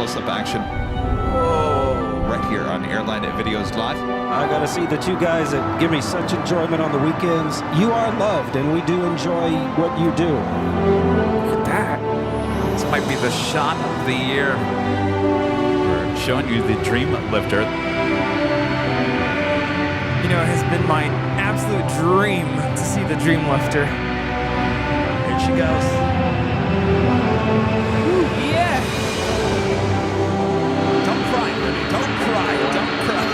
close-up action. Whoa. Right here on Airline Videos Live. I gotta see the two guys that give me such enjoyment on the weekends. You are loved, and we do enjoy what you do. Look at that. This might be the shot of the year. We're showing you the Dream Lifter. You know, it has been my absolute dream to see the Dream Lifter. Here she goes. Ooh, yeah! Don't cry, Rudy. Don't cry. Don't cry.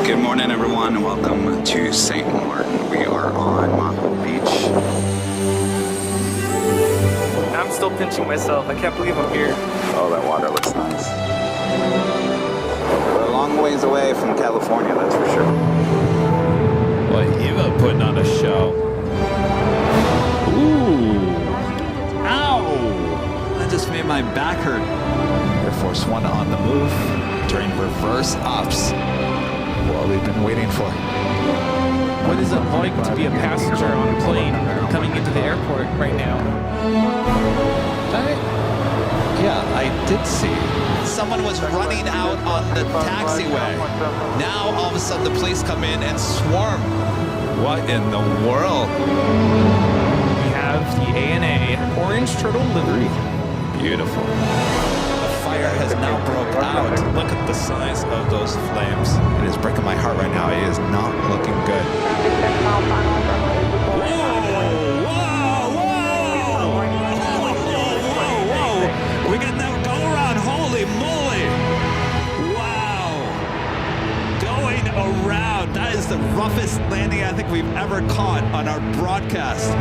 Good morning, everyone, and welcome to St. Martin. We are on Maho Beach. I'm still pinching myself. I can't believe I'm here. Oh, that water looks nice. We're a long ways away from California, that's for sure. Boy, Eva putting on a show. Ooh. Ow! That just made my back hurt. Air Force One on the move during reverse ops. What we've been waiting for. What is it like to be a passenger on a plane coming into the airport right now? I did see. Someone was running out on the taxiway. Now all of a sudden the police come in and swarm. What in the world? We have the ANA Orange Turtle livery. Beautiful. The fire has now broke out. Look at the size of those flames. It is breaking my heart right now. It is not looking good. We got that go around. Holy moly. Wow. Going around. That is the roughest landing I think we've ever caught on our broadcast.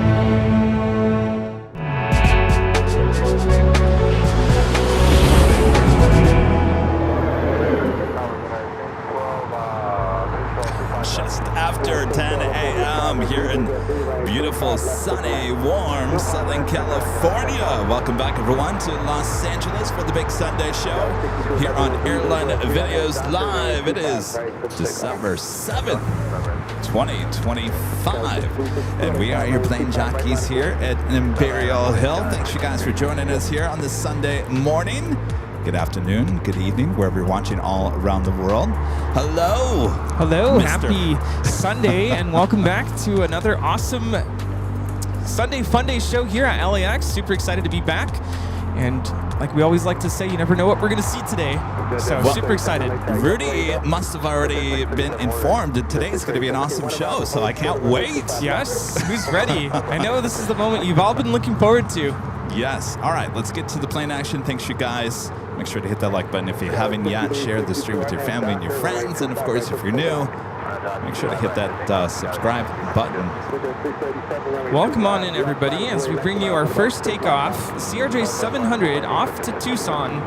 Just after 10 a.m. here in beautiful, sunny, warm Southern California. Welcome back, everyone, to Los Angeles for the big Sunday show here on Airline Videos Live. It is December 7th, 2025, and we are your plane jockeys here at Imperial Hill. Thanks, you guys, for joining us here on this Sunday morning. Good afternoon, good evening, wherever you're watching all around the world. Hello. Hello, Mr. happy Sunday, and welcome back to another awesome Sunday Fun Day show here at LAX. Super excited to be back. And like we always like to say, you never know what we're going to see today. So super excited. Rudy must have already been informed that today is going to be an awesome show, so I can't wait. Yes, who's ready? I know this is the moment you've all been looking forward to. Yes. All right, let's get to the plane action. Thanks, you guys. Make sure to hit that like button if you haven't yet. Share the stream with your family and your friends. And, of course, if you're new, make sure to hit that subscribe button. Welcome on in, everybody, as we bring you our first takeoff, CRJ 700 off to Tucson.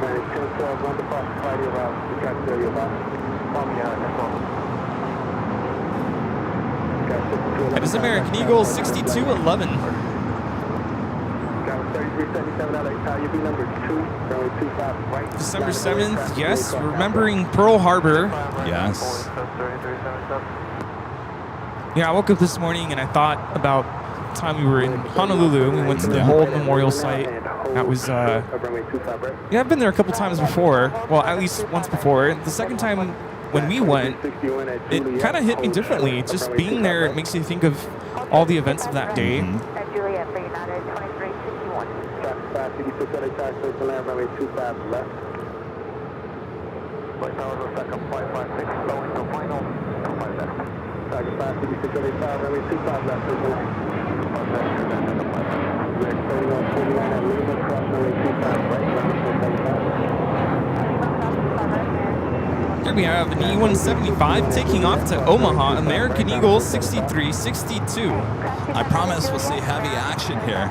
It is American Eagle 6211. December 7th, yes, remembering Pearl Harbor. Yes. Yeah, I woke up this morning and I thought about the time we were in Honolulu. We went to the whole memorial site. That was, yeah, I've been there a couple times before. Well, at least once before. The second time when we went, it kind of hit me differently. Just being there, it makes you think of all the events of that day. Mm-hmm. Here we have an E-175 taking off to Omaha, American Eagle 6362. I promise we'll see heavy action here.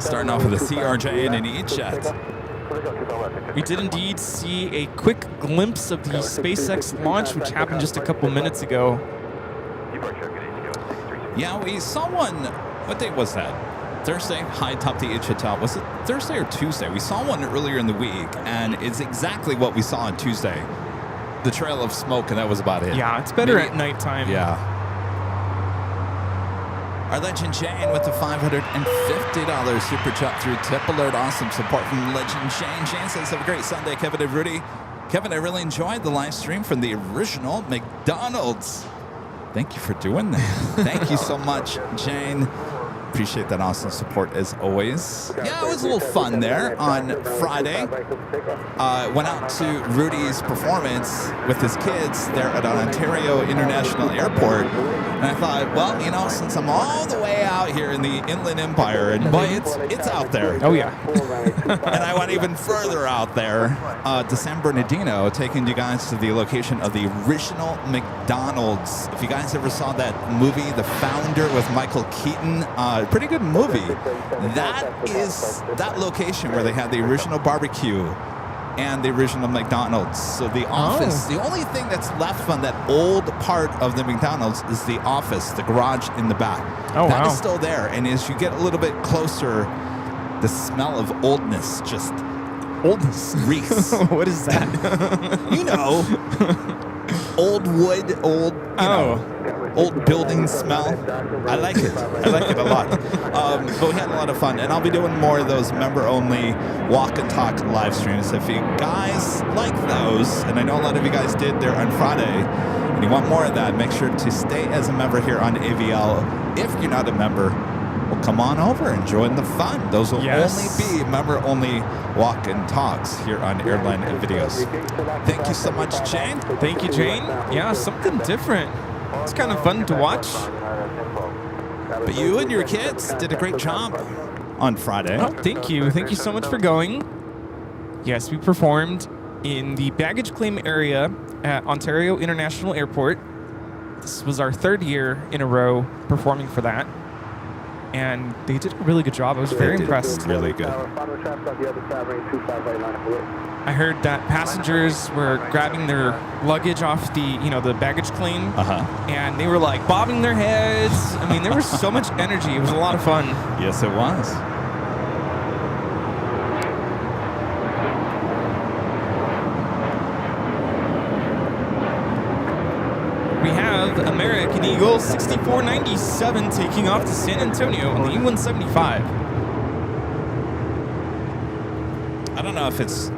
Starting off with a CRJ and an E-Jet. We did indeed see a quick glimpse of the SpaceX launch, which happened just a couple minutes ago. Yeah, we saw one. What day was that? Thursday, high top the Ichital. Was it Thursday or Tuesday? We saw one earlier in the week, and it's exactly what we saw on Tuesday. The trail of smoke, and that was about it. Yeah, it's better at nighttime. Yeah. Our legend Jane with the $550 super chat through Tip Alert. Awesome support from legend Jane. Jane says, have a great Sunday, Kevin and Rudy. Kevin, I really enjoyed the live stream from the original McDonald's. Thank you for doing that. Thank you so much, Jane. Appreciate that awesome support as always. Yeah, it was a little fun there on Friday. Went out to Rudy's performance with his kids there at Ontario International Airport. And I thought, well, you know, since I'm all the way out here in the Inland Empire, and boy, it's out there. Oh, yeah. And I went even further out there to San Bernardino, taking you guys to the location of the original McDonald's. If you guys ever saw that movie, The Founder, with Michael Keaton, pretty good movie. That is that location where they had the original barbecue and the original McDonald's. So the office, the only thing that's left from that old part of the McDonald's is the office, the garage in the back. Oh, that wow. is still there. And as you get a little bit closer, the smell of oldness just reeks. What is that? You know, old wood, old, you know, old building smell. I like it. I like it a lot. But we had a lot of fun. And I'll be doing more of those member-only walk and talk live streams. If you guys like those, and I know a lot of you guys did there on Friday, and you want more of that, make sure to stay as a member here on AVL. If you're not a member, well, come on over and join the fun. Those will only be member-only walk and talks here on Airline Videos. Thank you so much, Jane. Thank you, Jane. Yeah, something different. It's kind of fun to watch. But you and your kids did a great job on Friday. Oh, thank you. Thank you so much for going. Yes, we performed in the baggage claim area at Ontario International Airport. This was our third year in a row performing for that. And they did a really good job. I was very impressed. Really good. I heard that passengers were grabbing their luggage off the baggage claim, and they were like bobbing their heads. I mean, there was so much energy. It was a lot of fun. Yes, it was. We have American Eagle 6497 taking off to San Antonio on the E-175. I don't know if it's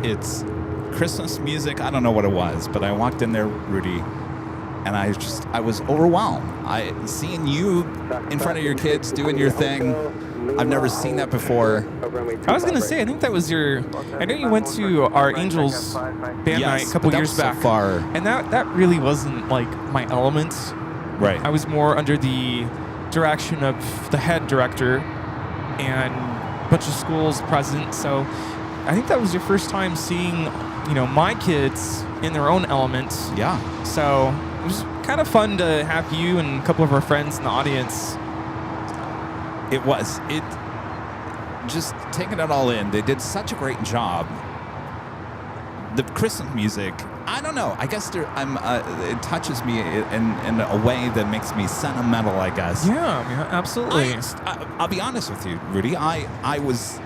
Christmas music. I don't know what it was, but I walked in there, Rudy, and I was overwhelmed. Seeing you in front of your kids doing your thing. I've never seen that before. I was gonna say, I think that was I know you went to our Angels band night a couple years back. So far. And that really wasn't like my element. Right. I was more under the direction of the head director and a bunch of schools present. So I think that was your first time seeing, my kids in their own element. Yeah. So it was kind of fun to have you and a couple of our friends in the audience. It was. Just taking it all in. They did such a great job. The Christmas music, I don't know. I guess it touches me in a way that makes me sentimental, I guess. Yeah, absolutely. I'll be honest with you, Rudy. I was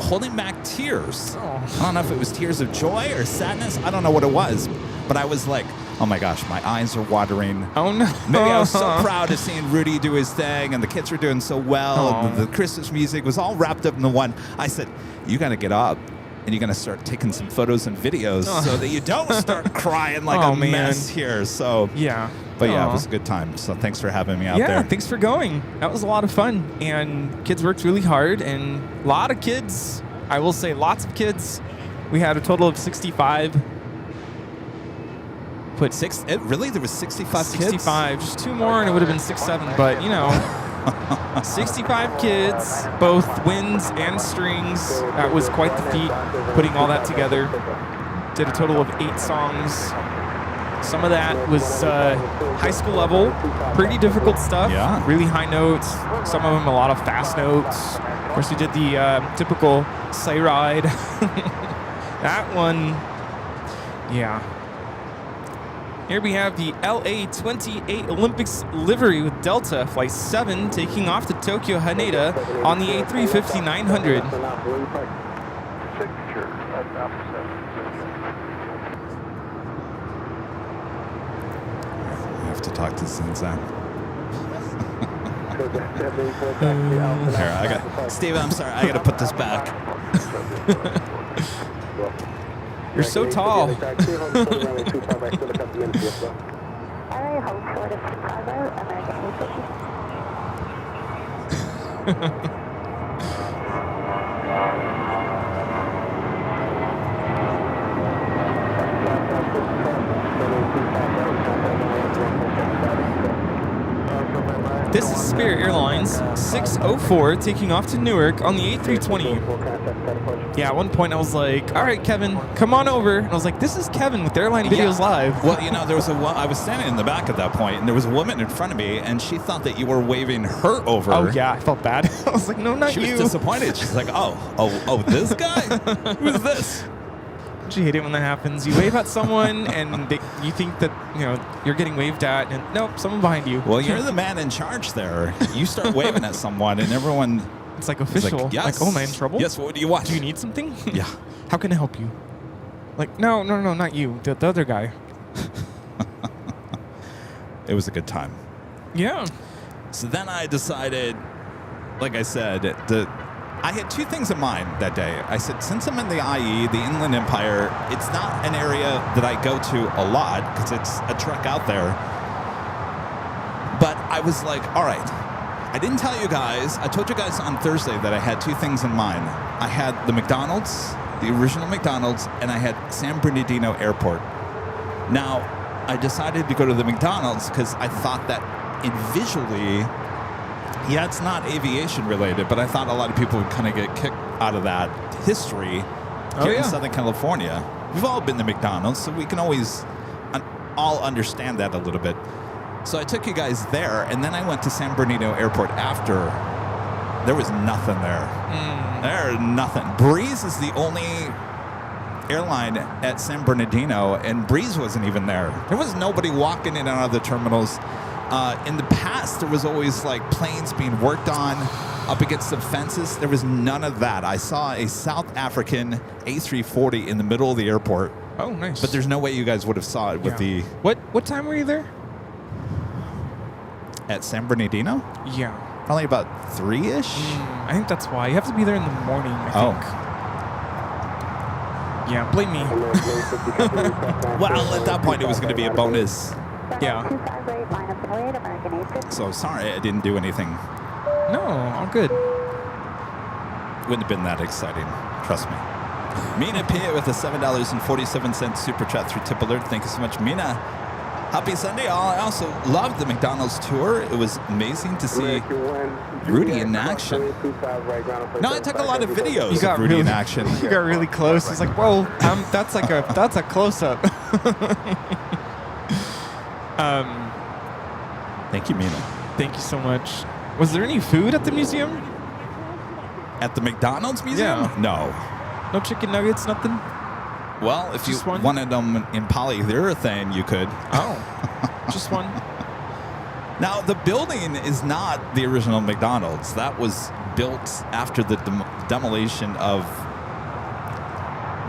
holding back tears. I don't know if it was tears of joy or sadness. I don't know what it was. But I was like, oh my gosh, my eyes are watering. Oh no. Maybe I was so proud of seeing Rudy do his thing, and the kids were doing so well. And the Christmas music was all wrapped up in the one. I said, you got to get up, and you're going to start taking some photos and videos so that you don't start crying like a mess here. So yeah. But yeah, it was a good time. So thanks for having me out there. Yeah, thanks for going. That was a lot of fun. And kids worked really hard, and a lot of kids, I will say lots of kids. We had a total of 65. Really? There was 65 kids? 65. Just two more, and it would have been 6-7. But, 65 kids, both winds and strings. That was quite the feat, putting all that together. Did a total of 8 songs. Some of that was high school level, pretty difficult stuff. Yeah. Really high notes. Some of them a lot of fast notes. Of course, we did the typical sleigh ride. That one, yeah. Here we have the LA-28 Olympics livery with Delta Flight 7 taking off to Tokyo Haneda on the A350-900. I have to talk to Sensei. I got Steven, I'm sorry, I gotta put this back. You're so tall. This is Spirit Airlines 604 taking off to Newark on the A320. Yeah, at one point I was like, all right, Kevin, come on over. And I was like, this is Kevin with Airline Videos Live. Well, you know, I was standing in the back at that point, and there was a woman in front of me, and she thought that you were waving her over. Oh, yeah, I felt bad. I was like, no, not she you. She was disappointed. She's like, oh, this guy? Who's this? Don't you hate it when that happens? You wave at someone, and you think that, you know, you're getting waved at, and nope, someone behind you. Well, you're the man in charge there. You start waving at someone, and everyone... It's like official. Like, yes. Like, oh, am I in trouble? Yes, what do you want? Do you need something? Yeah. How can I help you? Like, no, not you. The other guy. It was a good time. Yeah. So then I decided, like I said, I had two things in mind that day. I said, since I'm in the IE, the Inland Empire, it's not an area that I go to a lot because it's a trek out there. But I was like, all right. I didn't tell you guys. I told you guys on Thursday that I had two things in mind. I had the McDonald's, the original McDonald's, and I had San Bernardino Airport. Now, I decided to go to the McDonald's because I thought that visually, yeah, it's not aviation related, but I thought a lot of people would kind of get kicked out of that history here in Southern California. We've all been to McDonald's, so we can always all understand that a little bit. So I took you guys there, and then I went to San Bernardino Airport after. There was nothing there. There, nothing. Breeze is the only airline at San Bernardino, and Breeze wasn't even there. There was nobody walking in and out of the terminals. In the past, there was always like planes being worked on up against the fences. There was none of that. I saw a South African A340 in the middle of the airport. Oh, nice. But there's no way you guys would have saw it with the... What time were you there? At San Bernardino? Yeah. Probably about 3-ish? I think that's why. You have to be there in the morning, I think. Yeah, blame me. Well, at that point, it was going to be a bonus. Yeah. So sorry I didn't do anything. No, all good. Wouldn't have been that exciting. Trust me. Mina P with a $7.47 super chat through Tip Alert. Thank you so much, Mina. Happy Sunday, all. I also loved the McDonald's tour. It was amazing to see Rudy in action. No, I took a lot of videos of Rudy in action. You got really close. He's like, whoa, that's a close-up. Thank you, Mina. Thank you so much. Was there any food at the museum? At the McDonald's museum? Yeah. No. No chicken nuggets, nothing? Well, if you wanted them in polyurethane, you could. Oh, just one. Now, the building is not the original McDonald's. That was built after the demolition of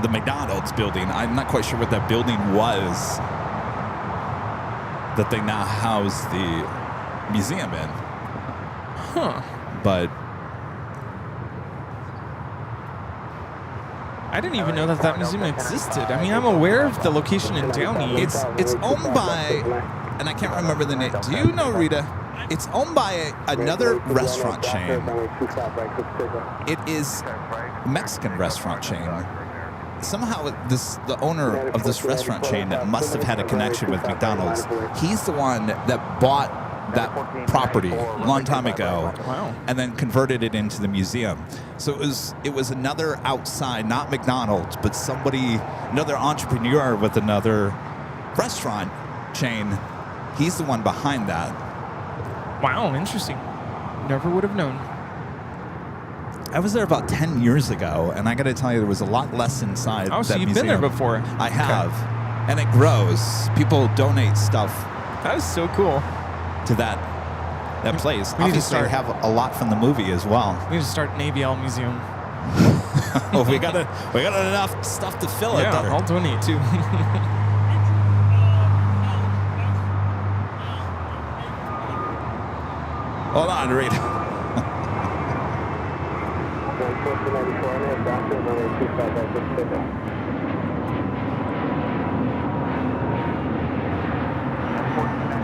the McDonald's building. I'm not quite sure what that building was that they now house the museum in. Huh. But I didn't even know that museum existed. I mean, I'm aware of the location in Downey. It's owned by, and I can't remember the name. Do you know, Rita? It's owned by another restaurant chain. It is a Mexican restaurant chain. Somehow, the owner of this restaurant chain must have had a connection with McDonald's. He's the one that bought that property a long time ago, and then converted it into the museum. So it was another outside, not McDonald's, but another entrepreneur with another restaurant chain. He's the one behind that. Wow, interesting. Never would have known. I was there about 10 years ago, and I got to tell you, there was a lot less inside. Oh, so that you've museum. been there before? I have, and it grows. People donate stuff. That is so cool. To that place. Obviously, I have a lot from the movie as well. We need to start an ABL museum. Well, we got enough stuff to fill it. Yeah, there. I'll donate too. Hold on, Rita.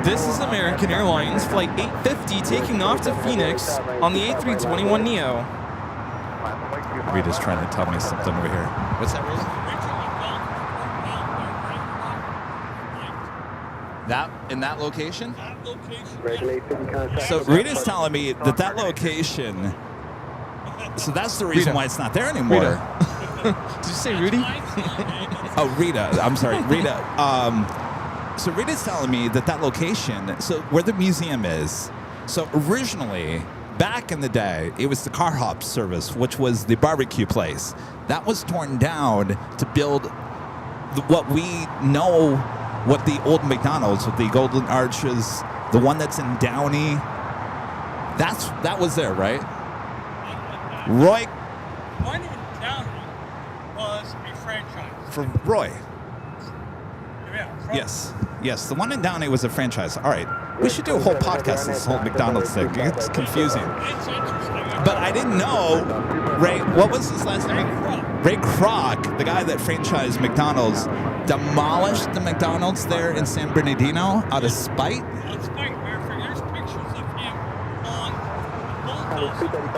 This is American Airlines Flight 850 taking off to Phoenix on the A321neo. Rita's trying to tell me something over here. What's that, Rita? That in that location? So Rita's telling me that location. So that's the reason why it's not there anymore. Did you say Rudy? Oh, Rita. I'm sorry, Rita. So Rita's telling me that location, so where the museum is, so originally, back in the day, it was the car hop service, which was the barbecue place. That was torn down to build what we know, what the old McDonald's with the golden arches, the one that's in Downey. That was there, right? Roy. One in Downey was a franchise. For Roy. Yeah. Yes. The one in Downey was a franchise. All right. We should do a whole podcast on this whole McDonald's thing. It's confusing. It's interesting. But I didn't know, Ray, what was his last name? Ray Kroc, the guy that franchised McDonald's, demolished the McDonald's there in San Bernardino out of spite. That's right. There's pictures of him on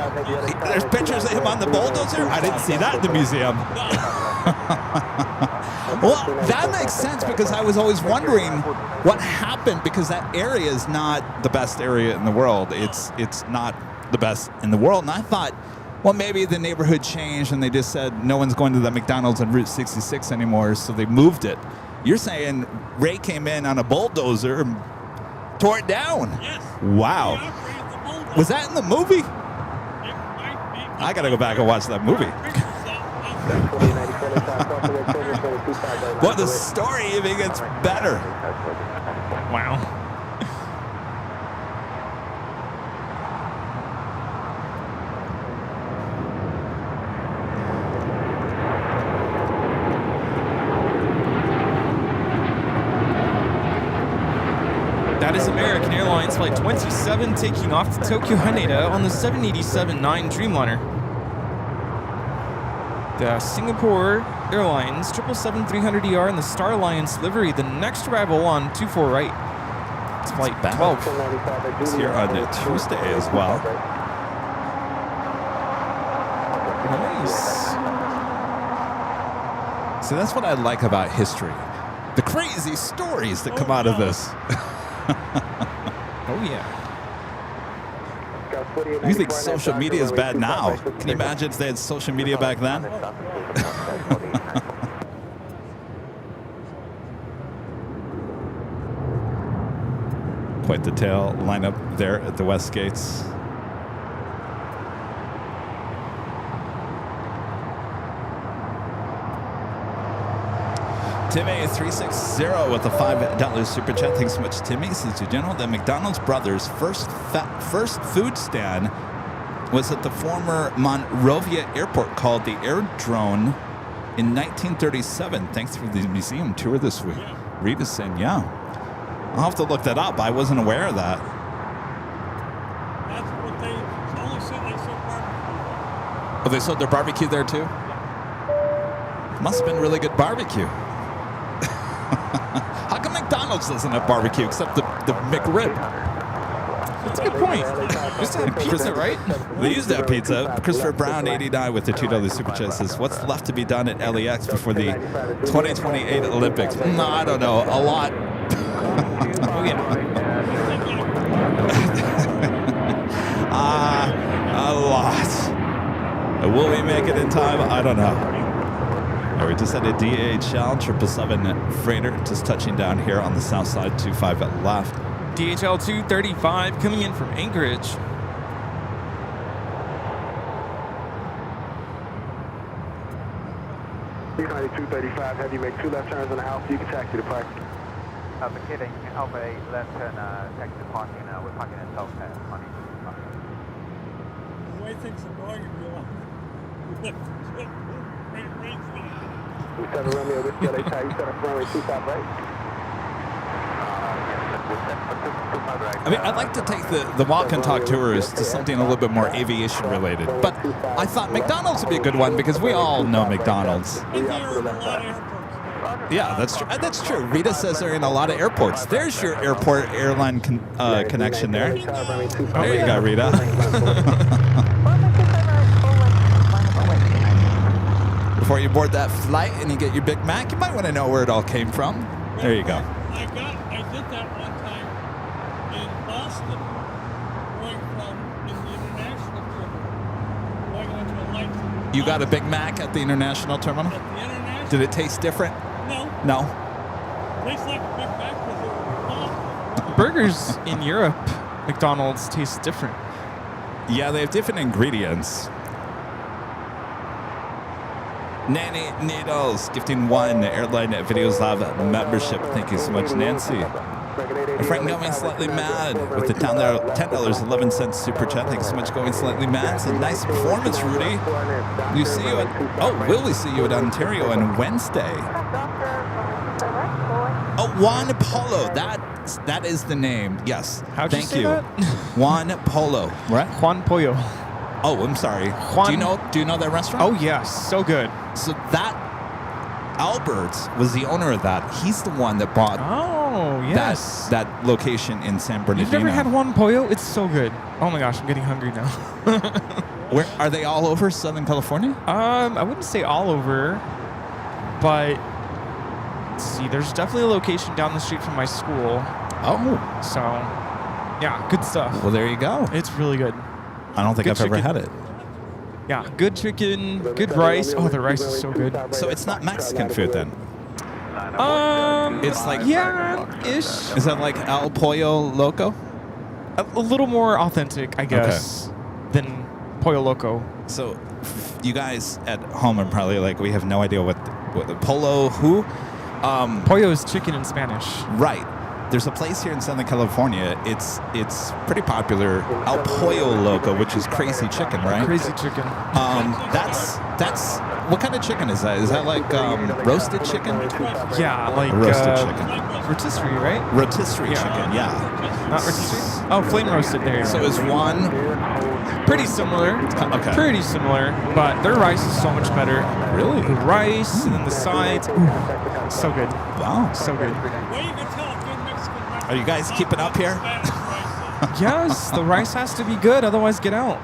the bulldozer. There's pictures of him on the bulldozer? I didn't see that in the museum. Well, that makes sense because I was always wondering what happened because that area is not the best area in the world. It's not the best in the world. And I thought, well, maybe the neighborhood changed and they just said no one's going to the McDonald's on Route 66 anymore, so they moved it. You're saying Ray came in on a bulldozer and tore it down? Yes. Wow. He operated the bulldozer. Was that in the movie? It might be. I got to go back and watch that movie. Well, the story even gets better. Wow. That is American Airlines Flight 27 taking off to Tokyo Haneda on the 787-9 Dreamliner. The Singapore Airlines 777-300ER and the Star Alliance livery, the next arrival on 24 right. It's Flight 12. It's here on a Tuesday as well. Nice. See, that's what I like about history. The crazy stories that come out of this. Oh, yeah. You think social media is bad now? Can you imagine if they had social media back then? Quite the tail lineup there at the West Gates. Timmy360 with a $5 super chat. Thanks so much, Timmy. Says, you know, the McDonald's brothers' first food stand was at the former Monrovia Airport called the Airdrone in 1937. Thanks for the museum tour this week. Rita's saying, yeah. I'll have to look that up. I wasn't aware of that. That's what they only said they sold barbecue. Oh, they sold their barbecue there too? Must have been really good barbecue. How come McDonald's doesn't have barbecue except the McRib? That's a good point. Used to have pizza, right? They used to have pizza. Christopher Brown, 89, with the $2 super chat says, what's left to be done at LAX before the 2028 Olympics? No, I don't know. A lot. Oh, yeah. A lot. Will we make it in time? I don't know. We just had a DHL 777 freighter just touching down here on the south side, 25 at left. DHL 235 coming in from Anchorage. United 235, have you make 2 left turns on the house, you can taxi the park. Vacating Alpha 8, left turn, taxi to parking, we're parking at South Pass, money. The way things are going, you're We set a Romeo Whiskey LA Tie, you set a runway 25 right. I mean, I'd like to take the walk and talk tours to something a little bit more aviation related, but I thought McDonald's would be a good one because we all know McDonald's. And there are a lot of airports. Yeah, that's true. That's true. Rita says they're in a lot of airports. There's your airport airline connection there. There you go, Rita. Before you board that flight and you get your Big Mac, you might want to know where it all came from. There you go. I did that one time in Boston, going from in the international terminal, going onto a light. You got a Big Mac at the international terminal? At the international. Did it taste different? No. No. Tastes like Big Mac because it was hot. Burgers in Europe, McDonald's taste different. Yeah, they have different ingredients. Nanny Needles gifting 1 Airline Videos Live membership. Thank you so much, Nancy. Frank going slightly mad with the $10.11 super chat. Thank you so much, going slightly mad. It's a nice performance, Rudy. We see you at will we see you at Ontario on Wednesday? Oh, Juan Polo. That is the name. Yes. How'd you Thank say you. that? Juan Polo, right? Juan Pollo. Oh, I'm sorry. Juan- Do you know that restaurant? Oh, yes. So good. So that Albert was the owner of that. He's the one that bought Oh, yes. that location in San Bernardino. You've never had Juan Pollo? It's so good. Oh my gosh, I'm getting hungry now. Where are they all over Southern California? I wouldn't say all over, but let's see, there's definitely a location down the street from my school. Oh, So, yeah, good stuff. well, there you go. It's really good. I don't think Good I've ever chicken. had it. Yeah, good chicken, good rice. Oh, the rice is so good. So it's not Mexican food then? It's like yeah-ish. Is that like El Pollo Loco? A little more authentic, I guess, than Pollo Loco. So you guys at home are probably like, we have no idea what the Polo who? Pollo is chicken in Spanish. Right. There's a place here in Southern California. It's pretty popular. El Pollo Loco, which is crazy chicken, right? Crazy chicken. That's what kind of chicken is that? Is that like roasted chicken? Yeah, like Roasted chicken. rotisserie, right? Rotisserie Yeah. chicken, yeah. Not rotisserie? Oh, flame roasted there. So is one pretty similar. okay? Pretty similar, but their rice is so much better. Really? The rice and then the sides. Ooh, so good. Wow. So good. Well, you can tell a good Mexican restaurant. Are you guys keeping up here? Spanish rice. Yes, the rice has to be good, otherwise get out.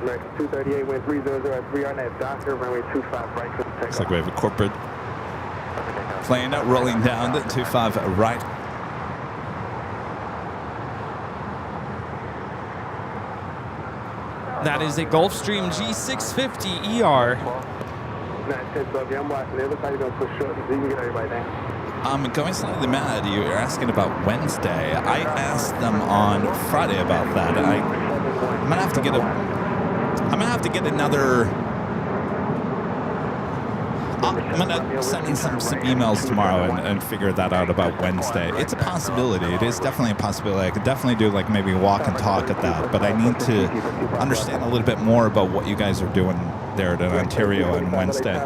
LAX 238, wind 300 at 3 on that Docker, runway 25 right for the takeoff. Looks like we have a corporate plane rolling down to 25 right. That is a Gulfstream G650 ER. 910 Sylvia, I'm watching. It looks like you're going to push short so you can get everybody down. I'm going slightly mad. You were asking about Wednesday. I asked them on Friday about that. I'm gonna have to get another. I'm gonna send in some emails tomorrow and figure that out about Wednesday. It's a possibility. It is definitely a possibility. I could definitely do like maybe walk and talk at that, but I need to understand a little bit more about what you guys are doing there in Ontario on Wednesday.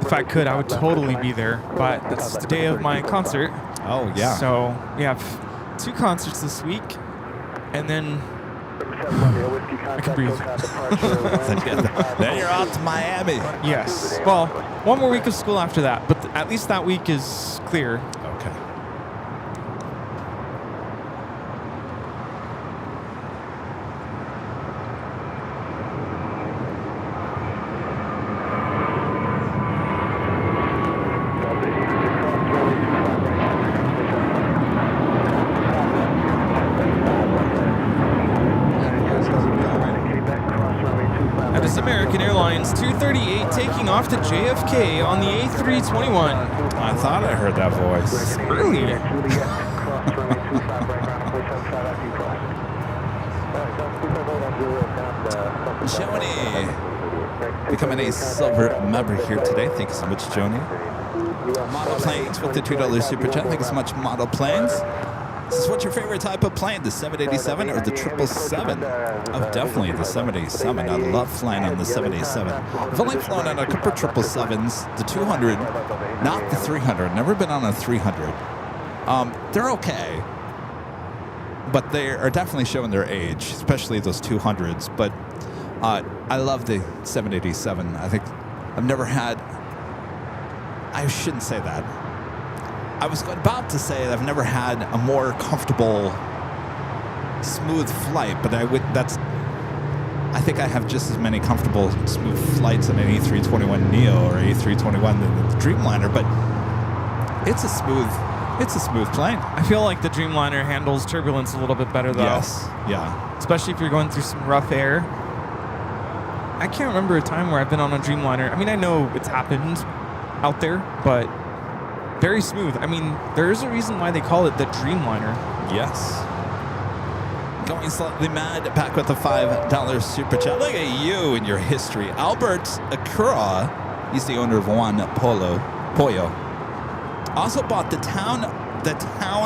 If I could, I would totally be there, but that's the day of my concert. Oh yeah. So we have 2 concerts this week, and then I can breathe. Then you're off to Miami. yes, well, one more week of school after that, but at least that week is clear. Okay. That is American Airlines 238 taking off to JFK on the A321. I thought I heard that voice. Early. Joni, becoming a silver member here today. Thank you so much, Joni. Model Planes with the $2 super chat. Thank you so much, Model Planes. This is what's your favorite type of plane, the 787 or the 777? Oh, definitely the 787. I love flying on the 787. I've only flown on a couple 777s, the 200, not the 300. Never been on a 300. They're okay, but they are definitely showing their age, especially those 200s. But I love the 787. I think I've never had. I shouldn't say that. I was about to say that I've never had a more comfortable, smooth flight, but I think I have just as many comfortable, smooth flights on an A321neo or A321 than the Dreamliner, but it's a smooth plane. I feel like the Dreamliner handles turbulence a little bit better, though. Yes, yeah. Especially if you're going through some rough air. I can't remember a time where I've been on a Dreamliner. I mean, I know it's happened out there, but very smooth. I mean, there's a reason why they call it the Dreamliner. Yes. Going slightly mad, back with a $5 super chat. Look at you and your history. Albert Akura, he's the owner of Juan Pollo. Also bought the town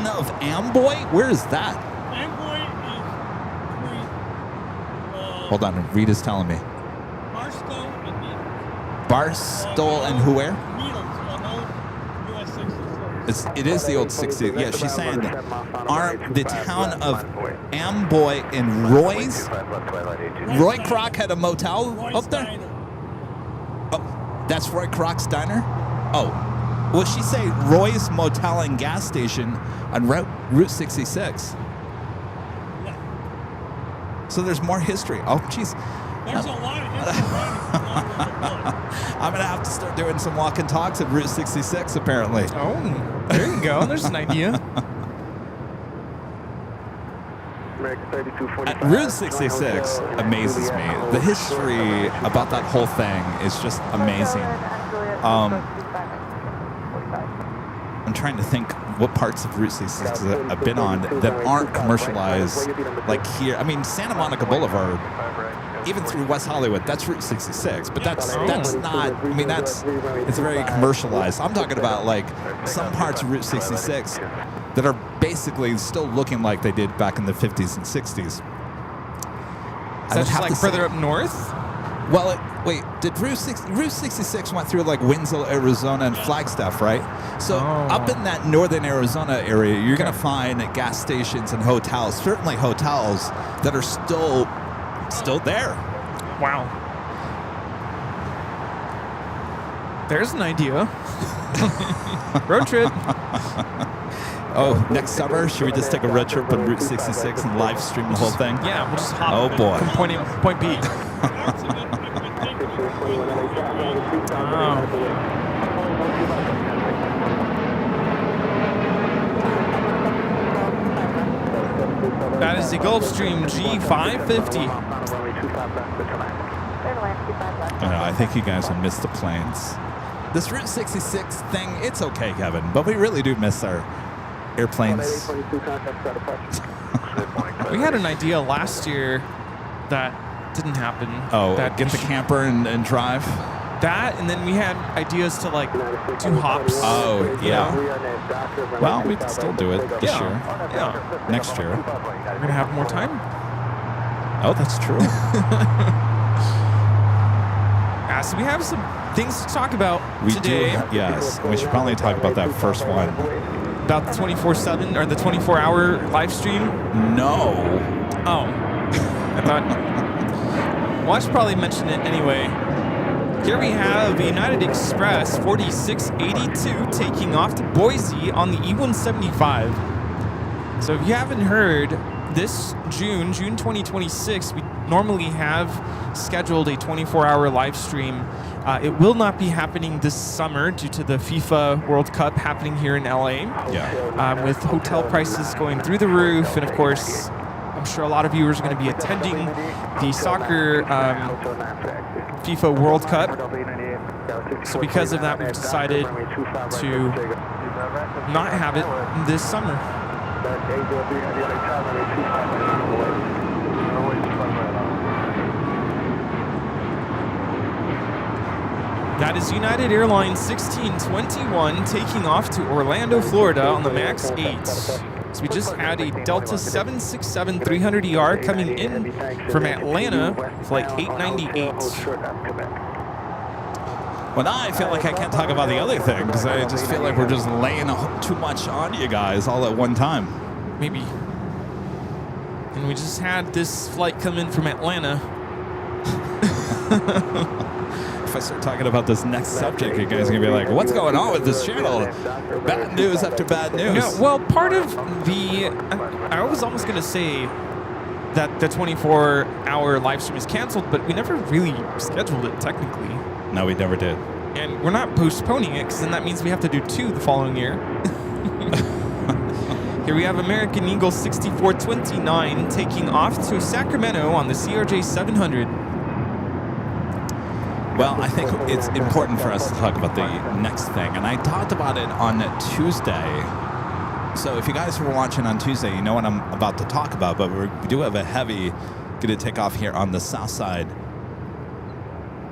of Amboy. Where is that? Amboy is between Hold on, Rita's telling me. Barstow and Needles. Barstow and who where? Needles on old US 66. It is the old 60. Yeah, she's saying the town of Amboy in Roy's. Roy Kroc had a motel Roy's up there? Diner. Oh, that's Roy Kroc's diner? Oh. Well, she say Roy's Motel and Gas Station on Route 66. Yeah. So there's more history. Oh, jeez. There's a lot of history around it. I'm going to have to start doing some walk and talks at Route 66, apparently. Oh, there you go. There's an idea. Route 66 amazes me. The history about that whole thing is just amazing. I'm trying to think what parts of Route 66 I've been on that aren't commercialized, like here. I mean, Santa Monica Boulevard, even through West Hollywood, that's Route 66. But that's not. I mean, it's very commercialized. I'm talking about like some parts of Route 66 that are basically still looking like they did back in the 50s and 60s. Is that just like further up north? Well, wait, did Route 66 went through like Winslow, Arizona, and Flagstaff, right? So up in that northern Arizona area, you're going to find gas stations and hotels, certainly hotels that are still there. Wow. There's an idea. Road trip. Oh, next summer, should we just take a road trip on Route 66 and live stream the whole thing? Yeah, we'll just hop Oh, boy. from point A to point B. That is the Gulfstream G550. I think you guys will miss the planes. This Route 66 thing, it's okay, Kevin, but we really do miss our airplanes. We had an idea last year that didn't happen. Oh, that get the camper and drive? That, and then we had ideas to like do hops. Oh, yeah. You know? Well, we can still do it this year. Yeah. Next year. We're going to have more time. Oh, that's true. Yeah, so we have some things to talk about today. Yes. We should probably talk about that first one. About the 24/7 or the 24-hour live stream? No. Oh. I thought. Well, I should probably mention it anyway. Here we have United Express 4682 taking off to Boise on the E175. So if you haven't heard, this June 2026, we normally have scheduled a 24-hour live stream. It will not be happening this summer due to the FIFA World Cup happening here in LA. Yeah. With hotel prices going through the roof, and of course, I'm sure a lot of viewers are going to be attending the soccer FIFA World Cup. So because of that, we've decided to not have it this summer. That is United Airlines 1621 taking off to Orlando, Florida on the MAX 8. So we just had a Delta 767-300ER coming in from Atlanta, flight 898. Well, now I feel like I can't talk about the other thing because I just feel like we're just laying too much on you guys all at one time. Maybe. And we just had this flight come in from Atlanta. If I start talking about this next subject, you guys are going to be like, what's going on with this channel? Bad news after bad news. Yeah, well, part of the... I was almost going to say that the 24-hour live stream is canceled, but we never really scheduled it technically. No, we never did. And we're not postponing it, because then that means we have to do 2 the following year. Here we have American Eagle 6429 taking off to Sacramento on the CRJ 700. Well, I think it's important for us to talk about the next thing, and I talked about it on Tuesday. So if you guys were watching on Tuesday, you know what I'm about to talk about, but we do have a heavy going to take off here on the south side.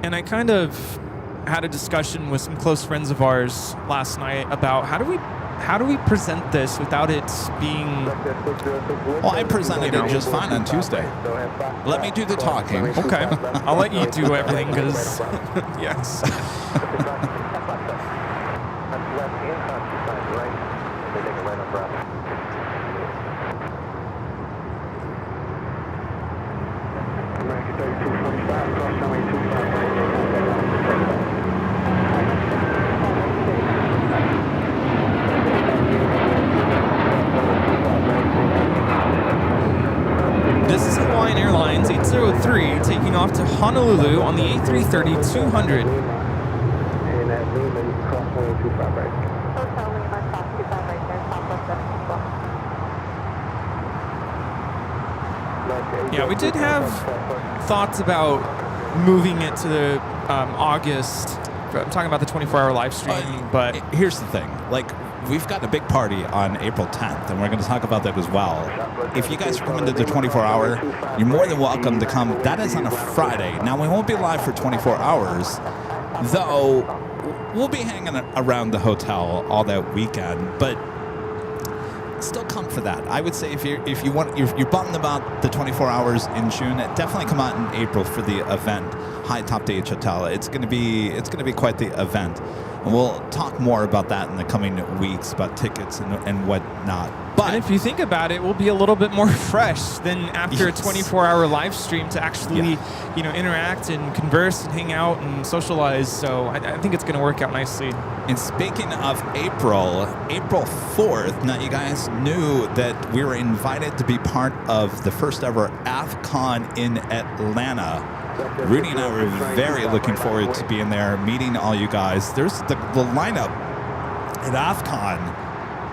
And I kind of had a discussion with some close friends of ours last night about how do we present this without it being... Well, I presented it just fine on Tuesday. Let me do the talking. Okay. I'll let you do everything because... yes. This is Hawaiian Airlines 803 taking off to Honolulu on the A330-200. Yeah, we did have thoughts about moving it to August. I'm talking about the 24-hour live stream, but here's the thing. Like, we've got a big party on April 10th, and we're going to talk about that as well. If you guys are coming to the 24-hour, you're more than welcome to come. That is on a Friday. Now, we won't be live for 24 hours, though we'll be hanging around the hotel all that weekend, but still come for that. I would say if you're bummed about the 24 hours in June, definitely come out in April for the event, High Top Dage Hotel. It's going to be quite the event. And we'll talk more about that in the coming weeks, about tickets and whatnot. But and if you think about it, we'll be a little bit more fresh than after a 24-hour live stream to actually, interact and converse and hang out and socialize. So I think it's going to work out nicely. And speaking of April 4th, now you guys knew that we were invited to be part of the first ever Avcon in Atlanta. Rudy and I were very looking forward to being there, meeting all you guys. There's the lineup at Avcon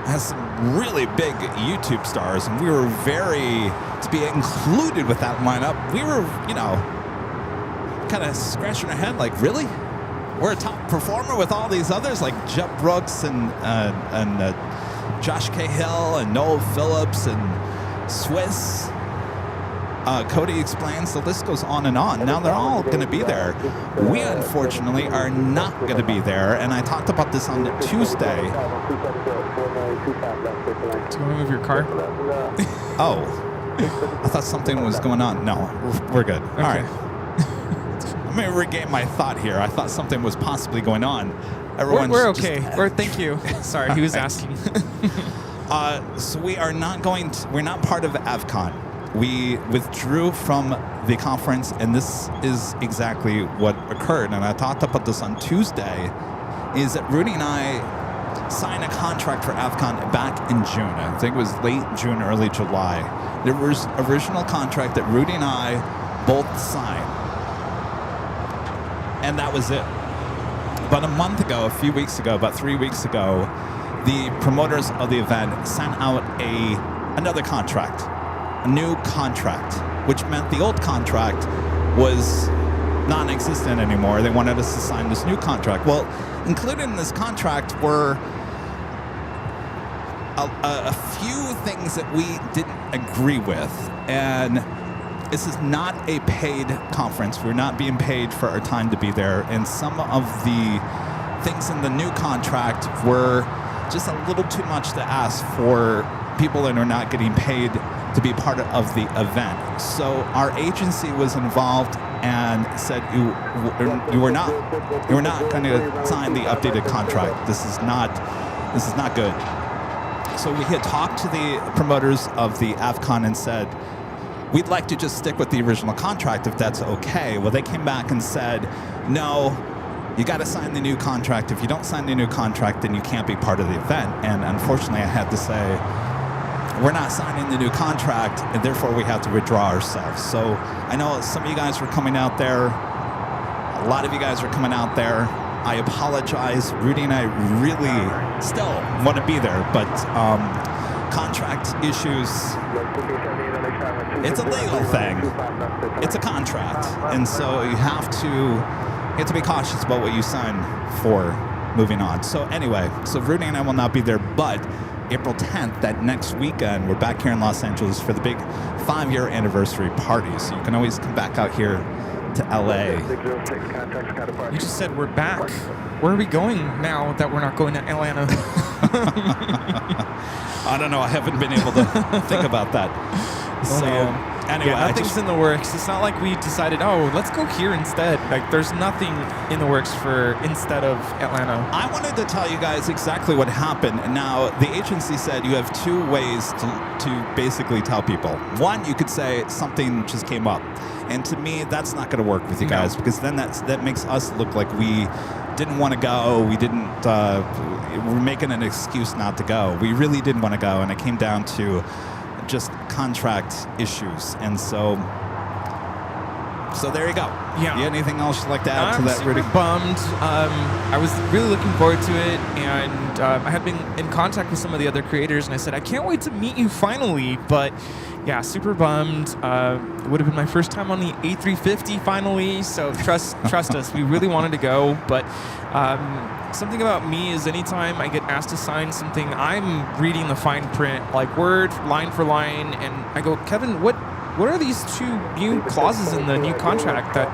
has some really big YouTube stars, and we were to be included with that lineup. We were, kind of scratching our head like, really? We're a top performer with all these others like Jeb Brooks and Josh Cahill and Noel Phillips and Swiss. Cody explains, the list goes on and on. Now they're all going to be there. We, unfortunately, are not going to be there, and I talked about this on Tuesday. Do you want to move your car? Oh. I thought something was going on. No, we're good. Okay. All right. I'm going to regain my thought here. I thought something was possibly going on. We're okay. Thank you. Sorry, he was asking. So we're not part of Avcon. We withdrew from the conference, and this is exactly what occurred. And I talked about this on Tuesday, is that Rudy and I signed a contract for Avcon back in June. I think it was late June, early July. There was original contract that Rudy and I both signed. And that was it. About a month ago, a few weeks ago, about 3 weeks ago, the promoters of the event sent out another contract. A new contract, which meant the old contract was non-existent anymore. They wanted us to sign this new contract. Well, included in this contract were a few things that we didn't agree with, and this is not a paid conference. We're not being paid for our time to be there, and some of the things in the new contract were just a little too much to ask for people that are not getting paid to be part of the event. So our agency was involved, and said you were not going to sign the updated contract. This is not good. So we had talked to the promoters of the Avcon and said, we'd like to just stick with the original contract if that's okay. Well, they came back and said, no, you got to sign the new contract. If you don't sign the new contract, then you can't be part of the event. And unfortunately, I had to say, we're not signing the new contract, and therefore we have to withdraw ourselves. So I know some of you guys were coming out there. A lot of you guys are coming out there. I apologize. Rudy and I really still want to be there, but contract issues, it's a legal thing. It's a contract. And so you have to be cautious about what you sign for moving on. So anyway, so Rudy and I will not be there, but April 10th, that next weekend, we're back here in Los Angeles for the big 5-year anniversary party. So you can always come back out here to LA. You just said we're back. Where are we going now that we're not going to Atlanta? I don't know. I haven't been able to think about that. So anyway, yeah, nothing's in the works. It's not like we decided, oh, let's go here instead. Like, there's nothing in the works for instead of Atlanta. I wanted to tell you guys exactly what happened. Now, the agency said you have 2 ways to basically tell people. One, you could say something just came up. And to me, that's not going to work with you guys, because then that makes us look like we didn't want to go. We didn't. We're making an excuse not to go. We really didn't want to go, and it came down to just contract issues. And so there you go. Yeah. You anything else you'd like to add to that, Rudy? I'm super bummed. I was really looking forward to it, and I had been in contact with some of the other creators, and I said, I can't wait to meet you finally. But yeah, super bummed. It would have been my first time on the A350 finally, so trust us. We really wanted to go, but something about me is anytime I get asked to sign something, I'm reading the fine print, like word, line for line, and I go, Kevin, what are these 2 new clauses in the new contract that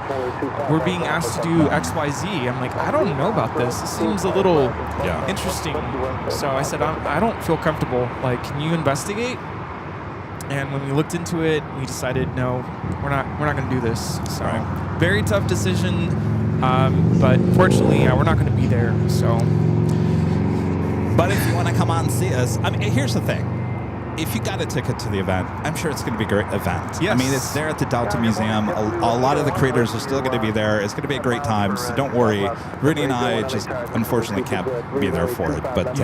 we're being asked to do X, Y, Z? I'm like, I don't know about this. This seems a little interesting. So I said, I don't feel comfortable. Like, can you investigate? And when we looked into it, we decided, no, we're not going to do this. So very tough decision. But fortunately, we're not going to be there. So, but if you want to come on and see us, I mean, here's the thing. If you got a ticket to the event, I'm sure it's going to be a great event. Yes. I mean, it's there at the Delta Museum. A lot of the creators are still going to be there. It's going to be a great time, so don't worry. Rudy and I just unfortunately can't be there for it, but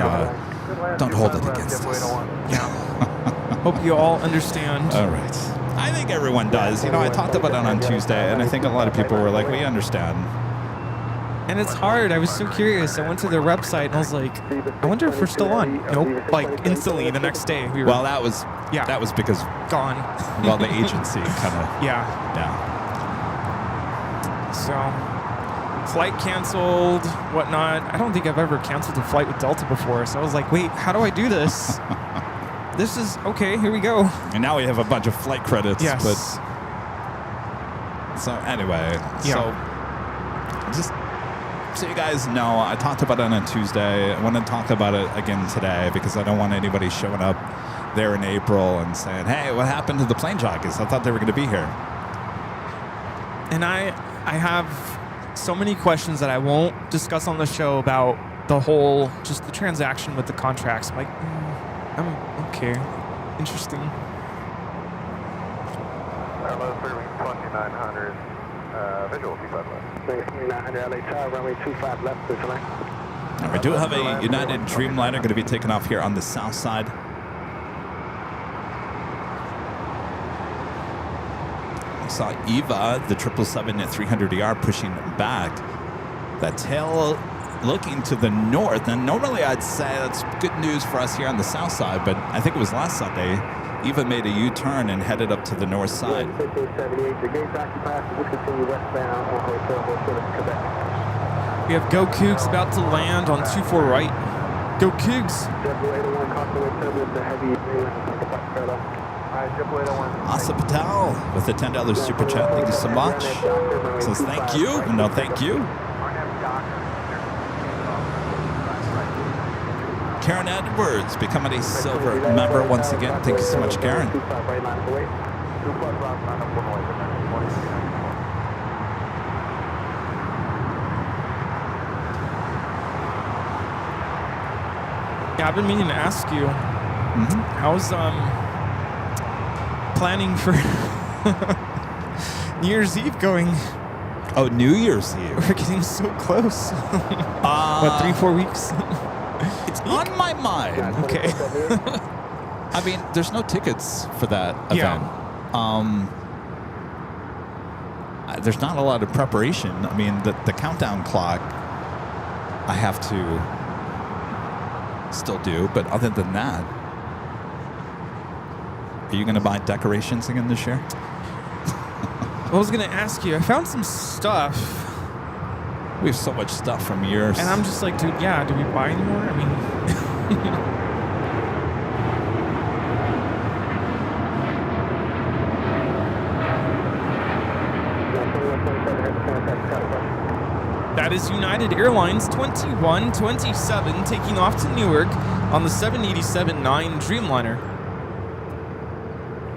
don't hold it against us. Hope you all understand. All right. I think everyone does. You know, I talked about it on Tuesday, and I think a lot of people were like, we understand. And it's hard. I was so curious. I went to their website and I was like, I wonder if we're still on. Nope. Like instantly the next day we were. Well, that was because gone. Well, the agency kind of. Yeah. So, flight canceled, whatnot. I don't think I've ever canceled a flight with Delta before. So I was like, wait, how do I do this? This is okay. Here we go. And now we have a bunch of flight credits. Yes. But so anyway, so just. So you guys know, I talked about it on Tuesday. I want to talk about it again today because I don't want anybody showing up there in April and saying, hey, what happened to the plane jockeys? I thought they were going to be here. And I have so many questions that I won't discuss on the show about the whole, just the transaction with the contracts. I'm like, I'm okay. Interesting. Hello, serving 2900, visual 25 left. 2900 LA Tower, runway 25 left, this line. Now, we do have a United Dreamliner going to be taking off here on the south side. We saw Eva, the 777 at 300ER pushing back. That tail looking to the north. And normally I'd say that's good news for us here on the south side, but I think it was last Sunday, Eva made a U-turn and headed up to the north side. 1578, the gates occupied, so we'll continue westbound on Hotel Quebec. We have Go Cougs about to land on 24 right. Go Cougs. Asa Patel with the $10 super chat. Thank you so much. Says thank you. No, thank you. Karen Edwards becoming a silver member once again. Thank you so much, Karen. Yeah, I've been meaning to ask you, how's planning for New Year's Eve going? Oh, New Year's Eve. We're getting so close. What, 3-4 weeks? It's on my mind. Okay. I mean, there's no tickets for that event. There's not a lot of preparation. I mean, the countdown clock I have to still do, but other than that, are you going to buy decorations again this year? I was going to ask you, I found some stuff. We have so much stuff from years. And I'm just like, dude, yeah, do we buy any more? I mean... That is United Airlines 2127 taking off to Newark on the 787-9 Dreamliner.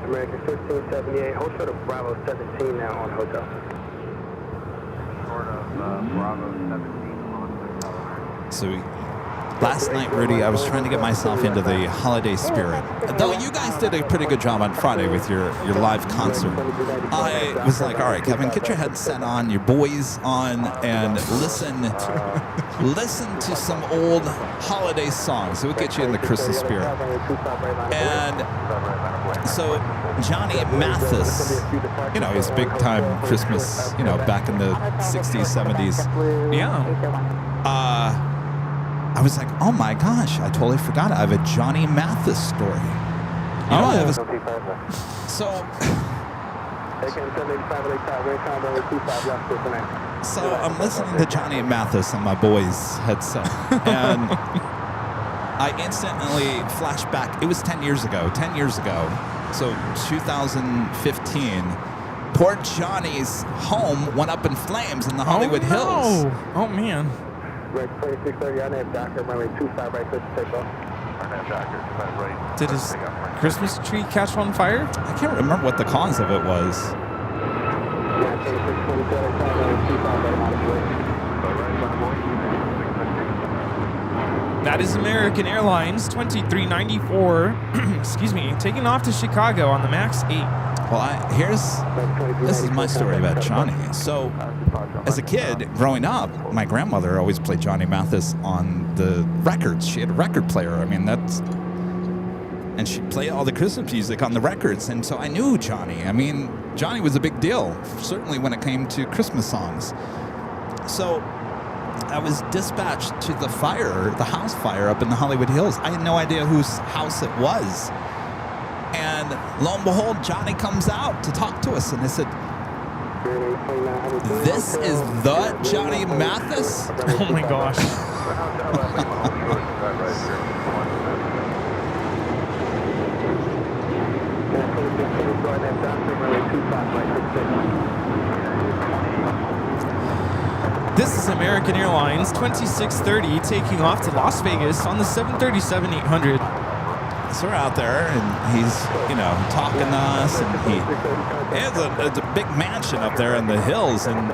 American 1578, hold short of Bravo 17 now on hotel. Short of Bravo 17 on hotel. So last night, Rudy, I was trying to get myself into the holiday spirit. Though you guys did a pretty good job on Friday with your live concert. I was like, all right, Kevin, get your headset on, your boys on, and listen to some old holiday songs. It would get you in the Christmas spirit. And so Johnny Mathis, you know, he's big time Christmas, you know, back in the 60s, 70s. Yeah. I was like, oh my gosh, I totally forgot. I have a Johnny Mathis story. You know, I have a, so I'm listening to Johnny Mathis on my boys' headset, and I instantly flashed back. It was 10 years ago. 10 years ago, so 2015. Poor Johnny's home went up in flames in the Hollywood Hills. Oh man. Right, 2630, I named Doctor, runway 25 right, clear to take off. Did his Christmas tree catch on fire? I can't remember what the cause of it was. That is American Airlines 2394, excuse me, taking off to Chicago on the MAX 8. Well, this is my story about Johnny. So, as a kid growing up, my grandmother always played Johnny Mathis on the records. She had a record player. I mean, and she played all the Christmas music on the records. And so I knew Johnny. I mean, Johnny was a big deal, certainly when it came to Christmas songs. So I was dispatched to the house fire up in the Hollywood Hills. I had no idea whose house it was. And lo and behold, Johnny comes out to talk to us. And I said, this is the Johnny Mathis? Oh my gosh. This is American Airlines 2630 taking off to Las Vegas on the 737-800. So we're out there, and he's, you know, talking to us, and it's a big mansion up there in the hills, and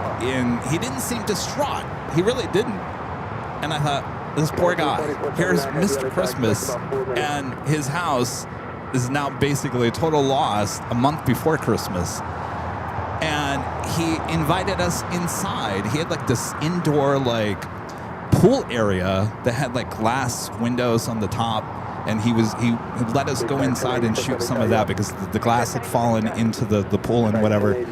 he didn't seem distraught. He really didn't. And I thought, this poor guy, here's Mr. Christmas, and his house is now basically a total loss a month before Christmas. And he invited us inside. He had like this indoor like pool area that had like glass windows on the top. And he let us go inside and shoot some of that because the glass had fallen into the pool and whatever.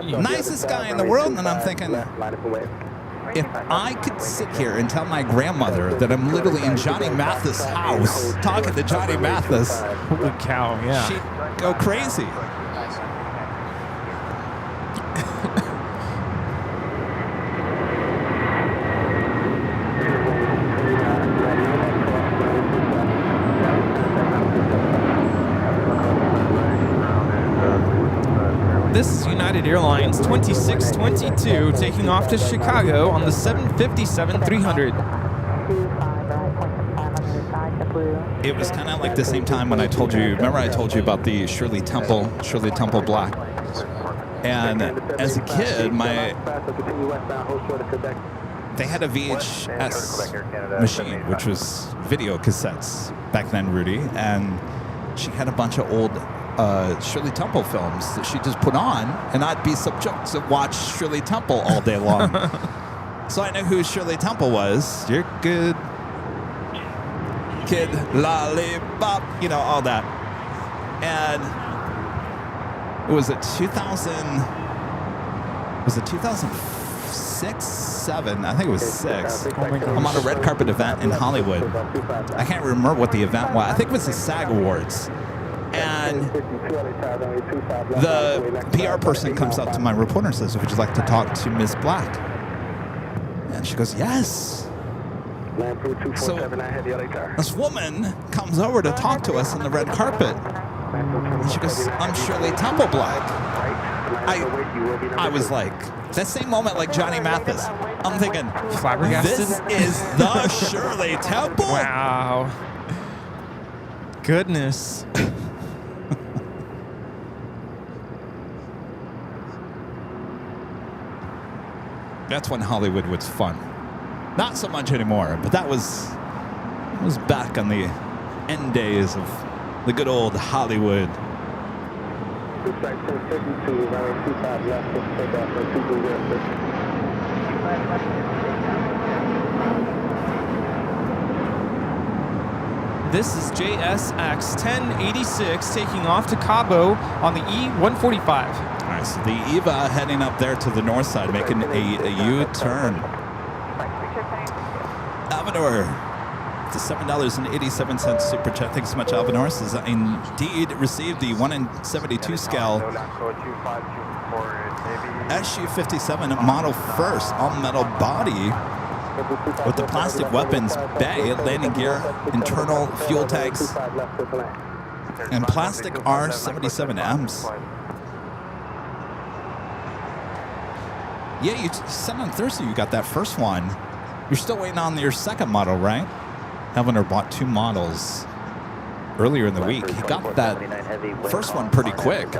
Nicest guy in the world. And I'm thinking, if I could sit here and tell my grandmother that I'm literally in Johnny Mathis' house talking to Johnny Mathis, holy cow, yeah, she'd go crazy. This is United Airlines 2622 taking off to Chicago on the 757-300. It was kind of like the same time when I told you, remember I told you about the Shirley Temple Black? And as a kid, they had a VHS machine, which was video cassettes back then, Rudy, and she had a bunch of old Shirley Temple films that she just put on, and I'd be subject to watch Shirley Temple all day long. So I know who Shirley Temple was. You're good, kid, lollipop, you know, all that. And it was a 2006, 7? I think it was 6. Oh my gosh. I'm on a red carpet event in Hollywood. I can't remember what the event was. I think it was the SAG Awards. And the PR person comes up to my reporter and says, would you like to talk to Miss Black? And she goes, yes. So this woman comes over to talk to us on the red carpet. And she goes, I'm Shirley Temple Black. I was like, that same moment like Johnny Mathis. I'm thinking, Flabbergasted? this is the Shirley Temple? Wow. Goodness. That's when Hollywood was fun. Not so much anymore, but that was back on the end days of the good old Hollywood. This is JSX 1086 taking off to Cabo on the E145. All right, so the EVA heading up there to the north side, making a U-turn. Alvador, the $7.87 super chat. Thanks so much, Alvador. Says indeed received the 1 in 72 scale SU-57 model first, all-metal body with the plastic weapons bay, landing gear, internal fuel tanks, and plastic R-77Ms. Yeah, you said on Thursday you got that first one. You're still waiting on your second model, right? Eleanor bought 2 models earlier in the week. He got that first one pretty quick.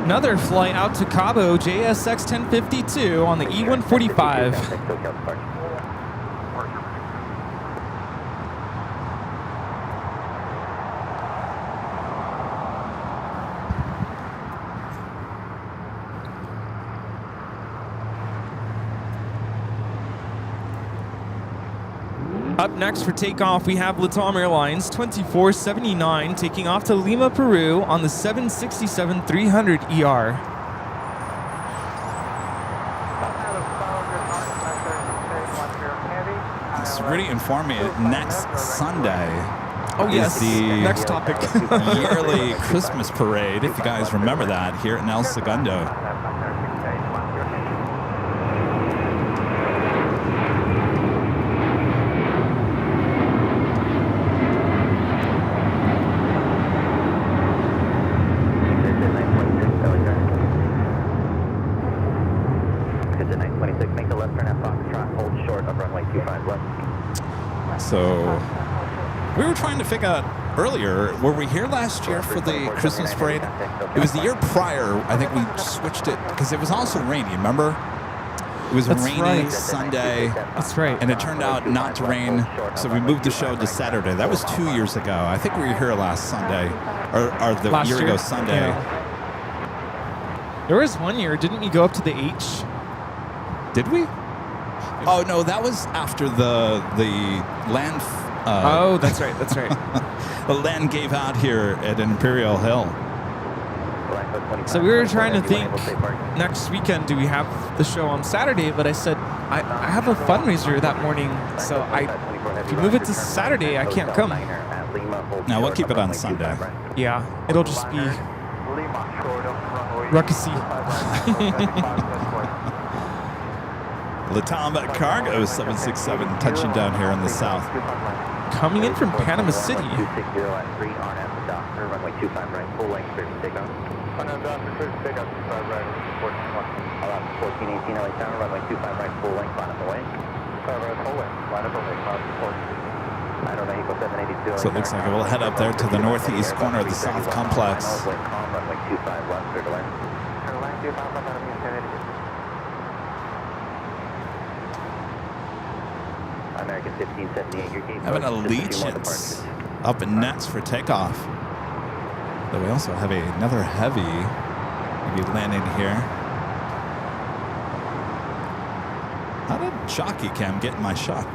Another flight out to Cabo, JSX 1052 on the E145. Up next for takeoff, we have Latam Airlines 2479 taking off to Lima, Peru on the 767-300ER. It's really informed me next Sunday. Oh yes, is the next topic. yearly Christmas parade, if you guys remember that, here in El Segundo. So we were trying to figure out earlier, were we here last year for the Christmas parade? It was the year prior. I think we switched it because it was also rainy, remember? It was That's rainy right. Sunday. That's right. And it turned out not to rain, so we moved the show to Saturday. That was 2 years ago. I think we were here last Sunday, or the Last year ago Sunday. Yeah. There was one year, didn't we go up to the H? Did we? Oh, no, that was after the land... Oh, that's right, that's right. the land gave out here at Imperial Hill. So we were trying to think, next weekend, do we have the show on Saturday? But I said, I have a fundraiser that morning, so if you move it to Saturday, I can't come. No, we'll keep it on Sunday. Yeah, it'll just be ruckusy. Latam Cargo 767 touching down here in the south. Coming in from Panama City. Take up 25 right, 1418 LA Tower, runway 25 right, full length, line up away. 25 right, full length, line up away, cloud support. I don't know, equal 782. So it looks like it will head up there to the northeast corner of the South Complex. Runway 25 left, clear to land. Clear to land, 25 left, out of 1082. American 1578, your gate. Have an Allegiance up next for takeoff. Though we also have another heavy maybe landing here. How did Jockey Cam get in my shot?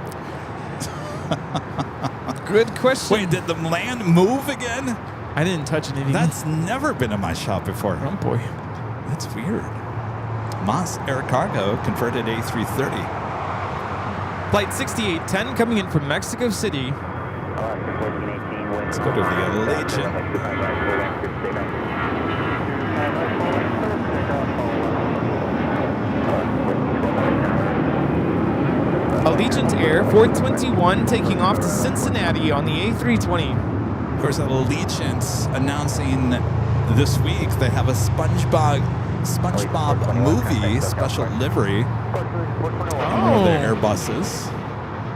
Good question. Wait, did the land move again? I didn't touch anything. That's never been in my shot before. Oh boy. That's weird. Moss Air Cargo converted A330. Flight 6810 coming in from Mexico City. Let's go to the Allegiant. Allegiant Air 421 taking off to Cincinnati on the A320. Of course, Allegiant announcing this week they have a SpongeBob movie special livery on one of their Airbuses.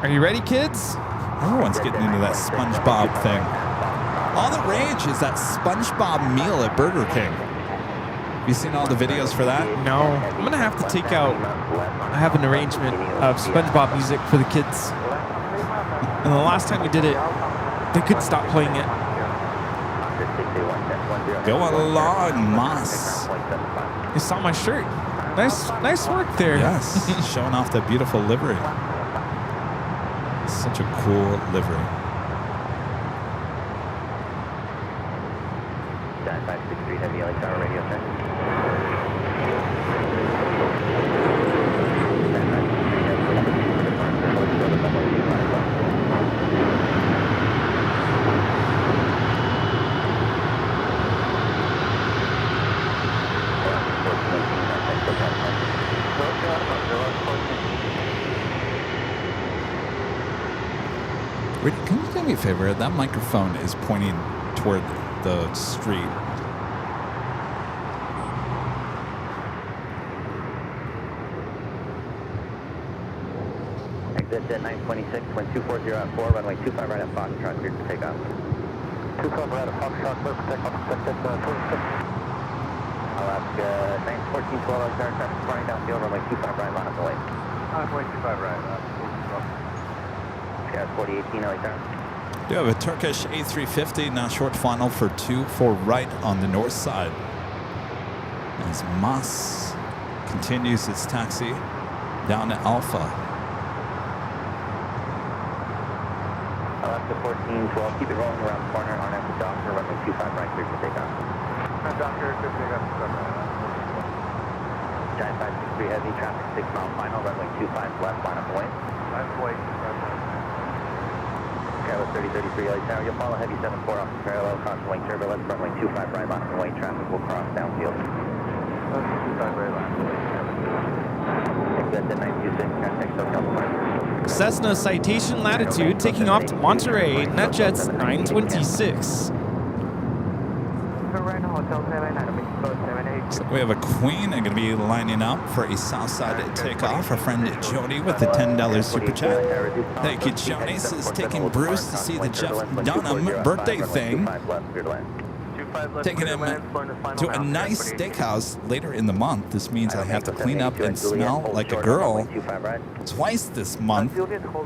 Are you ready, kids? Everyone's getting into that SpongeBob thing. All the rage is that SpongeBob meal at Burger King. Have you seen all the videos for that? No. I'm going to have to take out... I have an arrangement of SpongeBob music for the kids. And the last time we did it, they couldn't stop playing it. Go along, Moss. You saw my shirt. Nice work there. Yes, showing off the beautiful livery. Such a cool livery. 563 heavy LA Tower radio check. Can you do me a favor? That microphone is pointing toward the street. Exit at 926, wind 240 at 4, runway 25 right at Foxtrot, cleared for takeoff. 25 right at Foxtrot, cleared for takeoff, expected 26. Alaska 914, 12 hours aircraft flying downfield, runway 25 right, line up away. Runway 25 right, Sky 4018, LA Tower. You have a Turkish A350, now short final for 24 right on the north side. As Moss continues its taxi down to Alpha. Alaska 1412, keep it rolling around the corner on after Doctor, runway 25 right, cleared for takeoff. Doctor, good takeoff. Giant 563 heavy, traffic 6 mile final, runway 25 left, line up away. Line up away. Skyline 3033 LA Tower, you'll follow heavy 74 off the parallel, cross wing turbulence, runway 25 right, line up away, traffic will cross downfield. 25 right, line up away. Exit at 926, contact SoCal Park. Cessna Citation Latitude taking off to Monterey, NetJets 926. So we have a Queen and going to be lining up for a Southside takeoff. Our friend Jody with the $10 super chat. Thank you, Jody. Says taking Bruce to see the Jeff Dunham birthday thing. Taking him to a nice steakhouse later in the month. This means I have to clean up and smell like a girl twice this month.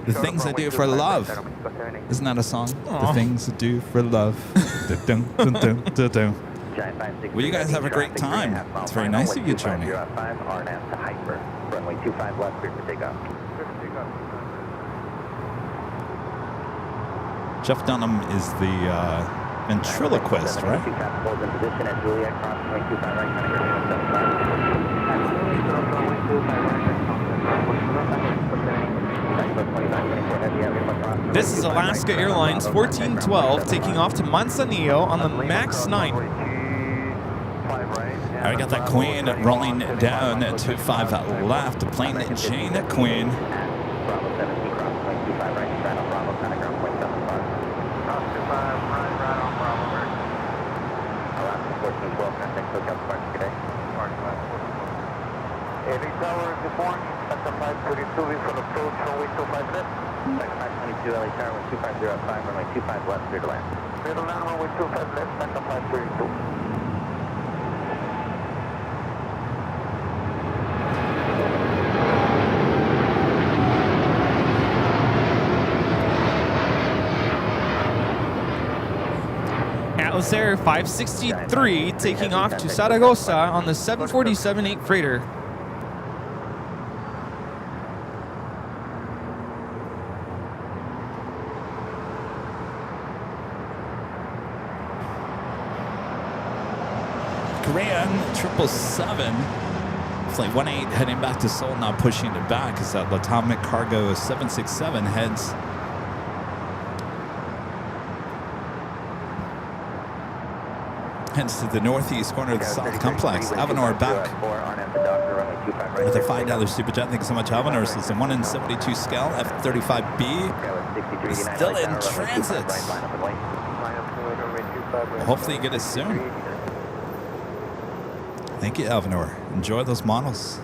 The things I do for love. Isn't that a song? Aww. The things I do for love. Dun, dun, dun, dun, dun. Well, you guys have a great time. It's very nice of you, Joni. Runway 25 left, clear for takeoff. Jeff Dunham is the ventriloquist, right? This is Alaska Airlines 1412 taking off to Manzanillo on the MAX 9. All right, got that Queen rolling down to 5 left. The Plane Jane Queen. LA Tower, good morning. Delta 532, visual approach, runway 25 left. Delta 522, LA Tower, 1250 at 5, runway 25 left, clear to land. Clear to land, runway 25 left, Delta 532. Atlas Air 563 taking off to Zaragoza on the 747-8 freighter. Grand 777, flight 18 heading back to Seoul, not pushing it back as that Atomic Cargo 767 heads to the northeast corner of the South Complex. Avenor back with a $5 super jet. Thank you so much, Avenor. It's a 1 in 72 scale F-35B. Is still in transit. Hopefully you get it soon. Thank you, Avenor. Enjoy those models.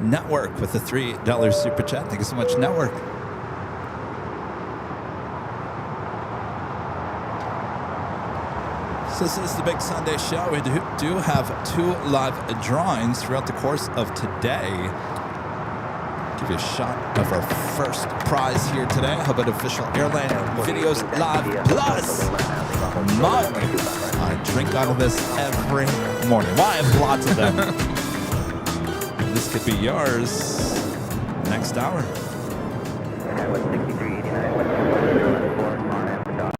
Network with the $3 super chat. Thank you so much, Network. So this is the Big Sunday show. We do have 2 live drawings throughout the course of today. Give you a shot of our first prize here today. How about official Airline Videos Live Plus mug? I drink out of this every morning. Well, I have lots of them. This could be yours next hour.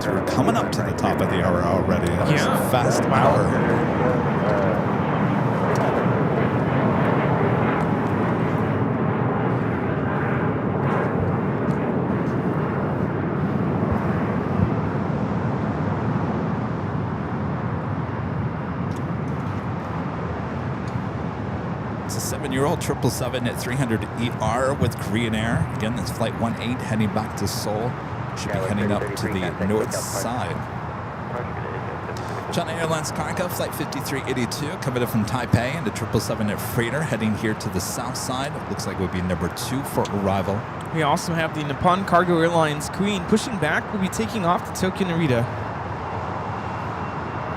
So we're coming up to the top of the hour already. That was a fast hour. It's a 7-year-old 777 at 300ER with Korean Air. Again, that's flight 18 heading back to Seoul. Should be heading up to the north side. China Airlines Cargo, flight 5382, coming in from Taipei into 777 at freighter, heading here to the south side. It looks like it would be number 2 for arrival. We also have the Nippon Cargo Airlines Queen pushing back. We'll be taking off to Tokyo Narita.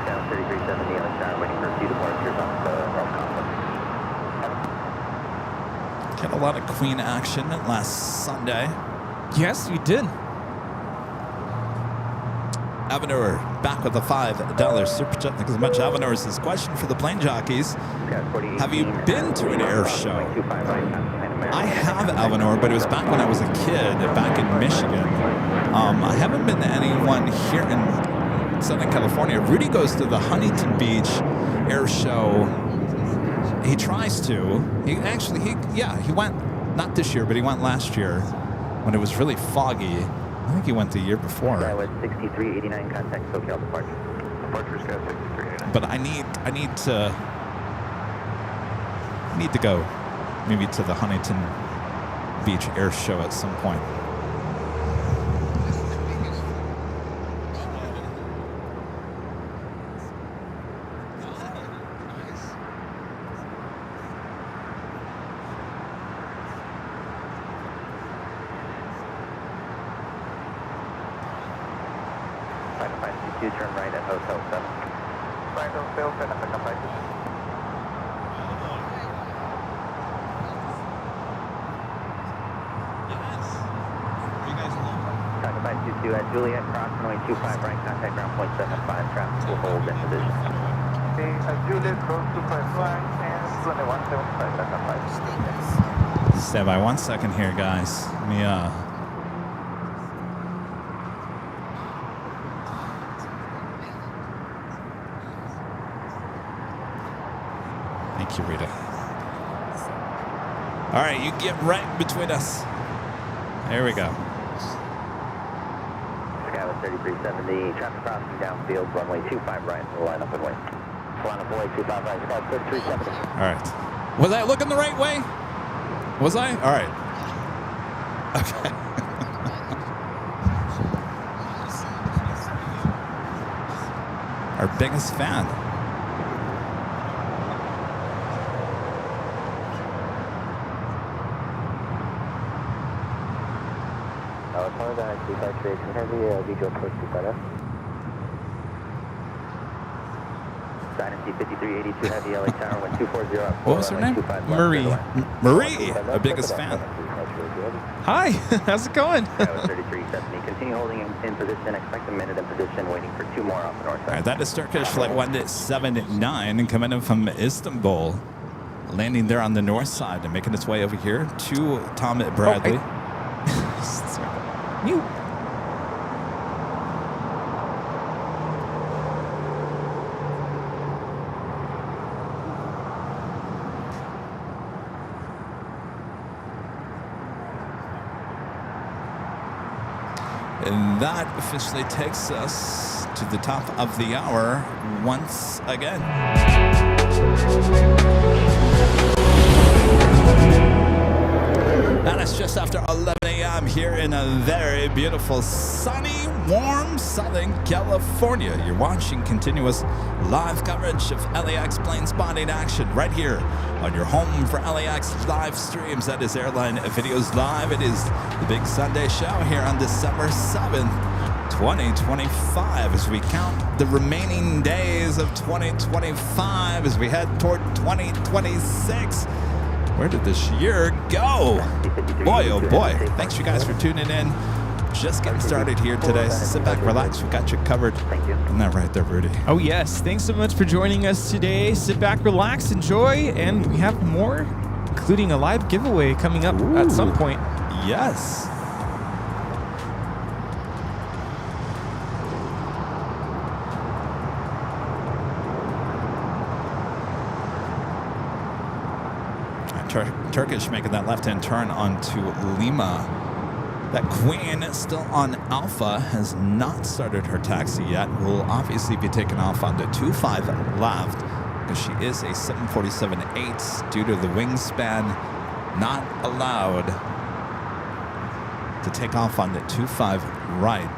Down 3370, LA Tower, waiting for a few departures on the North Complex. Had a lot of Queen action last Sunday. Yes, we did. Avenor back with a $5 super chat. Thank you so much, Avenor. This is a question for the plane jockeys. Have you been to an air show? I have, Avenor, but it was back when I was a kid, back in Michigan. I haven't been to anyone here in Southern California. Rudy goes to the Huntington Beach air show. He tries to. He went, not this year, but he went last year when it was really foggy. I think he went the year before. Skywest 6389, contact SoCal departure. Departure Skywest 6389. But I need to go maybe to the Huntington Beach air show at some point. Turn right at Hotel 7. Right Hotel 7, American Flight. Talking about 22 at Juliet, cross runway 25 right, contact ground point 75, traffic will hold in position. Okay, Juliet, cross 251 and runway 175, American Flight. Stand by 1 second here, guys. Let me Thank you, Rita. All right, you get right between us. There we go. Skywest 3370, traffic crossing downfield, runway 25 right, line up and wait. Line up and wait, 25 right, Skywest 3370. All right. Was I looking the right way? Was I? All right. Okay. Our biggest fan. Apologize, departure A350, visual approach to FedEx. Dynasty 5382 Heavy, LA Tower 1240 at 4. What was her name? Marie. Marie, our biggest fan. Hi, how's it going? 3370. Continue holding in position. Expect a minute in position. Waiting for 2 more off the north All side. right, that is Turkish Flight 179 coming in from Istanbul, landing there on the north side and making its way over here to Tom Bradley. Mute. And that officially takes us to the top of the hour once again. And it's just after 11 a.m. here in a very beautiful, sunny, warm Southern California. You're watching continuous live coverage of LAX Plane Spotting action right here on your home for LAX live streams. That is Airline Videos Live. It is the big Sunday show here on December 7th, 2025, as we count the remaining days of 2025 as we head toward 2026. Where did this year go? Boy, oh boy. Thanks you guys for tuning in. Just getting started here today. So sit back, relax. We got you covered. Isn't that right there, Rudy? Oh, yes. Thanks so much for joining us today. Sit back, relax, enjoy, and we have more, including a live giveaway coming up at some point. Yes. Turkish making that left-hand turn onto Lima. That Queen still on Alpha has not started her taxi yet. Will obviously be taking off on the 25 left because she is a 747-8 due to the wingspan, not allowed to take off on the 25 right.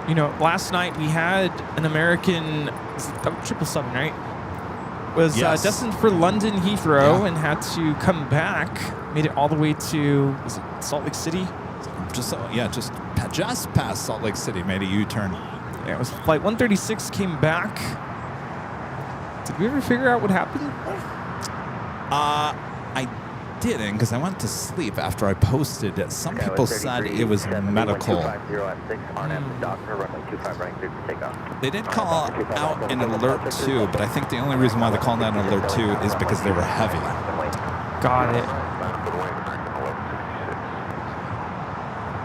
You know, last night we had an American 777, right? Was Yes. destined for London Heathrow Yeah. and had to come back. Made it all the way to was it Salt Lake City? Just past Salt Lake City, made a U-turn. Yeah, it was flight 136 came back. Did we ever figure out what happened? I didn't because I went to sleep after I posted it. Some people said it was medical. They did call out an alert 2, but I think the only reason why they called out an alert 2 is because they were heavy. Got it.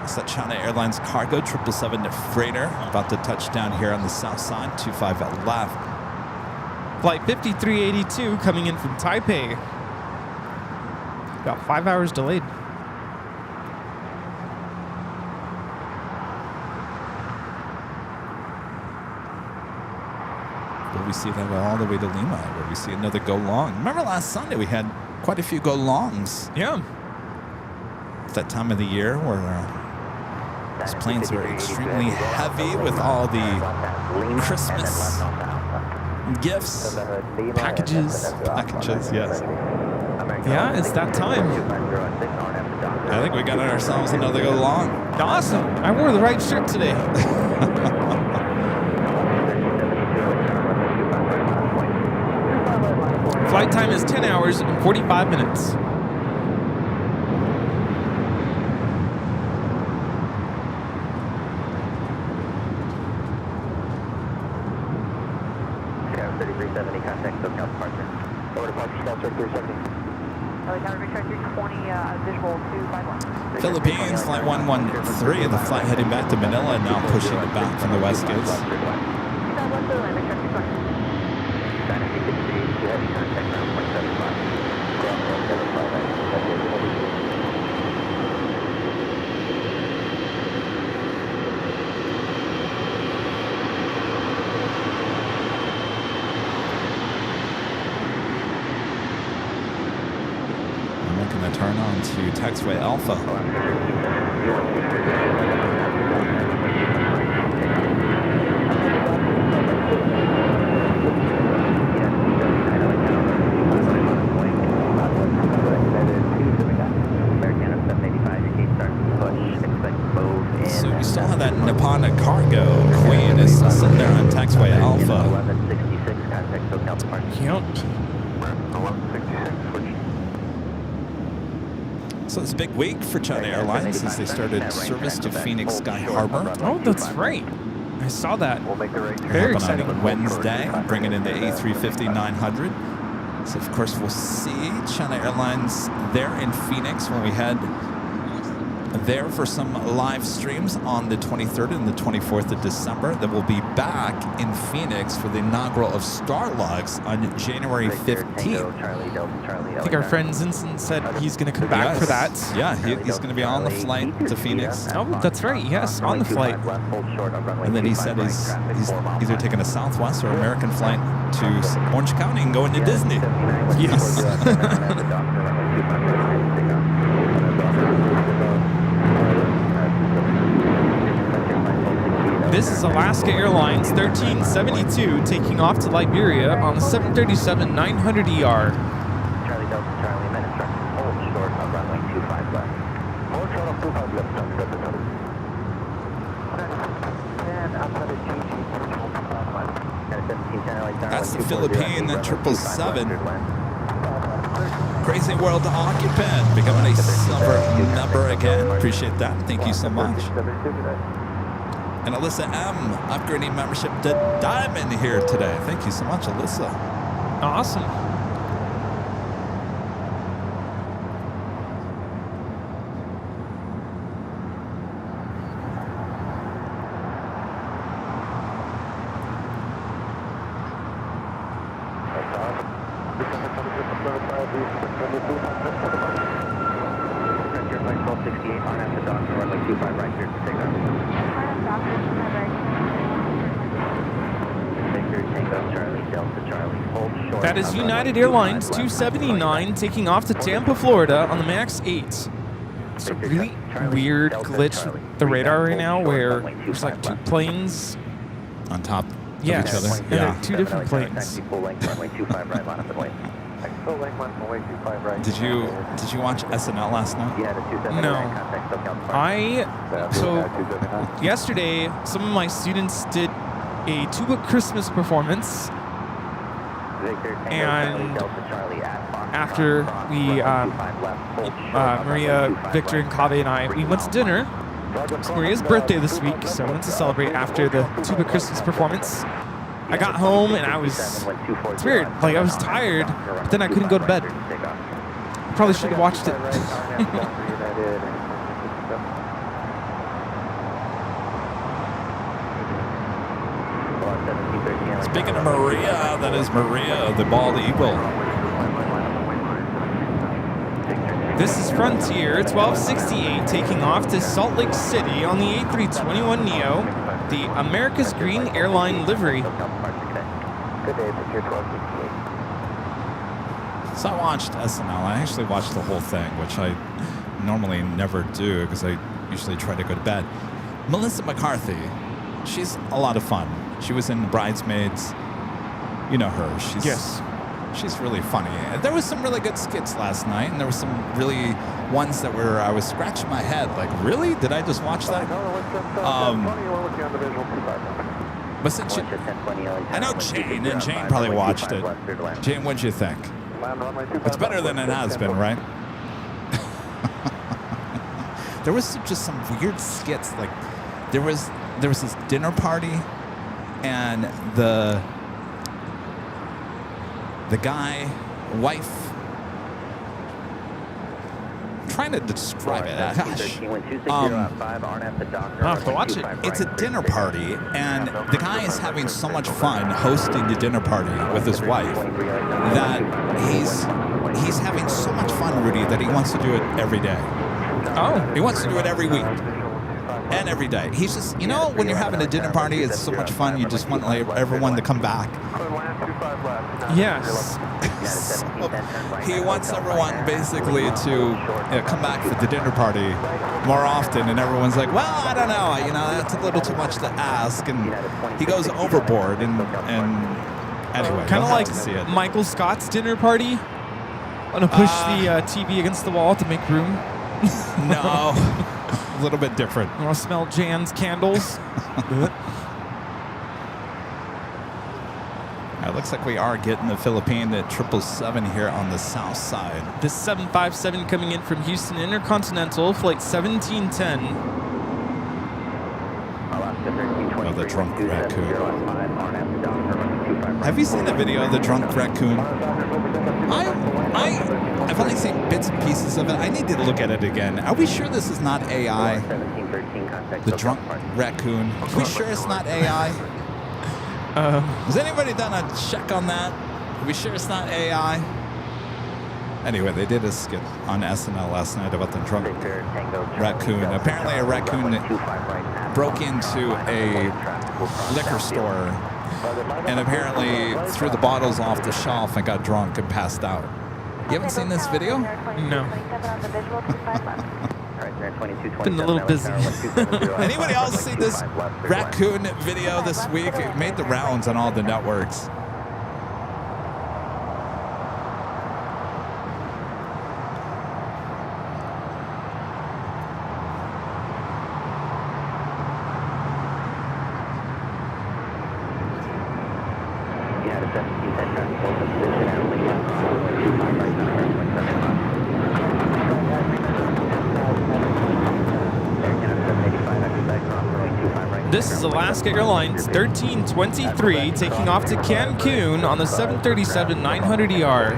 It's that China Airlines cargo 777 freighter about to touch down here on the south side, 25 left. Flight 5382 coming in from Taipei. About 5 hours delayed. Will we see that all the way to Lima? Will we see another go long? Remember last Sunday we had quite a few go longs. Yeah. It's that time of the year where these planes were extremely heavy with all the Christmas gifts. Packages. Packages, yes. Yeah, it's that time. I think we got ourselves another go long. Awesome. I wore the right shirt today. Flight time is 10 hours and 45 minutes. Philippines, flight 113, the flight heading back to Manila, now pushing it back from the west gates. I'm making the turn on to taxiway Alpha. So it's a big week for China Airlines as they started service to Phoenix Sky Harbor. Oh, that's right. I saw that. Very Happened exciting. on Wednesday, bringing in the A350-900. So of course we'll see China Airlines there in Phoenix when we head there for some live streams on the 23rd and the 24th of December. Then we'll be back in Phoenix for the inaugural of Starlux on January 15th. I think our friend Zinson said he's going to come back for that. Yeah, he's going to be on the flight to Phoenix. Oh, that's right. Yes, on the flight. And then he said he's either taking a Southwest or American flight to Orange County and going to Disney. Yes. This is Alaska Airlines 1372 taking off to Liberia on the 737-900ER. Charlie Delta Charlie, men instructions, hold short of runway 25 left. Hold short of 25 left, and outside of GG, That's the Philippine 777. Crazy World Occupant becoming a silver number again. Appreciate that. Thank you so much. And Alyssa M. upgrading membership to Diamond here today. Thank you so much, Alyssa. Awesome. That is United Airlines 279 taking off to Tampa, Florida on the MAX 8. It's a really weird glitch with the radar right now where there's like two planes on top of each yes, other. and they're two different planes. Did you watch SNL last night? No. So yesterday, some of my students did a tuba Christmas performance, and after we, Maria, Victor, and Kaveh and I, we went to dinner. It's Maria's birthday this week, so I went to celebrate after the tuba Christmas performance. I got home and it's weird, like I was tired, but then I couldn't go to bed. Probably should have watched it. Speaking of Maria, that is Maria, the bald eagle. This is Frontier 1268 taking off to Salt Lake City on the A321neo, the America's Green Airline livery. So I watched SNL. I actually watched the whole thing, which I normally never do because I usually try to go to bed. Melissa McCarthy, she's a lot of fun. She was in Bridesmaids. You know her. She's really funny. There was some really good skits last night, and there was some really ones that were, I was scratching my head, like, really? Did I just watch that? But since I know Jane, and Jane probably watched it. Jane, what'd you think? It's better than it has been, right? There was just some weird skits, like, there was this dinner party, and the guy, wife, I'm trying to describe it. Gosh. I'll have to watch it. It's a dinner party, and the guy is having so much fun hosting the dinner party with his wife that he's having so much fun, Rudy, that he wants to do it every day. Oh. He wants to do it every week. And every day. He's just, you know, when you're having a dinner party, it's so much fun, you just want everyone to come back. Yes. So he wants everyone basically to come back for the dinner party more often, and everyone's like, well, I don't know, you know, that's a little too much to ask, and he goes overboard, and anyway, Kind of like to see it. Michael Scott's dinner party. Want to push the TV against the wall to make room? No. A little bit different. You want to smell Jan's candles? I it looks like we are getting the Philippine at 777 here on the south side. This 757 coming in from Houston Intercontinental, flight 1710. Oh, the drunk raccoon. Have you seen the video of the drunk raccoon? I've only seen bits and pieces of it. I need to look at it again. Are we sure this is not AI? The drunk raccoon. Are we sure it's not AI? Has anybody done a check on that? Are we sure it's not AI? Anyway, they did a skit on SNL last night about the drunk raccoon. Apparently a raccoon broke into a liquor store and apparently threw the bottles off the shelf and got drunk and passed out. You haven't seen this video? No. Been a little busy. Anybody else see this raccoon video this week? It made the rounds on all the networks. This is Alaska Airlines 1323 taking off to Cancun on the 737-900ER.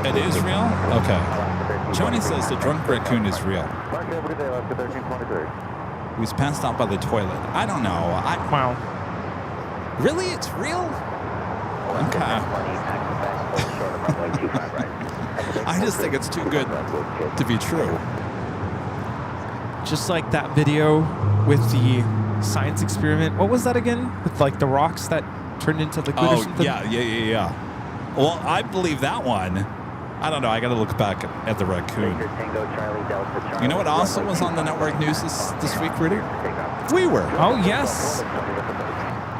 It is real? Okay. Joni says the drunk raccoon is real. He was passed out by the toilet. I don't know. Wow. Really? It's real? Okay. I just think it's too good to be true. Just like that video with the science experiment. What was that again? With like the rocks that turned into liquid or something? Yeah. Well, I believe that one. I don't know. I got to look back at the raccoon. You know what also was on the network news this week, Rudy? We were. Oh, yes.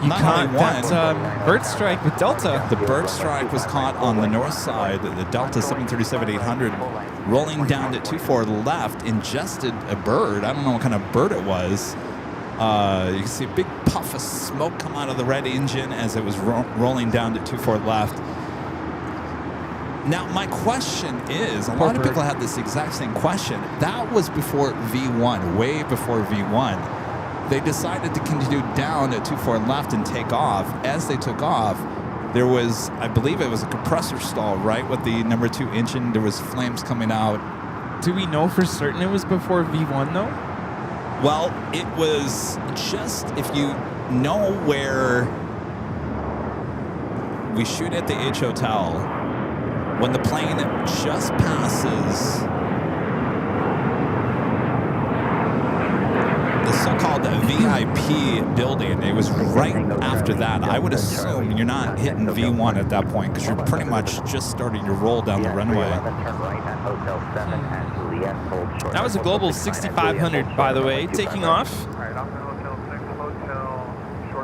You Not caught only one. that bird strike with Delta. The bird strike was caught on the north side. The Delta 737-800 rolling down to 24 left, ingested a bird. I don't know what kind of bird it was. You can see a big puff of smoke come out of the red engine as it was rolling down to 24 left. Now, my question is, a lot of people had this exact same question. That was before V1, way before V1. They decided to continue down at 24 left and take off. As they took off, there was, I believe it was a compressor stall, right, with the number 2 engine. There was flames coming out. Do we know for certain it was before V1, though? Well, it was just, if you know where we shoot at the H Hotel, when the plane just passes the so-called VIP building, it was right after that. I would assume you're not hitting V1 at that point because you're pretty much just starting your roll down the runway. That was a Global 6500, by the way, taking off.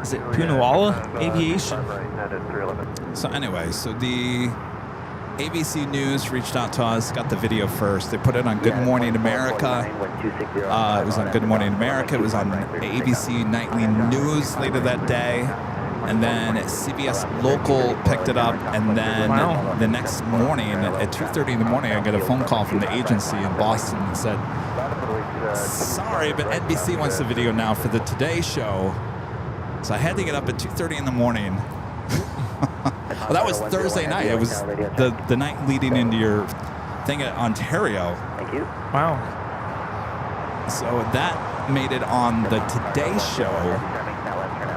Is it Punawalla Aviation? So anyway, so the ABC News reached out to us, got the video first. They put it on Good Morning America. It was on Good Morning America. It was on ABC Nightly News later that day. And then CBS Local picked it up. And then the next morning at 2:30 in the morning, I got a phone call from the agency in Boston and said, sorry, but NBC wants the video now for the Today Show. So I had to get up at 2:30 in the morning. Well, that was Thursday night. It was the night leading into your thing at Ontario. Thank you. Wow. So that made it on the Today Show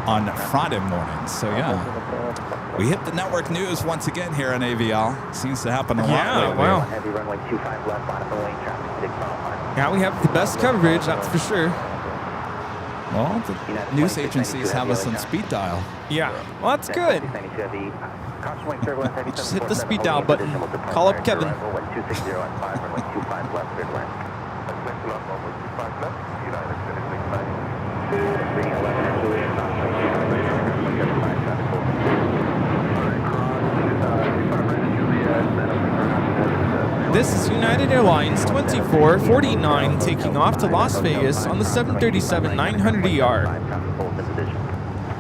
on Friday morning. So yeah, we hit the network news once again here on AVL. Seems to happen a lot lately. Wow. Heavy runway 25 left, bottom lane traffic, 6 mile. Yeah, we have the best coverage, that's for sure. Well, the news agencies have us on speed dial. Yeah, well, that's good. Just hit the speed dial button. Call up Kevin. This is United Airlines 2449 taking off to Las Vegas on the 737-900ER.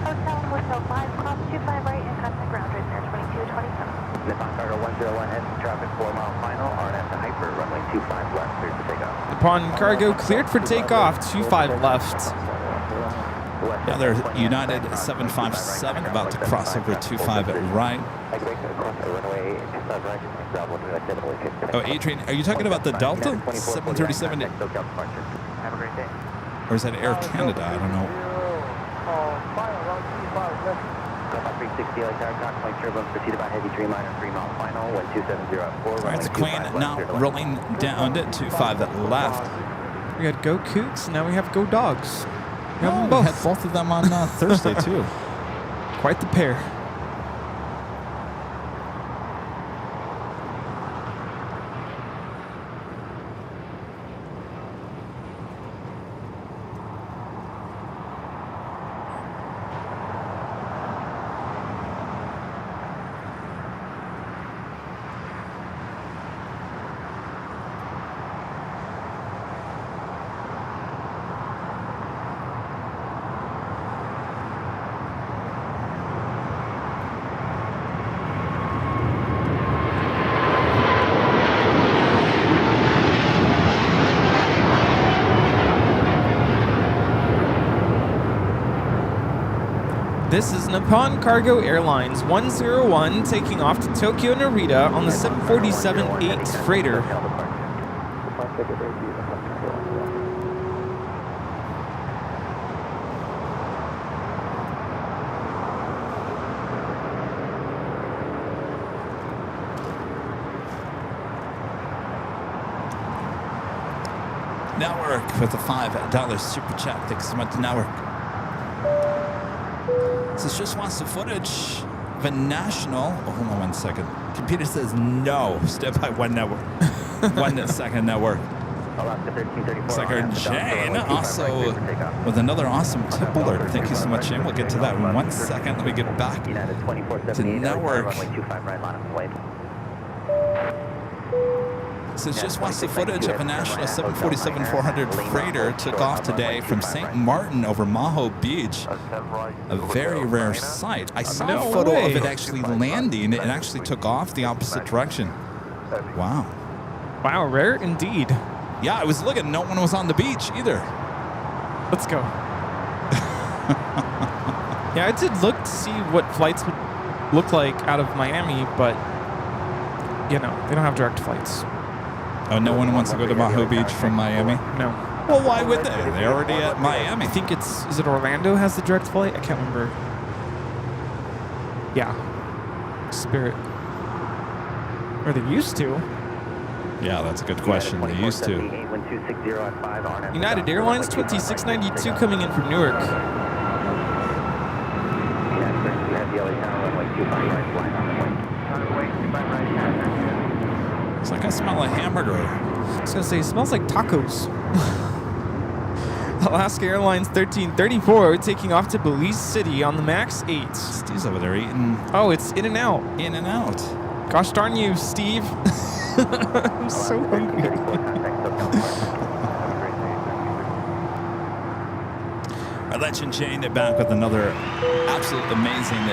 Hotel Motel 5, cross 25 right and contact ground right there, 2227. Nippon Cargo 101 head to traffic 4 mile final, RNF to hyper, runway 25 left, cleared for takeoff. Nippon Cargo cleared for takeoff, 25 left. Yeah, there's United 757 about to cross over 25 at right. Oh, Adrian, are you talking about the Delta 737? Have a great day. Or is that Air Canada? I don't know. 360 LAX Avcon, point turbulence preceded by heavy 3 minor 3 mile final, 127 at 4. All right, so Queen now rolling down to 25 at left. We had Go Cougs, now we have Go Dogs. We have them We both. had both of them on Thursday, too. Quite the pair. This is Nippon Cargo Airlines 101 taking off to Tokyo Narita on the 747-8 freighter. Network with a $5 super chat. Thanks so much to Network. This just wants the footage of a national. Oh, hold on 1 second. Computer says no. Step by one network. 1 second network. Second Jane also with another awesome tip alert. Thank you so much, Jane. We'll get to that in 1 second. Let me get back to network. Since just wants the footage of a national 747-400 freighter took off today from St. Martin over Maho Beach. A very rare sight. I saw a photo of it actually landing. It actually took off the opposite direction. Wow. Wow, rare indeed. Yeah, I was looking. No one was on the beach either. Let's go. Yeah, I did look to see what flights would look like out of Miami, but, you know, they don't have direct flights. Oh, no one wants to go to Maho Beach from Miami? No. Well, why would they? They're already at Miami. I think is it Orlando has the direct flight? I can't remember. Yeah. Spirit. Or they used to. Yeah, that's a good question. They used to. United Airlines 2692 coming in from Newark. It's like I smell a hamburger. I was gonna say, it smells like tacos. Alaska Airlines 1334 taking off to Belize City on the MAX 8. Steve's over there eating. Oh, it's In and Out. In and Out. Gosh darn you, Steve. I'm so hungry. Our legend Jane back with another absolute amazing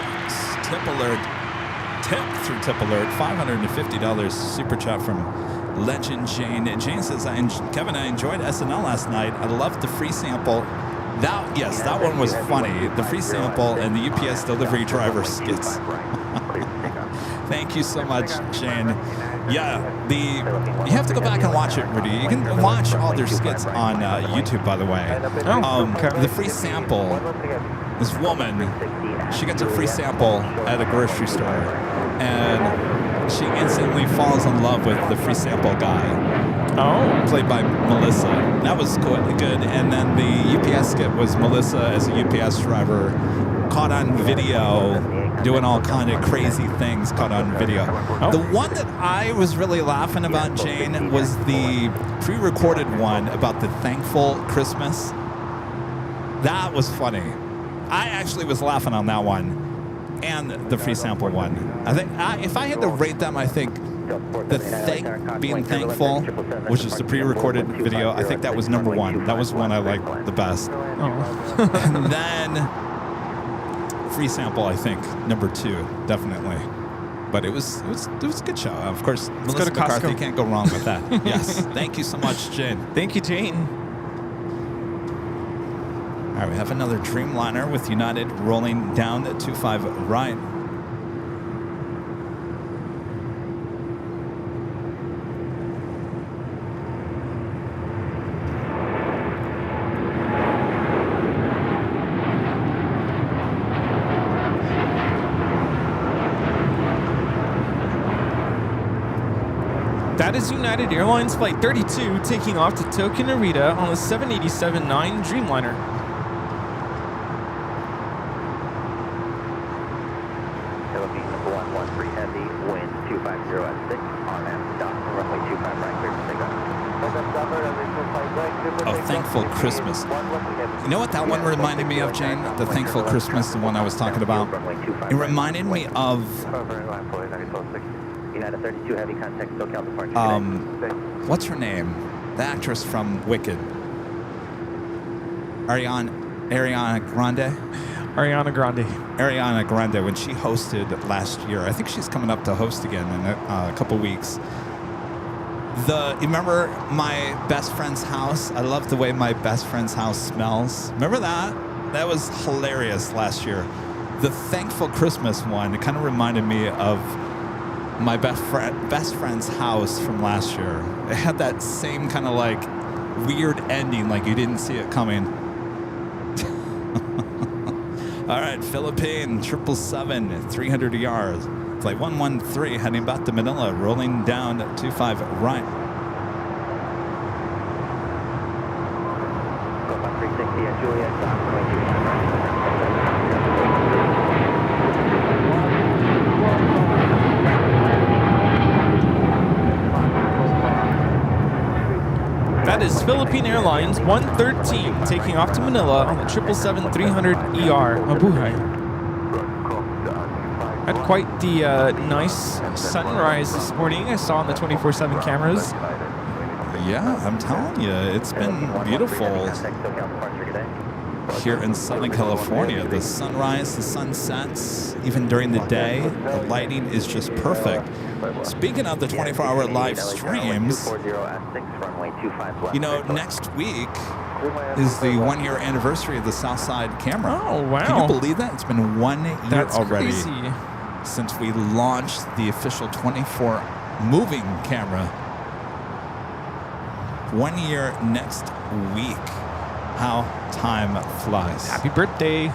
tip alert. Tip through tip alert. $550 super chat from legend Jane. Jane says, Kevin, I enjoyed SNL last night. I loved the free sample. That one was funny. The free sample and the UPS delivery driver skits. Thank you so much, Jane. Yeah, you have to go back and watch it, Rudy. You can watch all their skits on YouTube, by the way. The free sample, this woman, she gets a free sample at a grocery store, and she instantly falls in love with the free sample guy. Oh, played by Melissa. That was good. And then the UPS skit was Melissa as a UPS driver, caught on video, doing all kind of crazy things, caught on video. The one that I was really laughing about, Jane, was the pre-recorded one about the thankful Christmas. That was funny. I actually was laughing on that one and the free sample one. I think if I had to rate them, I think being thankful, which is the pre-recorded video, I think that was number one. That was one I liked the best. Oh. And then free sample, I think, number two, definitely. But it was a good show. Of course, Let's Melissa go to McCarthy Costco. can't go wrong with that. Yes. Thank you so much, Jane. Thank you, Jane. All right, we have another Dreamliner with United rolling down at 25 right. That is United Airlines Flight 32 taking off to Tokyo Narita on the 787-9 Dreamliner. Philippines 113 heavy, wind 250 at 6, on Avcon, runway 25 right, clear for takeoff. Oh, Thankful Christmas. You know what that one reminded me of, Jane? The Thankful Christmas, the one I was talking about. It reminded me of United 32 heavy contact SoCal departure. what's her name? The actress from Wicked. Ariana Grande? Ariana Grande. Ariana Grande, when she hosted last year. I think she's coming up to host again in a couple weeks. You remember My Best Friend's House? I love the way My Best Friend's House smells. Remember that? That was hilarious last year. The Thankful Christmas one, it kind of reminded me of My Best Friend's House from last year. It had that same kind of like weird ending, like you didn't see it coming. All right, Philippine 777, 300 yards. Flight 113 heading back to Manila, rolling down 25 right. Go about 360 at Juliet, runway 25 right. That is Philippine Airlines 113 taking off to Manila on the 777-300ER Mabuhay. Had quite the nice sunrise this morning. I saw on the 24/7 cameras. Yeah, I'm telling you, it's been beautiful here in Southern California. The sunrise, the sunsets, even during the day, the lighting is just perfect. Speaking of the 24-hour live streams, you know, next week is the 1-year anniversary of the Southside camera. Oh, wow. Can you believe that? It's been 1 year That's already crazy. since we launched the official 24 moving camera. 1 year next week. How time flies. Happy birthday.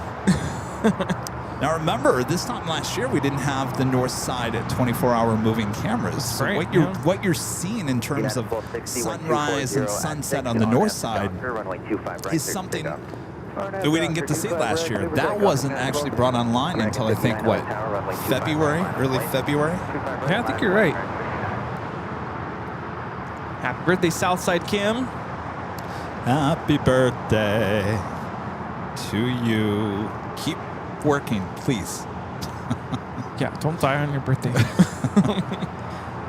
Now remember, this time last year we didn't have the north side at 24-hour moving cameras. So right, what you're seeing in terms of sunrise and sunset on the north side is something that we didn't get to see last year. That wasn't actually brought online until I think what, February, early February. Yeah, I think you're right. Happy birthday, Southside Cam. Happy birthday to you. Keep working, please. Yeah, don't die on your birthday.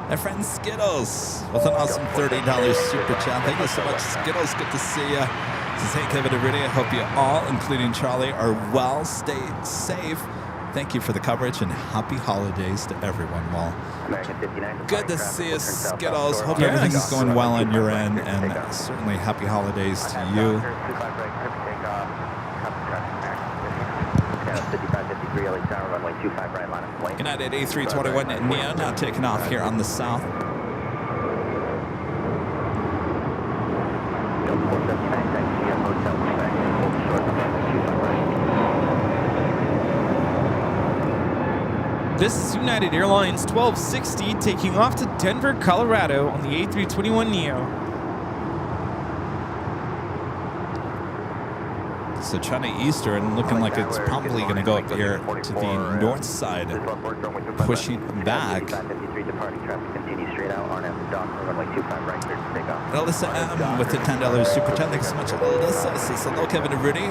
My friend Skittles with an awesome $30 super chat. Thank you so much, Skittles. Good to see you. This is Hey Kevin and Rudy. I hope you all, including Charlie, are well. Stay safe. Thank you for the coverage and happy holidays to everyone. Well, good to see you, Skittles. Hope everything's going well on your end, and certainly happy holidays to you. United A321 Neo now taking off here on the south. This is United Airlines 1260 taking off to Denver, Colorado on the A321neo. So China Eastern looking like it's probably going to go up here to the north side, pushing back. Alyssa M with the $10 super chat. Thanks so much, Alyssa. This is hello, Kevin and Rudy.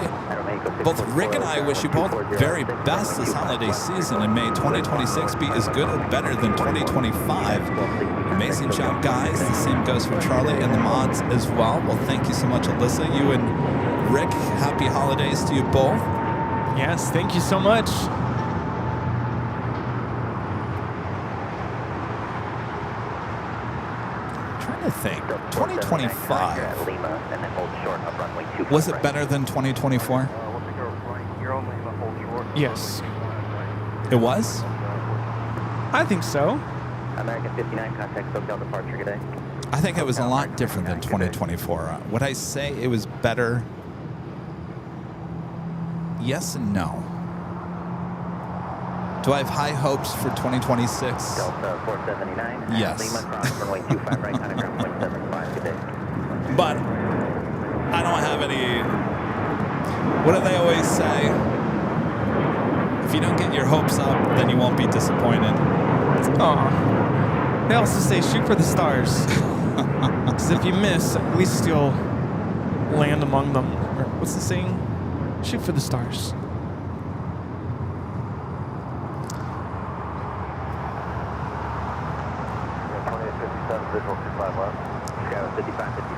Both Rick and I wish you both very best this holiday season, and may 2026 be as good or better than 2025. Amazing job, guys. The same goes for Charlie and the mods as well. Well, thank you so much, Alyssa. You and Rick, happy holidays to you both. Yes, thank you so much. Trying to think. 2025. Was it better than 2024? Yes. It was? I think so. American 59, contact SoCal departure today. I think it was a lot different than 2024. Would I say it was better? Yes and no. Do I have high hopes for 2026? Delta 479. Yes. Lima, cross runway 25 right, contact ground 175, good day. But I don't have any. What do they always say? If you don't get your hopes up, then you won't be disappointed. Aw. They also say shoot for the stars. Because if you miss, at least you'll land among them. Or what's the saying? Shoot for the stars.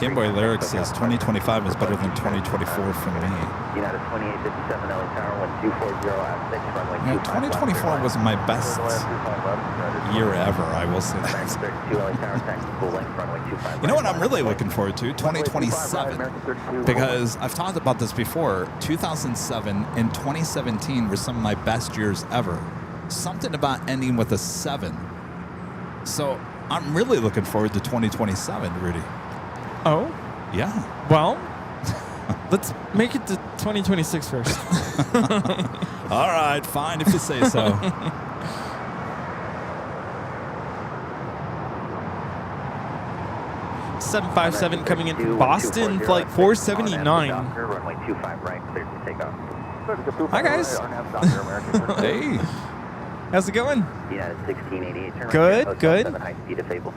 Game Boy Lyrics says 2025 is better than 2024 for me. United 2857 LA Tower 1240 at 6 runway 25. 2024 was my best year ever, I will say that. You know what I'm really looking forward to? 2027. Because I've talked about this before. 2007 and 2017 were some of my best years ever. Something about ending with a 7. So I'm really looking forward to 2027, Rudy. Oh? Yeah. Well, let's make it to 2026 first. All right, fine if you say so. $757 coming in from Boston, flight 479. Runway 25 right, clear to take off. Hi, guys. Hey. How's it going? United 1688. Turn Good, right, good. 7 high speed disabled.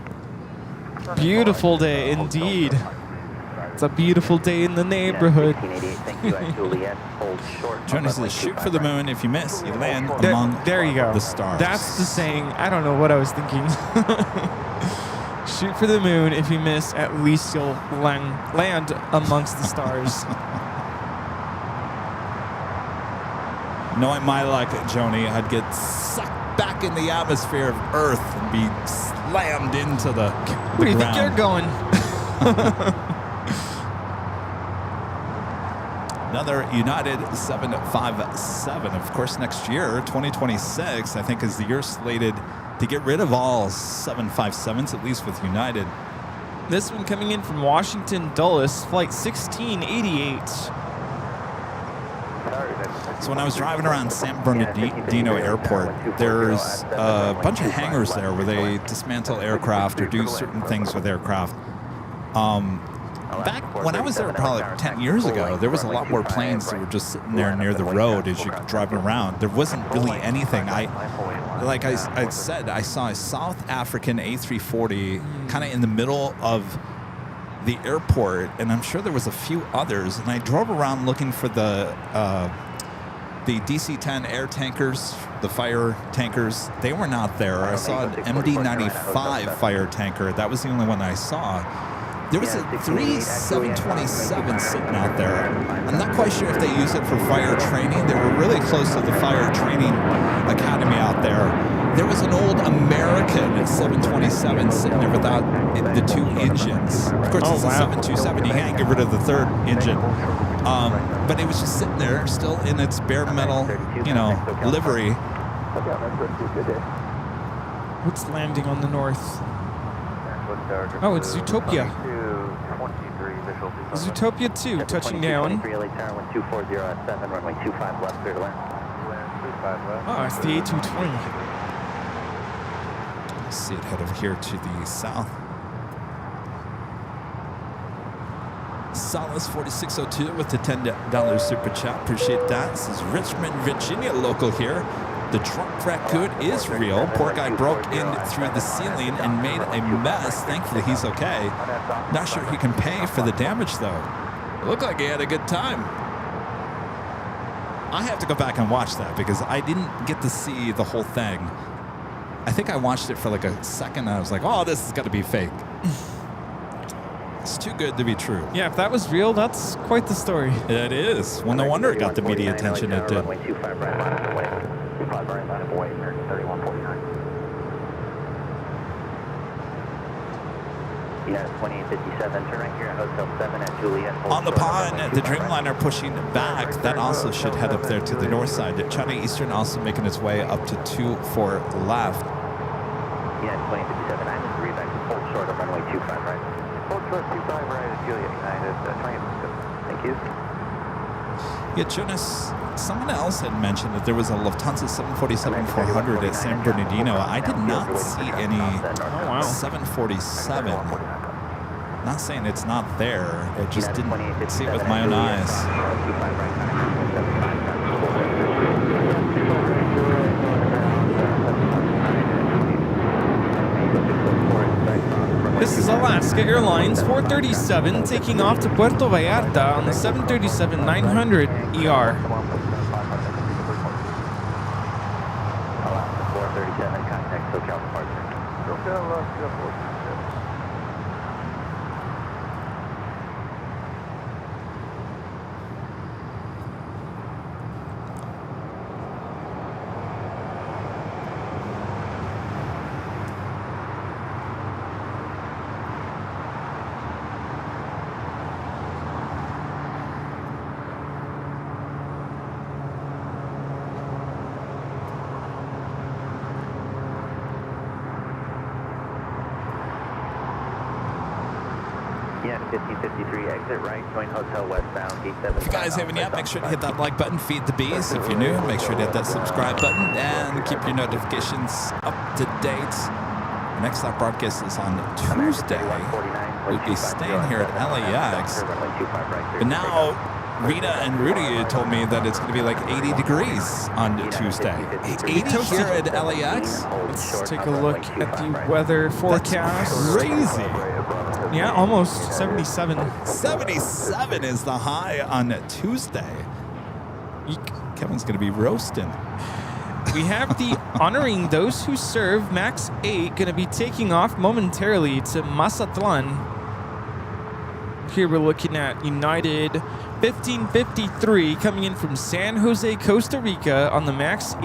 Beautiful day indeed. It's a beautiful day in the neighborhood. Johnny says, shoot for the moon. If you miss, you land among there you go. the stars. That's the saying. I don't know what I was thinking. Shoot for the moon. If you miss, at least you'll land amongst the stars. Knowing my luck, Joni, I'd get sucked back in the atmosphere of Earth and be slammed into the Where do you ground. think you're going? Another United 757. Of course, next year, 2026, I think is the year slated to get rid of all 757s, at least with United. This one coming in from Washington Dulles, flight 1688. So when I was driving around San Bernardino Airport, there's a bunch of hangars there where they dismantle aircraft or do certain things with aircraft. Back when I was there probably 10 years ago, there was a lot more planes that were just sitting there near the road as you're driving around. There wasn't really anything. Like I said, I saw a South African A340 kind of in the middle of the airport, and I'm sure there was a few others. And I drove around looking for the DC-10 air tankers, the fire tankers. They were not there. I saw an MD-95 fire tanker. That was the only one I saw. There was a 727 sitting out there. I'm not quite sure if they use it for fire training. They were really close to the fire training academy out there. There was an old American 727 sitting there without the 2 engines. Of course, it's a 727. You can't get rid of the 3rd engine. But it was just sitting there, still in its bare metal, livery. What's landing on the north? Oh, it's Zootopia. Zootopia 2, touching down. Oh, it's the A220. See it head over here to the south. Solace 4602 with the $10 super chat. Appreciate that. This is Richmond, Virginia local here. The truck raccoon is real. Poor guy broke in through the ceiling and made a mess. Thankfully, he's okay. Not sure he can pay for the damage, though. It looked like he had a good time. I have to go back and watch that because I didn't get to see the whole thing. I think I watched it for like a second and I was like, oh, this has got to be fake. It's too good to be true. Yeah, if that was real, that's quite the story. It is. Well, no wonder it got the media attention it did. Runway 25 right, line up and wait. 25 right, line up and wait, American 3149. Yeah, 2857, turn right here at Hotel 7 at Juliet. On the pond, the Dreamliner pushing back. That also should head up there to the north side. China Eastern also making its way up to 24 left. Yeah, 2857, I'm in 3 back to full short of runway 25 right. Full short 25 right at Juliet United, 2857. Thank you. Yeah, Jonas, someone else had mentioned that there was a Lufthansa 747-400 at San Bernardino. I did not see any 747. Not saying it's not there. I just didn't see it with my own eyes. This is Alaska Airlines 437 taking off to Puerto Vallarta on the 737-900 ER. Alaska 437, contact SoCal departure. SoCal, Alaska 437. Yeah, 1553, exit right, join hotel westbound, gate 7. If you guys haven't yet, make sure to hit that like button, feed the bees. If you're new, make sure to hit that subscribe button and keep your notifications up to date. The next stop broadcast is on Tuesday. We'll be staying here at LAX. But now, Rita and Rudy told me that it's going to be like 80 degrees on Tuesday. 80 here at LAX? Let's take a look at the weather forecast. That's crazy. Yeah, almost 77. 77 is the high on Tuesday. Kevin's going to be roasting. We have the Honoring Those Who Serve MAX 8 going to be taking off momentarily to Mazatlan. Here we're looking at United 1553 coming in from San Jose, Costa Rica on the MAX 8.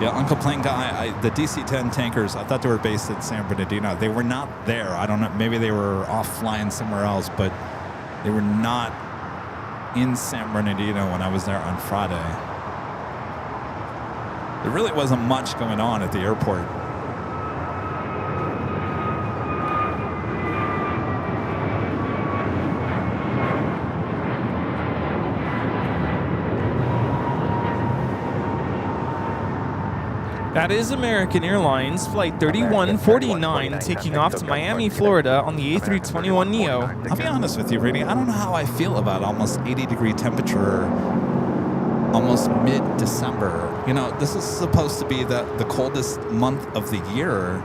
Yeah, Uncle Plane Guy, the DC-10 tankers, I thought they were based at San Bernardino. They were not there. I don't know. Maybe they were off flying somewhere else, but they were not in San Bernardino when I was there on Friday. There really wasn't much going on at the airport. That is American Airlines Flight 3149 taking off to Miami, Florida on the A321neo. I'll be honest with you, Rudy. I don't know how I feel about almost 80-degree temperature, almost mid-December. You know, this is supposed to be the coldest month of the year.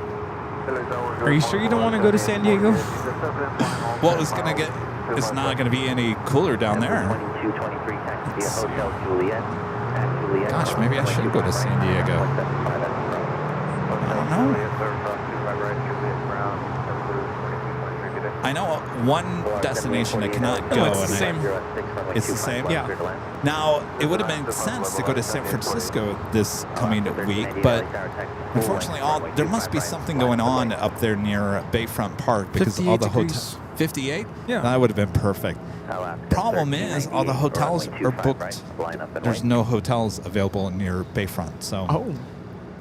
Are you sure you don't want to go to San Diego? Well, it's not going to be any cooler down there. Gosh, maybe I should go to San Diego. I don't know. I know one destination I cannot go. It's the same. It's the same? Yeah. Now, it would have made sense to go to San Francisco this coming week, but unfortunately, there must be something going on up there near Bayfront Park because all the hotels. 58? Yeah. That would have been perfect. Problem is, all the hotels are booked. There's no hotels available near Bayfront. So,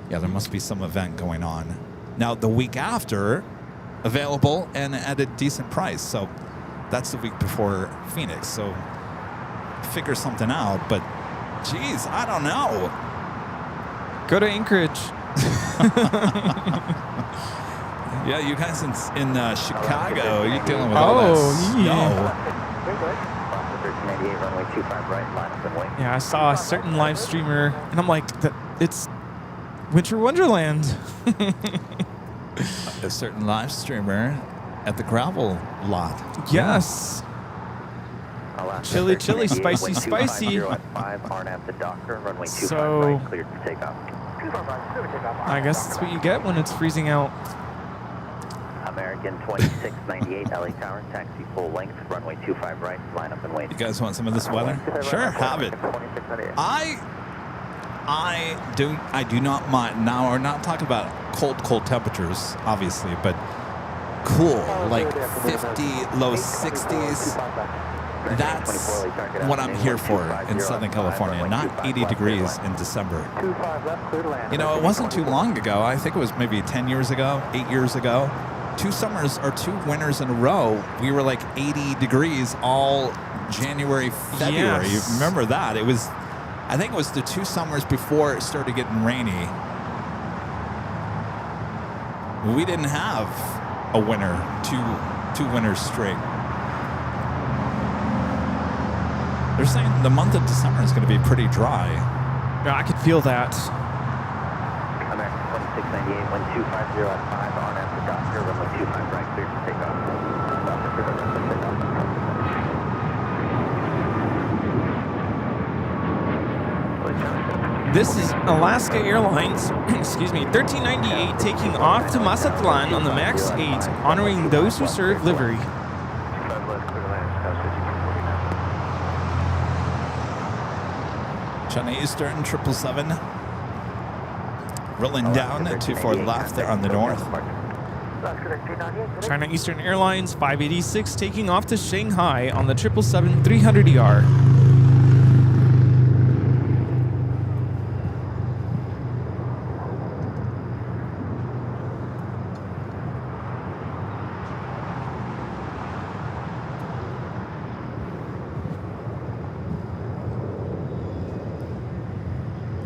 yeah, there must be some event going on. Now, the week after, available and at a decent price. So, that's the week before Phoenix. So, figure something out. But, geez, I don't know. Go to Anchorage. Yeah, you guys in Chicago, you're dealing with all that snow. Yeah, I saw a certain live streamer, and I'm like, it's Winter Wonderland. A certain live streamer at the gravel lot. Yes. Chili, chili, spicy, spicy. At 5, RNAV to Docker, runway 25 So- right, cleared to take off. I guess that's what you get when it's freezing out. American 2698, LA Tower, taxi full length, runway 25 right, line up and wait. You guys want some of this weather? Sure, have it. I do not mind. Now we're not talking about cold temperatures, obviously, but cool, like 50, low 60s. That's what I'm here for in Southern California, not 80 degrees in December. You know, it wasn't too long ago. I think it was maybe 10 years ago, 8 years ago. 2 summers or 2 winters in a row, we were like 80 degrees all January, February. Yes. You remember that? It was, I think it was the 2 summers before it started getting rainy. We didn't have a winter, two winters straight. They're saying the month of December is going to be pretty dry. Yeah, I could feel that. American 2698, 1250 at 5, RNAV to Docker, runway 25 right, cleared to take off. This is Alaska Airlines, excuse me, 1398 taking off to Mazatlan on the MAX 8, honoring those who serve livery. China Eastern 777 rolling down 24 left there on the north. China Eastern Airlines 586 taking off to Shanghai on the 777-300ER.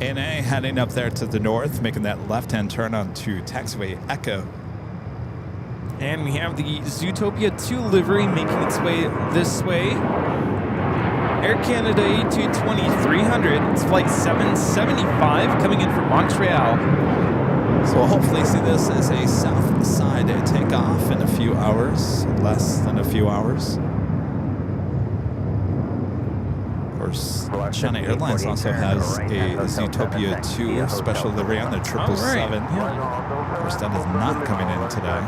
ANA heading up there to the north, making that left-hand turn onto taxiway Echo. And we have the Zootopia 2 livery making its way this way. Air Canada A220-300, it's flight 775 coming in from Montreal. So we'll hopefully see this as a south side takeoff in a few hours, less than a few hours. Of course, China Airlines also has a Zootopia 2 special livery on the 777. Of course, that is not coming in today.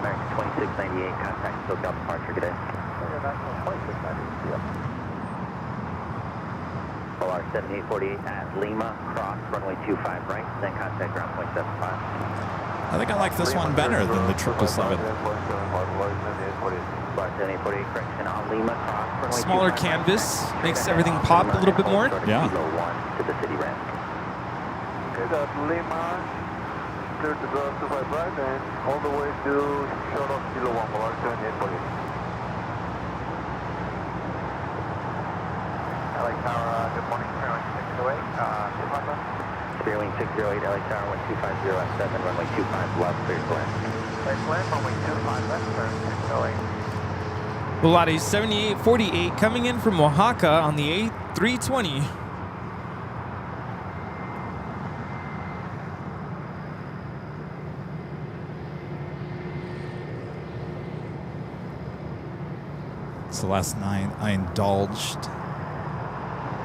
American 2698, contact SoCal departure, good day. OR 7848 at Lima, cross, runway 25 right, then contact ground point 75. I think I like this one better than the 777. Correction on Lima, cross, runway Smaller 25 canvas right, makes everything pop a little bit more. Yeah. Kilo 1 to the city ramp. Okay, that's Lima, clear to go 25 right, and all the way to short of Kilo 1, Polar 7848. LA Tower, good morning, Airline 608, Spearwing 608, LA Tower 1250 at 7, runway 25 left, clear to land. Place land, runway 25 left, turn 608. Volaris 7848 coming in from Oaxaca on the A320. So last night I indulged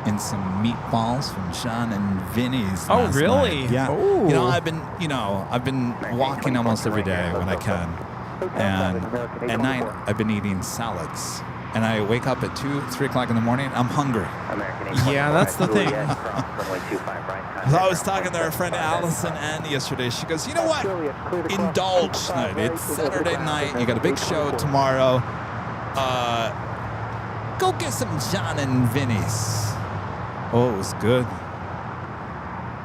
in some meatballs from John and Vinny's. Oh, last really? night. Yeah. Oh. I've been walking almost every day when I can, and at night I've been eating salads. And I wake up at 2, 3 o'clock in the morning. I'm hungry. Yeah, that's the thing. So I was talking to our friend Allison Ann yesterday. She goes, you know what? Indulge tonight. It's Saturday night. You got a big show tomorrow. Go get some John and Vinny's. Oh, it was good.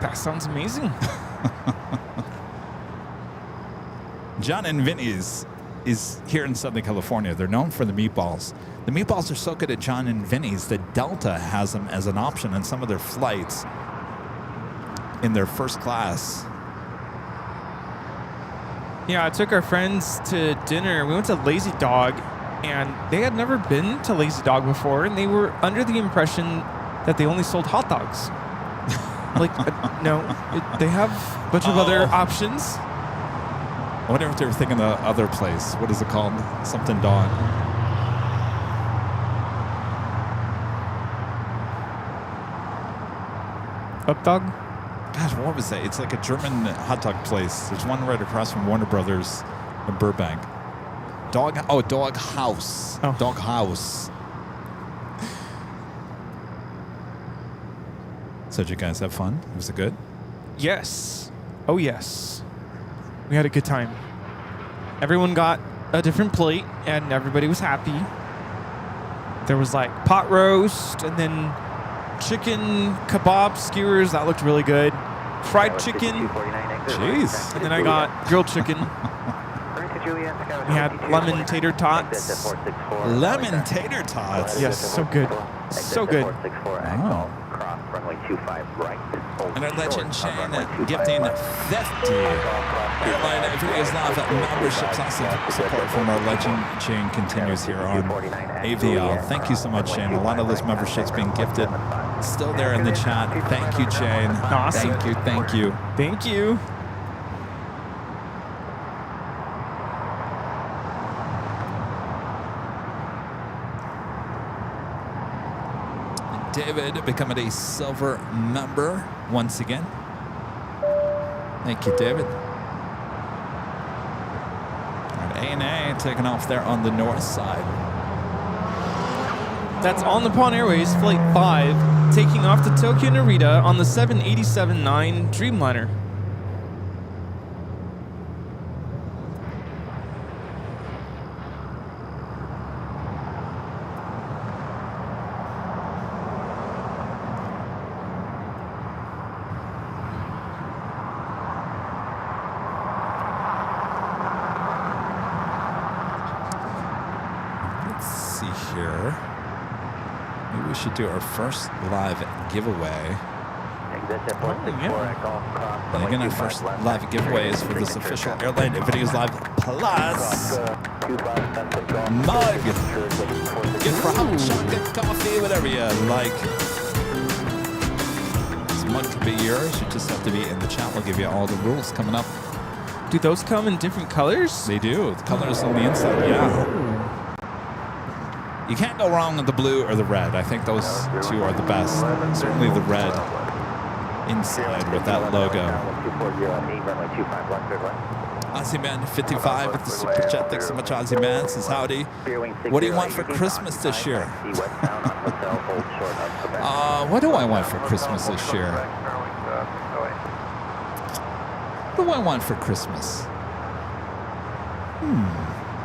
That sounds amazing. John and Vinny's is here in Southern California. They're known for the meatballs. The meatballs are so good at John and Vinny's that Delta has them as an option on some of their flights in their first class. Yeah, I took our friends to dinner. We went to Lazy Dog, and they had never been to Lazy Dog before, and they were under the impression that they only sold hot dogs. No, they have a bunch of other options. I wonder if they were thinking the other place. What is it called? Something dog. Up dog? God, what was that? It's like a German hot dog place. There's one right across from Warner Brothers in Burbank. Dog House. Oh. Dog House. So did you guys have fun? Was it good? Yes. Oh, yes. We had a good time. Everyone got a different plate, and everybody was happy. There was like pot roast, and then chicken kebab skewers. That looked really good. Fried chicken. Jeez. And then I got grilled chicken. We had lemon tater tots. Lemon tater tots. Yes, so good. So good. Oh. Cross runway 25 right. And our legend Shane gifting 50 Airline Videos Live memberships. Awesome support from our legend Shane continues here on AVL. Thank you so much, Shane. A lot of those memberships being gifted. Still there in the chat. Thank you, Shane. Awesome. Thank you. Thank you. Thank you. David becoming a silver member once again. Thank you, David. And ANA taking off there on the north side. That's All Nippon Airways Flight 5 taking off to Tokyo Narita on the 787-9 Dreamliner. Should do our first live giveaway. And again, our first live giveaway is for this official Airline Videos Live Plus mug. Good for hot chocolate, coffee, whatever you like. This mug could be yours. You just have to be in the chat. We'll give you all the rules coming up. Do those come in different colors? They do. The colors on the inside, yeah. You can't go wrong with the blue or the red. I think those two are the best. Certainly the red inside with that logo. Aussie Man 55 with the super chat. Thanks so much, Aussie Man. Says howdy. What do you want for Christmas this year? What do I want for Christmas this year? What do I want for Christmas?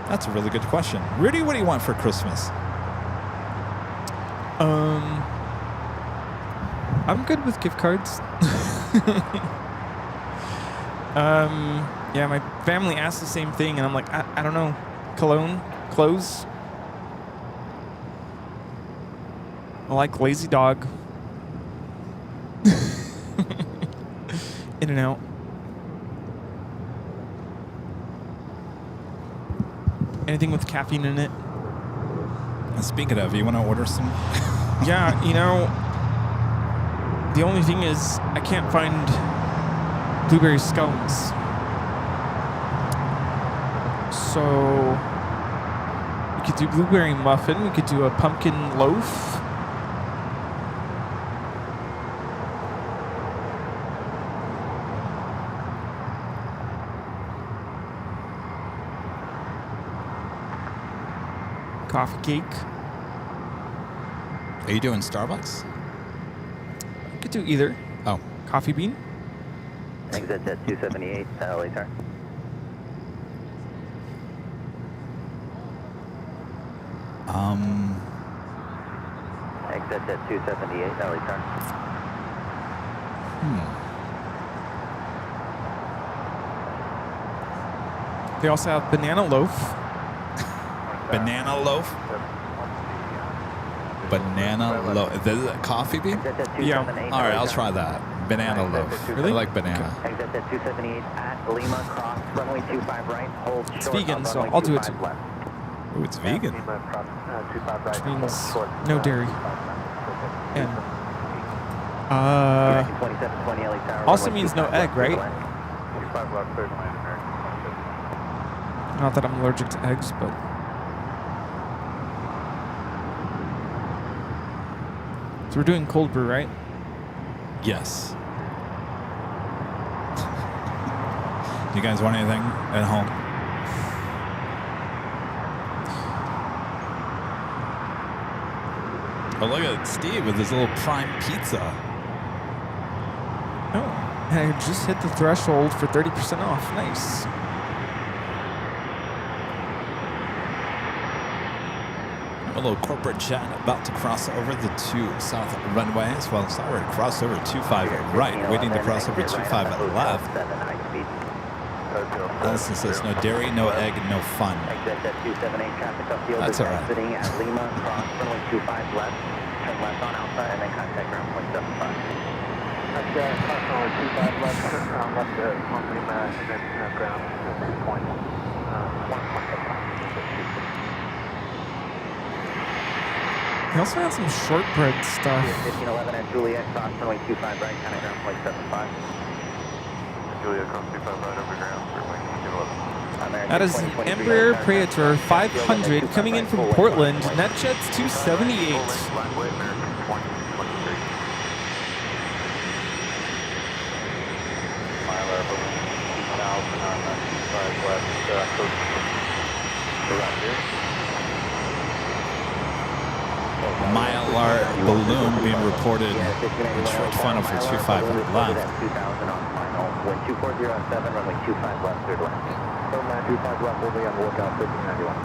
That's a really good question. Rudy, what do you want for Christmas? I'm good with gift cards. Yeah, my family asked the same thing, and I'm like, I don't know. Cologne? Clothes? I like Lazy Dog. In and out. Anything with caffeine in it. Speaking of, you want to order some? Yeah, you know, the only thing is I can't find blueberry scones. So we could do blueberry muffin. We could do a pumpkin loaf. Coffee cake. Are you doing Starbucks? Could do either. Oh. Coffee bean. Exit at 278, LA turn. Exit at 278, LA turn. They also have banana loaf. Banana loaf? Banana loaf. Is it coffee bean? Yeah. All right, I'll try that. Banana loaf. Really? I like banana. Exit at 278 at Lima, cross runway 25 right, hold short. It's vegan, so runway I'll do it too. 25 left. Ooh, it's vegan. Which means no dairy. And 2720 LA Tower. also runway means no 25 egg, left, right? land. Not that I'm allergic to eggs, but so we're doing cold brew, right? Yes. You guys want anything at home? Oh, look at Steve with his little prime pizza. Oh, and I just hit the threshold for 30% off. Nice. A little corporate jet about to cross over the 2 south runways. Well, it's already crossed over 25 right, waiting to cross over 25 left. Allison says, no dairy, no egg, no fun. That's all right. Exiting at Lima, cross runway 25 left, turn left on Alpha, and then contact ground point 75. That's cross runway 25 left, left on Lima, and then ground 2.1. He also had some shortbread stuff. 1511 at Juliet, cross runway 25 right, contact ground point 75. Juliet, cross 25 right over ground, runway 1511. That is an Embraer Praetor 500 coming in from Portland. NetJets 278. Runway American 2023. Mylar balloon 2000 on 25 left, coast around here. Mylar balloon being reported in short funnel for 25 left. 2000 on final, wind 240 on 7, runway 25 left, third left. 25 left, we'll be on the lookout, 1591.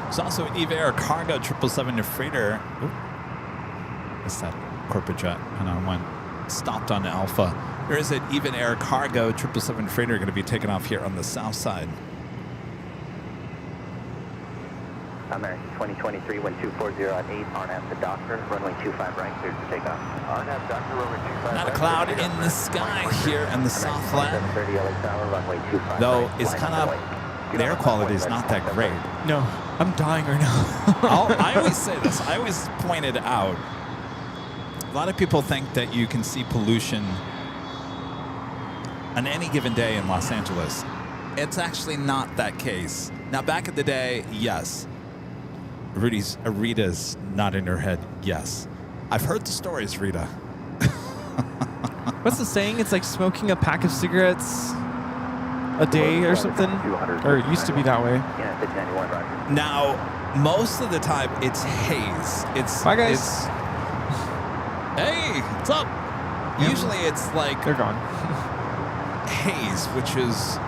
There's also an Eve Air Cargo 777 freighter. What's that corporate jet? And I went stopped on Alpha. There is an Eve Air Cargo 777 freighter going to be taken off here on the south side. American 2023, wind 240 at 8, RNAV to Docker, runway 25 right, cleared for takeoff. RNAV Docker, runway 25 Not a right, cloud in the sky here in the Southland. 730 LA Tower, runway 25 Though right, it's kind of, the air quality is not that great. No, I'm dying right now. I always say this. I always point it out. A lot of people think that you can see pollution on any given day in Los Angeles. It's actually not that case. Now, back in the day, yes. Rita's nodding her head, yes. I've heard the stories, Rita. What's the saying? It's like smoking a pack of cigarettes a day or something? Or it used to be that way. Yeah, 691 Roger. Now, most of the time, it's haze. Bye, guys. Hey, what's up? Usually it's like They're gone. haze, which is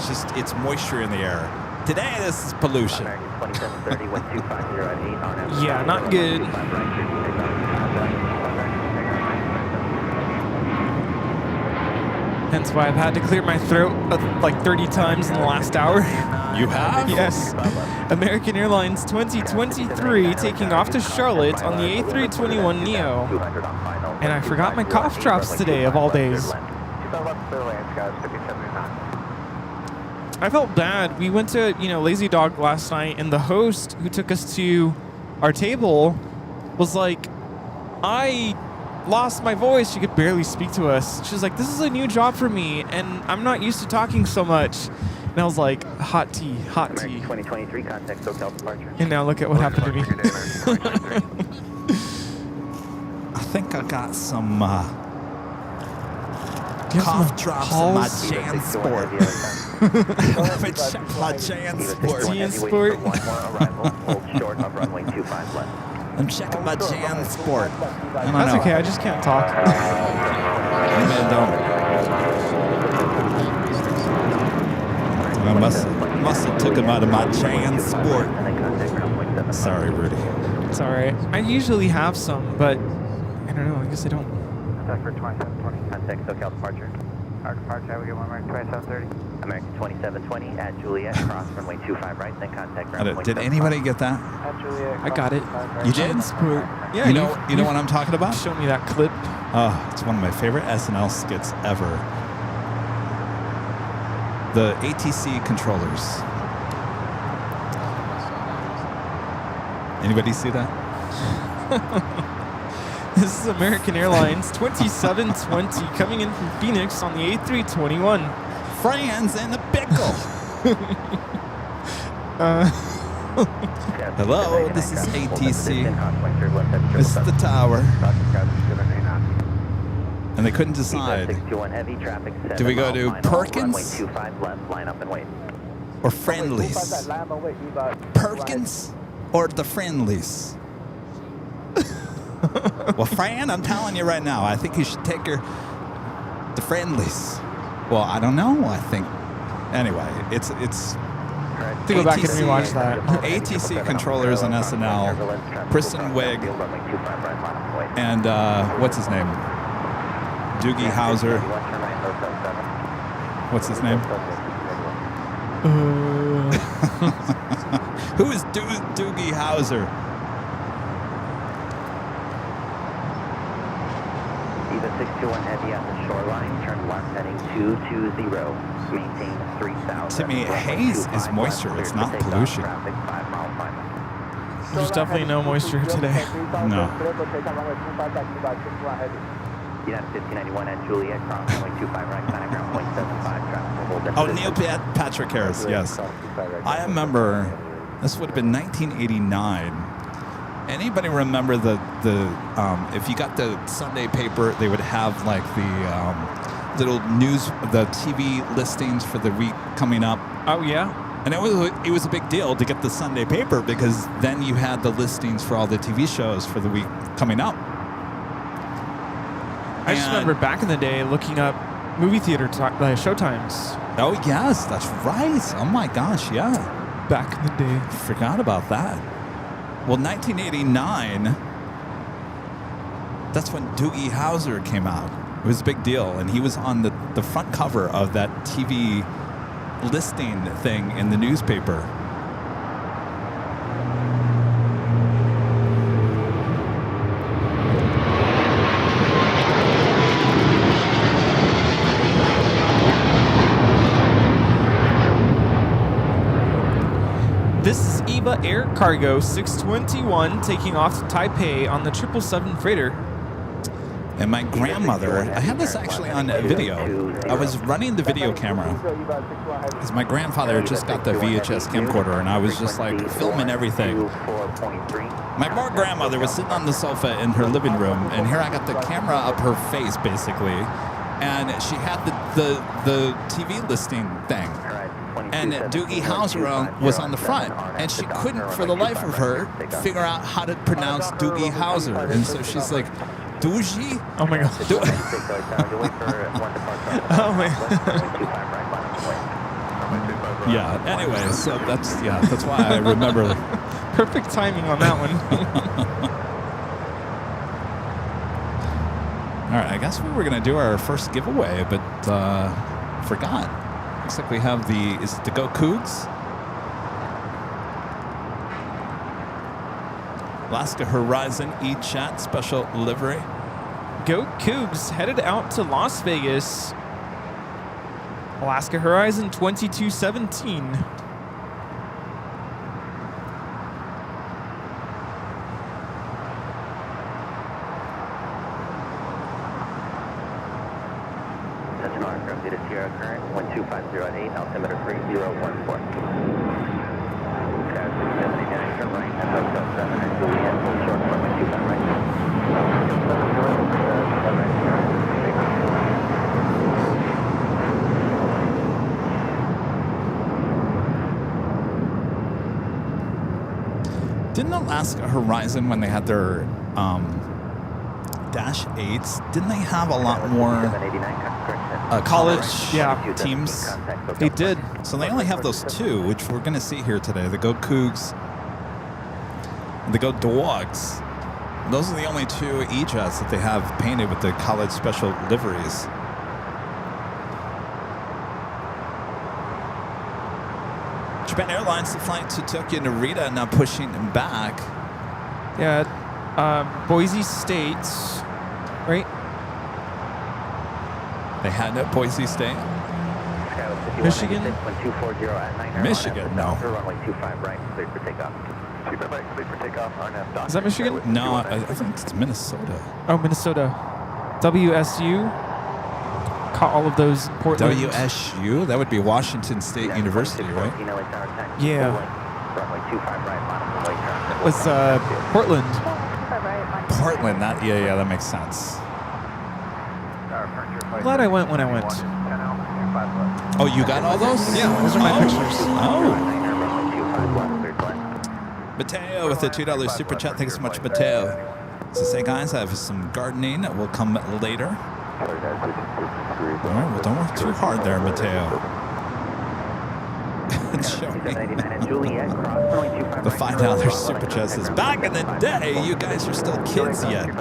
just, it's moisture in the air. Today, this is pollution. American 2730, wind 250 at 8, RNAV. Yeah, not good. 25 right, cleared for takeoff. Hence why I've had to clear my throat like 30 times in the last hour. You have? Yes. American Airlines 2023 taking off to Charlotte on the A321neo. 200 on final. And I forgot my cough drops today, of all days. 25 left, clear lanes, guys, 5079. I felt bad. We went to, Lazy Dog last night, and the host who took us to our table was like, I lost my voice. She could barely speak to us. She was like, this is a new job for me, and I'm not used to talking so much. And I was like, hot tea, hot American tea. 2023, contact SoCal departure. And now look at what happened to me. I think I got some Do you have cough some drops in my Halls? JanSport. Let me check my JanSport. JanSport. One more arrival, hold short of runway 25 left. I'm checking my JanSport. That's okay. I just can't talk. Man, don't. I must have took him out of my JanSport. And then contact ground point 75. Sorry, Rudy. It's all right. I usually have some, but I don't know. I guess I don't. Contact for 2720. Contact SoCal departure. Our departure, have we get one American 2730? American 2720 at Juliet, cross runway 25 right, then contact ground point Did 75. anybody get that? At Juliet, I got it. You did? JanSport. Yeah, You know what I'm talking about? Show me that clip. Oh, it's one of my favorite SNL skits ever. The ATC controllers. Anybody see that? This is American Airlines 2720 coming in from Phoenix on the A321. Friends and a pickle. Yeah, Hello, this is ATC. This is the tower. And they couldn't decide. Do we go to Perkins or Friendlies? Perkins or the Friendlies? Well, Fran, I'm telling you right now, I think you should take the Friendlies. Well, I don't know. I think anyway, it's To go back and rewatch that. ATC controllers on SNL, Kristen Wiig, and what's his name? Doogie Howser. What's his name? Who is Doogie Howser? Eva 621 heavy at the shoreline, turn left heading 220, maintain 3000. To me, haze is moisture, it's not pollution. There's definitely no moisture today. No. United 1591 at Juliet, cross runway 25 right, sign ground 0.75, traffic. Oh, Neil Patrick Harris, yes. I remember, this would have been 1989. Anybody remember if you got the Sunday paper, they would have like the little news, the TV listings for the week coming up. Oh, yeah? And it was a big deal to get the Sunday paper because then you had the listings for all the TV shows for the week coming up. I just remember back in the day looking up movie theater showtimes. Oh, yes, that's right. Oh, my gosh, yeah. Back in the day. Forgot about that. Well, 1989, that's when Doogie Howser came out. It was a big deal, and he was on the front cover of that TV listing thing in the newspaper. This is EVA Air Cargo 621 taking off to Taipei on the 777 freighter. And my grandmother, I had this actually on video. I was running the video camera because my grandfather just got the VHS camcorder and I was just like filming everything. My poor grandmother was sitting on the sofa in her living room and here I got the camera up her face basically. And she had the TV listing thing. And Doogie Howser was on the front, and she couldn't, for the life of her, figure out how to pronounce Doogie Howser. And so she's like, Doogie? Oh my God. Oh man. Yeah, anyway, so that's why I remember. Perfect timing on that one. All right, I guess we were going to do our first giveaway, but forgot. Looks like we have is it the Go Cougs? Alaska Horizon E-Chat special livery. Go Cougs headed out to Las Vegas. Alaska Horizon 2217. Data Sierra current 12508, altimeter 3014. Crash 679, turn right, and Hotel 7 at Juliet, hold short, runway 25 right. Didn't Alaska Horizon, when they had their Dash 8s, didn't they have a lot more college teams? They did. So they only have those two, which we're going to see here today. The Go Cougs and the Go Dogs. Those are the only two E-Jets that they have painted with the college special liveries. Japan Airlines, the flight to Tokyo Narita now pushing back. Yeah, Boise State, right? They had no Boise State. Michigan? Michigan, no. Is that Michigan? No, I think it's Minnesota. Oh, Minnesota. WSU. Caught all of those Portland. WSU? That would be Washington State University, right? Yeah. 25 right, line up the white turn. It was Portland. 25 right, line. Portland. Yeah, that makes sense. I'm glad I went when I went. Oh, you got all those? Yeah, those are my pictures. Oh. Mateo with the $2 super chat. Thanks so much, Mateo. So say, guys, I have some gardening that will come later. All right, well, don't work too hard there, Mateo. The $5 super chat says, back in the day, you guys are still kids yet.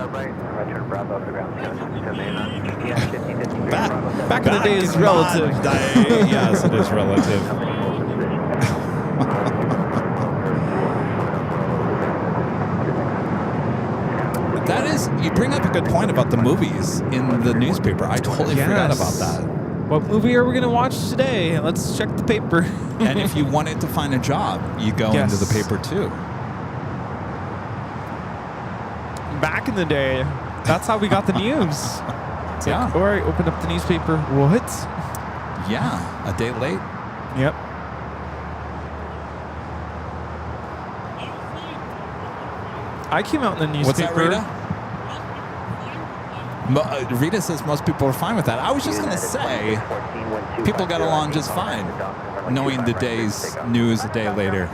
Back in the day is relative. Yes, it is relative. That is, you bring up a good point about the movies in the newspaper. I totally forgot about that. What movie are we going to watch today? Let's check the paper. And if you wanted to find a job, you go into the paper too. Back in the day, that's how we got the news. It's Yeah. like, all right, open up the newspaper. What? Yeah, a day late. Yep. I came out in the What's that, newspaper. Rita? Rita says most people are fine with that. I was just going to say, people got along just fine, knowing the day's news a day later.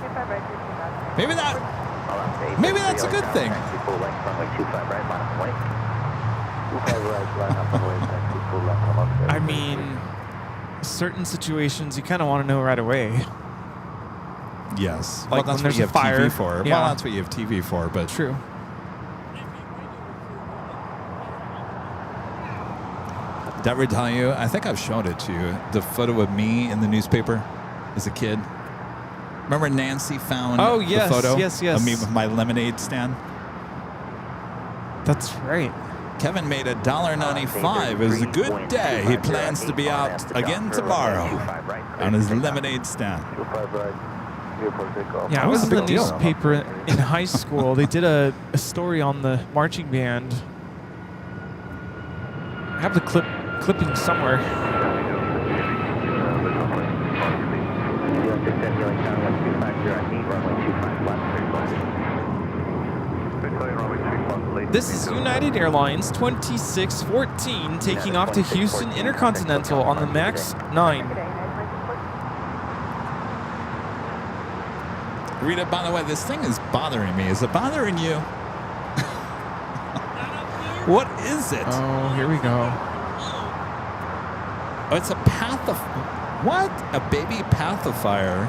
Maybe that's a good thing. I mean, certain situations you kind of want to know right away. Yes. Like well, that's when what you there's have a fire. TV for. Yeah. Well, that's what you have TV for, but True. did I ever tell you? I think I've shown it to you. The photo of me in the newspaper as a kid. Remember Nancy found the photo yes. of me with my lemonade stand? That's right. Kevin made $1.95. It was a good day. He plans to be out again tomorrow on his lemonade stand. Yeah, I was in the newspaper in high school. They did a story on the marching band. I have the clipping somewhere. This is United Airlines 2614 taking off to Houston Intercontinental on the MAX 9. Rita, by the way, this thing is bothering me. Is it bothering you? What is it? Oh, here we go. Oh, it's a what? A baby pathophile.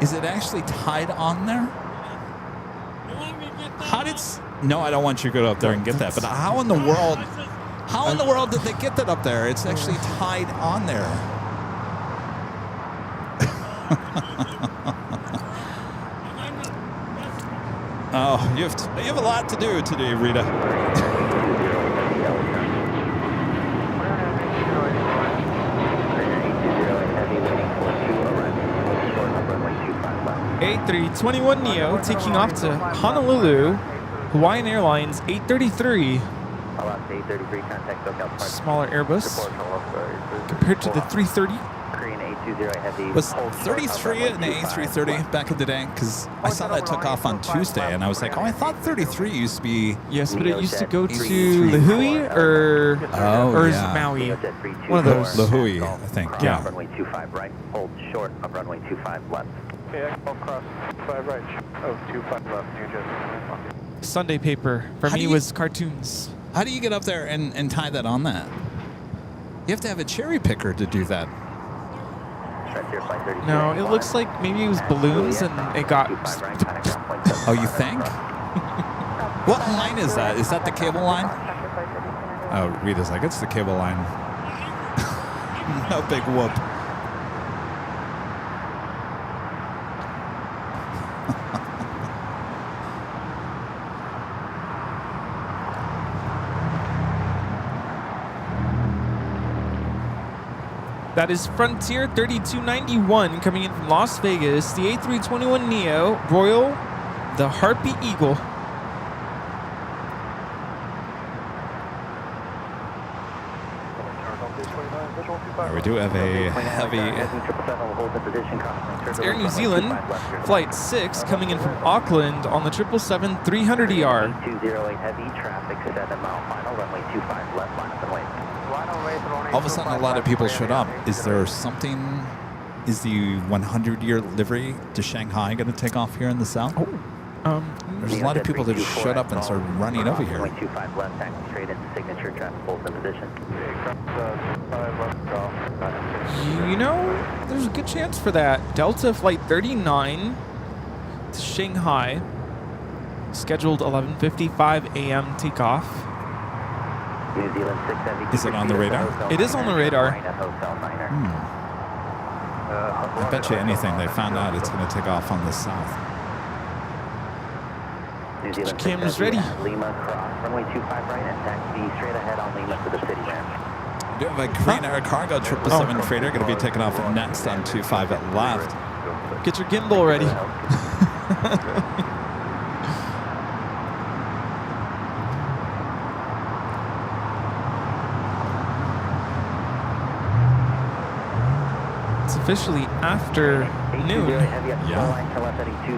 Is it actually tied on there? How did... No, I don't want you to go up there and get that. But how in the world did they get that up there? It's actually tied on there. Oh, you have a lot to do today, Rita. A321neo taking off to Honolulu, Hawaiian Airlines 833. Smaller Airbus compared to the 330. Was 33 an A330 back in the day? Because I saw that took off on Tuesday, and I was like, oh, I thought 33 used to be... Yes, but it used to go to Lihui or Maui. One of those. Lihui, I think. Yeah. Runway 25 right, hold short of runway 25 left. Okay, cross 5 right, 25 left, New Jersey. Sunday paper for me was cartoons. How do you get up there and tie that on that? You have to have a cherry picker to do that. No, it looks like maybe it was balloons and it got... Oh, you think? What line is that? Is that the cable line? Oh, Rita's like, it's the cable line. No big whoop. That is Frontier 3291 coming in from Las Vegas. The A321neo Royal, the Harpy Eagle. We do have a heavy. It's Air New Zealand, Flight 6, coming in from Auckland on the 777 300ER. 208 heavy, traffic 7 mile final, runway 25 left, line up and wait. All of a sudden, a lot of people showed up. Is there something? Is the 100-year livery to Shanghai going to take off here in the south? There's a lot of people that showed up and started running over here. 25 left, taxi straight into signature, traffic pulls in position. You know, there's a good chance for that. Delta Flight 39 to Shanghai, scheduled 11:55 a.m. takeoff. New Zealand 6 heavy. Is it on the radar? It is on the radar. I bet you anything they found out it's going to take off on the south. New Zealand Camera's ready. Lima cross, runway 25 right and taxi straight ahead on Lima to the city ramp. We do have a Korean Air Cargo 777 freighter going to be taking off next on 25 at left. Get your gimbal ready. It's officially afternoon. Yeah.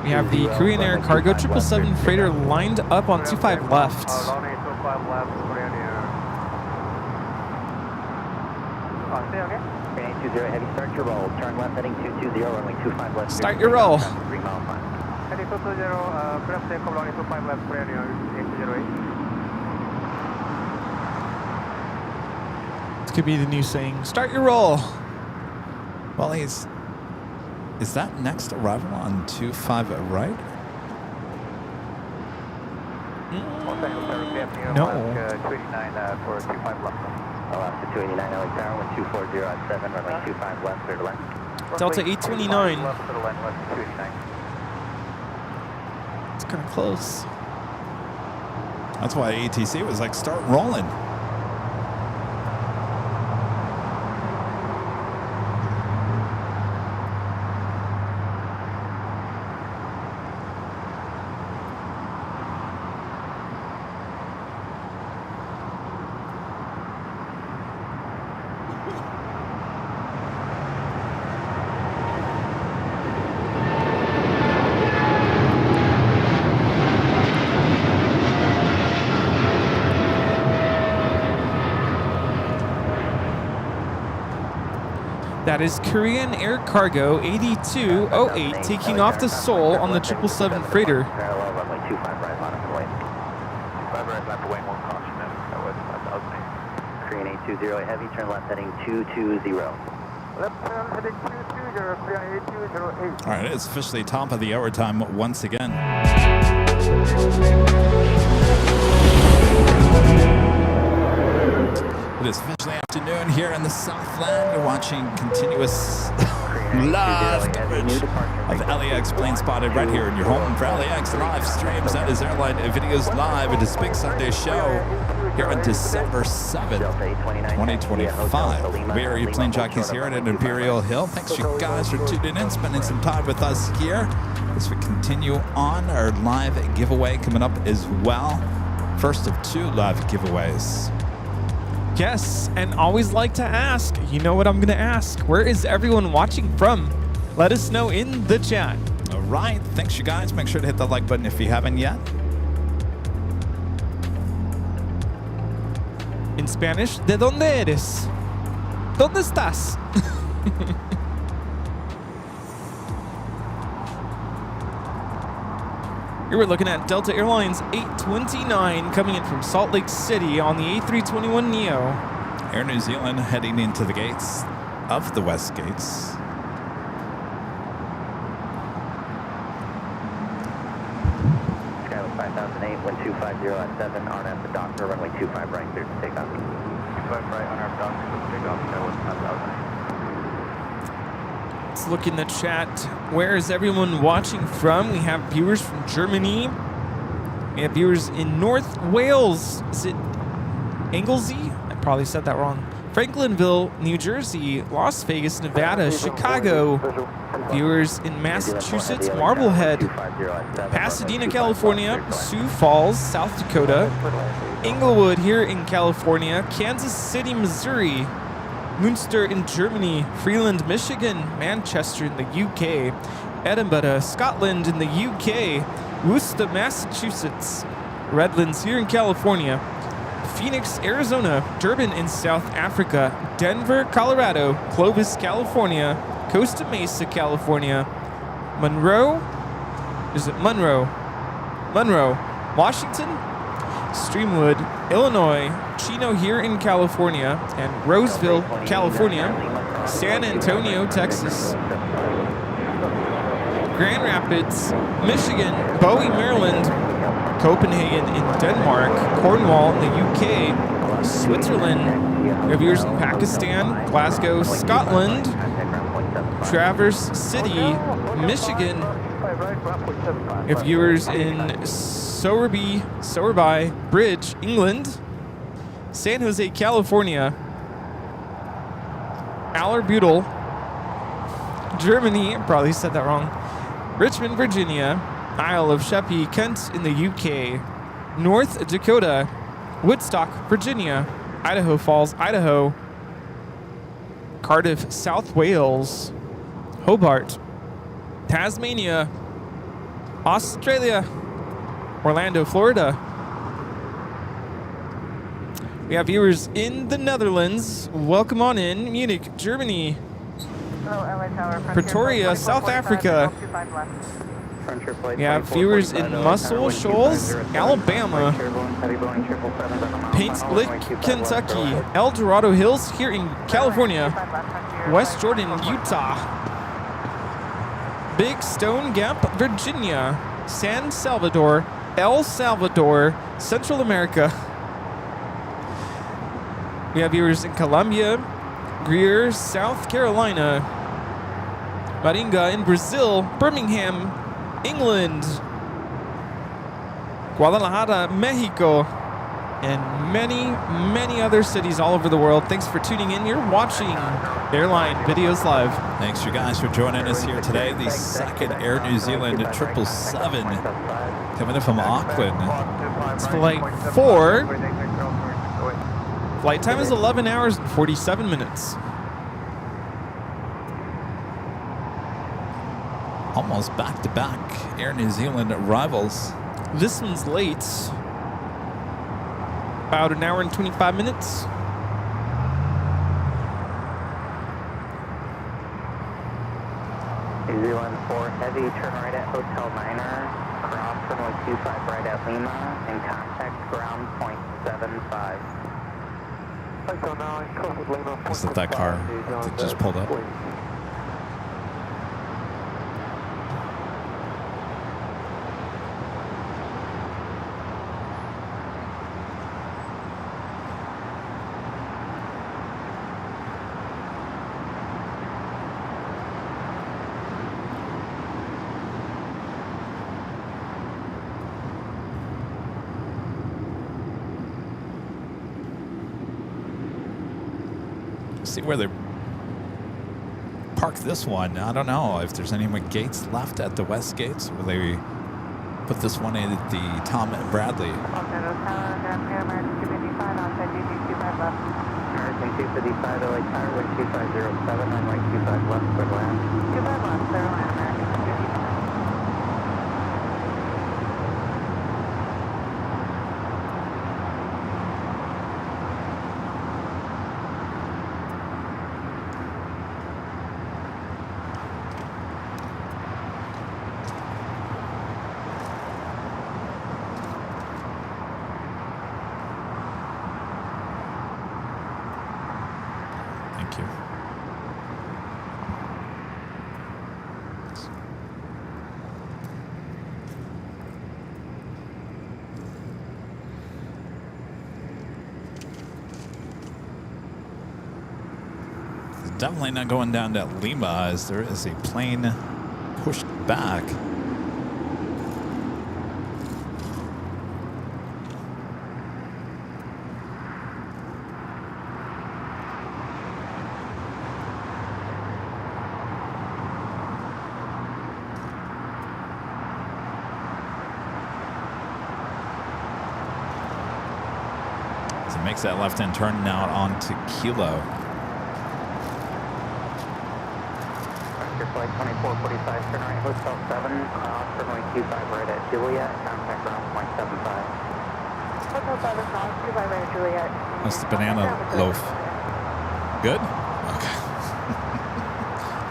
We have the Korean Air Cargo 777 freighter lined up on 25 left. Heavy, start your roll. Turn left heading 220, runway 25 left. Start your roll. 3 mile final. This could be the new saying. Start your roll. Well, is that next arrival on 25 at right? No. 289 for 25 left. Alaska 289 LA Tower, 1240 at 7, runway 25 left, clear to land. Delta 829. Left to the line, left 289. It's kind of close. That's why ATC was like, start rolling. That is Korean Air Cargo 8208 taking off to Seoul on the 777 freighter. Parallel runway 25 right, line up and wait. 25 right, line for wait, one caution, that was 5,000. Korean 820 heavy, turn left heading 220. Left turn heading 220, Korean 8208. All right, it's officially top of the hour time once again. It is officially afternoon here in the Southland. You're watching continuous live coverage of LAX Plane Spotted right here in your home for LAX live streams. That is Airline Videos Live. It is Big Sunday show here on December 7th, 2025. We are your plane jockeys here at Imperial Hill. Thanks you guys for tuning in, spending some time with us here as we continue on our live giveaway coming up as well. First of 2 live giveaways. Yes, and always like to ask, you know what I'm going to ask? Where is everyone watching from? Let us know in the chat. All right, thanks you guys. Make sure to hit that like button if you haven't yet. In Spanish, ¿de dónde eres? ¿Dónde estás? Here we're looking at Delta Airlines 829 coming in from Salt Lake City on the A321neo. Air New Zealand heading into the gates of the West Gates. Skyline 5008, 1250 at 7, RNF the Doctor, runway 25 right, clear to take off. 25 right, RNF Doctor, take off, Skyline 5008. Let's look in the chat. Where is everyone watching from? We have viewers from Germany. We have viewers in North Wales. Is it Anglesey? I probably said that wrong. Franklinville, New Jersey, Las Vegas, Nevada, Chicago. Viewers in Massachusetts, Marblehead, Pasadena, California, Sioux Falls, South Dakota, Inglewood here in California, Kansas City, Missouri, Münster in Germany, Freeland, Michigan, Manchester in the UK, Edinburgh, Scotland in the UK, Worcester, Massachusetts, Redlands here in California, Phoenix, Arizona, Durban in South Africa, Denver, Colorado, Clovis, California, Costa Mesa, California, Monroe, Washington, Streamwood, Illinois, Chino here in California, and Roseville, California, San Antonio, Texas, Grand Rapids, Michigan, Bowie, Maryland, Copenhagen in Denmark, Cornwall in the UK, Switzerland, we have viewers in Pakistan, Glasgow, Scotland, Traverse City, Michigan, we have viewers in Sowerby Bridge, England, San Jose, California, Allerbutel, Germany, probably said that wrong, Richmond, Virginia, Isle of Sheppey, Kent in the UK, North Dakota, Woodstock, Virginia, Idaho Falls, Idaho, Cardiff, South Wales, Hobart, Tasmania, Australia, Orlando, Florida. We have viewers in the Netherlands. Welcome on in. Munich, Germany. Pretoria, South Africa. We have viewers in Muscle Shoals, Alabama. Paints Lick, Kentucky. El Dorado Hills here in California. West Jordan, Utah. Big Stone Gap, Virginia. San Salvador, El Salvador, Central America. We have viewers in Colombia, Greer, South Carolina, Maringa in Brazil, Birmingham, England, Guadalajara, Mexico, and many, many other cities all over the world. Thanks for tuning in. You're watching Airline Videos Live. Thanks, you guys, for joining us here today. The second Air New Zealand 777 coming in from Auckland. It's flight 4. Flight time is 11 hours and 47 minutes. Almost back-to-back Air New Zealand arrivals. This one's late. About an hour and 25 minutes. New Zealand 4 Heavy, turn right at Hotel Niner, cross runway 25 right at Lima, and contact ground point 75. Is it that car that just pulled up? See where they park this one. I don't know if there's any more gates left at the west gates. Will they put this one in at the Tom and Bradley? American 255, LA Tower, wind 2507, runway 25 left, clear to land. 25 left, clear to land, American 255. Thank you. It's definitely not going down to Lima as there is a plane pushed back. Makes that left-hand turn now onto Kilo. flight 2445, turn right, Hotel 7, cross runway 25 right at Juliet, contact ground point 75. Hotel 7, cross 25 right at Juliet. That's the banana loaf. Good? Okay.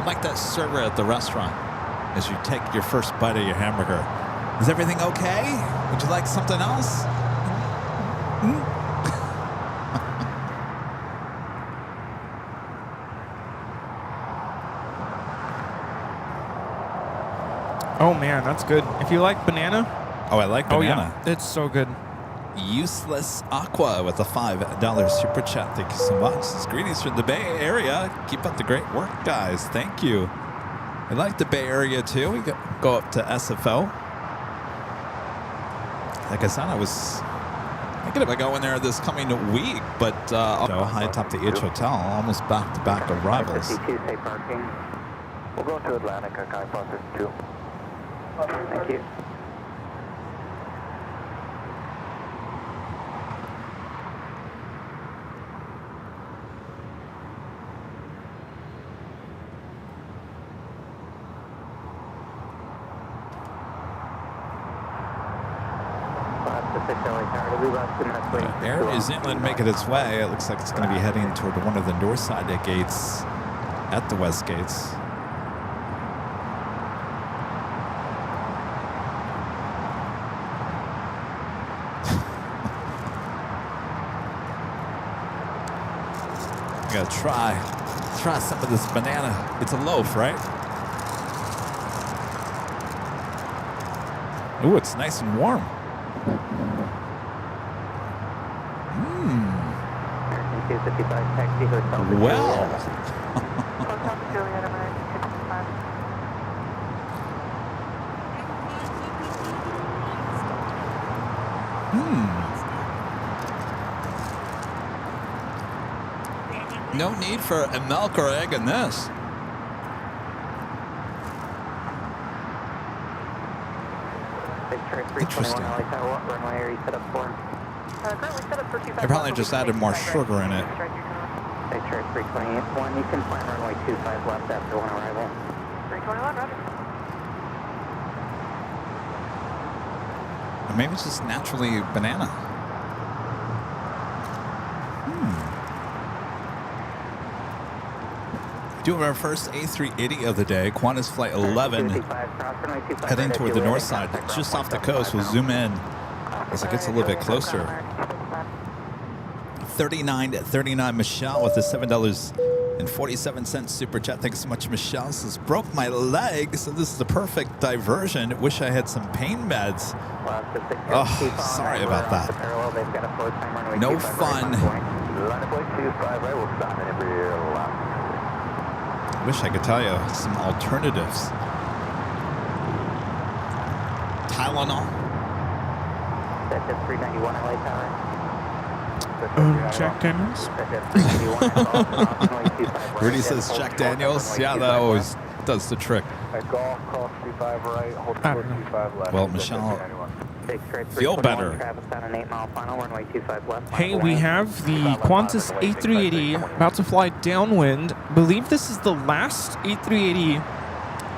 Like that server at the restaurant as you take your first bite of your hamburger. Is everything okay? Would you like something else? Oh man, that's good. If you like banana, Oh, I like banana. oh yeah, it's so good. Useless Aqua with a $5 super chat. Thank you so much. It's greetings from the Bay Area. Keep up the great work, guys. Thank you. I like the Bay Area too. We go up to SFO. Like I said, I was thinking about going there this coming week, but high atop the H Hotel, almost back-to-back arrivals. 52, safe parking. We'll go to Atlantic, Kai 552. Thank you. Air New Zealand making its way. It looks like it's going to be heading toward one of the north side gates at the west gates. I gotta try some of this banana. It's a loaf, right? Ooh, it's nice and warm. Well. No need for a milk or egg in this. Interesting. They probably just added more sugar in it. X-ray 328-1, you can climb runway 25 left after one arrival. 321, roger. Or maybe it's just naturally banana. Doing our first A380 of the day, Qantas Flight 11, heading toward the north side, just off the coast. We'll zoom in as it gets a little bit closer. 39 Michelle with a $7.47 super chat. Thanks so much, Michelle. Says, broke my leg, so this is the perfect diversion. Wish I had some pain meds. Oh, sorry about that. No fun. Wish I could tell you some alternatives. Tylenol. That's just 391 LA Tower. Jack Daniels. Rudy says Jack Daniels. Yeah, that always does the trick. At golf, cross 25 right, hold the 25 left. Well, Michelle, feel better. Hey, we have the Qantas A380 about to fly downwind. Believe this is the last A380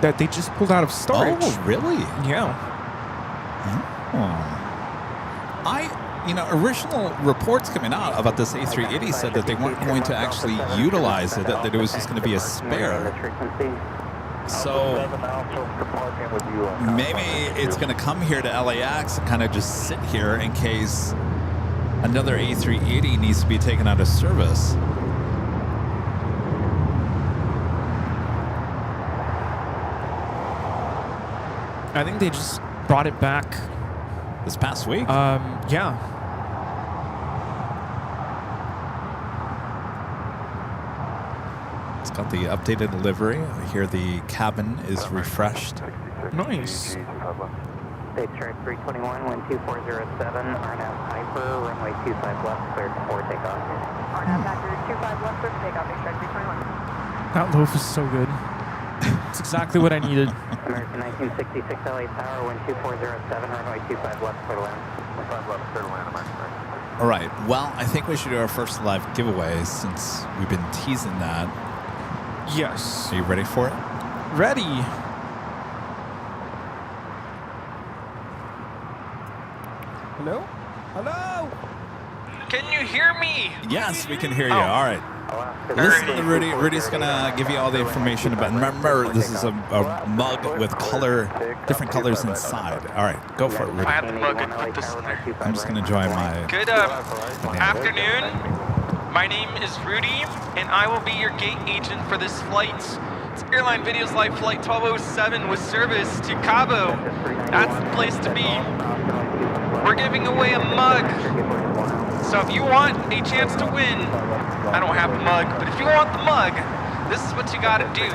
that they just pulled out of storage. Oh, really? Yeah. Original reports coming out about this A380 said that they weren't going to actually utilize it, that it was just going to be a spare. So maybe it's going to come here to LAX and kind of just sit here in case another A380 needs to be taken out of service. I think they just brought it back this past week. Yeah. It's got the updated livery. Here the cabin is refreshed. Nice. State track 321, wind 2407, RNAV Hyper, runway 25 left, cleared before takeoff. RNAV Hyper, 25 left, cleared for takeoff, state track 321. That loaf is so good. It's exactly what I needed. American 1966 LA Tower, wind 2407, runway 25 left, clear to land. 25 left, clear to land, American. All right. Well, I think we should do our first live giveaway since we've been teasing that. Yes. Are you ready for it? Ready. Hello? Hello? Can you hear me? Yes, we can hear you. All right. Listen to Rudy. Rudy's going to give you all the information about. Remember, this is a mug with different colors inside. All right, go for it, Rudy. I had the mug and put this in there. I'm just going to enjoy my. Good afternoon. My name is Rudy, and I will be your gate agent for this flight. It's Airline Videos Live Flight 1207 with service to Cabo. That's the place to be. We're giving away a mug. So if you want a chance to win, I don't have the mug, but if you want the mug, this is what you gotta do.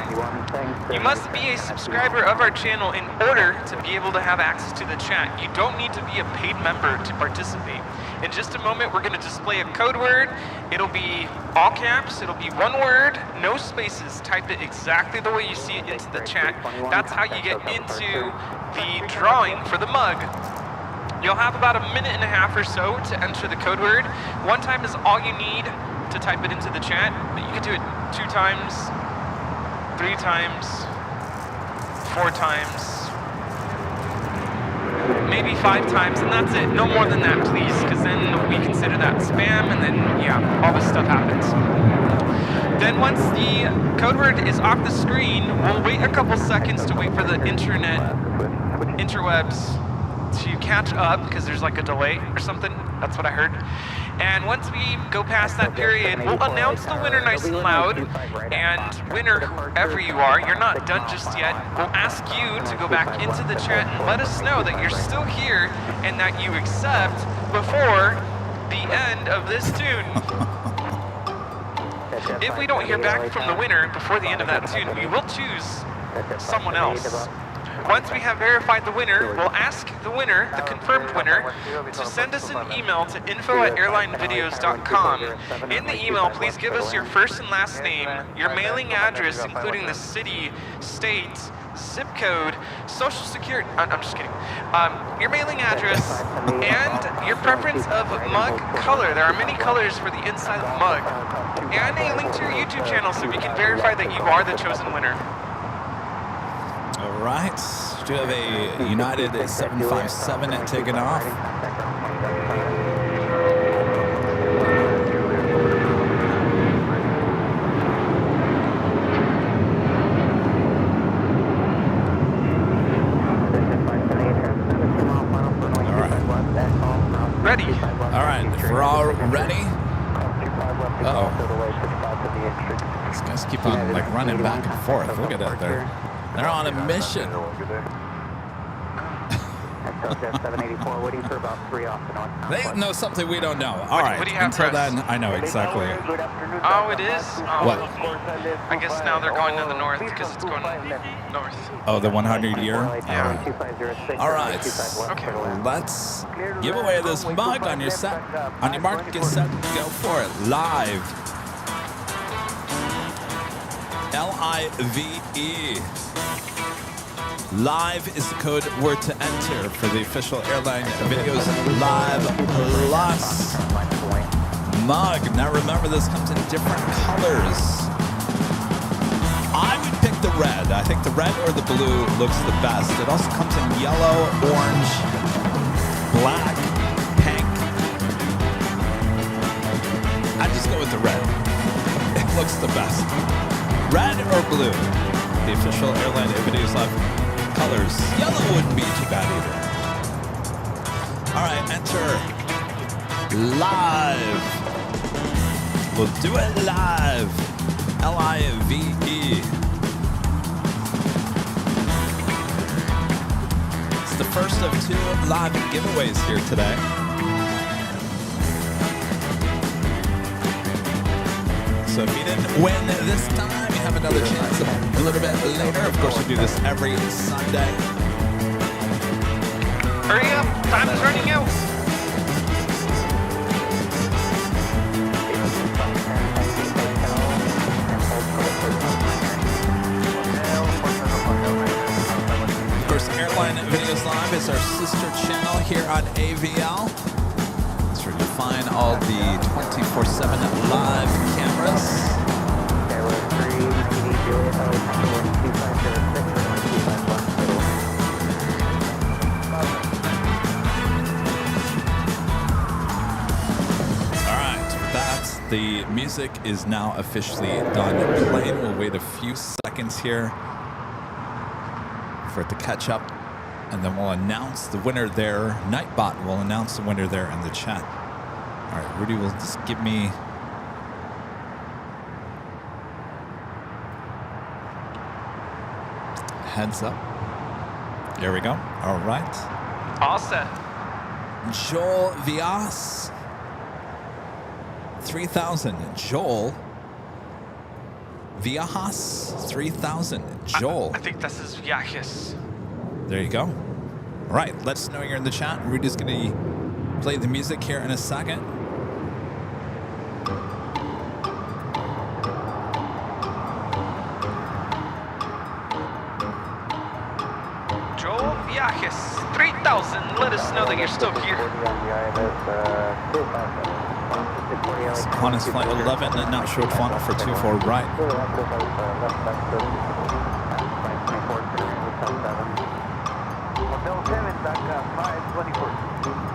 You must be a subscriber of our channel in order to be able to have access to the chat. You don't need to be a paid member to participate. In just a moment, we're gonna display a code word. It'll be all caps, it'll be one word, no spaces. Type it exactly the way you see it into the chat. That's how you get into the drawing for the mug. You'll have about a minute and a half or so to enter the code word. One time is all you need to type it into the chat, but you can do it 2 times, 3 times, 4 times, maybe 5 times, and that's it. No more than that, please, because then we consider that spam, and then, yeah, all this stuff happens. Then once the code word is off the screen, we'll wait a couple seconds to wait for the interwebs to catch up, because there's like a delay or something. That's what I heard. And once we go past that period, we'll announce the winner nice and loud. And winner, whoever you are, you're not done just yet. We'll ask you to go back into the chat and let us know that you're still here and that you accept before the end of this tune. If we don't hear back from the winner before the end of that tune, we will choose someone else. Once we have verified the winner, we'll ask the winner, the confirmed winner, to send us an email to info@airlinevideos.com. In the email, please give us your first and last name, your mailing address, including the city, state, zip code, social security, I'm just kidding, your mailing address, and your preference of mug color. There are many colors for the inside of the mug. And a link to your YouTube channel so we can verify that you are the chosen winner. All right. Do you have a United 757 taken off? All right. Ready. All right. If we're all ready. Uh-oh. These guys keep on like running back and forth. Look at that there. They're on a mission. They know something we don't know. All right. What do you have Until for us? then, I know exactly. Oh, it is? Oh, What? I guess now they're going to the north because it's going north. Oh, the 100 year? Yeah. All right. Okay. Let's give away this mug on your set. On your mark, get set, go for it. Live. L-I-V-E. Live is the code word to enter for the official Airline Videos Live Plus mug. Now remember, this comes in different colors. I would pick the red. I think the red or the blue looks the best. It also comes in yellow, orange, black, pink. I just go with the red. It looks the best. Red or blue? The official Airline Videos Live colors. Yellow wouldn't be too bad either. All right, enter live. We'll do it live. L-I-V-E. It's the first of 2 live giveaways here today. So if you didn't win this time, you have another chance a little bit later. Of course, we do this every Sunday. Hurry up! Time is running out! Of course, Airline Videos Live is our sister channel here on AVL. That's where you'll find all the 24/7 live cameras. Juliet, LA Tango 12506, runway 25 left, middle. All right, that the music is now officially done. Plane will wait a few seconds here for it to catch up, and then we'll announce the winner there. Nightbot will announce the winner there in the chat. All right, Rudy will just give me heads up. There we go. All right. All set. Joel Vias, 3,000. Joel Viajas, 3,000. Joel. I think this is Viajes. There you go. All right, let us know you're in the chat. Rudy's going to play the music here in a second. Joel Viajes, 3,000. Let us know that you're still here. Qantas Flight 11 and not short final for 24 right. Hotel 7, back 524.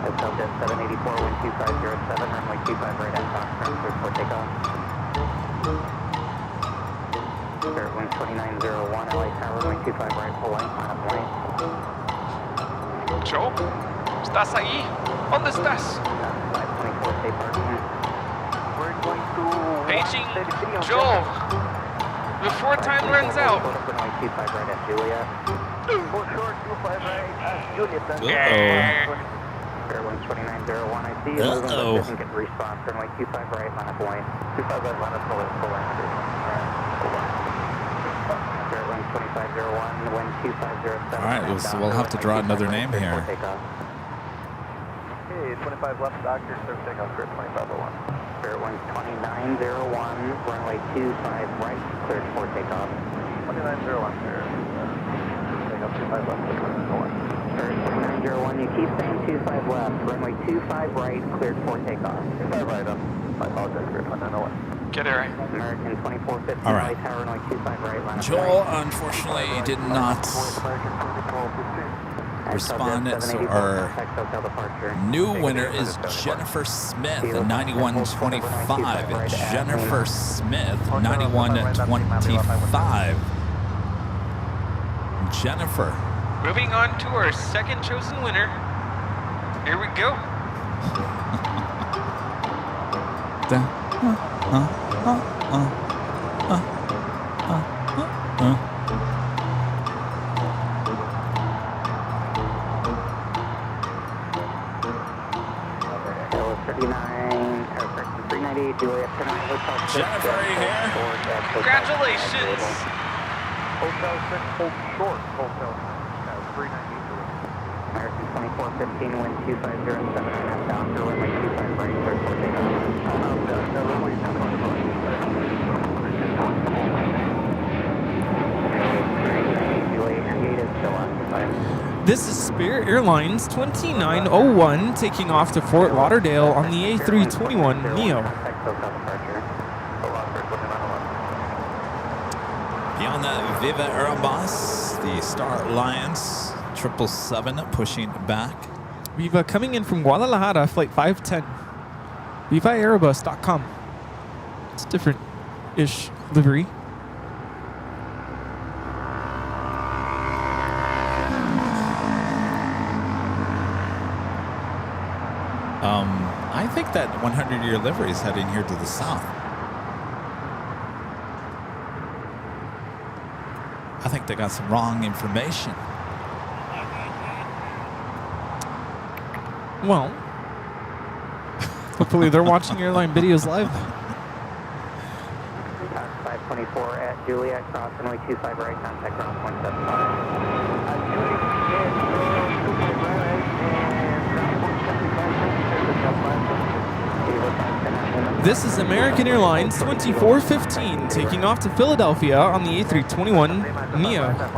Hotel 784, wind 2507, runway 25 right at Fox, transfer for takeoff. Spirit wind 2901, LA Tower, runway 25 right, full line, line up line. Joe, ¿estás ahí? ¿Dónde estás? 524, stay parking. We're going to... Paging Joel. Before time runs out. Runway 25 right at Juliet. Full short, 25 right, Juliet. Spirit wind 2901, I see you. Doesn't get response, runway 25 right, line up line. 25 right, line up full line. Spirit wind 2501, wind 2507. All right, so we'll have to draw another name here. Hey, 25 left, doctor, service takeoff, Spirit 2501. Spirit wind 2901, runway 25 right, cleared for takeoff. 2901, sir. Takeoff 25 left, 2901. Spirit 2901, you keep saying 25 left, runway 25 right, cleared for takeoff. 25 right, I apologize, Spirit 2901. Get it right. American 2450, All right. LA Tower, runway 25 right, line up Joel, right. unfortunately, did not respond. So our new winner is Jennifer Smith, 9125. Jennifer Smith, 9125. Jennifer. Moving on to our second chosen winner. Here we go. Jennifer, are you here? Congratulations. Hotel 6, hold short, Hotel 390. American 2415, wind 2507, and half down to runway 25 right, cleared for takeoff. Runway 25 This is Spirit Airlines 2901 taking off to Fort Lauderdale on the A321 Neo. Beyond that, Viva Aerobus, the Star Alliance 777 pushing back. Viva coming in from Guadalajara, flight 510. VivaAerobus.com. It's different-ish livery. I think that 100-year livery is heading here to the south. I think they got some wrong information. Well, hopefully they're watching airline videos live. 524 at Juliet, cross runway 25 right, contact ground 175. This is American Airlines 2415 taking off to Philadelphia on the A321 Neo. American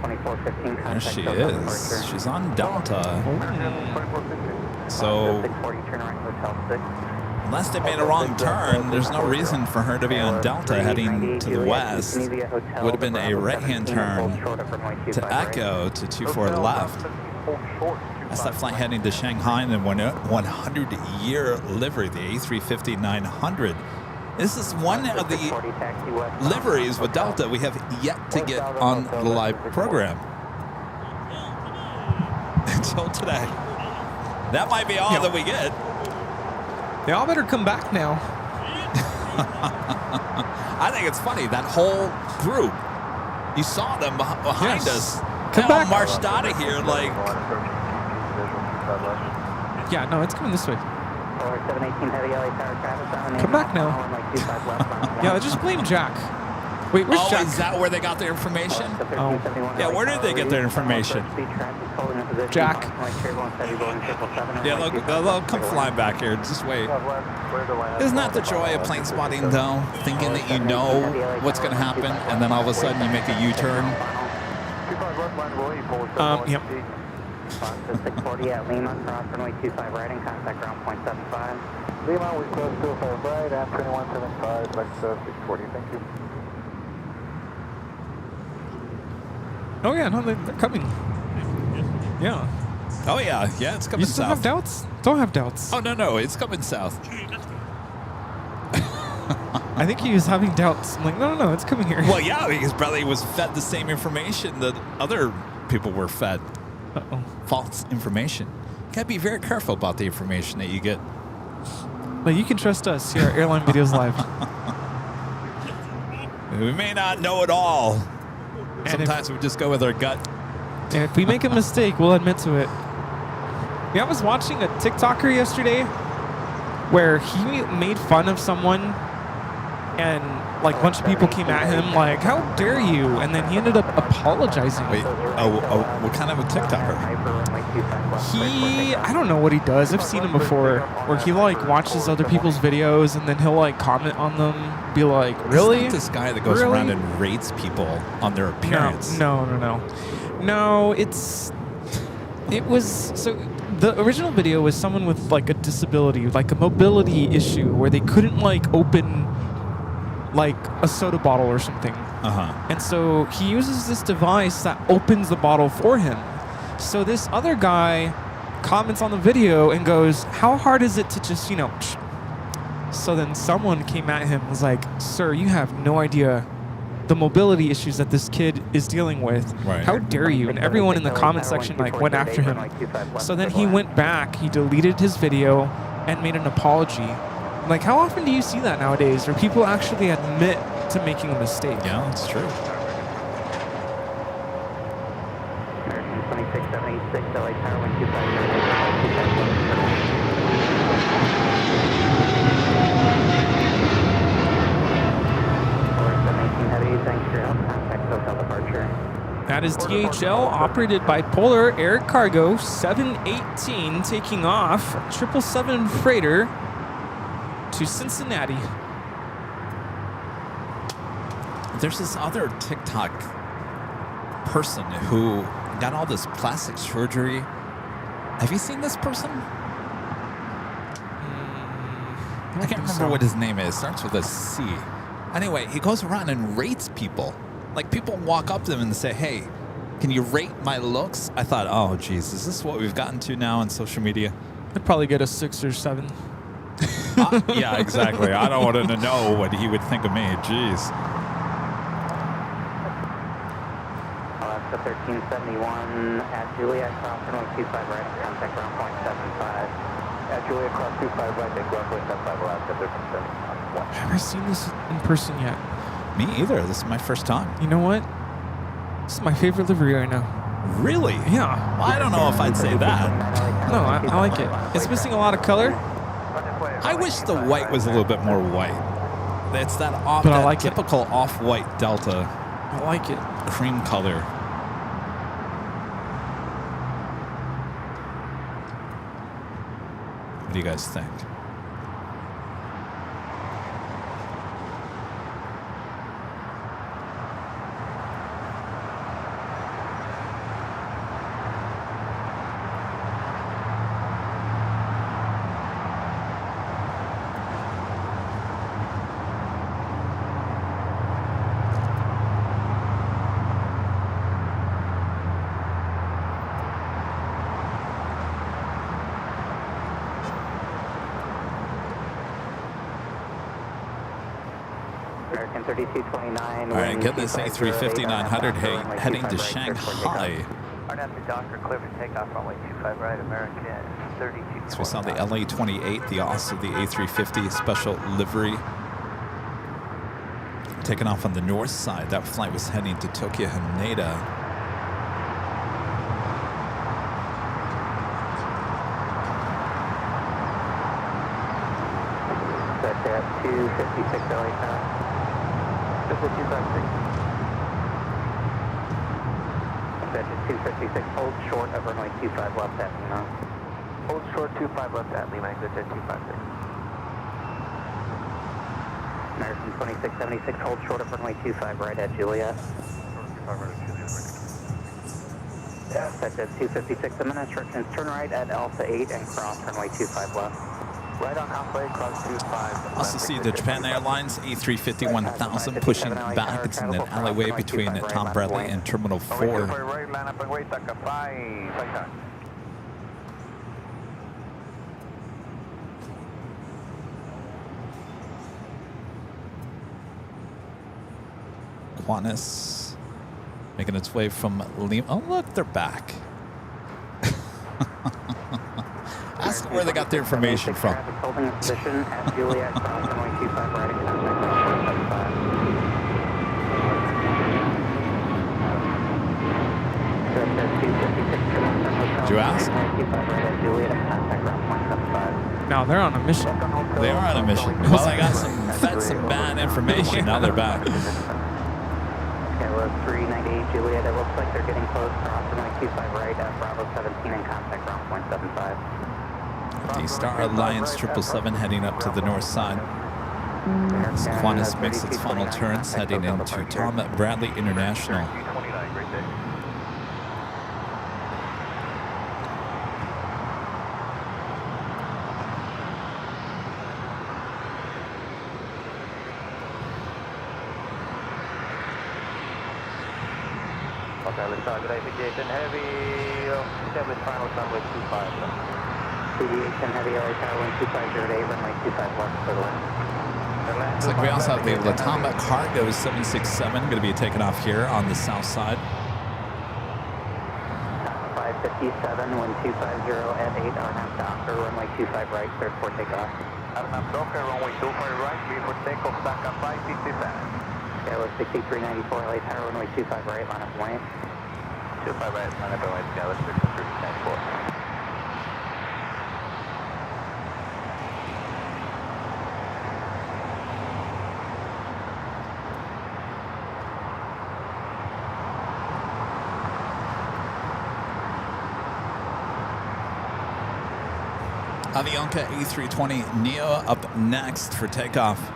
2415, There she is. She's on Delta. So, turn around Hotel 6. Unless they made a wrong turn, there's no reason for her to be on Delta heading to the west. Would have been a right-hand turn to Echo to 24 left. That's that flight heading to Shanghai in the 100-year livery, the A350-900. This is one of the liveries with Delta we have yet to get on the live program. Until today. That might be all that we get. They all better come back now. I think it's funny, that whole group, you saw them behind us. Come they all back. marched out of here like... Yeah, no, it's coming this way. Come back now. Yeah, just blame Jack. Wait, where's Jack? Is that where they got their information? Oh. Yeah, where did they get their information? Jack. Yeah, they'll come flying back here. Just wait. Isn't that the joy of plane spotting, though? Thinking that you know what's going to happen, and then all of a sudden you make a U-turn? Yep. 640 at Lima, cross runway 25 right and contact ground point 75. Lima, we cross 25 right and 2175, LAX 640, thank you. Oh, yeah, no, they're coming. Yeah. Oh, yeah. Yeah, it's coming You still south. have doubts? Don't have doubts. Oh, no, it's coming south. I think he was having doubts. I'm like, no, it's coming here. Well, yeah, because probably was fed the same information that other people were fed. Uh-oh. False information. You gotta be very careful about the information that you get. But you can trust us here at Airline Videos Live. We may not know it all. And Sometimes we just go with our gut. And if we make a mistake, we'll admit to it. Yeah, I was watching a TikToker yesterday where he made fun of someone and like a bunch of people came at him like, how dare you? And then he ended up apologizing. Wait, what kind of a TikToker? I don't know what he does. I've seen him before where he like watches other people's videos and then he'll like comment on them, be like, really? Isn't that this guy that goes Really? around and rates people on their appearance? No, it was, so the original video was someone with like a disability, like a mobility issue where they couldn't like open like a soda bottle or something. And so he uses this device that opens the bottle for him. So this other guy comments on the video and goes, how hard is it to just, So then someone came at him and was like, sir, you have no idea the mobility issues that this kid is dealing with. Right. How dare you? And everyone in the comment section like went after him. So then he went back, he deleted his video and made an apology. Like, how often do you see that nowadays where people actually admit to making a mistake? Yeah, that's true. 2676 LA Tower 125. Thanks for your help. Contact hotel departure. That is DHL, operated by Polar Air Cargo 718, taking off 777 freighter to Cincinnati. There's this other TikTok person who got all this plastic surgery. Have you seen this person? I can't remember what his name is. Starts with a C. Anyway, he goes around and rates people. Like, people walk up to him and say, hey, can you rate my looks? I thought, oh, geez, is this what we've gotten to now on social media? I'd probably get a 6 or 7. Yeah, exactly. I don't want to know what he would think of me. Jeez. Alaska 1371 at Juliet, cross runway 25 right, contact ground point 75. At Juliet, cross 25 right, make ground point 75, Alaska 1371. I've never seen this in person yet. Me either. This is my first time. You know what? This is my favorite livery right now. Really? Yeah. Well, I don't know if I'd say that. No, I like it. It's missing a lot of color. I wish the white was a little bit more white. It's that off, But I that like it. typical off-white Delta I like it. cream color. What do you guys think? American 3229. All right, get this A350-900 heading to Shanghai. RNAV Docker, clear for takeoff, runway 25 right, American 3229. So we saw the LA-28, the also the A350 special livery. Taking off on the north side. That flight was heading to Tokyo Haneda. That's at 256 LA Tower. This is 256. That's at 256. Hold short of runway 25 left at Lima. Hold short 25 left at Lima. Exit at 256. American 2676. Hold short of runway 25 right at Juliet. That's at 256. The minute instructions turn right at Alpha 8 and cross runway 25 left. Right on Alpha 8, cross 25. Also see the Japan Airlines A350-1000 pushing back. It's in an alleyway between Tom Bradley and Terminal 4. Right, line up and wait, Taka 5. Qantas making its way from Lima. Oh, look, they're back. Ask where they got their information from. Holding a position at Juliet, cross runway 25 right at contact Did you ask? Now they're on a mission. They are on a mission. Well, I got fed some bad information. Now they're back. Kilo 398 Juliet. It looks like they're getting close. Cross runway 25 right at Bravo 17 and contact ground point 75. The Star Alliance 777 heading up to the north side. As Qantas makes its final turns heading into Tom Bradley International. Okay, let's target Aviation Heavy. Establish final runway 25. Aviation Heavy LA Tower 12508, runway 25 left for the land. Looks like we also have the Latam Cargo 767 going to be taken off here on the south side. 557, 1250 at 8, RNAV Docker, runway 25 right, cleared for takeoff. RNAV Docker, runway 25 right, clear for takeoff, Taka 557. Scalo 6394 LA Tower, runway 25 right, line up point. 25 right, line up point, Scalo 6394. Avianca A320neo up next for takeoff.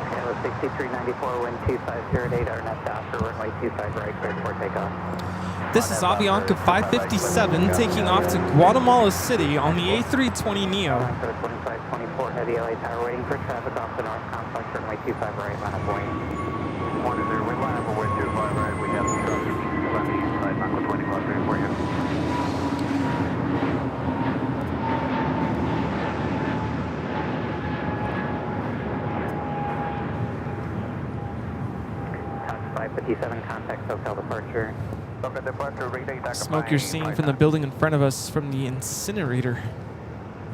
Scalo 6394, wind 2508, RNAV Docker, runway 25 right, cleared for takeoff. This is Avianca 557 taking off to Guatemala City on the A320neo. 2524 heavy LA Tower, waiting for traffic off the north complex, runway 25 right, line up point. 10, we line up away 25 right, we have traffic on the east side, Mako 25 3 for you. Touch 557, contact SoCal departure. Okay, departure, reading Taka Smoke 5, you're seeing from the building in front of us from the incinerator.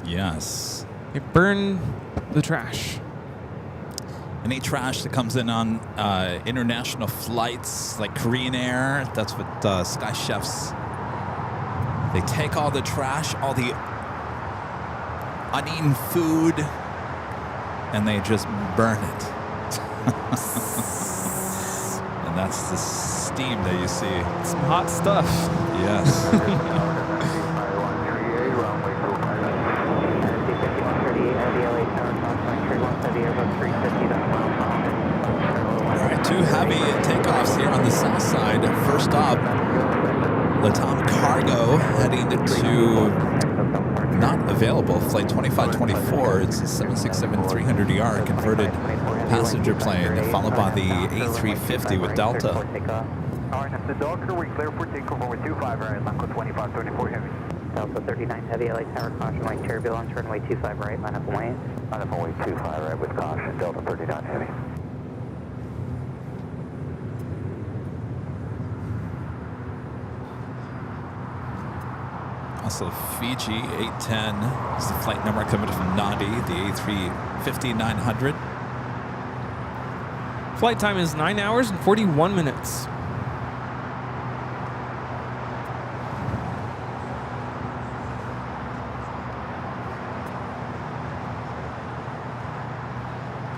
Yes. They burn the trash. Any trash that comes in on international flights like Korean Air, that's what Sky Chefs, they take all the trash, all the uneaten food, and they just burn it. And that's the steam that you see. Some hot stuff. Yes. All right, two heavy takeoffs here on the south side. First up, Latam Cargo heading to not available, flight 2524. It's a 767-300ER converted passenger plane, followed by the A350 with Delta. Alright, that's the Docker. We clear for takeoff over 25 right, Lanco 2524 heavy. Delta 39 heavy, LA Tower, caution, light turbulence, runway 25 right, line up and wait. Line up and wait 25 right with caution, Delta 39 heavy. Also, Fiji 810 is the flight number coming from Nadi, the A350 900. Flight time is 9 hours and 41 minutes.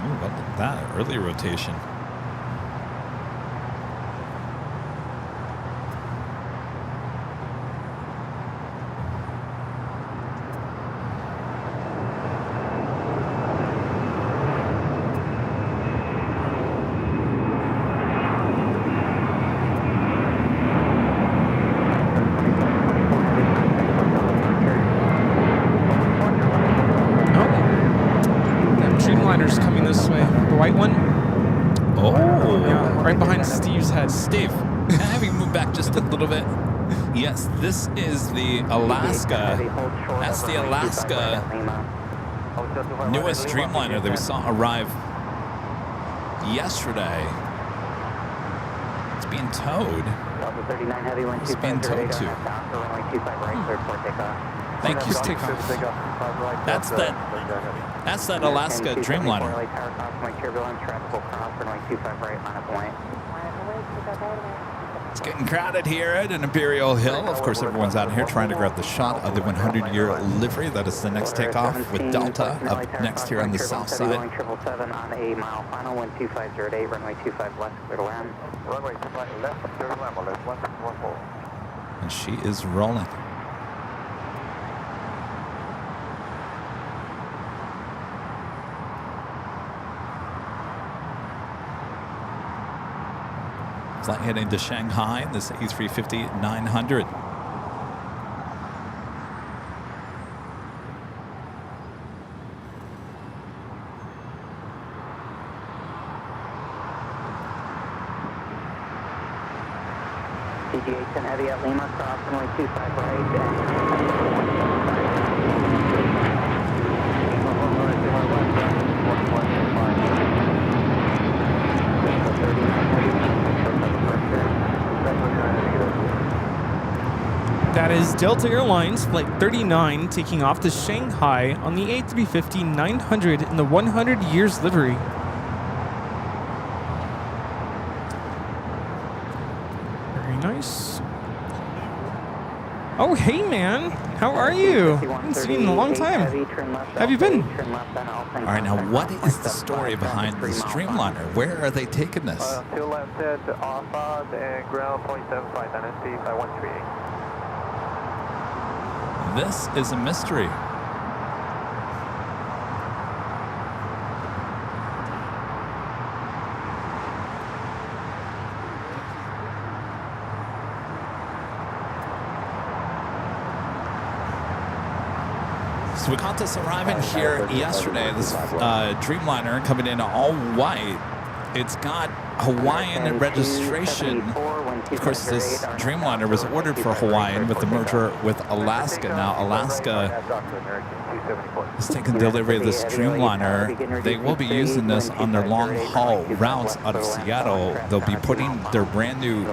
Ooh, look at that early rotation. Streamliner's coming this way. The white one? Oh, Yeah, right behind Steve's head. Steve, can I have you move back just a little bit? Yes, this is the Alaska. That's the Alaska newest Dreamliner that we saw arrive yesterday. It's being towed. Delta 39 heavy, wind It's being 25 towed to. runway 25 right, clear for takeoff. Thank you, Steve. That's that Alaska Dreamliner. LA Tower, caution, light turbulence, tropical cross, runway 25 right, line up and wait. It's getting crowded here at an Imperial Hill. Of course, everyone's out here trying to grab the shot of the 100-year livery. That is the next takeoff with Delta up next here on the south side. 777 on a mile final, wind 2508, runway 25 left, clear to land. Runway 25 left, clear to land, left 1614. And she is rolling. Flight heading to Shanghai, this A350 900. CG-810 heavy at Lima, cross runway 25 right. That is Delta Airlines Flight 39 taking off to Shanghai on the A350 900 in the 100 years livery. Very nice. Oh, hey man, how are you? Haven't seen you in a long time. How have you been? All right, now what is the story behind this Dreamliner? Where are they taking this? Till left head, Alpha and ground 0.75 NST 5138. This is a mystery. So we caught this arriving here yesterday, this Dreamliner coming in all white. It's got Hawaiian registration. Of course, this Dreamliner was ordered for Hawaiian with the merger with Alaska. Now, Alaska is taking delivery of this Dreamliner. They will be using this on their long-haul routes out of Seattle. They'll be putting their brand new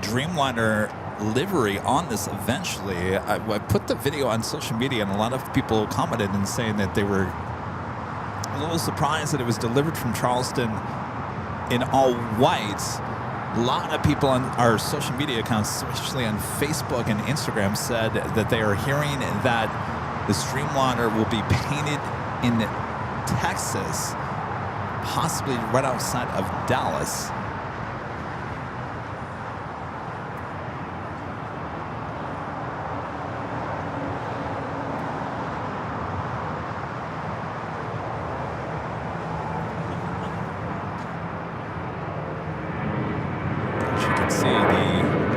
Dreamliner livery on this eventually. I put the video on social media, and a lot of people commented and saying that they were a little surprised that it was delivered from Charleston in all white. A lot of people on our social media accounts, especially on Facebook and Instagram, said that they are hearing that the Dreamliner will be painted in Texas, possibly right outside of Dallas.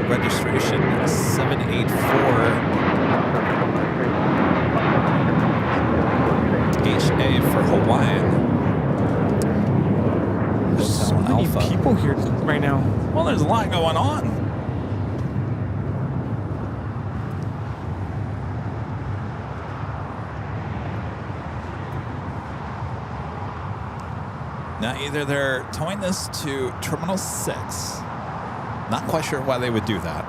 Registration 784 HA for Hawaiian. many Alpha. people here right now? Well, there's a lot going on. Now, either they're towing this to Terminal 6. Not quite sure why they would do that.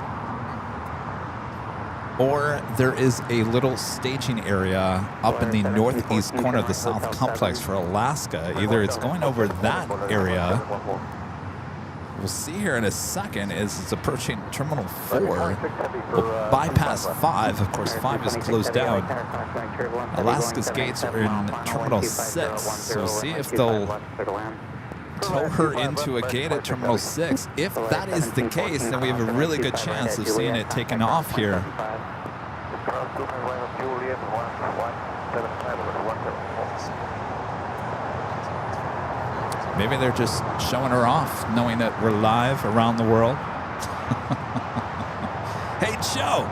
Or there is a little staging area up in the northeast corner of the South Complex for Alaska. Either it's going over that area. We'll see here in a second as it's approaching Terminal 4. We'll bypass 5. Of course, 5 is closed down. Alaska's gates are in Terminal 6. So we'll see if they'll tow her into a gate at Terminal 6. If that is the case, then we have a really good chance of seeing it taken off here. Maybe they're just showing her off, knowing that we're live around the world. Hey, Joe,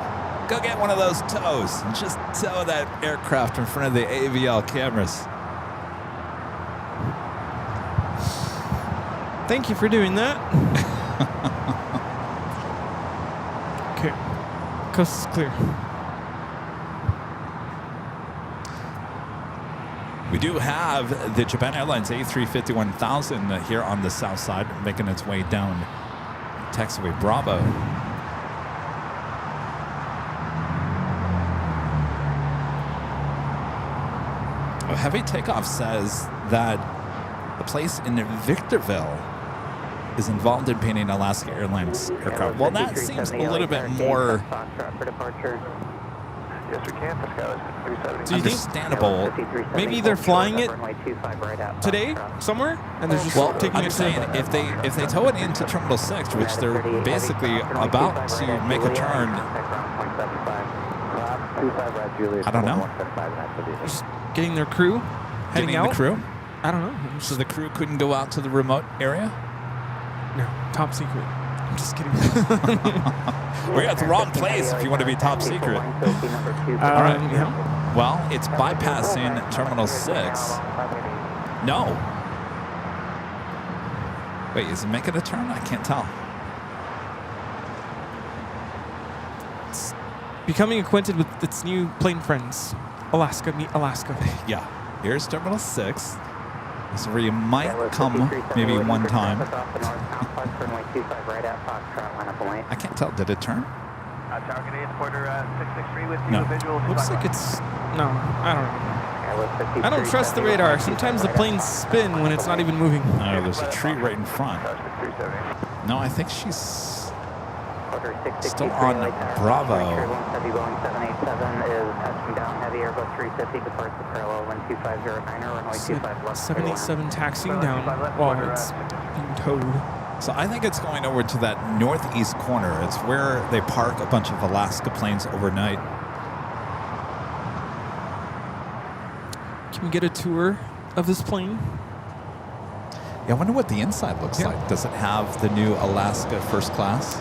go get one of those tows and just tow that aircraft in front of the AVL cameras. Thank you for doing that. Okay. Coast is clear. We do have the Japan Airlines A350 1000 here on the south side, making its way down taxiway Bravo. A heavy takeoff says that the place in Victorville is involved in painting Alaska Airlines aircraft. Well, that seems a little bit more understandable. Maybe they're flying it today somewhere, and they're just taking I'm it saying if they tow it into Terminal 6, which they're basically about to make a turn, I don't know. just getting their crew heading Getting out. the crew, I don't know. so the crew couldn't go out to the remote area. No, top secret. I'm just kidding. We're at the wrong place if you want to be top secret. Yeah. Well, it's bypassing Terminal 6. No. Wait, is it making a turn? I can't tell. It's becoming acquainted with its new plane friends. Alaska, meet Alaska. Yeah. Here's Terminal 6. This is where you might come maybe one time. I can't tell. Did it turn? No. Looks like it's... No, I don't know. I don't trust the radar. Sometimes the planes spin when it's not even moving. Oh, there's a tree right in front. No, I think she's still on Bravo. 787 taxiing down while it's being towed. So I think it's going over to that northeast corner. It's where they park a bunch of Alaska planes overnight. Can we get a tour of this plane? Yeah, I wonder what the inside looks like. Does it have the new Alaska first class?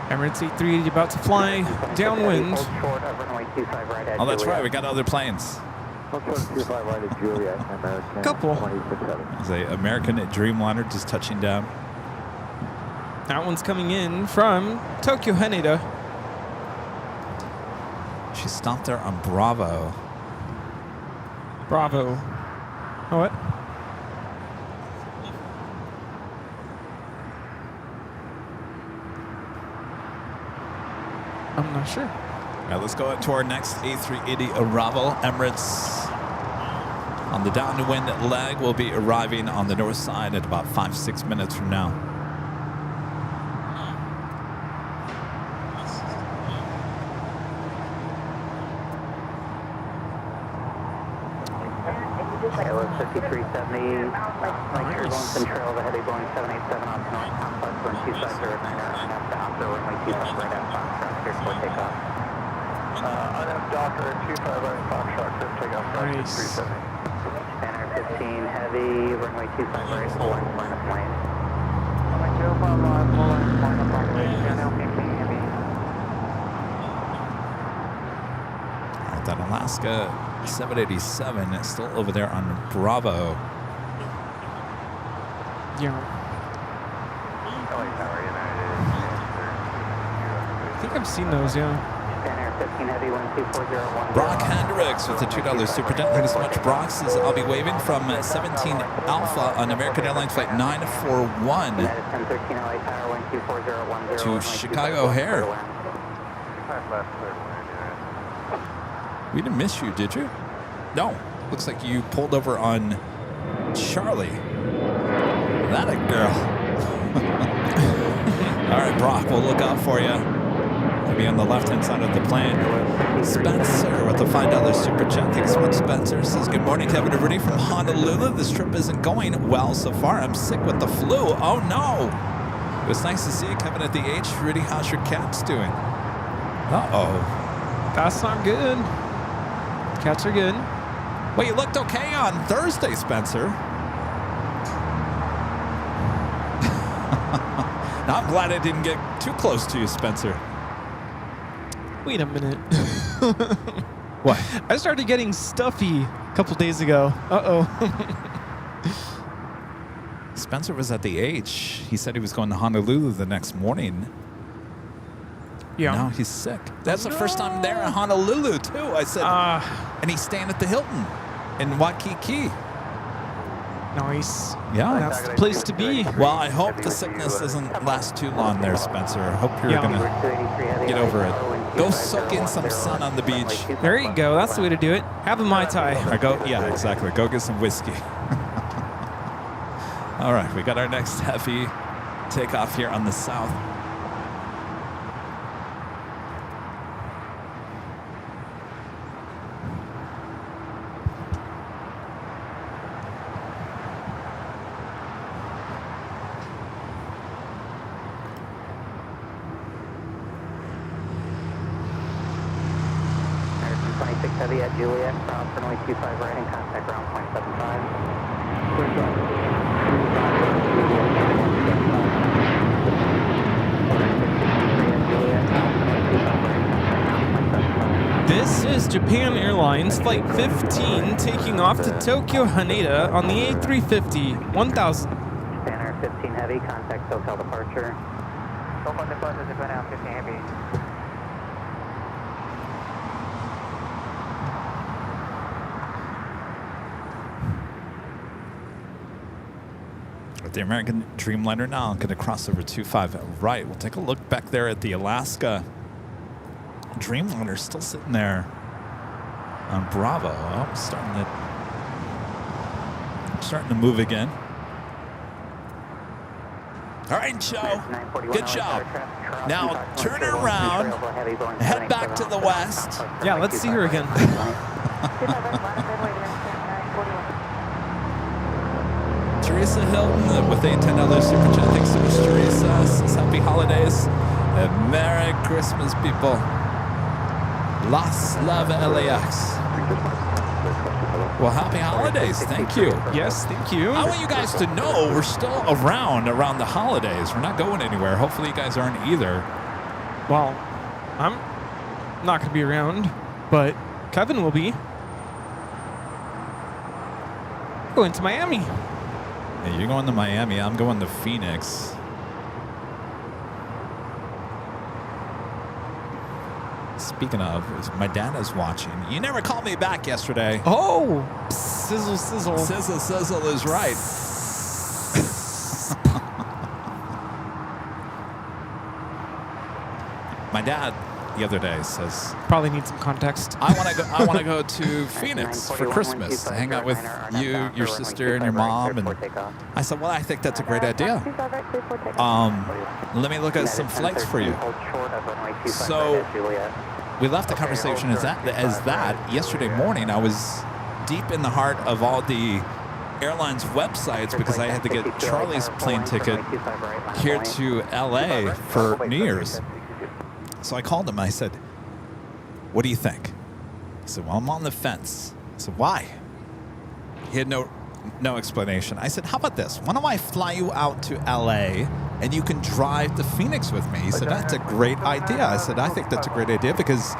Emirates A380 about to fly downwind. Oh, that's right. We got other planes. Couple. There's an American Dreamliner just touching down. That one's coming in from Tokyo Haneda. She stopped there on Bravo. Bravo. Oh, what? I'm not sure. Now let's go to our next A380 arrival. Emirates on the downwind leg will be arriving on the north side at about 5-6 minutes from now. Airbus 5370, Mike Air Boeing Central, the heavy Boeing 787 on North Complex, 12509, after Oscar, runway 25 right at Foxtrot, clear for takeoff. I'm Docker 25 right Foxtrot, clear takeoff, Nice. 370. Japan Air 15 heavy, runway 25 right, full line final plane. Runway 25 right, full line final plane. Channel 15 heavy. All right, that Alaska 787 is still over there on Bravo. Yeah. LA Tower United. I think I've seen those, yeah. Air 15 heavy, 12401. Brock Hendricks with the $2 super chat. Thank you so much, Brock. Says I'll be waving from 17 Alpha on American Airlines flight 941 United 1013 LA Tower, 12401. to Chicago O'Hare. We didn't miss you, did you? No. Looks like you pulled over on Charlie. That a girl. All right, Brock, we'll look out for you. We'll be on the left-hand side of the plane. Spencer with the $5 super chat. Thanks so much, Spencer. Says, good morning, Kevin and Rudy from Honolulu. This trip isn't going well so far. I'm sick with the flu. Oh, no. It was nice to see you, Kevin, at the H. Rudy, how's your cats doing? Uh-oh. That's not good. Cats are good. Well, you looked okay on Thursday, Spencer. Now, I'm glad I didn't get too close to you, Spencer. Wait a minute. What? I started getting stuffy a couple days ago. Uh-oh. Spencer was at the H. He said he was going to Honolulu the next morning. Yeah. Now he's sick. That's the first time there in Honolulu, too. I said, and he's staying at the Hilton in Waikiki. Nice. Yeah. That's the place to be. Well, I hope the sickness doesn't last too long there, Spencer. I hope you're going to get over it. Go soak in some sun on the beach. There you go. That's the way to do it. Have a Mai Tai. Or go, yeah, exactly. Go get some whiskey. All right, we got our next heavy takeoff here on the south. Heavy at Juliet, ground for runway 25 right and contact ground point 75. This is Japan Airlines Flight 15 taking off to Tokyo Haneda on the A350 1000. Japan Air 15 heavy, contact SoCal departure. SoCal departure, Japan Air 15 heavy. The American Dreamliner now. I'm going to cross over 25 right. We'll take a look back there at the Alaska Dreamliner, still sitting there on Bravo. Oh, starting to move again. All right, Joe. Good job. Now turn around, head back to the west. Yeah, let's see her again. Teresa Hilton with a $10 super chat. Thanks so much, Teresa. Says happy holidays and Merry Christmas, people. Las love LAX. Well, happy holidays. Thank you. Yes, thank you. I want you guys to know we're still around the holidays. We're not going anywhere. Hopefully you guys aren't either. Well, I'm not going to be around, but Kevin will be. Going to Miami. Yeah, you're going to Miami. I'm going to Phoenix. Speaking of, my dad is watching. You never called me back yesterday. Oh, sizzle, sizzle. Sizzle, sizzle is right. My dad the other day says, probably need some context. I want to go to Phoenix for Christmas to hang out with you, your sister, and your mom. And I said, well, I think that's a great idea. Let me look at some flights for you. So we left the conversation as that. Yesterday morning, I was deep in the heart of all the airlines' websites because I had to get Charlie's plane ticket here to LA for New Year's. So I called him. I said, what do you think? He said, well, I'm on the fence. I said, why? He had no no explanation. I said, how about this? Why don't I fly you out to LA and you can drive to Phoenix with me? He said, that's a great idea. I said, I think that's a great idea because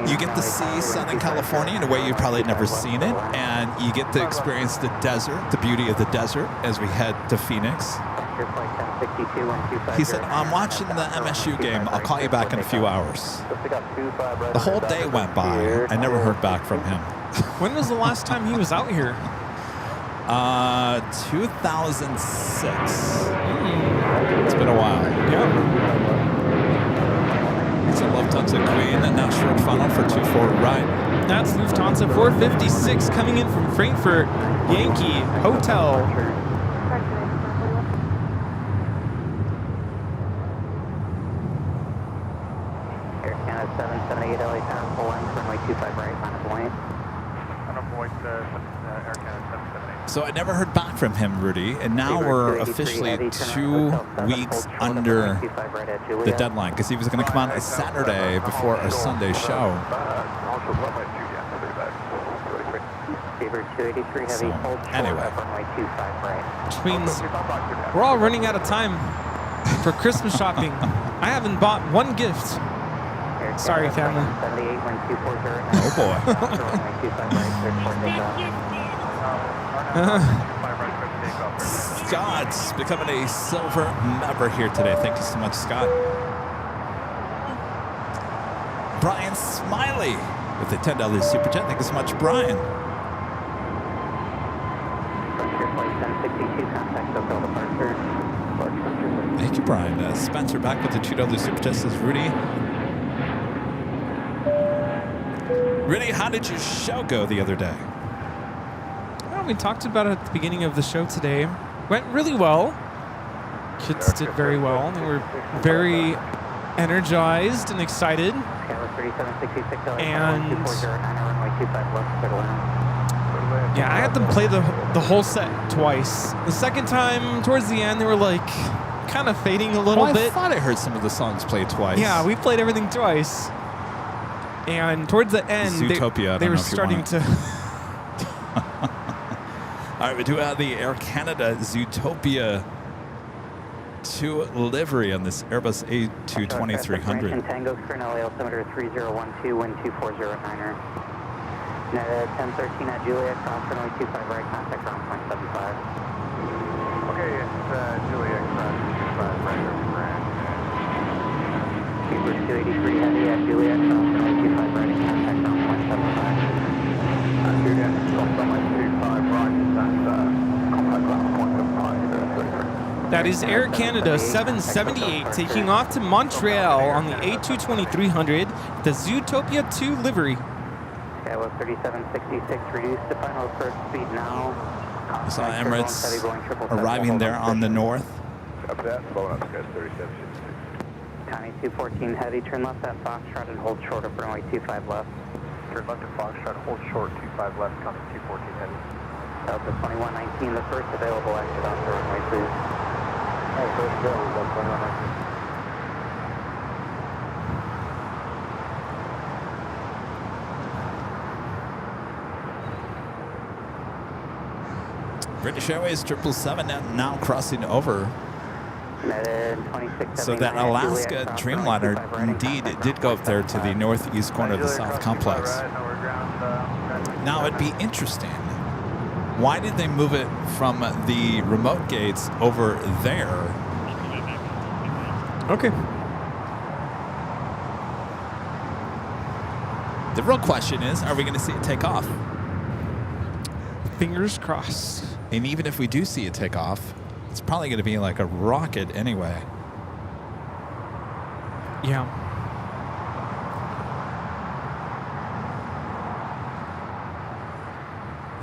you get to see Southern California in a way you've probably never seen it, and you get to experience the desert, the beauty of the desert as we head to Phoenix. He said, I'm watching the MSU game. I'll call you back in a few hours. The whole day went by. I never heard back from him. When was the last time he was out here? 2006. It's been a while. Yeah. It's a Lufthansa Queen and now short funnel for 24 right. That's Lufthansa 456 coming in from Frankfurt. Yankee Hotel. Air Canada 778 LA Tower, full length, runway 25 right, line of point. Air Canada 778. So I never heard back from him, Rudy, and now we're officially 2 weeks under the deadline because he was going to come on a Saturday before our Sunday show. So, anyway. Which means we're all running out of time for Christmas shopping. I haven't bought one gift. Sorry, family. Oh, boy. Scott's becoming a silver member here today. Thank you so much, Scott. Brian Smiley with the $10 super chat. Thank you so much, Brian. Thank you, Brian. Spencer back with the $2 super chat, says Rudy. Rudy, how did your show go the other day? Well, we talked about it at the beginning of the show today. Went really well. Kids did very well. They were very energized and excited. And yeah, I had them play the whole set twice. The second time, towards the end, they were like kind of fading a little bit. I thought I heard some of the songs played twice. Yeah, we played everything twice. And towards the end, Zootopia, they were starting to... All right, we do have the Air Canada Zootopia 2 livery on this Airbus A220-300. Tango Cornell, altimeter 3012, wind 240 9er. Net 1013 at Juliet, cross runway 25 right, contact ground point 75. Okay, it's Juliet, cross 25 right, grand. Cooper 283 heavy at Juliet, cross runway 25 right, contact ground point 75. Juliet, cross runway 25 right, that's contact ground point 75. That is Air Canada 778 taking off to Montreal on the A220-300, the Zootopia 2 livery. Okay, well, 3766, reduce to final approach speed now. We saw Emirates arriving there on the north. Up that, blowing up, guys, 3766. County 214 heavy, turn left at Foxtrot and hold short of runway 25 left. Turn left at Foxtrot, hold short, 25 left, County 214 heavy. Delta 2119, the first available exit off the runway, please. Hey, first available, Delta 2119. British Airways 777 now crossing over. So that Alaska Dreamliner indeed did go up there to the northeast corner of the South Complex. Now it'd be interesting. Why did they move it from the remote gates over there? Okay. The real question is, are we going to see it take off? Fingers crossed. And even if we do see it take off, it's probably going to be like a rocket anyway. Yeah.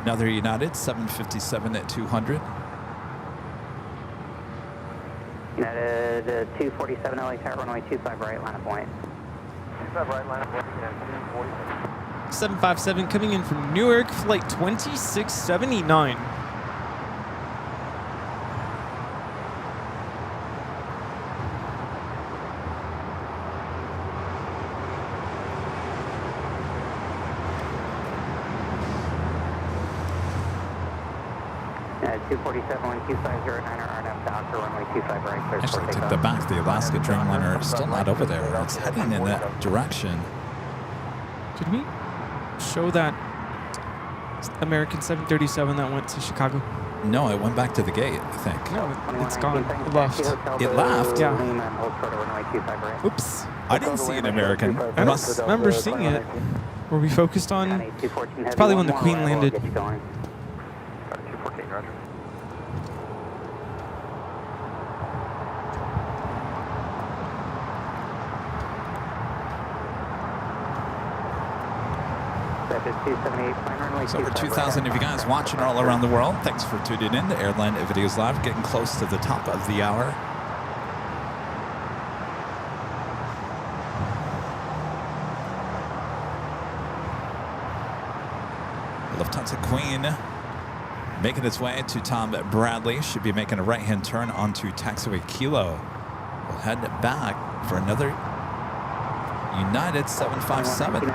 Another United 757 at 200. United 247 LA Tower, runway 25 right, line of point. 25 right, line of point, and 247. 757 coming in from Newark, flight 2679. 247, 1250, RNF Doctor, runway 25 right, clear for Actually, take takeoff. that back. The Alaska Dreamliner is still not over there. It's heading in that direction. Did we show that American 737 that went to Chicago? No, it went back to the gate, I think. No, it's gone. It left. It left? Yeah. Oops. I didn't see an American. I don't remember seeing it. Were we focused on? It's probably when the Queen landed. It's over 2,000 of you guys watching all around the world. Thanks for tuning in to Airline Videos Live. Getting close to the top of the hour. Lufthansa Queen making its way to Tom Bradley. Should be making a right-hand turn onto taxiway Kilo. We'll head back for another United 757.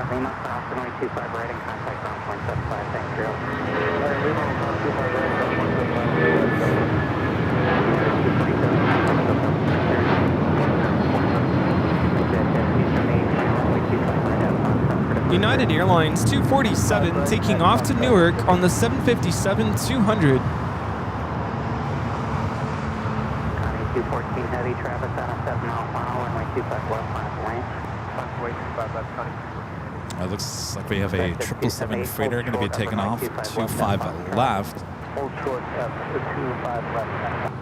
United Airlines 247 taking off to Newark on the 757-200. 214 heavy, Travis on a 7-mile final, runway 25 left, last lane. It looks like we have a 777 freighter going to be taking off. 25 left. Hold short at the 25 left.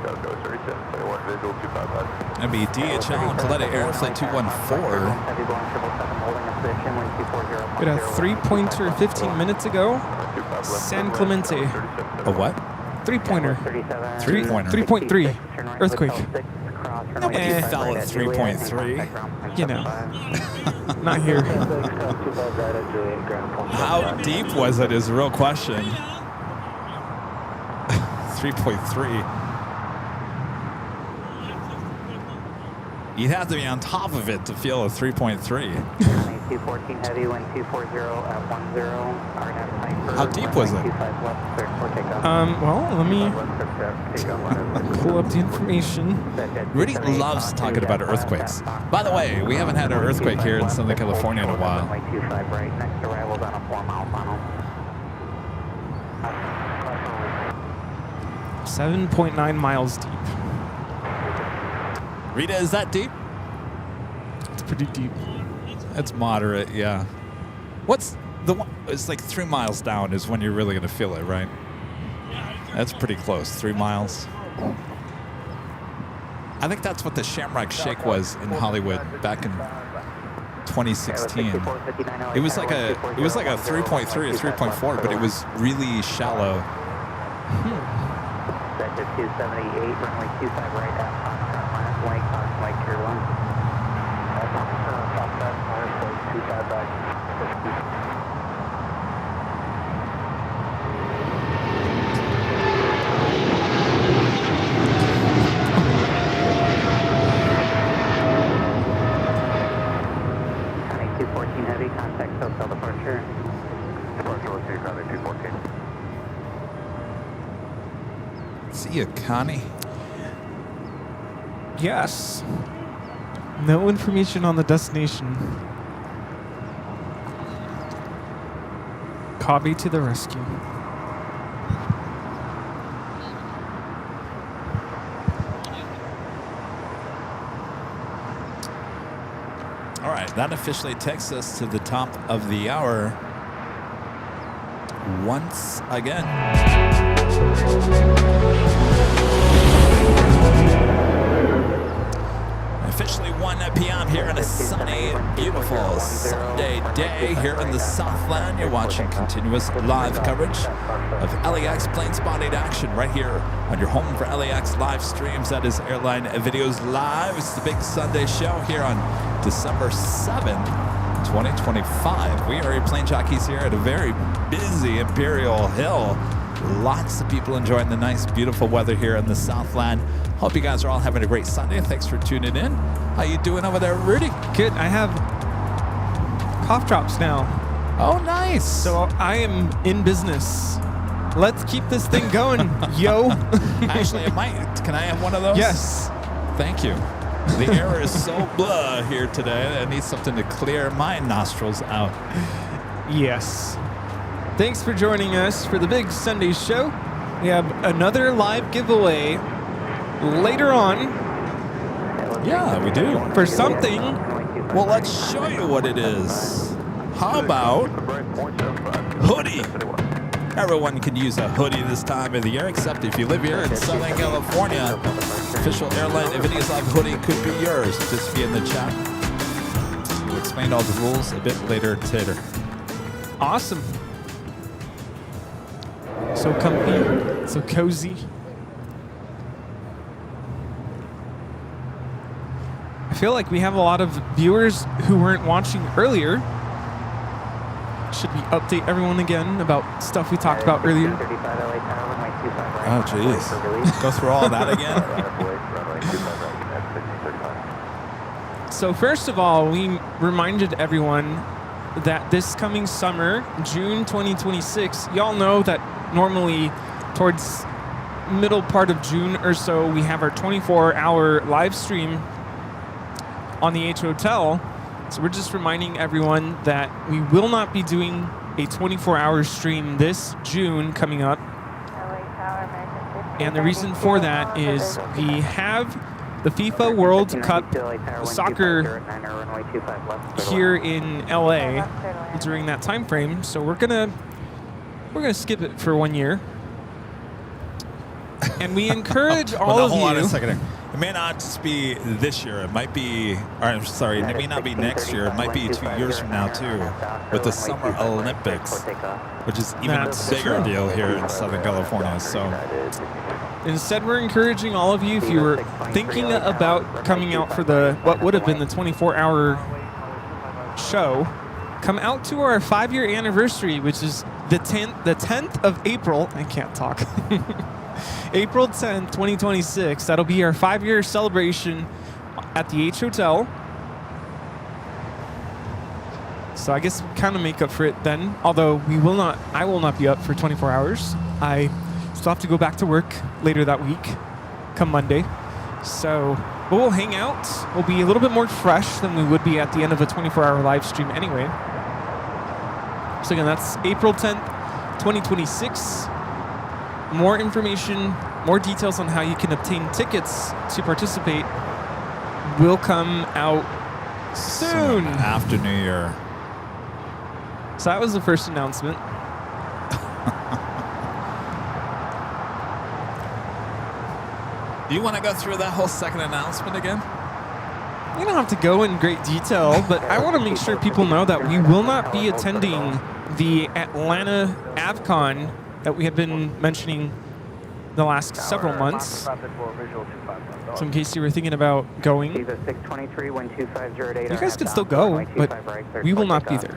Go 37, 21 visual, 25 left. That'd be DHL Coletta Air Flight 214. We had a 3-pointer 15 minutes ago. San Clemente. A what? 3-pointer. 3-pointer. 3.3. Earthquake. Nobody fell at 3.3. You know. Not here. How deep was it is the real question. 3.3. You'd have to be on top of it to feel a 3.3. 214 heavy, wind 240 at 10, How deep was it? Well, let me pull up the information. Rudy loves talking about earthquakes. By the way, we haven't had an earthquake here in Southern California in a while. 7.9 miles deep. Rita, is that deep? It's pretty deep. It's moderate, yeah. What's the one? It's like 3 miles down is when you're really going to feel it, right? That's pretty close. 3 miles. I think that's what the Shamrock Shake was in Hollywood back in 2016. It was like a 3.3 or 3.4, but it was really shallow. Sector 278, runway 25 right at Avcon, last lane, Lake Carolina. Top left, minus 25 back. Connie 214 heavy, contact hotel departure. Departure with you, Connie 214. See you, Connie. Yes. No information on the destination. Copy to the rescue. All right, that officially takes us to the top of the hour once again. Officially 1 p.m. here on a sunny, beautiful Sunday day here in the Southland. You're watching continuous live coverage of LAX Plane Spotting Action right here on your home for LAX live streams. That is Airline Videos Live. It's the big Sunday show here on December 7th, 2025. We are your plane jockeys here at a very busy Imperial Hill. Lots of people enjoying the nice, beautiful weather here in the Southland. Hope you guys are all having a great Sunday. Thanks for tuning in. How you doing over there, Rudy? Good. I have cough drops now. Oh, nice. So I am in business. Let's keep this thing going, yo. Actually, I might. Can I have one of those? Yes. Thank you. The air is so blah here today. I need something to clear my nostrils out. Yes. Thanks for joining us for the big Sunday show. We have another live giveaway later on. Yeah, we do. For something. Well, let's show you what it is. How about hoodie? Everyone can use a hoodie this time of the year, except if you live here in Southern California. Official Airline Aviation Live hoodie could be yours. Just be in the chat. We'll explain all the rules a bit later today. Awesome. So comfy, so cozy. I feel like we have a lot of viewers who weren't watching earlier. Should we update everyone again about stuff we talked about earlier? Oh, jeez. Go through all that again? So first of all, we reminded everyone that this coming summer, June 2026, y'all know that normally towards middle part of June or so, we have our 24-hour live stream on the H Hotel. So we're just reminding everyone that we will not be doing a 24-hour stream this June coming up. And the reason for that is we have the FIFA World Cup soccer here in LA during that time frame. So we're gonna skip it for 1 year. And we encourage all of you. Hold on a second. It may not just be this year. It might be, or I'm sorry, it may not be next year. It might be 2 years from now too, with the Summer Olympics, which is even a bigger deal here in Southern California. So instead, we're encouraging all of you, if you were thinking about coming out for the what would have been the 24-hour show, come out to our 5-year anniversary, which is the 10th of April. I can't talk. April 10th, 2026. That'll be our 5-year celebration at the H Hotel. So I guess we kind of make up for it then. Although I will not be up for 24 hours. I still have to go back to work later that week, come Monday. So we'll hang out. We'll be a little bit more fresh than we would be at the end of a 24-hour live stream anyway. So again, that's April 10th, 2026. More information, more details on how you can obtain tickets to participate will come out soon. After New Year. So that was the first announcement. You want to go through that whole second announcement again? We don't have to go in great detail, but I want to make sure people know that we will not be attending the Atlanta Avcon that we have been mentioning the last several months. So in case you were thinking about going, you guys can still go, but we will not be there.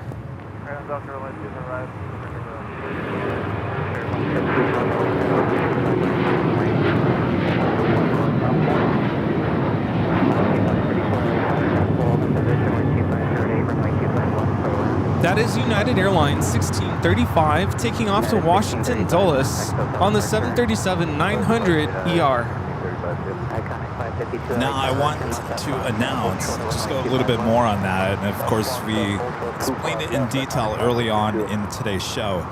That is United Airlines 1635 taking off to Washington Dulles on the 737-900 ER. Now I want to announce, just go a little bit more on that, and of course we explained it in detail early on in today's show.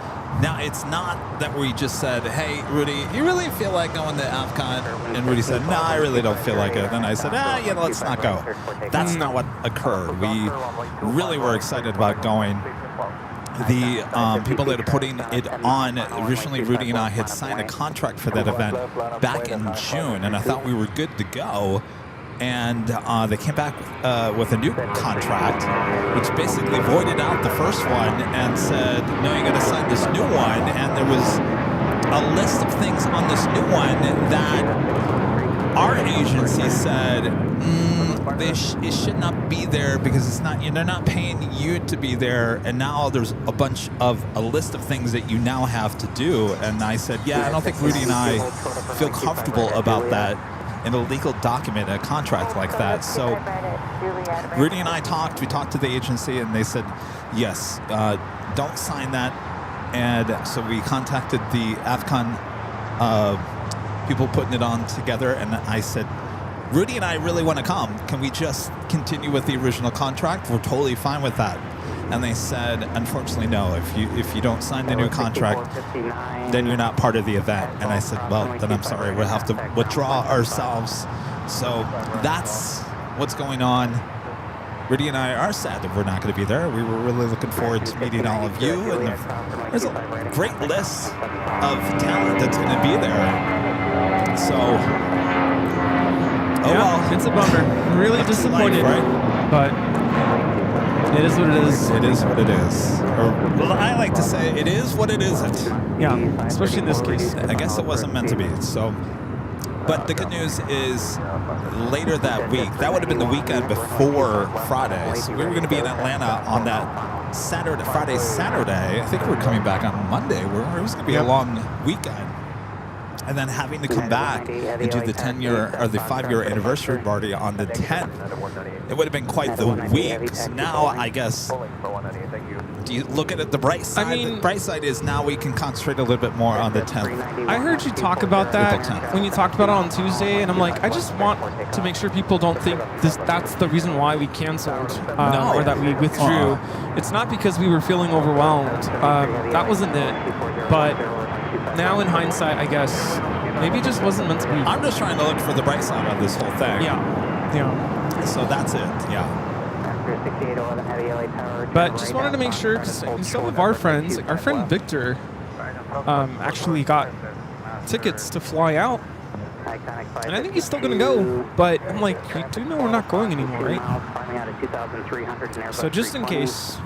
Now it's not that we just said, hey Rudy, you really feel like going to Avcon? And Rudy said, no, I really don't feel like it. Then I said, yeah, let's not go. That's not what occurred. We really were excited about going. The people that are putting it on, originally Rudy and I had signed a contract for that event back in June, and I thought we were good to go. And they came back with a new contract, which basically voided out the first one and said, no, you're going to sign this new one. And there was a list of things on this new one that our agency said, it should not be there because it's not, they're not paying you to be there. And now there's a list of things that you now have to do. And I said, yeah, I don't think Rudy and I feel comfortable about that in a legal document, a contract like that. So Rudy and I talked to the agency and they said, yes, don't sign that. And so we contacted the Avcon people putting it on together, and I said, Rudy and I really want to come. Can we just continue with the original contract? We're totally fine with that. And they said, unfortunately, no. If you don't sign the new contract, then you're not part of the event. And I said, well, then I'm sorry. We'll have to withdraw ourselves. So that's what's going on. Rudy and I are sad that we're not going to be there. We were really looking forward to meeting all of you. And there's a great list of talent that's going to be there. So, well. It's a bummer. I'm really disappointed. Life, right? But it is what it is. It is what it is. Or, well, I like to say it is what it isn't. Yeah, especially in this case. I guess it wasn't meant to be. So, but the good news is later that week, that would have been the weekend before Friday. So we were going to be in Atlanta on that Friday, Saturday. I think we were coming back on Monday. It was going to be a long weekend. And then having to come back and do the 10-year or the 5-year anniversary party on the 10th, it would have been quite the week. So now, I guess, do you look at it the bright side? I mean, the bright side is now we can concentrate a little bit more on the 10th. I heard you talk about that when you talked about it on Tuesday, and I'm like, I just want to make sure people don't think that's the reason why we canceled or that we withdrew. It's not because we were feeling overwhelmed. That wasn't it. But now in hindsight, I guess, maybe it just wasn't meant to be. I'm just trying to look for the bright side of this whole thing. Yeah. So that's it, yeah. But just wanted to make sure, because some of our friends, like our friend Victor, actually got tickets to fly out. And I think he's still going to go. But I'm like, you do know we're not going anymore, right? So just in case.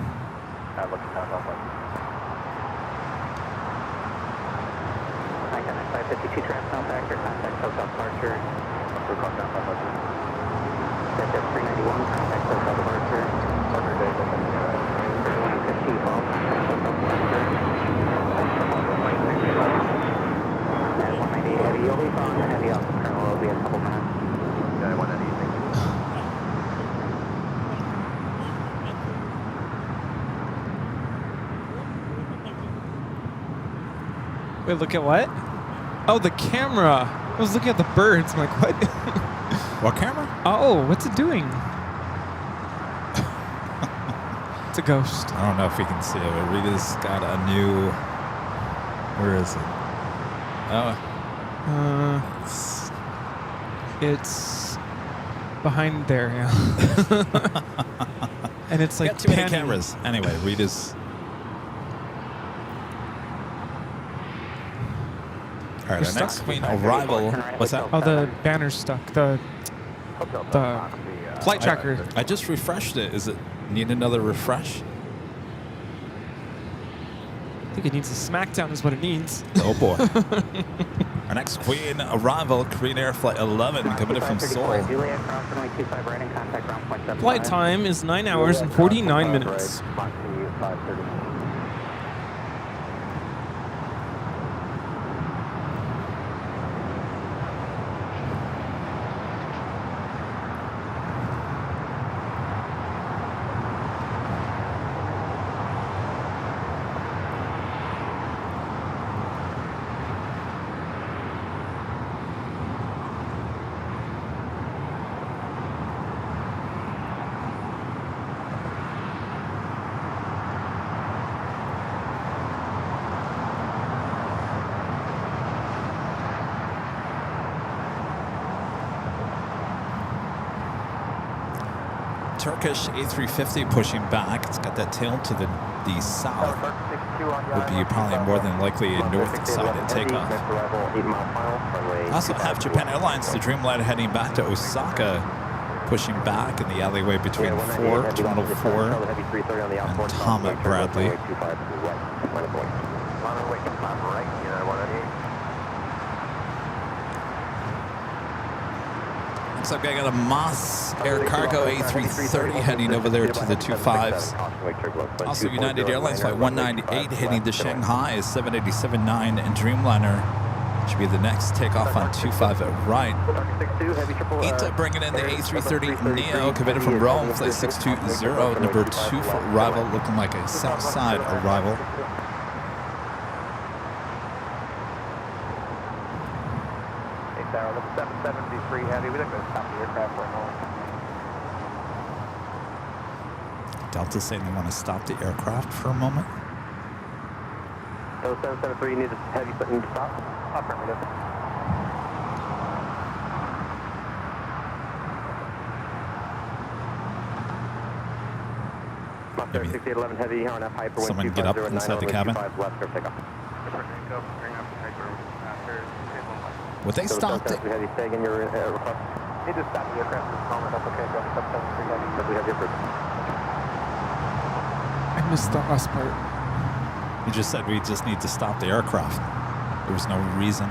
Wait, look at what? Oh, the camera. I was looking at the birds. I'm like, what? What camera? Oh, what's it doing? It's a ghost. I don't know if we can see it, but Rita's got a new... Where is it? It's behind there, yeah. And it's like got too many cameras. Anyway, Rita's... All right, our next Queen arrival. What's that? Oh, the banner's stuck. The flight tracker. I just refreshed it. Is it need another refresh? I think it needs a smackdown is what it needs. Oh, boy. Our next Queen arrival, Korean Air Flight 11, coming in from Seoul. Flight time is 9 hours and 49 minutes. Turkish A350 pushing back. It's got that tail to the south. Would be probably more than likely a north-sided takeoff. Also have Japan Airlines, the Dreamliner heading back to Osaka, pushing back in the alleyway between Terminal 4 and Thomas Bradley. Looks like I got a Moss Air Cargo A330 heading over there to the 25s. Also, United Airlines Flight 198 heading to Shanghai is 787-9 and Dreamliner Should be the next takeoff on 25 at right. Ita bringing in the A330 Neo, committed from Rome, flight 620, number 2 for arrival, looking like a south side arrival. Tower, 773 Heavy, we don't go stop the aircraft for a moment. Delta saying they want to stop the aircraft for a moment. So 773, you need a Heavy button to stop? Affirmative. Maybe 6811 Heavy, RNF Hyper, someone get up inside the cabin. Left, takeoff. Would they stop the... Heavy, stay in your request. Need to stop the aircraft at this moment. That's okay. Go 773 Heavy, because we have your approval. I missed the last part. You just said we just need to stop the aircraft. There was no reason.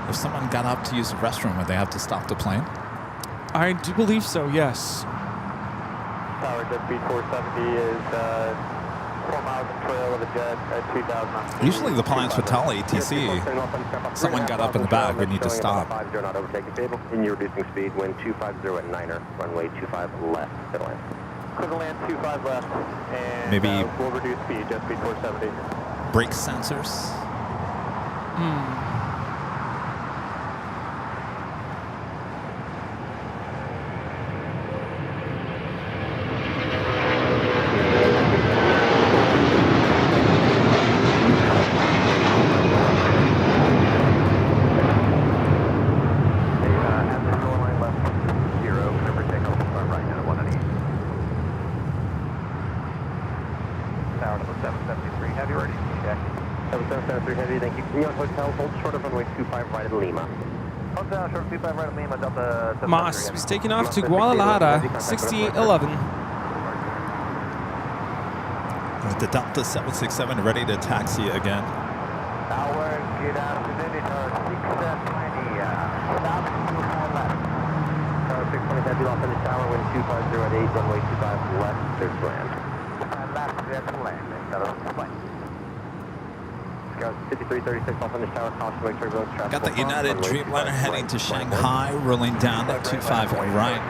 If someone got up to use the restroom, would they have to stop the plane? I do believe so, yes. Tower, jet speed 470 is 4 miles in trail of a jet at 2,000. Usually the pilots would tell ATC, someone got up in the back, we need to stop. 50 not overtaking table. In your reducing speed, wind 250 at 9er, runway 25 left, clear to land. Clear to land 25 left, and maybe we'll reduce speed, jet speed 470. brake sensors. Moss was taking off to Guadalajara, 6811. With the Delta 767 ready to taxi again. Tower, good afternoon. It's our 620. Stop 25 left. Tower 620 Heavy, off in the tower, wind 250 at 8, runway 25 left, clear to land. 25 left, clear to land. That'll flight. 5336 off in the tower, caution, make sure everyone's traffic. Got the United Dreamliner heading to Shanghai, rolling down at 25 right.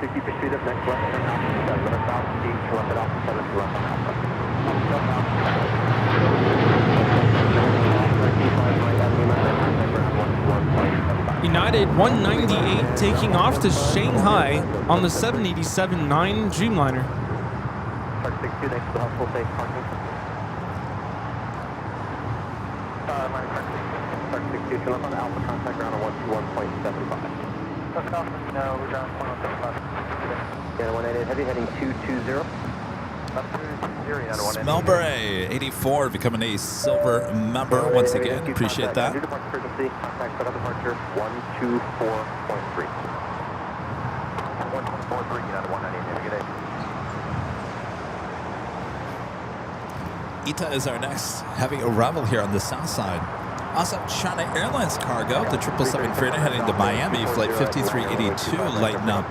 Keep your speed up next left, turn out to 7, limit south, speed, to left at Alpha 7, to left on Alpha. United 198 taking off to Shanghai on the 787-9 Dreamliner. Park 62 next to the hospital, safe parking. Park 62, turn left on Alpha, contact ground on 121.75. No, we're down 175. Yeah, 188 Heavy, heading 220. Melbury 84 becoming a silver member once again. Appreciate that. New departure frequency, contact set up departure 124.3. 124.3, United 198. Good day. Ita is our next heavy arrival here on the south side. Also, China Airlines cargo, the 777 freighter heading to Miami, flight 5382, lighten up.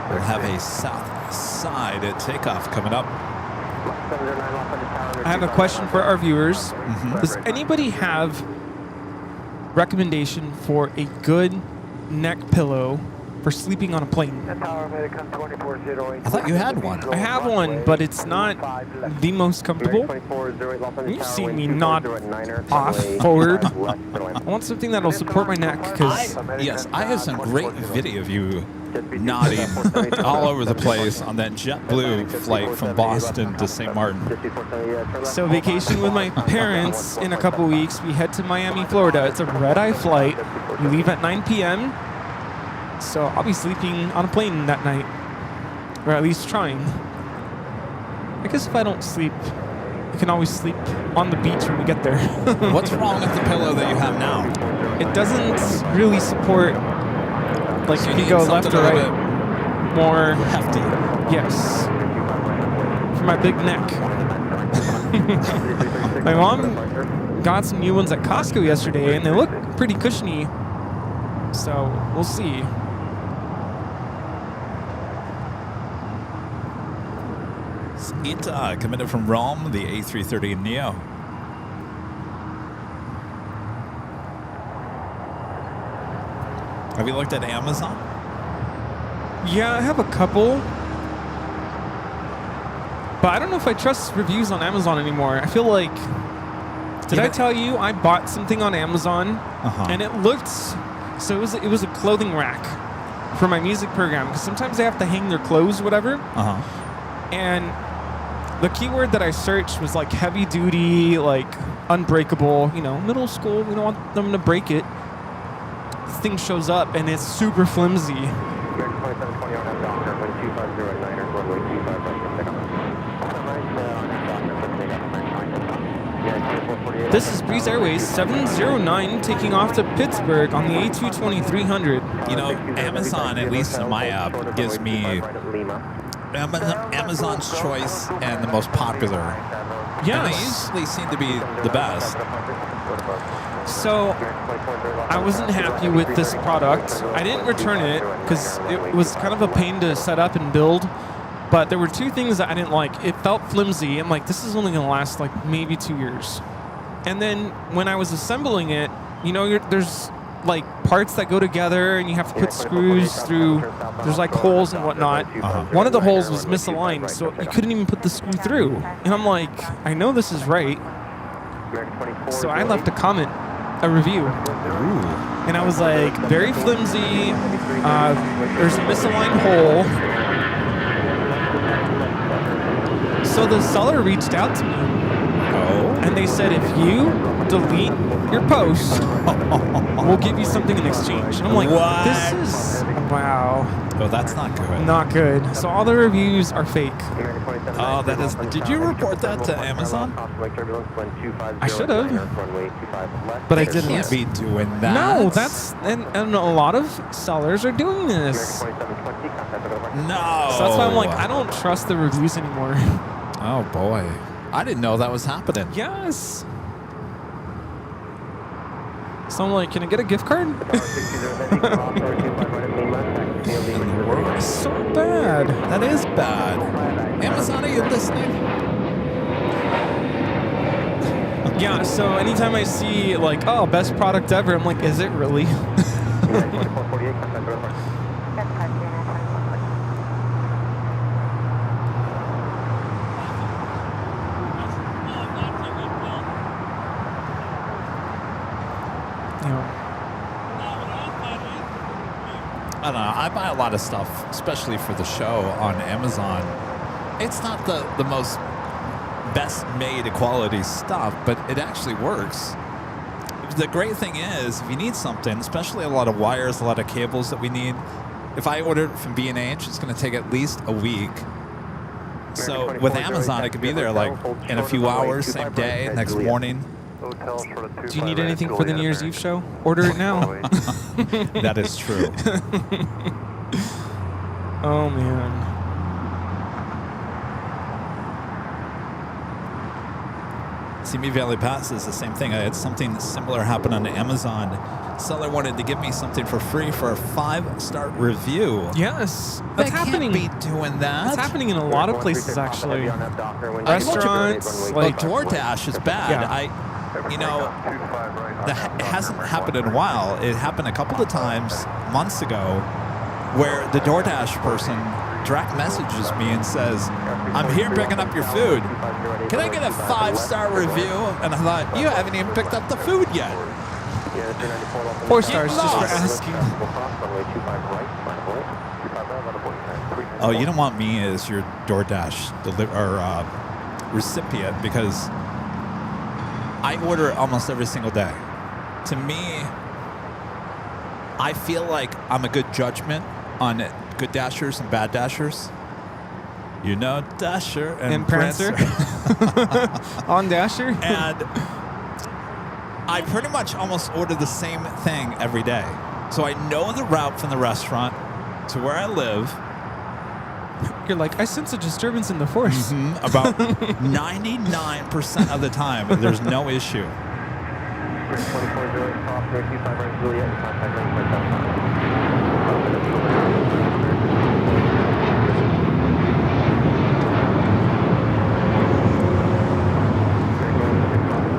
We'll have a south side takeoff coming up. I have a question for our viewers. Does anybody have recommendation for a good neck pillow for sleeping on a plane? I thought you had one. I have one, but it's not the most comfortable. You've seen me nod off forward. I want something that'll support my neck because Yes, I have some great video of you nodding all over the place on that JetBlue flight from Boston to St. Martin. So vacation with my parents in a couple weeks. We head to Miami, Florida. It's a red-eye flight. We leave at 9 p.m. So I'll be sleeping on a plane that night, or at least trying. I guess if I don't sleep I can always sleep on the beach when we get there. What's wrong with the pillow that you have now? It doesn't really support, like, So if you you go need left or something a right. little More, hefty. yes. For my big neck. My mom got some new ones at Costco yesterday, and they look pretty cushiony. So we'll see. Ita coming in from Rome, the A330 Neo. Have you looked at Amazon? Yeah, I have a couple. But I don't know if I trust reviews on Amazon anymore. I feel like... Did I tell you I bought something on Amazon and it looked... So it was a clothing rack for my music program. Because sometimes they have to hang their clothes or whatever. And the keyword that I searched was like heavy duty, like unbreakable, you know, middle school. We don't want them to break it. This thing shows up and it's super flimsy. This is Breeze Airways 709 taking off to Pittsburgh on the A220-300. You know, Amazon, at least in my app, gives me Amazon's choice and the most popular. And they usually seem to be the best. So I wasn't happy with this product. I didn't return it because it was kind of a pain to set up and build. But there were two things that I didn't like. It felt flimsy. I'm like, this is only going to last like maybe 2 years. And then when I was assembling it, you know, there's like parts that go together and you have to put screws through. There's like holes and whatnot. One of the holes was misaligned, so you couldn't even put the screw through. And I'm like, I know this is right. So I left a review. And I was like, very flimsy. There's a misaligned hole. So the seller reached out to me. And they said, if you delete your post, we'll give you something in exchange. And I'm like, what? This is, wow. Oh, that's not good. Not good. So all the reviews are fake. Oh, that is. Did you report that to Amazon? I should have. But I didn't. Can't be doing that. No, and a lot of sellers are doing this. So No. that's why I'm like, I don't trust the reviews anymore. Oh, boy. I didn't know that was happening. Yes. So I'm like, can I get a gift card? So bad. That is bad. Amazon, are you listening? Yeah, so anytime I see like, oh, best product ever, I'm like, is it really? I don't know. I buy a lot of stuff, especially for the show, on Amazon. It's not the most best made quality stuff, but it actually works. The great thing is, if you need something, especially a lot of wires, a lot of cables that we need, if I order it from B&H, it's going to take at least a week. So with Amazon, it could be there like in a few hours, same day, next morning. Do you need anything for the New Year's Eve show? Order it now. That is true. Oh, man. Simi Valley Pass is the same thing. I had something similar happen on Amazon. Seller wanted to give me something for free for a 5-star review. Yes, that's happening. Can't be doing that. It's happening in a lot of places, actually. Restaurants, like DoorDash is bad. Yeah. It hasn't happened in a while. It happened a couple of times months ago, where the DoorDash person direct messages me and says, "I'm here picking up your food. Can I get a 5-star review?" And I thought, you haven't even picked up the food yet. 4 stars just for asking. Oh, you don't want me as your DoorDash recipient, because I order it almost every single day. To me, I feel like I'm a good judgment on good dashers and bad dashers. You know Dasher And Prancer. On Dasher. And I pretty much almost order the same thing every day. So I know the route from the restaurant to where I live. You're like, I sense a disturbance in the force. About 99% of the time, there's no issue.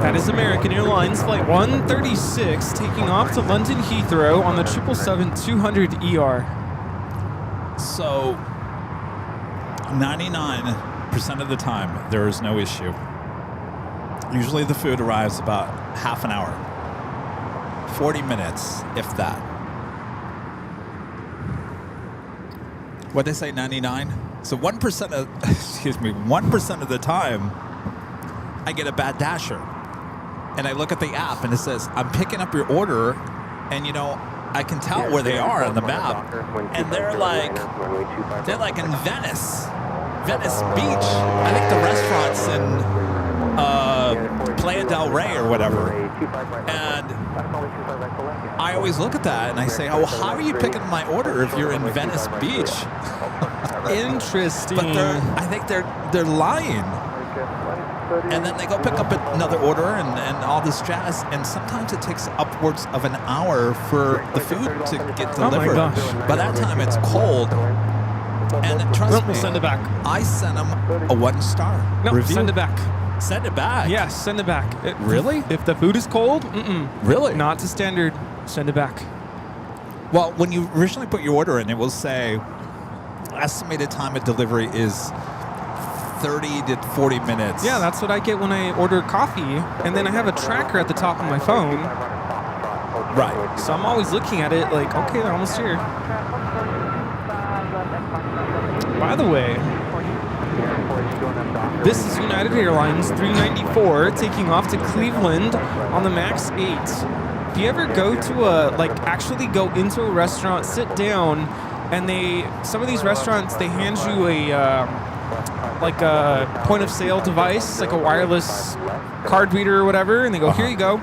That is American Airlines Flight 136 taking off to London Heathrow on the 777-200ER. So 99% of the time, there is no issue. Usually the food arrives about half an hour, 40 minutes, if that. What'd they say, 99? So 1% of, 1% of the time, I get a bad Dasher. And I look at the app and it says, I'm picking up your order, and I can tell where they are on the map. And they're like in Venice Beach. I think the restaurant's in Playa del Rey or whatever. And I always look at that and I say, oh, how are you picking my order if you're in Venice Beach? Interesting. But I think they're lying. And then they go pick up another order and all this jazz. And sometimes it takes upwards of an hour for the food to get delivered. Oh my gosh. By that time, it's cold. And trust me, we'll send it back. I sent them a 1-star review. Send it back. Send it back? Yes, send it back. Really? If the food is cold, Really? not to standard, send it back. Well, when you originally put your order in, it will say estimated time of delivery is 30 to 40 minutes. Yeah, that's what I get when I order coffee. And then I have a tracker at the top of my phone. Right. So I'm always looking at it like, okay, they're almost here. By the way, this is United Airlines 394 taking off to Cleveland on the MAX 8. If you ever go to actually go into a restaurant, sit down, and some of these restaurants, they hand you a point of sale device, like a wireless card reader or whatever, and they go, here you go.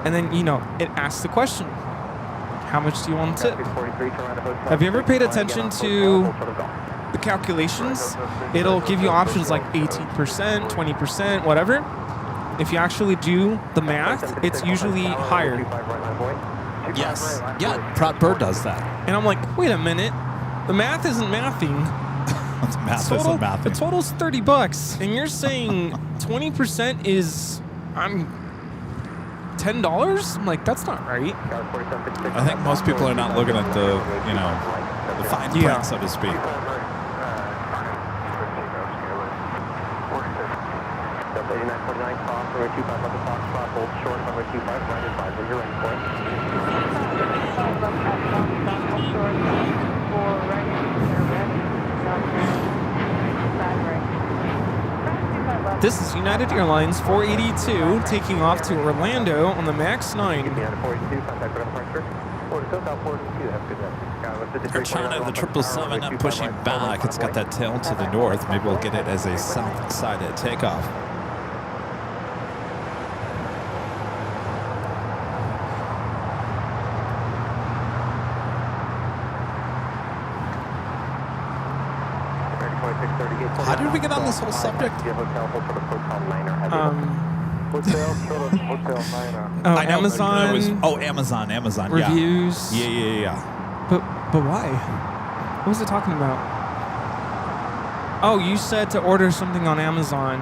And then, it asks the question, how much do you want to tip? Have you ever paid attention to the calculations? It'll give you options like 18%, 20%, whatever. If you actually do the math, it's usually higher. Yes. Yeah, Prop Bird does that. And I'm like, wait a minute. The math isn't mathing. The total's $30, and you're saying 20% is $10? I'm like, that's not right. I think most people are not looking at the fine print, so to speak. This is United Airlines 482 taking off to Orlando on the MAX 9. They're trying to the 777 pushing back. It's got that tail to the north. Maybe we'll get it as a south-sided takeoff. How did we get on this whole subject? Amazon. Amazon. Reviews. Yeah. But why? What was it talking about? Oh, you said to order something on Amazon,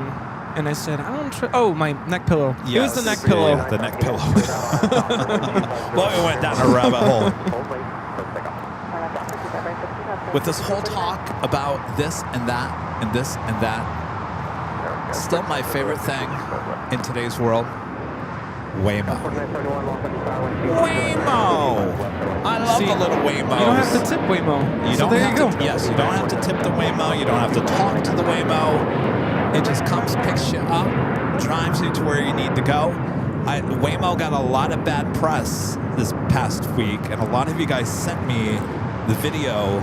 and I said, I don't oh, my neck pillow. Yes. It was the neck pillow. Yeah, the neck pillow. Well, we went down a rabbit hole. With this whole talk about this and that and this and that, still my favorite thing in today's world, Waymo. I love the little Waymos. You don't have to tip Waymo. You don't have to. Yes, you don't have to tip the Waymo. You don't have to talk to the Waymo. It just comes, picks you up, drives you to where you need to go. Waymo got a lot of bad press this past week, and a lot of you guys sent me the video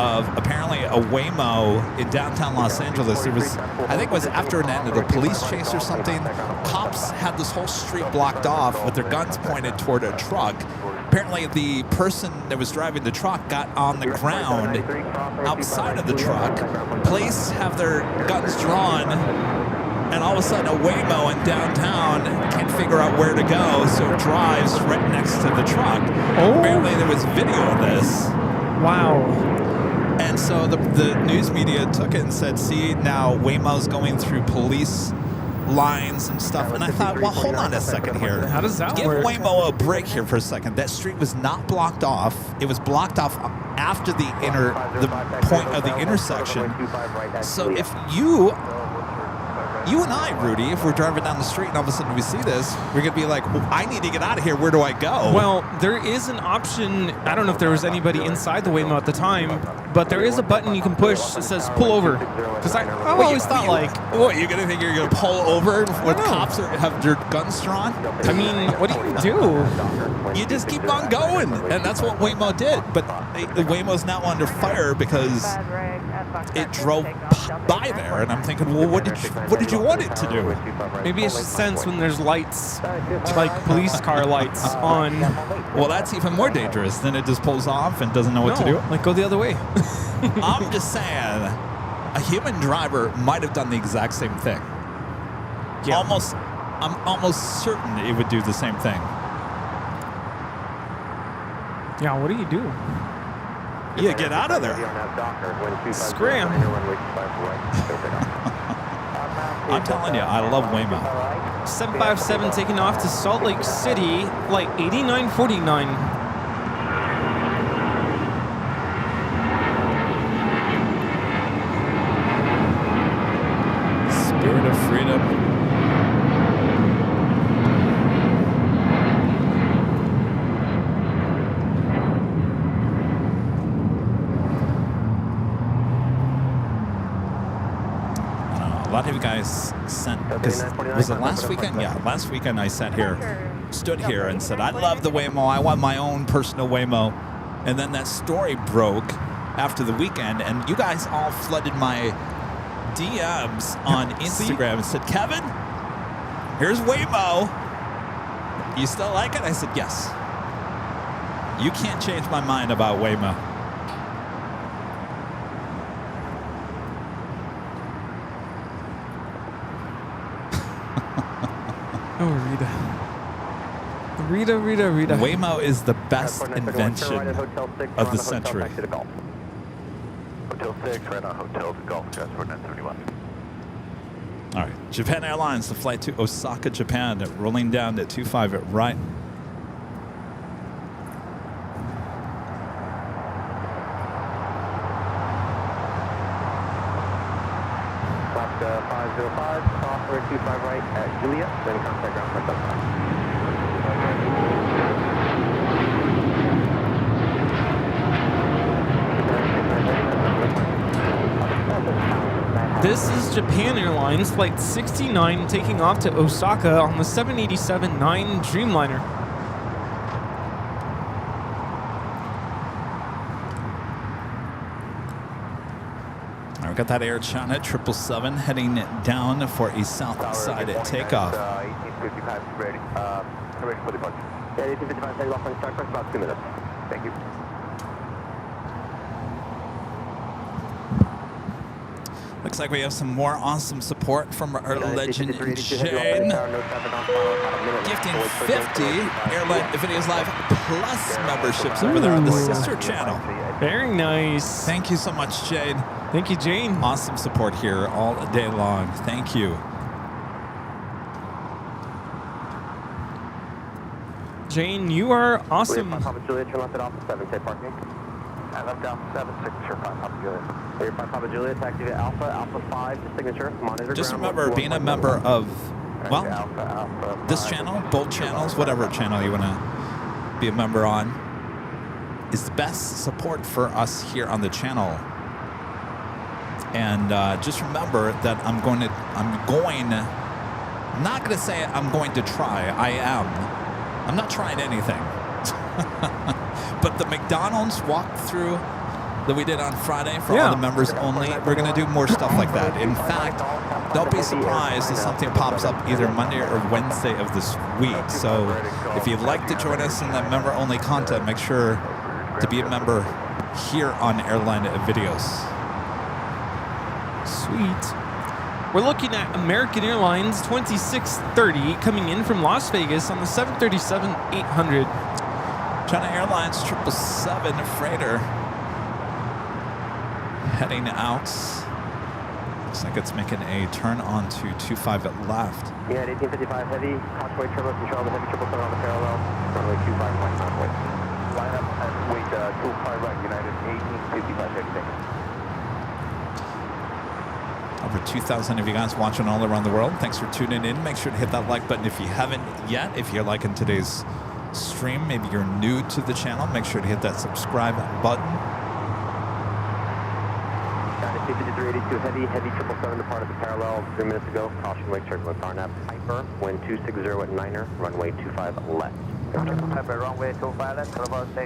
of apparently a Waymo in downtown Los Angeles. There was, I think it was after an end of a police chase or something. Cops had this whole street blocked off with their guns pointed toward a truck. Apparently the person that was driving the truck got on the ground outside of the truck. Police have their guns drawn, and all of a sudden a Waymo in downtown can't figure out where to go, so it drives right next to the truck. Apparently there was video of this. Wow. And so the news media took it and said, see, now Waymo's going through police lines and stuff. And I thought, well, hold on a second here. How does that Give work? Waymo a break here for a second. That street was not blocked off. It was blocked off after the point of the intersection. So if you and I, Rudy, if we're driving down the street and all of a sudden we see this, we're going to be like, well, I need to get out of here. Where do I go? Well, there is an option. I don't know if there was anybody inside the Waymo at the time, but there is a button you can push that says pull over. Because I've always thought, like, what, you're going to think you're going to pull over when cops have their guns drawn? I mean, what do you do? You just keep on going. And that's what Waymo did. But the Waymo's now under fire because it drove by there. And I'm thinking, well, what did you want it to do? Maybe it's just sense when there's lights, like police car lights on. Well, that's even more dangerous. Then it just pulls off and doesn't know what to do. Like, go the other way. I'm just saying, a human driver might have done the exact same thing. Yeah. I'm almost certain it would do the same thing. Yeah, what do you do? Yeah, get out of there. Scram. I'm telling you, I love Waymo. 757 taking off to Salt Lake City, flight 8949. Spirit of freedom. A lot of you guys sent, because was it last weekend? Yeah, last weekend I sat here, stood here and said, I love the Waymo. I want my own personal Waymo. And then that story broke after the weekend, and you guys all flooded my DMs on Instagram and said, Kevin, here's Waymo. You still like it? I said, yes. You can't change my mind about Waymo. Oh, Rita. Waymo is the best invention of the century. Hotel 6, right on Hotel Golf, Transport 971. All right, Japan Airlines, the flight to Osaka, Japan, rolling down to 25 at right. Left 505, cross 25 right at Julia, then contact ground for touchdown. This is Japan Airlines, flight 69, taking off to Osaka on the 787-9 Dreamliner. We've got that Air China 777 heading down for a south side at takeoff. 1855 ready. Ready for departure. Yeah, 1855 takeoff on start for about 2 minutes. Thank you. Looks like we have some more awesome support from our legend Jane. Gifting 50 Airline Videos Live Plus memberships over there on the sister channel. Very nice. Thank you so much, Jane. Thank you, Jane. Awesome support here all day long. Thank you. Jane, you are awesome. Papa Juliet, turn left at Alpha 7, take parking. I left Alpha 7, signature 5, Papa Juliet. Clear 5 Papa Juliet, taxi to Alpha, Alpha 5, to signature, monitor Just ground, remember, being a member of, well, this channel, both channels, whatever channel you want to be a member on, is the best support for us here on the channel. And just remember that I'm not going to say I'm going to try. I am. I'm not trying anything. But the McDonald's walkthrough that we did on Friday for all the members only. We're going to do more stuff like that. In fact, don't be surprised if something pops up either Monday or Wednesday of this week. So if you'd like to join us in that member-only content, make sure to be a member here on Airline Videos. Sweet. We're looking at American Airlines 2630 coming in from Las Vegas on the 737-800. China Airlines 777 freighter heading out. Looks like it's making a turn onto 25 at left. Yeah, 1855 heavy, Cautionway turbo control, the heavy 777 on the parallel, runway 25 right halfway. Line up and wait 25 right, United 1855 heavy. Over 2,000 of you guys watching all around the world. Thanks for tuning in. Make sure to hit that like button if you haven't yet. If you're liking today's stream, maybe you're new to the channel, make sure to hit that subscribe button. 5382 heavy, heavy 777 departed the parallel 3 minutes ago. Caution wake turbulent car nav. Piper, wind 260 at 9er, runway 25 left. Runway 25 left,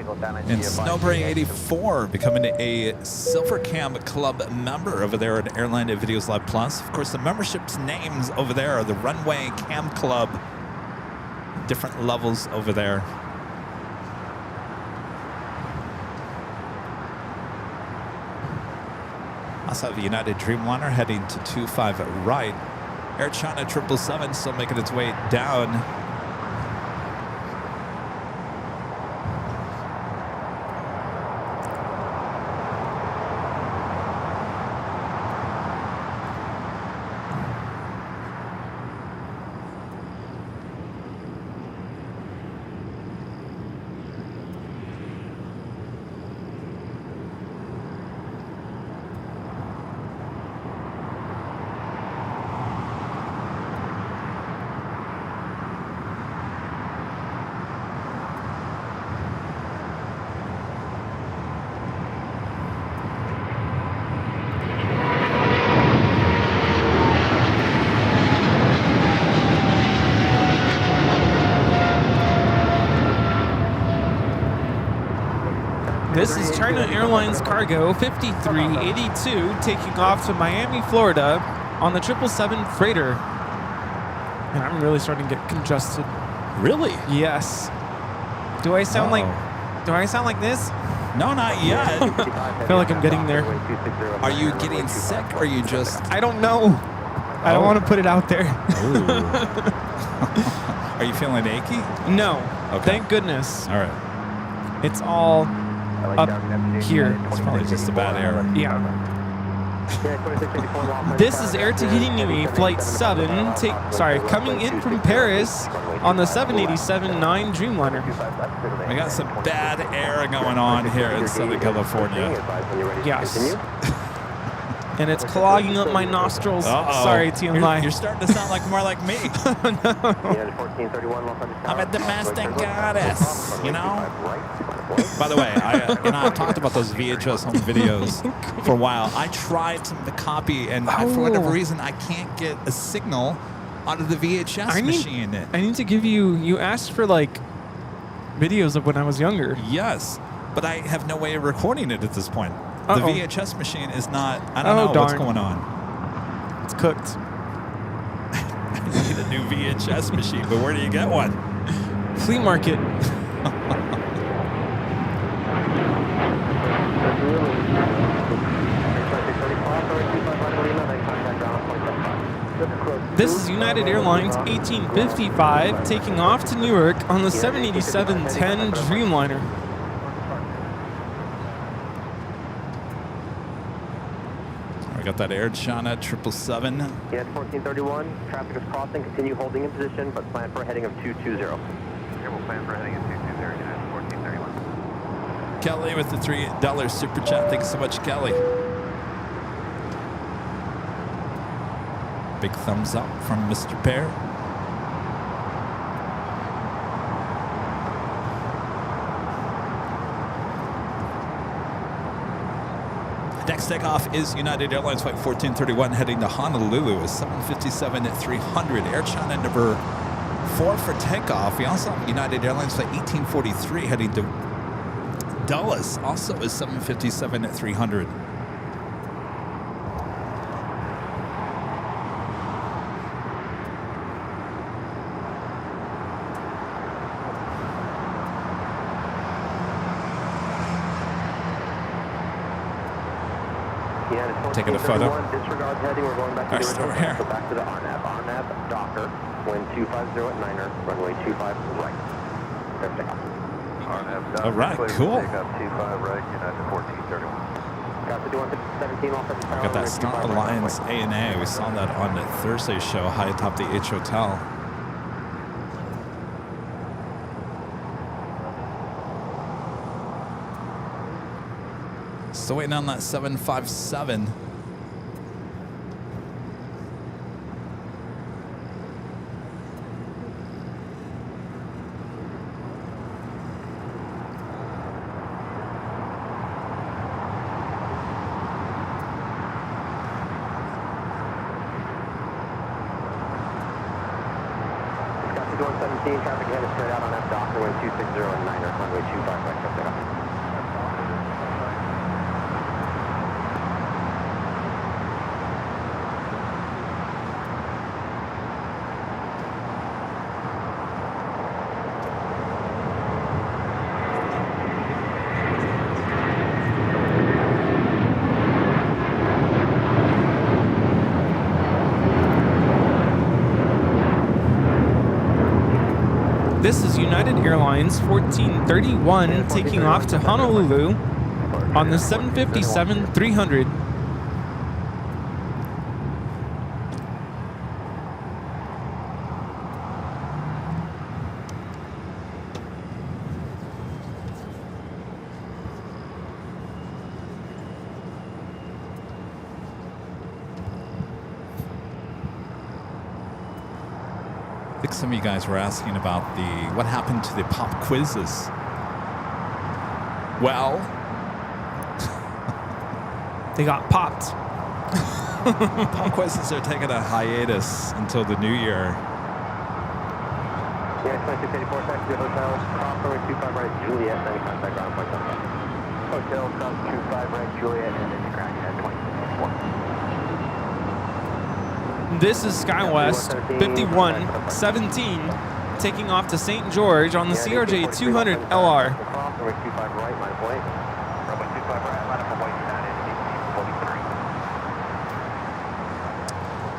And Snowberry 84 becoming a Silver Cam Club member over there at Airline Videos Live Plus. Of course, the membership's names over there are the Runway Cam Club. Different levels over there. Also have the United Dreamliner heading to 25 right. Air China 777 still making its way down. This is China Airlines Cargo 5382 taking off to Miami, Florida on the 777 freighter. And I'm really starting to get congested. Really? Yes. Do I sound like this? No, not yet. I feel like I'm getting there. Are you getting sick or are you just... I don't know. I don't want to put it out there. Are you feeling achy? No. Okay. Thank goodness. All right. It's all up here. It's probably just a bad error. Yeah. This is Air Tahiti Nui Flight 7, coming in from Paris on the 787-9 Dreamliner. We got some bad air going on here in Southern California. Yes. And it's clogging up my nostrils. Uh-oh. Sorry, TMI. You're starting to sound like more like me. I'm a domestic goddess, you know? By the way, I talked about those VHS home videos for a while. I tried to copy, and for whatever reason, I can't get a signal out of the VHS machine. I need to give you asked for, like, videos of when I was younger. Yes, but I have no way of recording it at this point. The VHS machine is not, I don't know what's going on. It's cooked. I need a new VHS machine, but where do you get one? Flea market. This is United Airlines 1855 taking off to Newark on the 787-10 Dreamliner. We got that Air China 777. Yeah, 1431. Traffic is crossing. Continue holding in position, but plan for a heading of 220. Here we'll plan for a heading of 220, United 1431. Kelly with the $3 super chat. Thanks so much, Kelly. Big thumbs up from Mr. Pear. Next takeoff is United Airlines Flight 1431 heading to Honolulu with 757-300. Air China number 4 for takeoff. We also have United Airlines Flight 1843 heading to Dulles also is 757 at 300. Taking a photo. Disregard heading. We're going back to the Nice, over original. here. So back to the RNAV. RNAV Docker. Wind 250 at 9er. Runway 25 right. Clear takeoff. All right, cool. Take up 25 right, United 1431. Got the 117 off at the tower. Got that Star Alliance A&A. We saw that on the Thursday show high atop the H Hotel. Still waiting on that 757. Got the 117. Traffic ahead is straight out on F Docker. Wind 260 at 9er. Runway 25 right. Clear takeoff. This is United Airlines 1431 taking off to Honolulu on the 757-300. I think some of you guys were asking about what happened to the pop quizzes. Well, They got popped. pop quizzes are taking a hiatus until the new year. Yeah, 2684, taxi to hotel. Cross runway 25 right, Juliet, then contact ground point 75. Hotel, cross 25 right, Juliet, and then crash at 2684. This is SkyWest 5117 taking off to St. George on the CRJ 200 LR. Cross runway 25 right, line of point. Runway 25 right, line of point, United 43.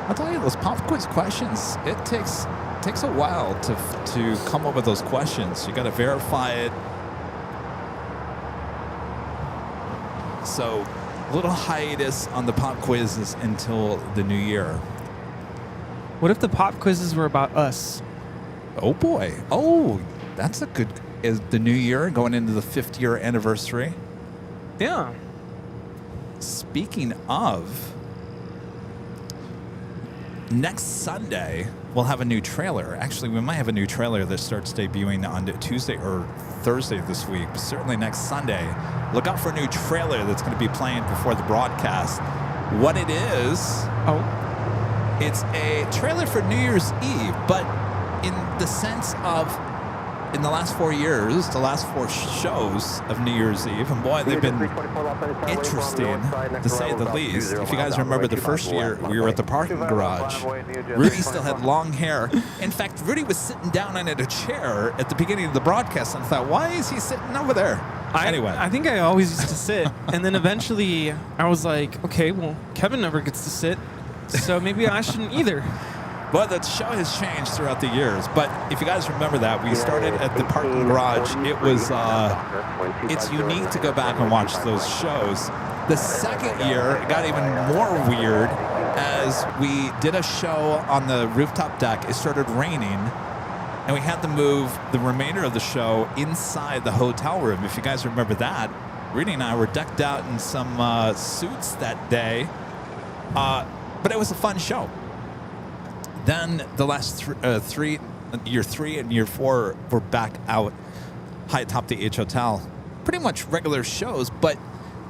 I'll tell you, those pop quiz questions, it takes a while to come up with those questions. You got to verify it. So, little hiatus on the pop quizzes until the new year. What if the pop quizzes were about us? Oh boy. Oh, that's a good. Is the new year going into the 5th year anniversary? Yeah. Speaking of, next Sunday we'll have a new trailer. Actually, we might have a new trailer that starts debuting on Tuesday or Thursday this week. But certainly next Sunday, look out for a new trailer that's going to be playing before the broadcast. What it is? Oh. It's a trailer for New Year's Eve, but in the sense of, in the last 4 years, the last 4 shows of New Year's Eve, and boy, they've been interesting, to say the least. If you guys remember the first year we were at the parking garage, Rudy still had long hair. In fact, Rudy was sitting down in a chair at the beginning of the broadcast, and I thought, why is he sitting over there? Anyway. I think I always used to sit, and then eventually I was like, okay, well, Kevin never gets to sit, so maybe I shouldn't either. Well, the show has changed throughout the years, but if you guys remember that, we started at the parking garage. It was, it's unique to go back and watch those shows. The second year, it got even more weird as we did a show on the rooftop deck. It started raining, and we had to move the remainder of the show inside the hotel room. If you guys remember that, Rudy and I were decked out in some suits that day, but it was a fun show. Then the last year 3 and year 4 were back out high atop the H Hotel. Pretty much regular shows, but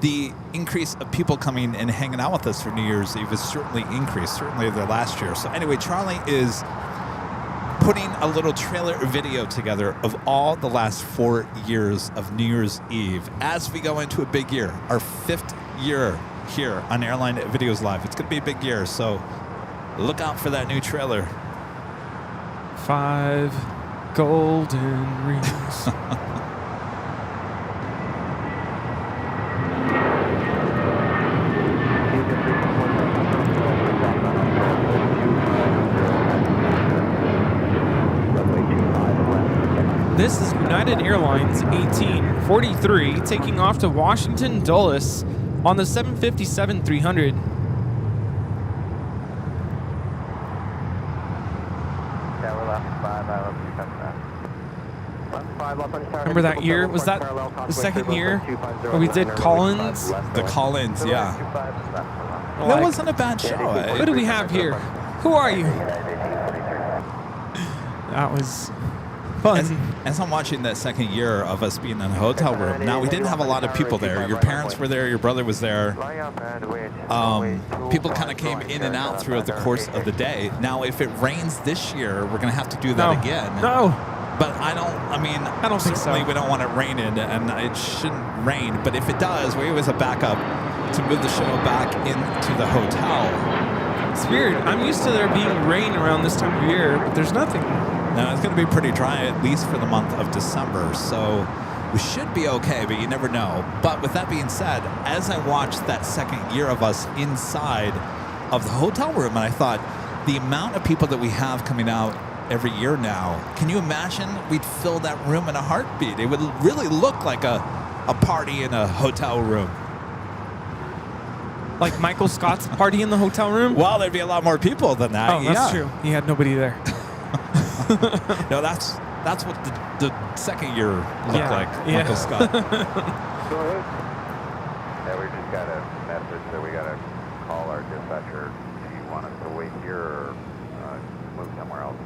the increase of people coming and hanging out with us for New Year's Eve has certainly increased, certainly the last year. So anyway, Charlie is putting a little trailer video together of all the last 4 years of New Year's Eve as we go into a big year, our 5th year here on Airline Videos Live. It's going to be a big year, so look out for that new trailer. 5 golden rings. This is United Airlines 1843 taking off to Washington Dulles on the 757-300. Remember that year? Was that the second year where we did Collins? The Collins, yeah. That wasn't a bad show. Who do we have here? Who are you? That was fun. As I'm watching that second year of us being in a hotel room, now we didn't have a lot of people there. Your parents were there, your brother was there. People kind of came in and out throughout the course of the day. Now, if it rains this year, we're going to have to do that again. No. But I don't think so. We don't want it raining, and it shouldn't rain. But if it does, we always have backup to move the show back into the hotel. It's weird. I'm used to there being rain around this time of year, but there's nothing. No, it's going to be pretty dry, at least for the month of December. So we should be okay, but you never know. But with that being said, as I watched that second year of us inside of the hotel room, and I thought, the amount of people that we have coming out every year now, can you imagine we'd fill that room in a heartbeat? It would really look like a party in a hotel room. Like Michael Scott's party in the hotel room? Well, there'd be a lot more people than that. Oh, that's true. He had nobody there. No, that's what the second year looked like, Michael Scott. Yeah, we just got a message that we got to call our dispatcher. Do you want us to wait here or move somewhere else?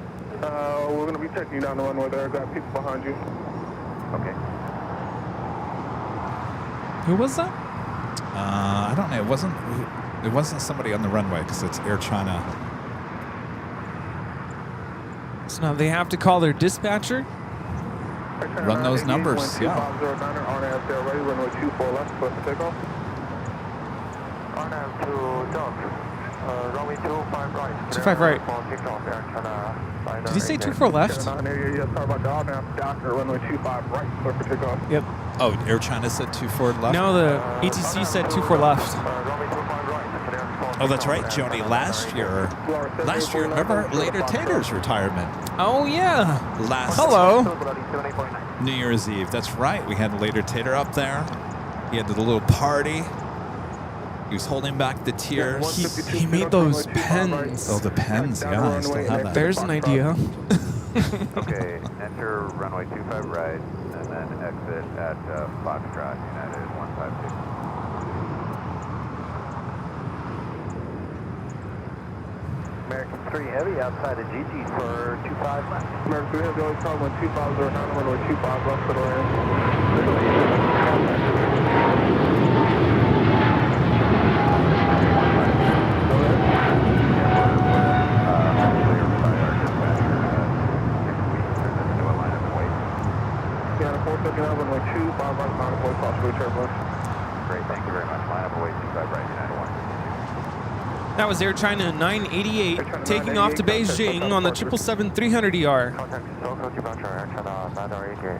We're going to be taking you down the runway there. Got people behind you. Okay. Who was that? I don't know. It wasn't somebody on the runway because it's Air China. So now they have to call their dispatcher? Run those numbers, yeah. Ready, runway 24 left, clear for takeoff. RNAV to Doug. Runway 25 right. 25 right. Did he say 24 left? Yeah, sorry about that. RNAV Doctor, runway 25 right, clear for takeoff. Yep. Oh, Air China said 24 left? No, the ATC said 24 left. Oh, that's right, Joni. Last year, remember Later Tater's retirement? Oh, yeah. Hello. New Year's Eve. That's right. We had Later Tater up there. He had the little party. He was holding back the tears. He made those pens. Oh, the pens. Yeah, I still have that. There's an idea. Okay, enter runway 25 right, and then exit at Foxtrot, United 156. American 3 Heavy outside of Gigi for 25 left. American 3 Heavy, always call 2509, runway 25 left for the land. Runway 25 right, line of way, possibly turbulence. Great, thank you very much. Line up away 25 right, United 152. That was Air China 988 taking off to Beijing on the 777-300ER. Contact Soho, departure, Air China 988.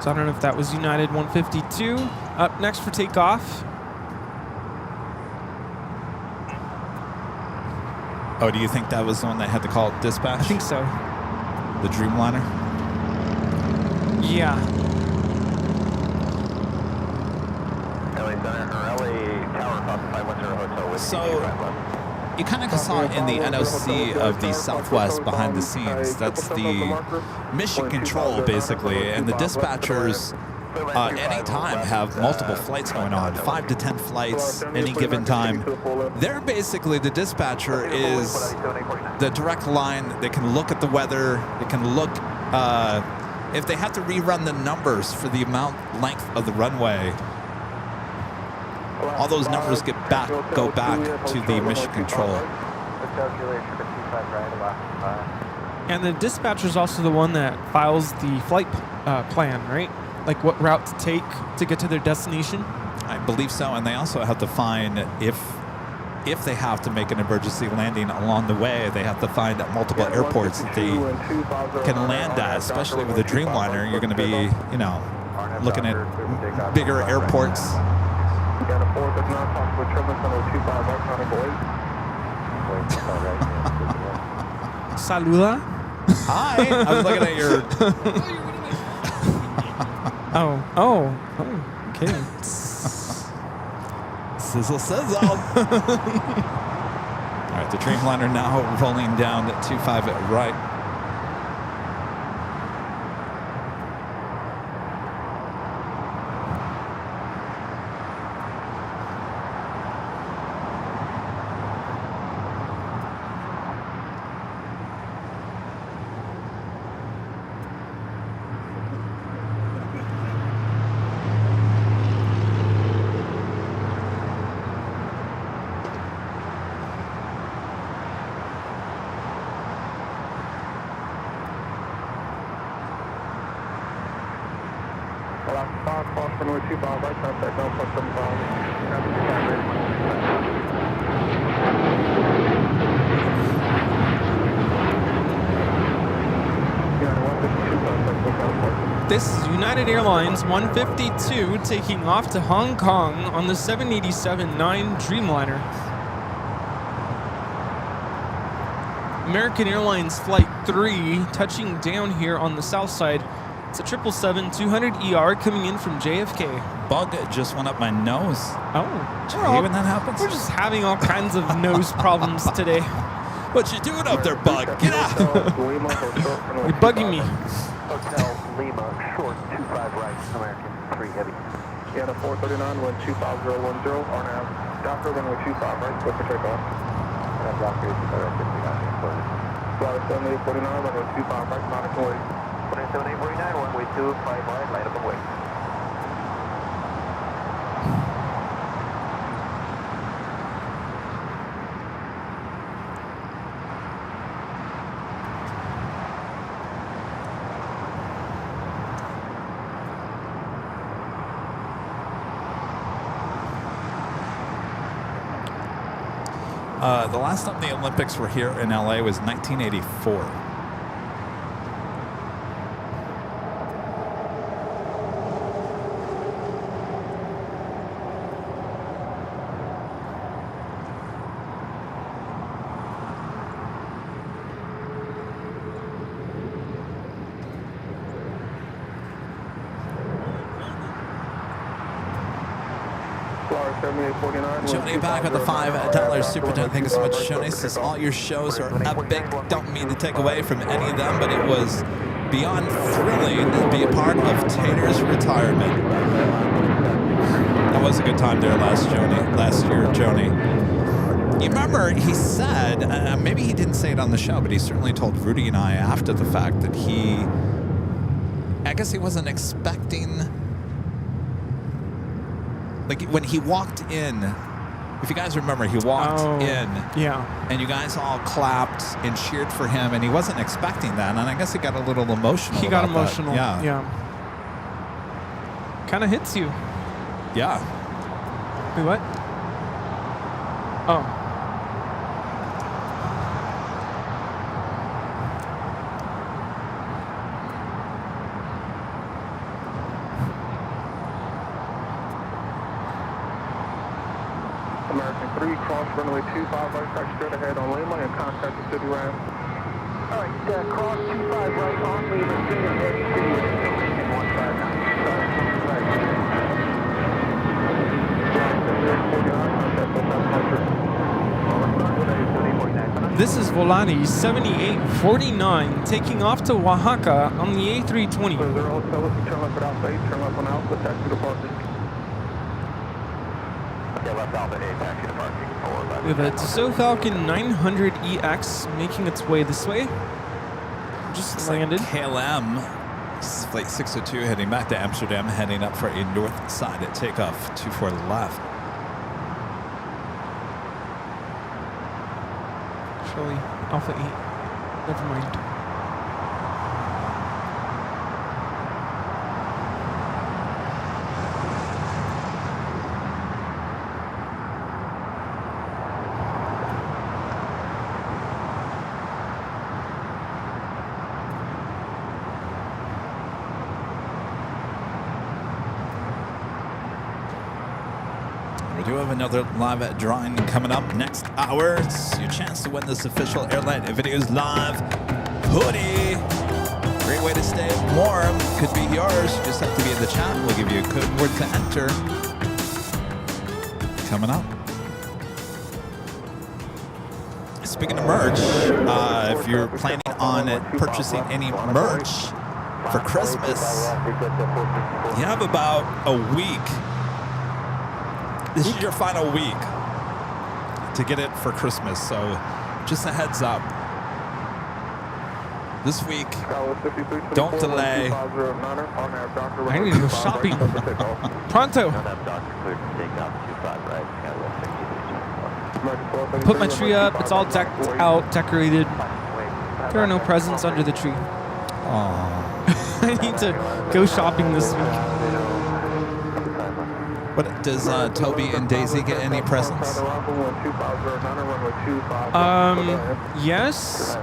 So I don't know if that was United 152. Up next for takeoff. Oh, do you think that was the one that had to call dispatch? I think so. The Dreamliner? Yeah. LA Center, or LA Tower, Fox 510 Hotel with So, you kind of saw it in the NOC of the Southwest behind the scenes. That's the mission control, basically, and the dispatchers anytime have multiple flights going on, 5 to 10 flights any given time. They're basically, the dispatcher is the direct line. They can look at the weather. They can look, if they have to rerun the numbers for the length of the runway, all those numbers go back to the mission control. calculation for 25 right, Alaska 5. And the dispatcher is also the one that files the flight plan, right? Like what route to take to get to their destination. I believe so, and they also have to find if they have to make an emergency landing along the way, they have to find multiple airports that they can land at, especially with a Dreamliner. You're going to be, you know, looking at bigger airports. Saluda. Hi, I was looking at your... Oh, okay. Sizzle, sizzle. All right, the Dreamliner now rolling down to 25 right. This is United Airlines 152 taking off to Hong Kong on the 787-9 Dreamliner. American Airlines Flight 3 touching down here on the south side. It's a 777-200ER coming in from JFK. Bug just went up my nose. Oh. When that happens? We're just having all kinds of nose problems today. What you doing up there, Bug? Get out! You're bugging me. Hotel Lima, short 25 right, American 3 heavy. Yeah, the 439, 125010, RNAV. Doctor, runway 25 right, clear for takeoff. And Doctor is direct 59, Flight 7849, runway 25 right, nautical wait. 7849, runway 25 right, light up and wait. The last time the Olympics were here in LA was 1984. Shoney back with the $5 super chat. Thank you so much, Shoney. Says all your shows are epic. Don't mean to take away from any of them, but it was beyond thrilling to be a part of Tater's retirement. That was a good time there last year, Joni. You remember he said, maybe he didn't say it on the show, but he certainly told Rudy and I after the fact that I guess he wasn't expecting. Like when he walked in, if you guys remember, he walked in. Yeah. And you guys all clapped and cheered for him, and he wasn't expecting that. And I guess he got a little emotional. He got about emotional. That. Yeah. Kind of hits you. Yeah. Wait, what? Oh. American 3, cross runway 25 right, track straight ahead on Lima and contact the city ramp. Alright, cross 25 right on Lima, straight ahead, city ramp, American 159. This is Volani 7849 taking off to Oaxaca on the A320. Turn left without base, turn left on Alpha, taxi departure. Yeah, left Alpha, A, taxi departure. We have a Dassault Falcon 900EX making its way this way. Just landed. KLM, flight 602 heading back to Amsterdam, heading up for a north side at takeoff, 24 left. Philly, Alpha 8. Never mind. We do have another live drawing coming up next hour. It's your chance to win this official Airline Videos Live hoodie. Great way to stay warm. Could be yours. You just have to be in the chat. We'll give you a code word to enter. Coming up. Speaking of merch, if you're planning on purchasing any merch for Christmas, you have about a week. This is your final week to get it for Christmas, so just a heads up. This week, don't delay. I need to go shopping. Pronto. Put my tree up. It's all decked out, decorated. There are no presents under the tree. Aww. I need to go shopping this week. What does Toby and Daisy get any presents? Yes.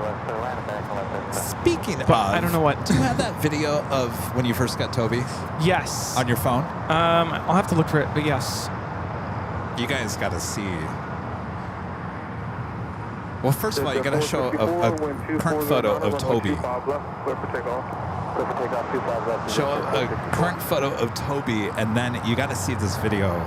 Speaking of, I don't know what. Do you have that video of when you first got Toby? Yes. On your phone? I'll have to look for it, but yes. You guys got to see. Well, first of all, you got to show a current photo of Toby. Show a current photo of Toby, and then you got to see this video.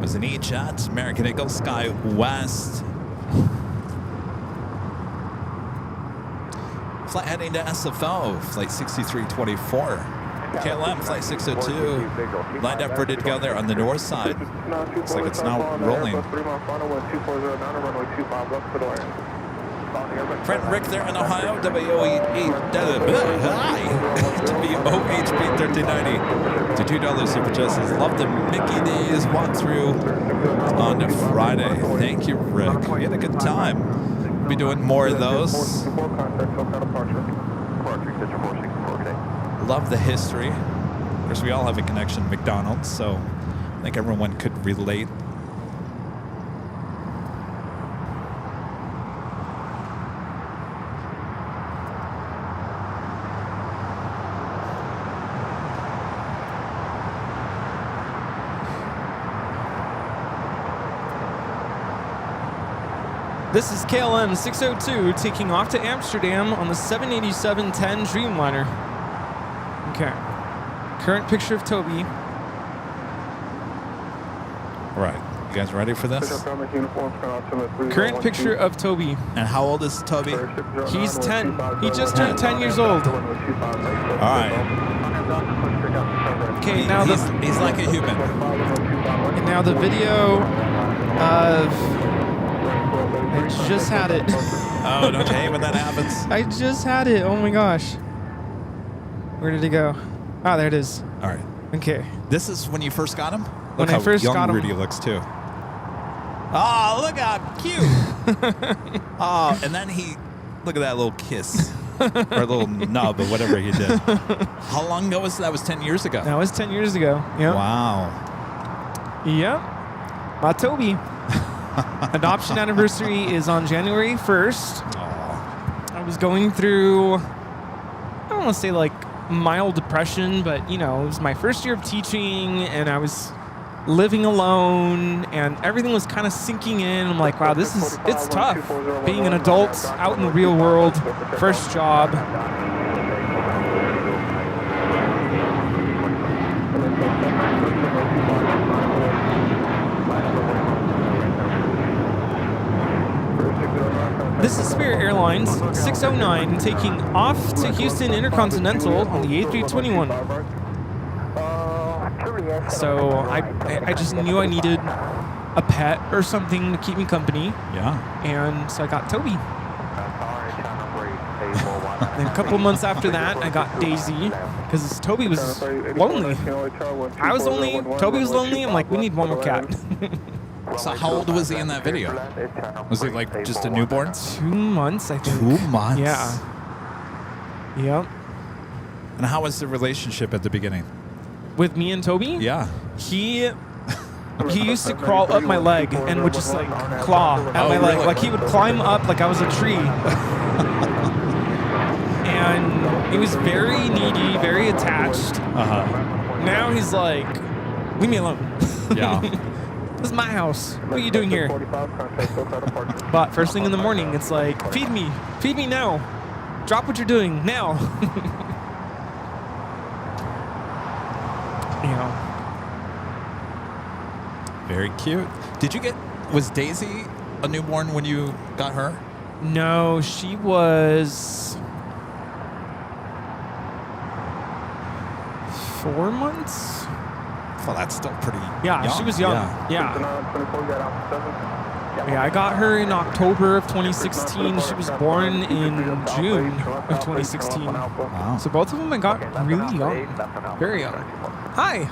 Was an E-Jet, American Eagle, Sky West. Flight heading to SFO, flight 6324. KLM, flight 602. Lined up, ready to go there on the north side. Looks like it's now rolling. Friend Rick there in Ohio, WOHP 1390 to $2 super justice. Love the Mickey D's walkthrough on Friday. Thank you, Rick. We had a good time. Be doing more of those. Love the history. Of course, we all have a connection to McDonald, so I think everyone could relate. This is KLM 602 taking off to Amsterdam on the 787-10 Dreamliner. Okay. Current picture of Toby. All right. You guys ready for this? Current picture of Toby. And how old is Toby? He's 10. He just turned 10 years old. All right. Okay, now he's like a human. And now the video of... I just had it. Oh, don't you hate when that happens? I just had it. Oh my gosh. Where did it go? Ah, there it is. All right. Okay. This is when you first got him? When I first got him. Rudy looks too. Oh, look how cute. Oh, and then look at that little kiss. Or a little nub or whatever he did. How long ago was that? That was 10 years ago. That was 10 years ago. Yep. Wow. Yep. My Toby. Adoption anniversary is on January 1st. Aww. I was going through, I don't want to say like mild depression, but you know, it was my first year of teaching and I was living alone and everything was kind of sinking in. I'm like, wow, it's tough being an adult out in the real world, first job. This is Spirit Airlines 609 taking off to Houston Intercontinental on the A321. So I just knew I needed a pet or something to keep me company. Yeah. And so I got Toby. And a couple months after that, I got Daisy because Toby was lonely. I was lonely. Toby was lonely. I'm like, we need one more cat. So how old was he in that video? Was he like just a newborn? 2 months, I think. 2 months? Yeah. Yep. And how was the relationship at the beginning? With me and Toby? Yeah. He used to crawl up my leg and would just like claw at my leg. Really? Like he would climb up like I was a tree. And he was very needy, very attached. Uh-huh. Now he's like, leave me alone. Yeah. This is my house. What are you doing here? But first thing in the morning, it's like, feed me now. Drop what you're doing now. You know. Very cute. Was Daisy a newborn when you got her? No, she was 4 months. Well, that's still pretty Yeah, young. she was young. Yeah. Yeah, I got her in October of 2016. She was born in June of 2016. Wow. So both of them I got really young. Very young. Hi.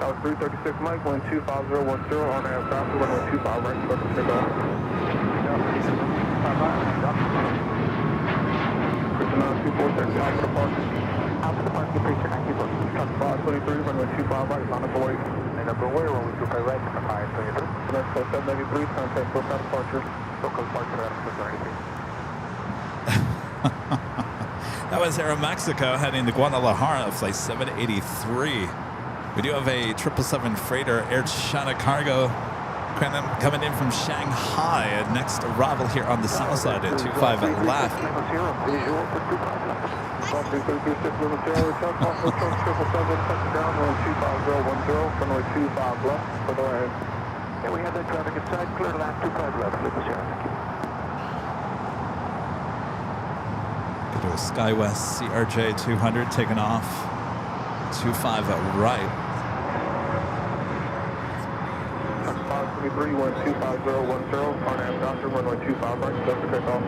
That was 336 Mike, 12510 on Avcon, 125 right, go to take off. 5924, Alpha departure. Alpha departure, 32924. Truck 523, runway 25 right, line up away. Line up away, runway 25 right, from 523. Next code 783, contact SoCal departure. Local departure, out of 693. That was Aeromexico heading to Guadalajara, flight 783. We do have a 777 freighter Air China Cargo coming in from Shanghai. Next arrival here on the south side at 25 left. Yeah, we have that traffic inside. Clear to land 25 left. Go to a SkyWest CRJ 200 taking off. 25 right. 523-12510, Arnhem Doctor, runway 25 right, clear for takeoff.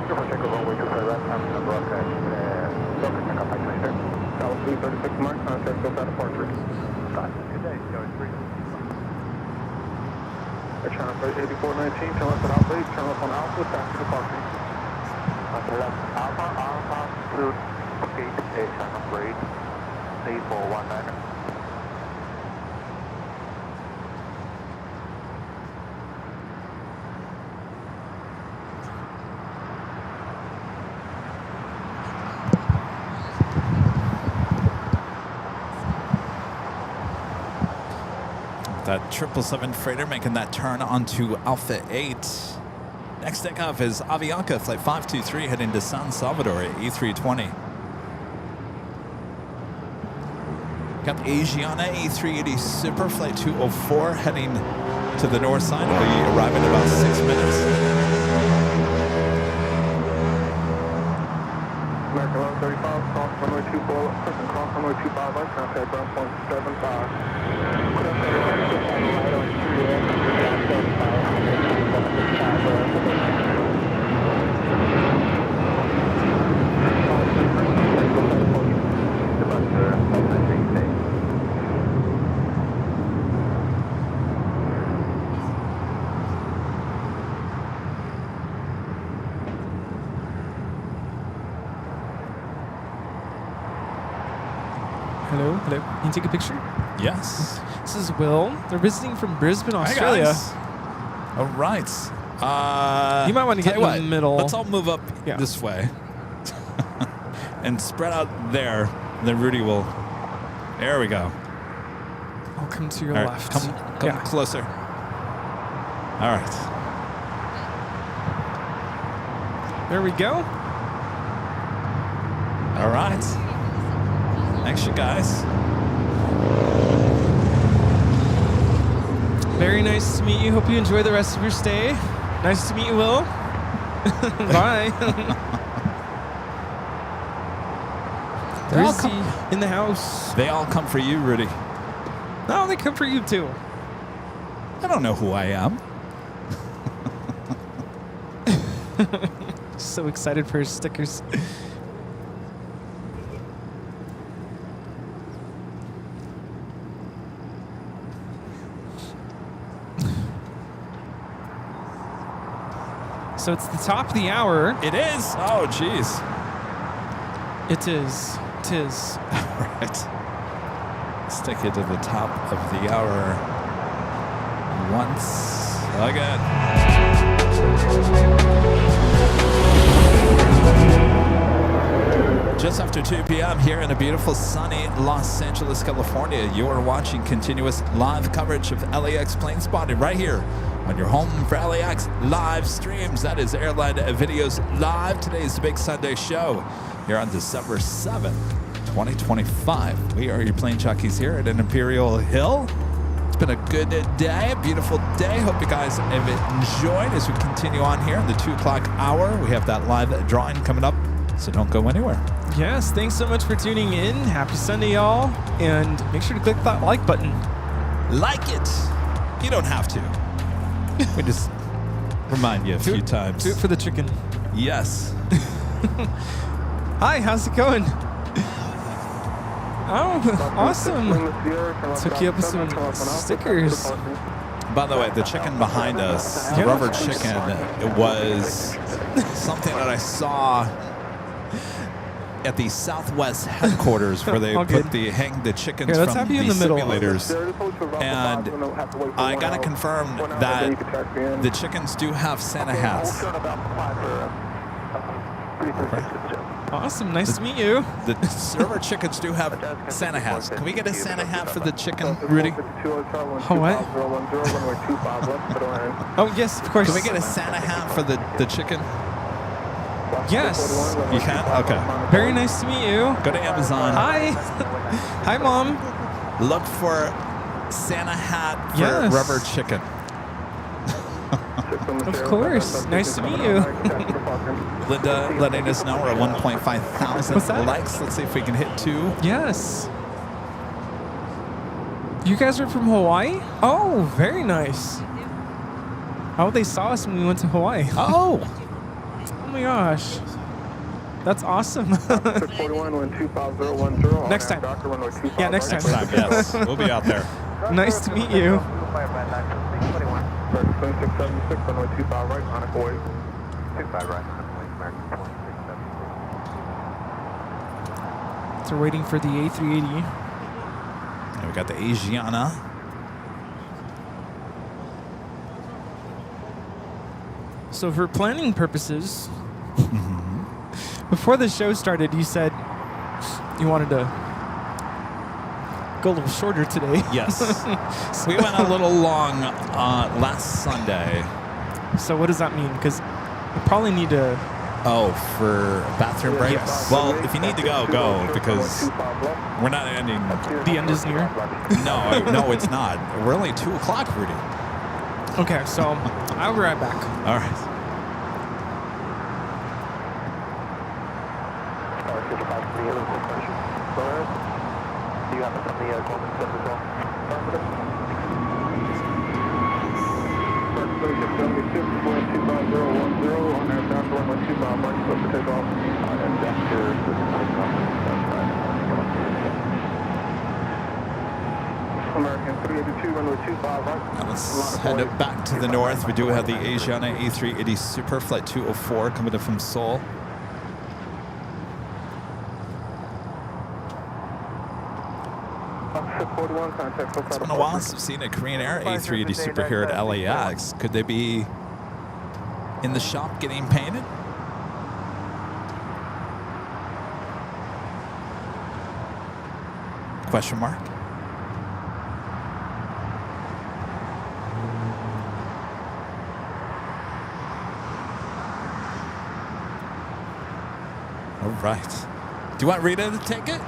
Clear for takeoff, runway 25 left, time to broadcast. Clear for takeoff, Mike 26. That was 336 Mike, contact SoCal departure. Good day, Joey 3. Air China Freight 8419, turn left at Alpha 8, turn left on Alpha, taxi departure. On the left, Alpha, through gate, Air China Freight 8419. That 777 freighter making that turn onto Alpha 8. Next takeoff is Avianca, flight 523, heading to San Salvador at A320. Got the Asiana A380 Super, flight 204, heading to the north side. Will be arriving in about 6 minutes. American 1135, cross runway 24, cross runway 25 right, contact ground point 75. Hello. Can you take a picture? Yes. This is Will. They're visiting from Brisbane, Hi, Australia. guys. All right. You might want to get in the middle. Let's all move up this way and spread out there. Then Rudy will. There we go. I'll come to your All right, left. Come closer. All right. There we go. All right. Thanks, you guys. Very nice to meet you. Hope you enjoy the rest of your stay. Nice to meet you, Will. Bye. There's in the house. They all come for you, Rudy. No, they come for you too. I don't know who I am. So excited for his stickers. So it's the top of the hour. It is? Oh, jeez. It is. Tis. All right. Stick it to the top of the hour once again. Just after 2 p.m. here in a beautiful sunny Los Angeles, California, you are watching continuous live coverage of LAX Plane Spotting right here on your home for LAX live streams. That is Airline Videos Live. Today is the big Sunday show here on December 7th, 2025. We are your plane jockeys here at an Imperial Hill. It's been a good day, a beautiful day. Hope you guys have enjoyed as we continue on here in the 2 o'clock hour. We have that live drawing coming up, so don't go anywhere. Yes, thanks so much for tuning in. Happy Sunday, y'all. And make sure to click that like button. Like it. You don't have to. We just remind you a few times. Do it for the chicken. Yes. Hi, how's it going? Oh, awesome. Took you up with some stickers. By the way, the chicken behind us, the rubber chicken, it was something that I saw at the Southwest headquarters where they put the chickens let's from have you in the the middle. simulators. And I got to confirm that the chickens do have Santa hats. Awesome, nice to meet you. The server chickens do have Santa hats. Can we get a Santa hat for the chicken, Rudy? Oh, what? Oh, yes, of course. Can we get a Santa hat for the chicken? Yes. You can? Okay. Very nice to meet you. Go to Amazon. Hi. Hi, Mom. Look for Santa hat for rubber chicken. Of course. Nice to meet you. Linda letting us know we're at 1.5 thousand likes. Let's see if we can hit 2. Yes. You guys are from Hawaii? Oh, very nice. Oh, they saw us when we went to Hawaii. Oh. Oh my gosh. That's awesome. Next time. Yeah, next time. Yes. We'll be out there. Nice to meet you. So we're waiting for the A380. And we got the Asiana. So for planning purposes, before the show started, you said you wanted to go a little shorter today. Yes. We went a little long last Sunday. So what does that mean? Because you probably need to... Oh, for bathroom breaks? Yes. Well, if you need to go, go, because we're not ending. The end is near? No, it's not. We're only 2 o'clock, Rudy. Okay, so I'll be right back. All right. Do you happen to be a Golden Clip as well? Affirmative. 25010 on aircraft runway 25 right, close to takeoff. And Vector, American 382 runway 25 right. Now let's head back to the north. We do have the Asiana A380 Super Flight 204 coming in from Seoul. It's been a while since we've seen a Korean Air A380 Super here at LAX. Could they be in the shop getting painted? Question mark. All right. Do you want Rita to take it?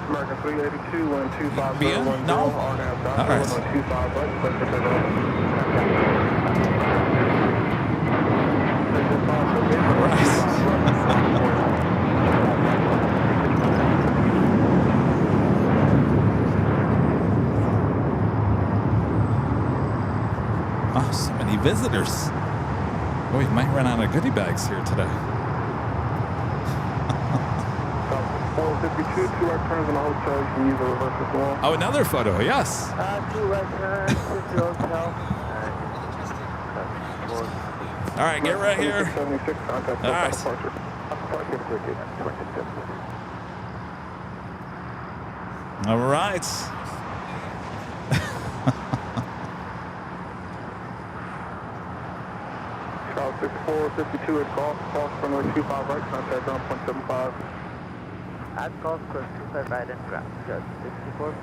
American 382, 125, Bien? 010, No? on Avcon, All right. 125, right, clear for takeoff. Oh, so many visitors. We might run out of goodie bags here today. 452, 2 right turns in the hotel. You can use a reverse as well. Oh, another photo. Yes. 2 right turns into the hotel. All right, get right here. 76, contact All right. departure. All right. Charles 6452 at golf, cross runway 25 right, contact ground 0.75. At golf course 25 right and ground. 64.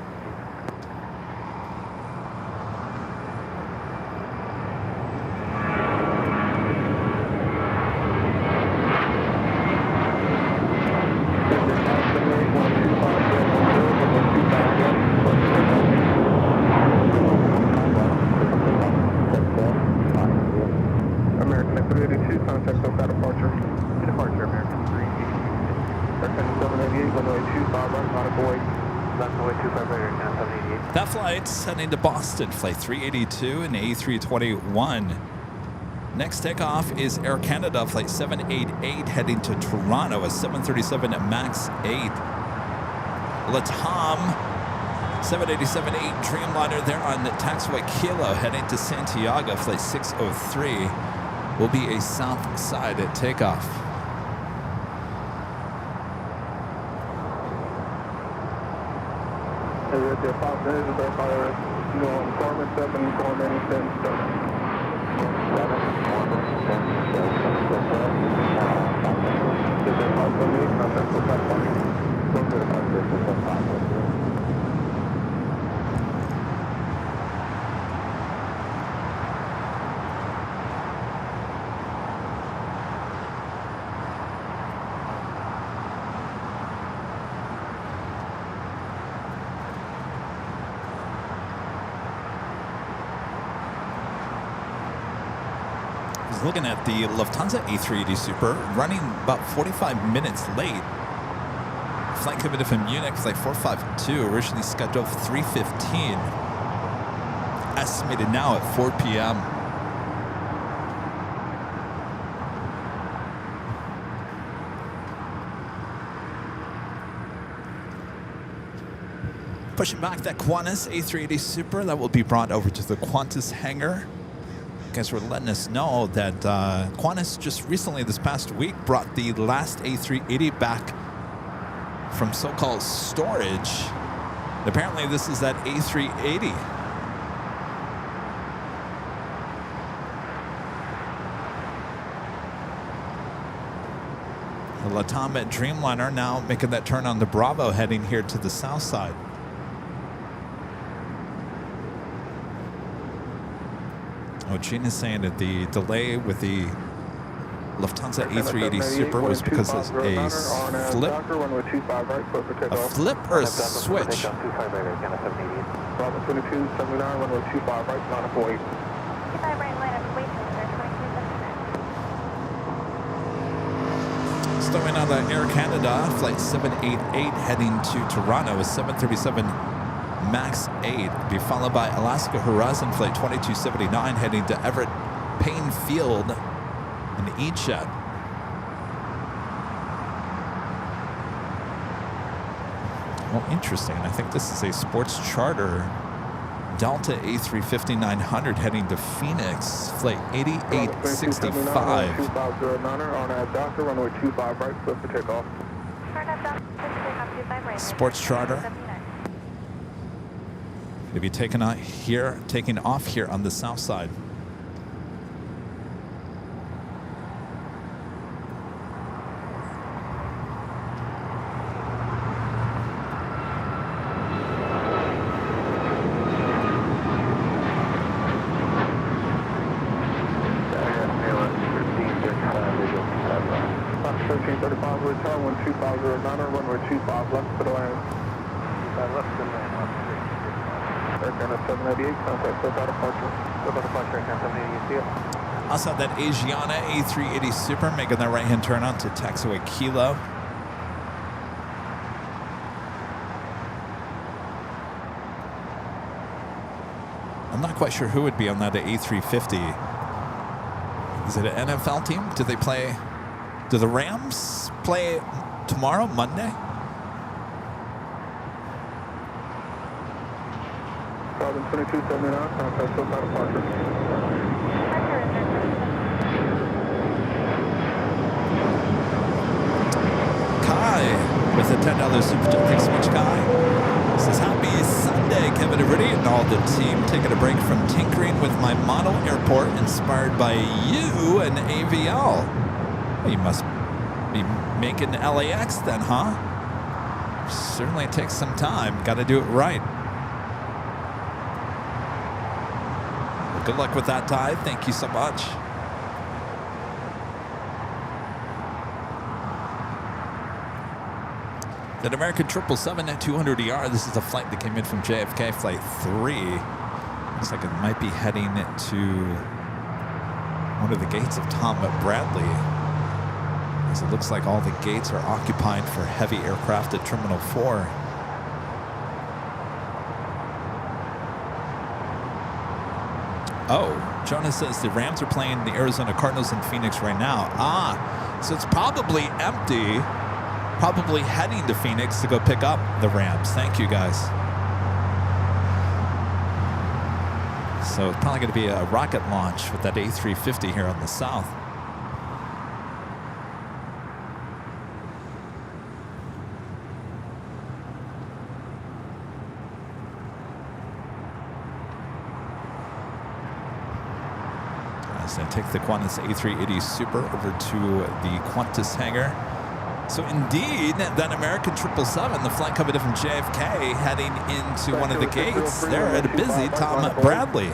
American 382, contact SoCal departure. Departure American 382. American 788, runway 25 right, nautical weight. Runway 25 right, American 788. That flight's heading to Boston, flight 382 and A321. Next takeoff is Air Canada, flight 788, heading to Toronto, a 737 MAX 8. Latam 787-8 Dreamliner there on taxiway Kilo, heading to Santiago, flight 603, will be a south side at takeoff. The 5 minutes is our fire. Corman 7, Corman 10, 7. Looking at the Lufthansa A380 Super, running about 45 minutes late. Flight committed from Munich, flight 452, originally scheduled for 3:15. Estimated now at 4 p.m. Pushing back that Qantas A380 Super, that will be brought over to the Qantas hangar. Guys were letting us know that Qantas just recently, this past week, brought the last A380 back from so-called storage. Apparently, this is that A380. The Latam at Dreamliner now making that turn on the Bravo, heading here to the south side. Oh, Gene is saying that the delay with the Lufthansa A380 Super was because of a flip or a switch. Bravo 22, 79, runway 25 right, nautical weight. 25 right, line up, wait till they're 2279. Starting out of Air Canada, flight 788 heading to Toronto, a 737 MAX 8, be followed by Alaska Horizon flight 2279 heading to Everett Payne Field in E-Jet. Well, interesting. I think this is a sports charter Delta A350-900 heading to Phoenix, flight 8865. 2509 on Delta, runway 25 right, clear for takeoff. Turn up down, 25 right. Sports charter. Going to be taking off here on the south side. Aircraft 798, contact SoFi departure. SoFi departure, Aircraft 788, you see it? Also have that Asiana A380 Super making their right-hand turn on to taxiway Kilo. I'm not quite sure who would be on that A350. Is it an NFL team? Do they play? Do the Rams play tomorrow, Monday? Falcon 2279, contact SoFi departure. Kai with a $10 super chat. Thanks so much, Kai. Says, happy Sunday, Kevin Rudy and all the team. Taking a break from tinkering with my model airport inspired by you and AVL. Well, you must be making LAX then, huh? Certainly takes some time. Got to do it right. Well, good luck with that, Ty. Thank you so much. That American 777 at 200ER. This is a flight that came in from JFK, flight 3. Looks like it might be heading to one of the gates of Tom Bradley. As it looks like all the gates are occupied for heavy aircraft at Terminal 4. Oh, Jonas says the Rams are playing the Arizona Cardinals in Phoenix right now. Ah, so it's probably empty. Probably heading to Phoenix to go pick up the Rams. Thank you, guys. So it's probably going to be a rocket launch with that A350 here on the south. As I take the Qantas A380 Super over to the Qantas hangar. So indeed, that American 777, the flight coming in from JFK, heading into one of the gates. They're at a busy Tom Bradley.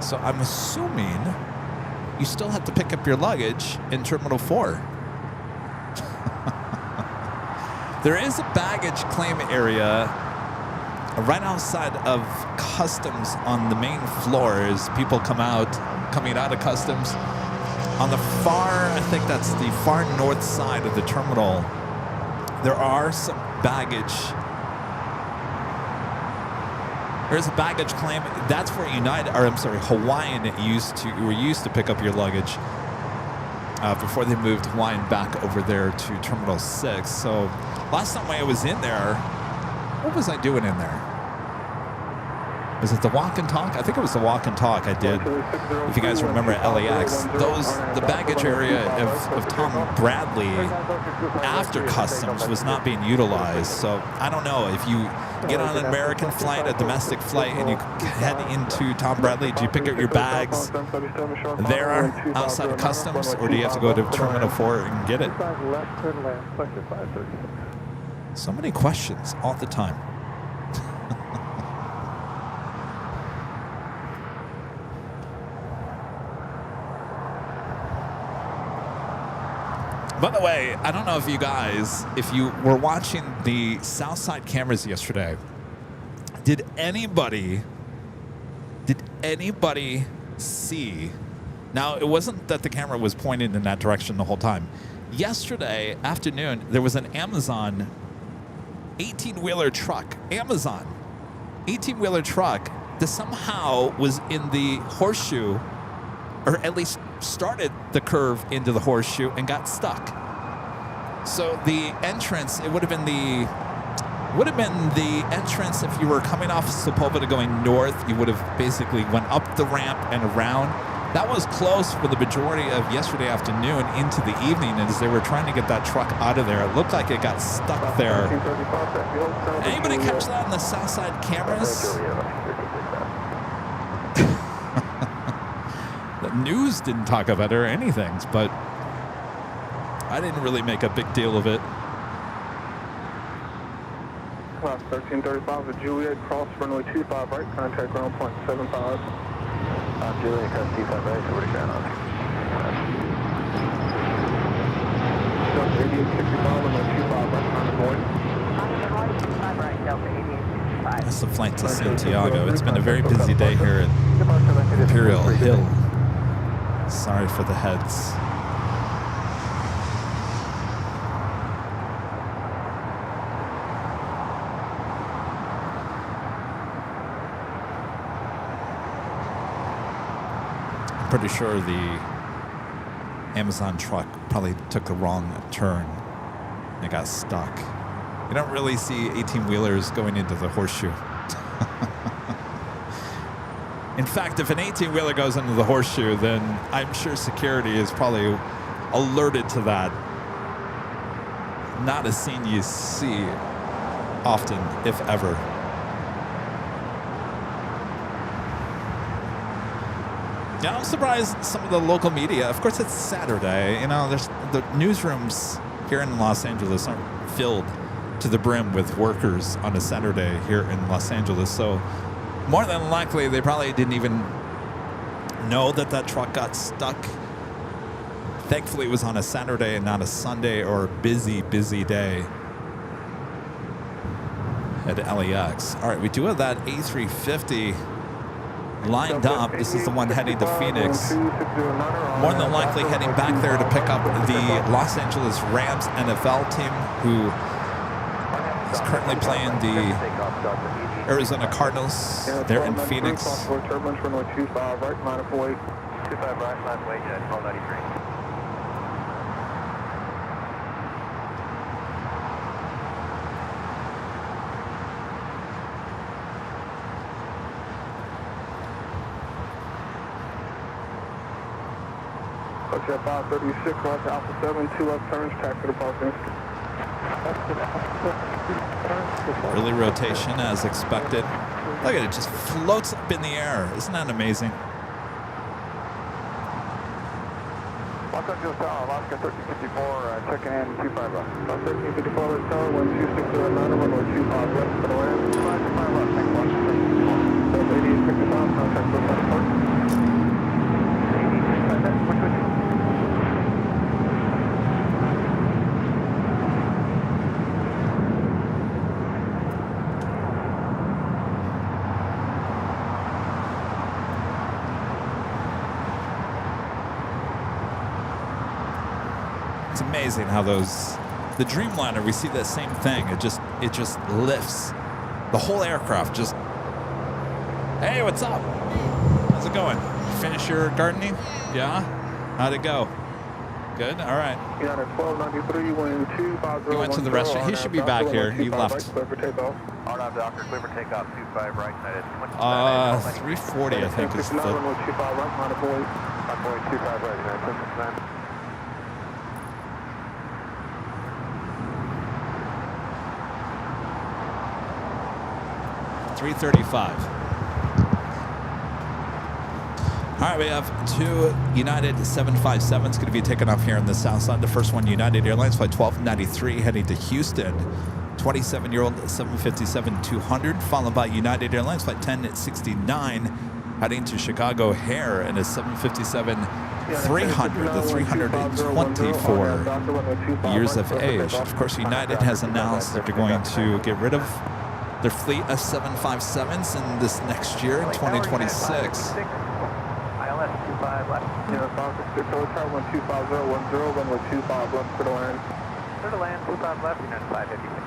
So I'm assuming you still have to pick up your luggage in Terminal 4. There is a baggage claim area right outside of customs on the main floor as people coming out of customs. On the far, I think that's the far north side of the terminal, there are some baggage. There's a baggage claim. That's where Hawaiian were used to pick up your luggage before they moved Hawaiian back over there to Terminal 6. So last time I was in there, what was I doing in there? Was it the walk and talk? I think it was the walk and talk I did. If you guys remember at LAX, the baggage area of Tom Bradley after customs was not being utilized. So I don't know if you get on an American flight, a domestic flight, and you head into Tom Bradley, do you pick up your bags there outside of customs, or do you have to go to Terminal 4 and get it? So many questions all the time. By the way, I don't know if you were watching the Southside cameras yesterday, did anybody see? Now, it wasn't that the camera was pointed in that direction the whole time. Yesterday afternoon, there was an Amazon 18-wheeler truck, that somehow was in the horseshoe, or at least started the curve into the horseshoe and got stuck. So the entrance, it would have been the entrance if you were coming off Sepulveda going north. You would have basically went up the ramp and around. That was closed for the majority of yesterday afternoon into the evening as they were trying to get that truck out of there. It looked like it got stuck there. Anybody catch that on the Southside cameras? The news didn't talk about it or anything, but I didn't really make a big deal of it. Class 1335 with Juliet, cross runway 25 right, contact ground point 75. Juliet, cross 25 right, so what are you trying on? That's the flight to Santiago. It's been a very busy day here at Imperial Hill. Sorry for the heads. I'm pretty sure the Amazon truck probably took the wrong turn and got stuck. You don't really see 18-wheelers going into the horseshoe. In fact, if an 18-wheeler goes into the horseshoe, then I'm sure security is probably alerted to that. Not a scene you see often, if ever. Yeah, I'm surprised some of the local media, of course it's Saturday, you know, there's the newsrooms here in Los Angeles aren't filled to the brim with workers on a Saturday here in Los Angeles. So more than likely, they probably didn't even know that that truck got stuck. Thankfully, it was on a Saturday and not a Sunday or a busy, busy day at LAX. All right, we do have that A350 lined up. This is the one heading to Phoenix. More than likely heading back there to pick up the Los Angeles Rams NFL team, who is currently playing the Arizona Cardinals. They're in Phoenix. Turbulence, runway 25 right, line up away. 25 right, line up away, 1293. Jet 536, right, Alpha 7, 2 left turns, taxi to Boston. Early rotation as expected. Look at it, just floats up in the air. Isn't that amazing? Los Angeles Tower, Alaska 1354, checking in 25 left. 1354, let's tower, 12609, runway 25 left, for the land. 25 left, thanks, Washington. 8855, contact with Passport. 8855, which way? It's amazing how the Dreamliner, we see that same thing. It just lifts the whole aircraft. Just, hey, what's up? How's it going? Finish your gardening? Yeah? How'd it go? Good? All right. Yeah, 1293, wind 250. He went to the restaurant. He should be back here. He left. All right, Doctor, clear for takeoff, 25 right side. 340, I think, is the... Runway 25 right, line up away. Runway 25 right, United 1069. 335. All right, we have two United 757s going to be taken off here on the south side. The first one, United Airlines Flight 1293, heading to Houston. 27-year-old 757-200, followed by United Airlines Flight 1069, heading to Chicago O'Hare in a 757-300, the 324 years of age. Of course, United has announced that they're going to get rid of their fleet of 757s in this next year, in 2026. ILS 25 left. Yeah, 566, hotel 12010, runway 25 left, clear to land. Clear to land, 25 left, United 556.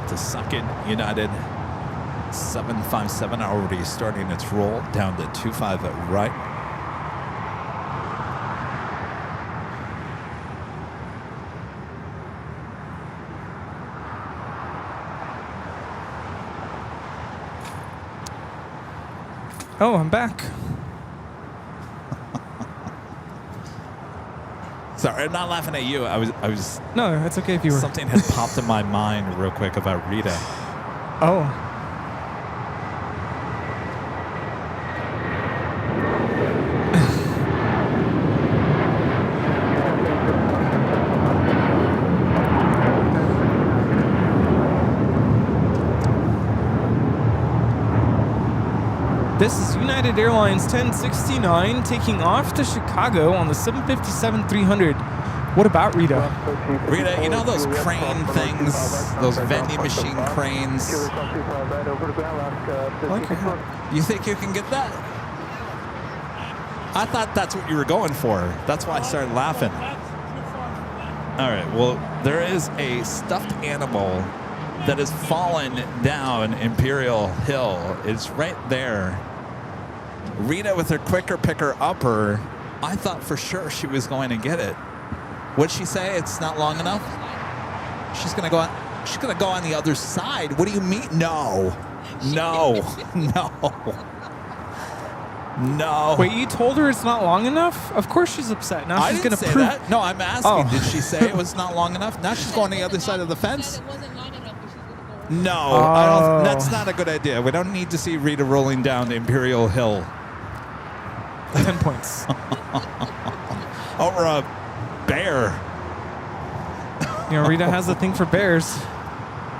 The second United 757 already starting its roll down to 25 right. Oh, I'm back. Sorry, I'm not laughing at you. I was. No, it's okay if you were. Something had popped in my mind real quick about Rita. Oh. This is United Airlines 1069 taking off to Chicago on the 757-300. What about Rita? Rita, you know those crane things, those vending machine cranes? You think you can get that? I thought that's what you were going for. That's why I started laughing. All right, well, there is a stuffed animal that has fallen down Imperial Hill. It's right there. Rita with her quicker picker upper, I thought for sure she was going to get it. What'd she say? It's not long enough? She's gonna go on the other side. What do you mean? No. No. Wait, you told her it's not long enough? Of course she's upset. Now she's gonna say prove that. No, I'm asking. Did she say it was not long enough? Now she's going on the other side of the fence? No, I don't, that's not a good idea. We don't need to see Rita rolling down Imperial Hill. 10 points. Over a bear. You know, Rita has a thing for bears.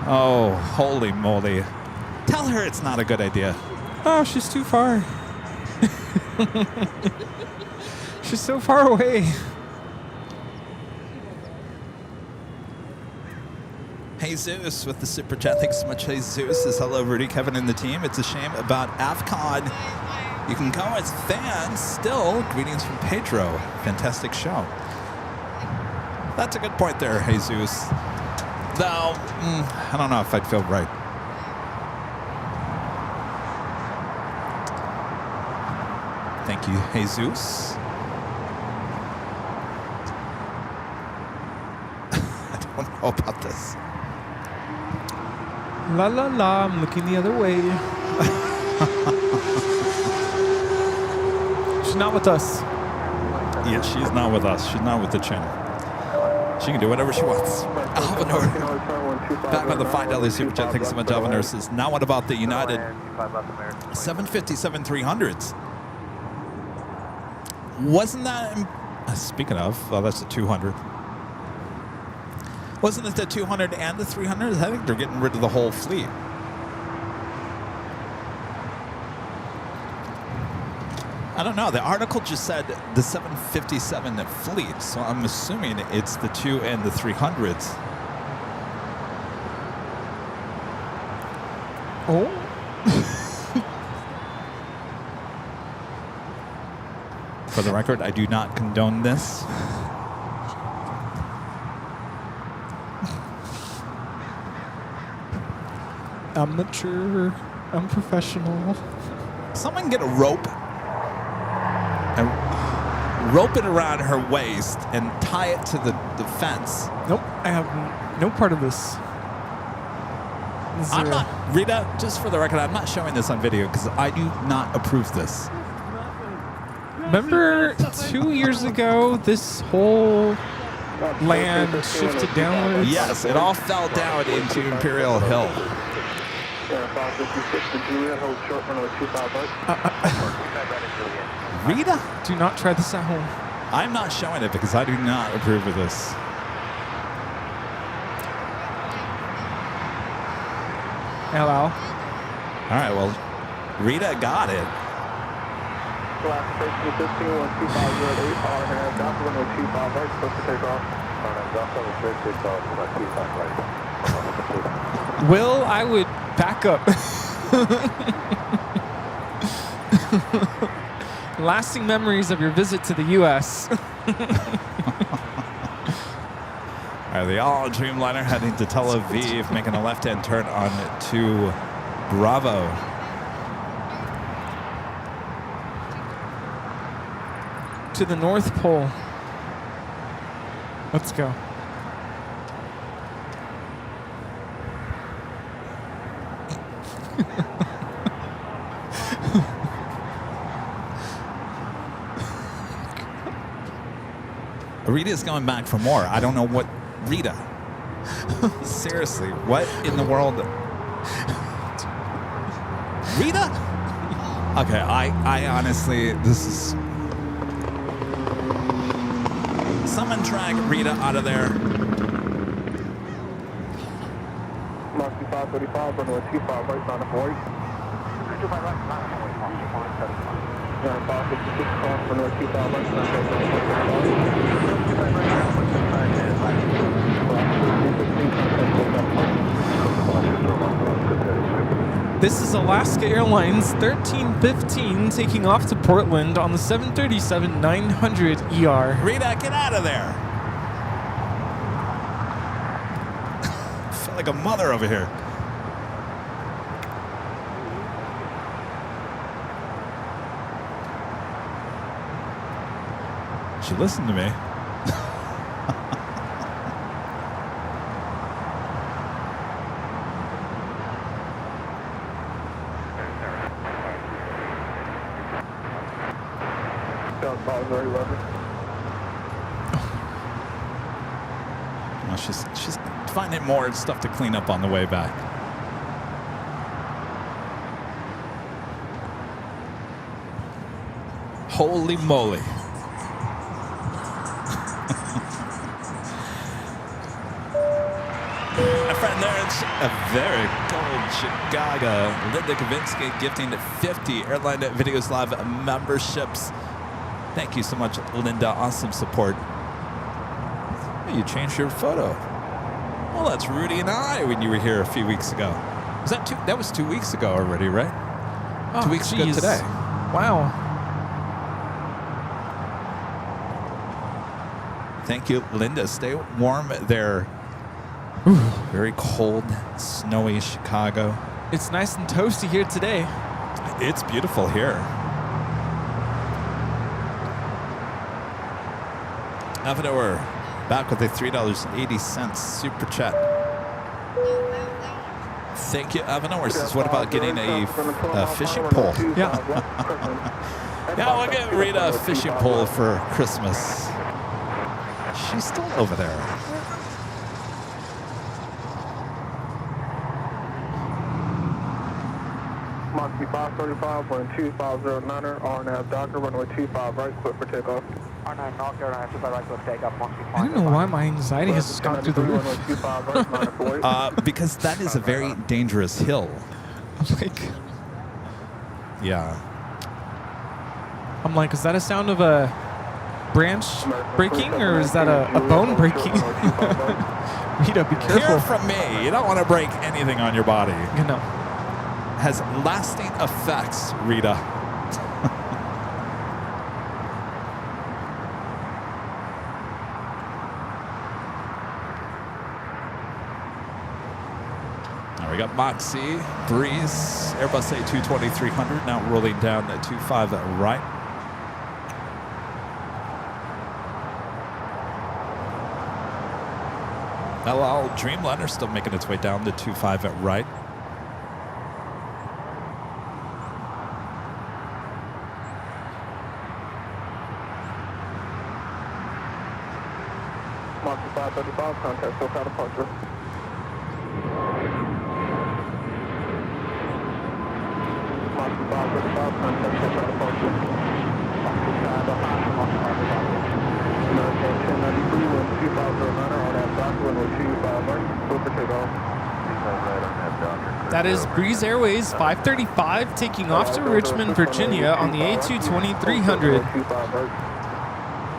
Oh, holy moly. Tell her it's not a good idea. Oh, she's too far. She's so far away. Jesus with the super chat. Thanks so much, Jesus. Says hello, Rudy, Kevin, and the team. It's a shame about Avcon. You can go as fans still. Greetings from Pedro. Fantastic show. That's a good point there, Jesus. Though, I don't know if I'd feel right. Thank you, Jesus. I don't know about this. La la la, I'm looking the other way. She's not with us. Yeah, she's not with us. She's not with the channel. She can do whatever she wants. Alvanor. Back on the $5 super chat. Thanks so much, Alvanor. Says, now what about the United 757-300s? Wasn't that... Speaking of, well, that's the 200. Wasn't it the 200 and the 300? I think they're getting rid of the whole fleet. I don't know. The article just said the 757 fleet, so I'm assuming it's the 2 and the 300s. Oh. For the record, I do not condone this. Amateur, unprofessional. Someone get a rope and rope it around her waist and tie it to the fence. Nope, I have no part of this. I'm not, Rita, just for the record, I'm not showing this on video because I do not approve this. Remember 2 years ago, this whole land shifted downwards? Yes, it all fell down into Imperial Hill. Rita? Do not try this at home. I'm not showing it because I do not approve of this. Hello. All right, well, Rita got it. Will, I would back up. Lasting memories of your visit to the U.S. All right, the all Dreamliner heading to Tel Aviv, making a left-hand turn on to Bravo. To the North Pole. Let's go. Rita's going back for more. I don't know what Rita. Seriously, what in the world? Rita? Okay, I honestly, this is... Someone drag Rita out of there. Monkey 535, runway 25 right, 948. 25 right, 948, Yeah, 556, runway 25 right, 948. This is Alaska Airlines 1315 taking off to Portland on the 737-900 Rita, get out of there. I feel like a mother over here. She listened to me. Well, she's finding more stuff to clean up on the way back. Holy moly. My friend there, it's a very cold Chicago. Linda Kavinsky gifting 50 Airline Videos Live memberships. Thank you so much, Linda. Awesome support. You changed your photo. Well, that's Rudy and I when you were here a few weeks ago. Was that that was 2 weeks ago already, right? Oh, 2 weeks ago geez. today. Wow. Thank you, Linda. Stay warm there. Very cold, snowy Chicago. It's nice and toasty here today. It's beautiful here. Avcon back with a $3.80 super chat. Thank you, Avcon. Says, what about getting a fishing pole? Yeah. Yeah, we'll get Rita a fishing pole for Christmas. She's still over there. Monkey 535, runway 2509er, RNAV Doctor, runway 25 right, clear for takeoff. R9 North Carolina, 25 right, close takeoff, Monkey 5. I don't know why my anxiety has just gone through the roof. Runway 25 right, 948. Because that is a very dangerous hill. Yeah. I'm like, is that a sound of a branch breaking or is that a bone breaking? Rita, be careful. Hear from me. You don't want to break anything on your body. You know. Has lasting effects, Rita. Now we got Moxie, Breeze, Airbus A220-300 now rolling down at 25 right. LL Dreamliner still making its way down to 25 at right. Monkey 535, contact SoCal departure. Monkey 535, contact SoCal departure. Monkey 535, American 1093, wind 2509er, RNAV Doctor, runway 25 right, clear for takeoff. That is Breeze Airways 535 taking off to Richmond, Virginia on the A220-300.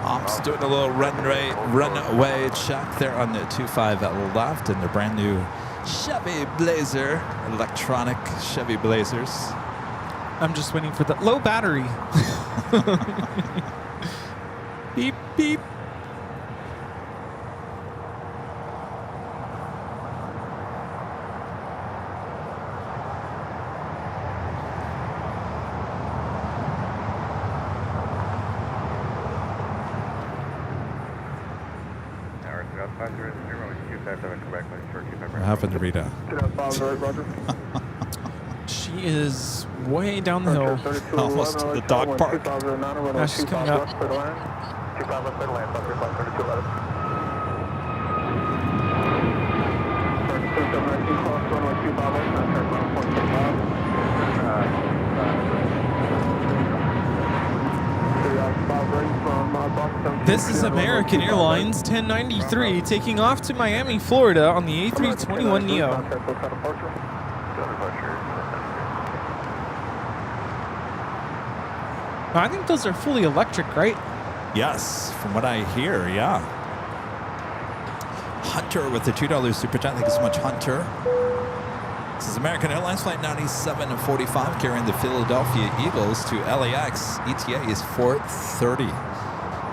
Ops doing a little runway check there on the 25 left in their brand new Chevy Blazer, electronic Chevy Blazers. I'm just waiting for the low battery. Beep, beep. What happened to Rita? She is way down the hill. Almost to the dog park. Now she's coming up. 25 left side land, Buster flight 3211. 719 cross runway 25 left, contact ground point 25. This is American Airlines 1093 taking off to Miami, Florida on the A321neo. I think those are fully electric, right? Yes, from what I hear, yeah. Hunter with the $2 super chat. Thank you so much, Hunter. This is American Airlines Flight 9745 carrying the Philadelphia Eagles to LAX. ETA is 4:30.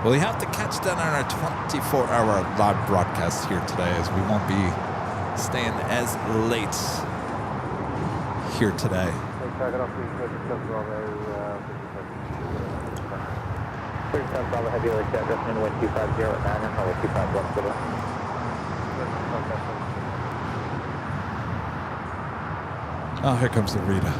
Well, you have to catch that on our 24-hour live broadcast here today, as we won't be staying as late here today. Heavy LAX address wind 250 at 9 and level 25 left of Oh, here comes the Rita.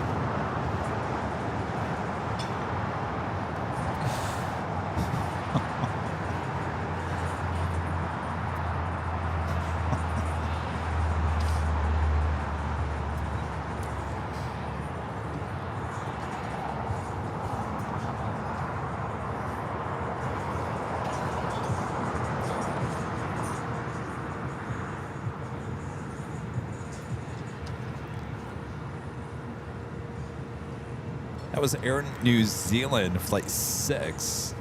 That was Air New Zealand Flight 6.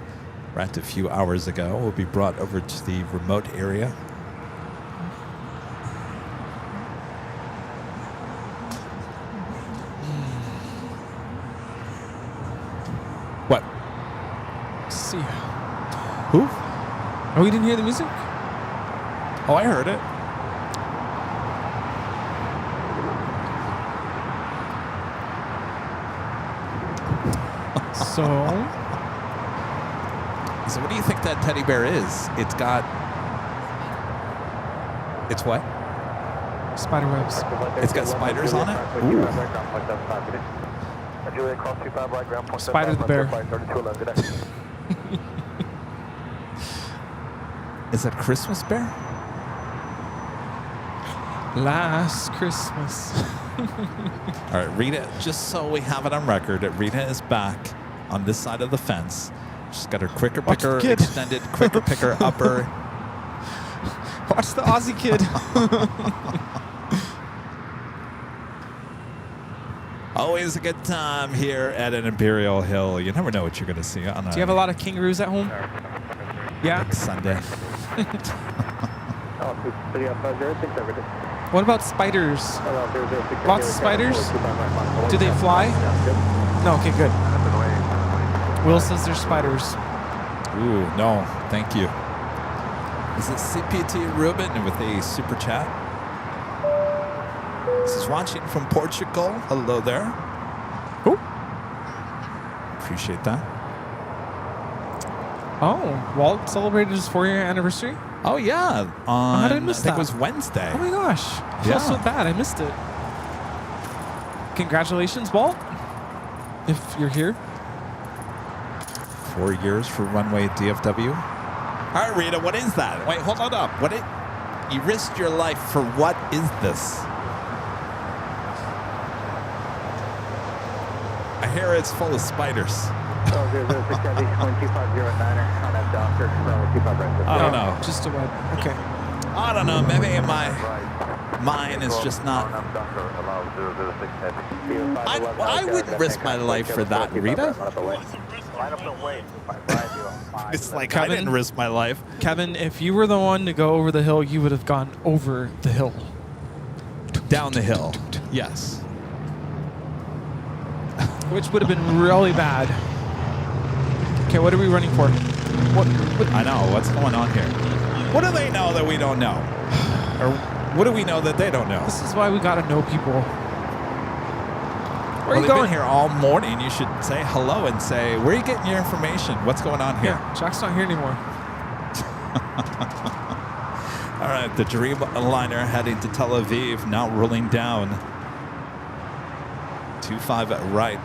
Wrapped a few hours ago. Will be brought over to the remote area. What? See. Who? Oh, you didn't hear the music? Oh, I heard it. So what do you think that teddy bear is? It's got... It's what? spider webs. It's got spiders on it? Ooh. Spider the bear. Is that Christmas bear? Last Christmas. All right, Rita, just so we have it on record, Rita is back on this side of the fence. She's got her quicker Watch the picker kid. extended, quicker picker upper. Watch the Aussie kid. Always a good time here at an Imperial Hill. You never know what you're going to see on Do you have a lot of kangaroos at home? Yeah. Sunday. What about spiders? Lots of spiders? Do they fly? No, okay, good. Will says there's spiders. Ooh, no, thank you. Is it CPT Ruben with a super chat? This is watching from Portugal. Hello there. Who? Appreciate that. Oh, Walt celebrated his 4-year anniversary? Oh, yeah. How did I miss I think that? it was Wednesday. Oh my gosh. I feel so bad. I missed it. Congratulations, Walt. If you're here. 4 years for runway DFW. All right, Rita, what is that? Wait, hold on up. You risked your life for what is this? I hear it's full of spiders. I don't know. Just a web. Okay. I don't know. Maybe mine is just not. I wouldn't risk my life for that, Rita. It's like Kevin? I didn't risk my life. Kevin, if you were the one to go over the hill, you would have gone over the hill. Down the hill. Yes. Which would have been really bad. Okay, what are we running for? What? I know. What's going on here? What do they know that we don't know? Or what do we know that they don't know? This is why we gotta know people. Where are you they've going been here all morning. You should say hello and say, where are you getting your information? What's going on here? Yeah, Jack's not here anymore. All right, the Dreamliner heading to Tel Aviv, now rolling down. 25 right.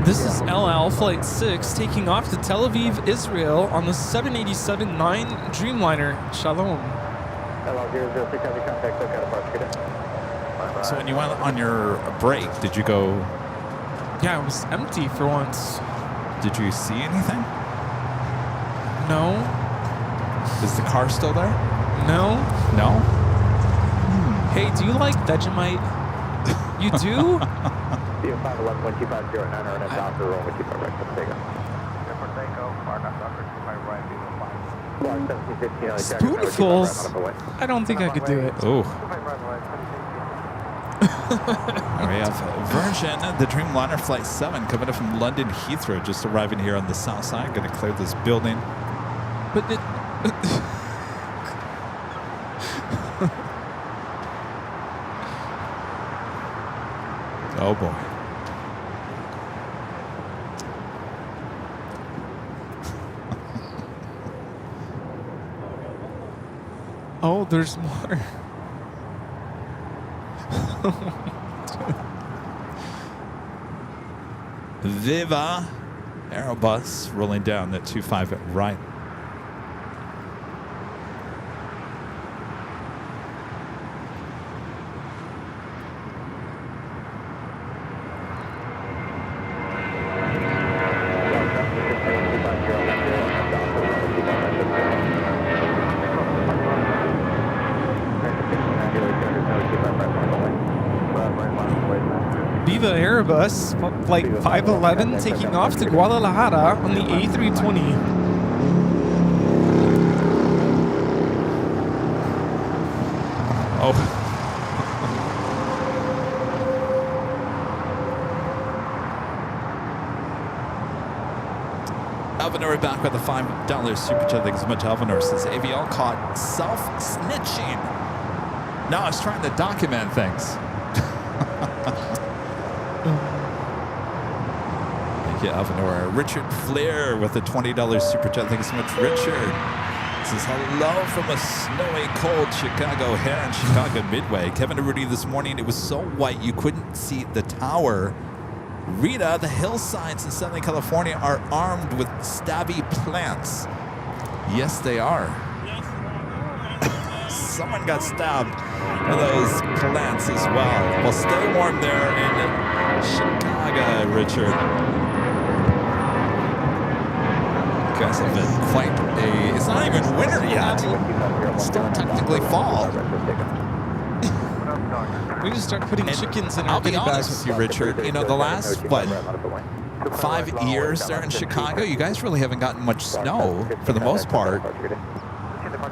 This is El Al Flight 6 taking off to Tel Aviv, Israel on the 787-9 Dreamliner. Shalom. So when you went on your break, did you go? Yeah, it was empty for once. Did you see anything? No. Is the car still there? No. No? Hey, do you like Vegemite? You do? Spoonfuls? I don't think I could do it. Oh. We have Virgin, the Dreamliner Flight 7, coming up from London Heathrow, just arriving here on the south side. Going to clear this building. But it... Oh boy. Oh, there's more. Viva Aerobus rolling down that 25 at right. Viva Airbus, Flight 511, taking off to Guadalajara on the A320. Oh. Alvanor back with a $5 super chat. Thanks so much, Alvanor. Says AVL caught self-snitching. No, I was trying to document things. Thank you, Alvanor. Richard Flair with a $20 super chat. Thanks so much, Richard. Says hello from a snowy, cold Chicago here in Chicago Midway. Kevin Rudy this morning, it was so white you couldn't see the tower. Rita, the hillsides in Southern California are armed with stabby plants. Yes, they are. Someone got stabbed by those plants as well. Well, stay warm there in Chicago, Richard. You guys have been quite a... It's not even winter yet. It's still technically fall. We just start putting chickens in our I'll be goodie honest bags. with you, Richard. You know, the last, 5 years there in Chicago, you guys really haven't gotten much snow for the most part.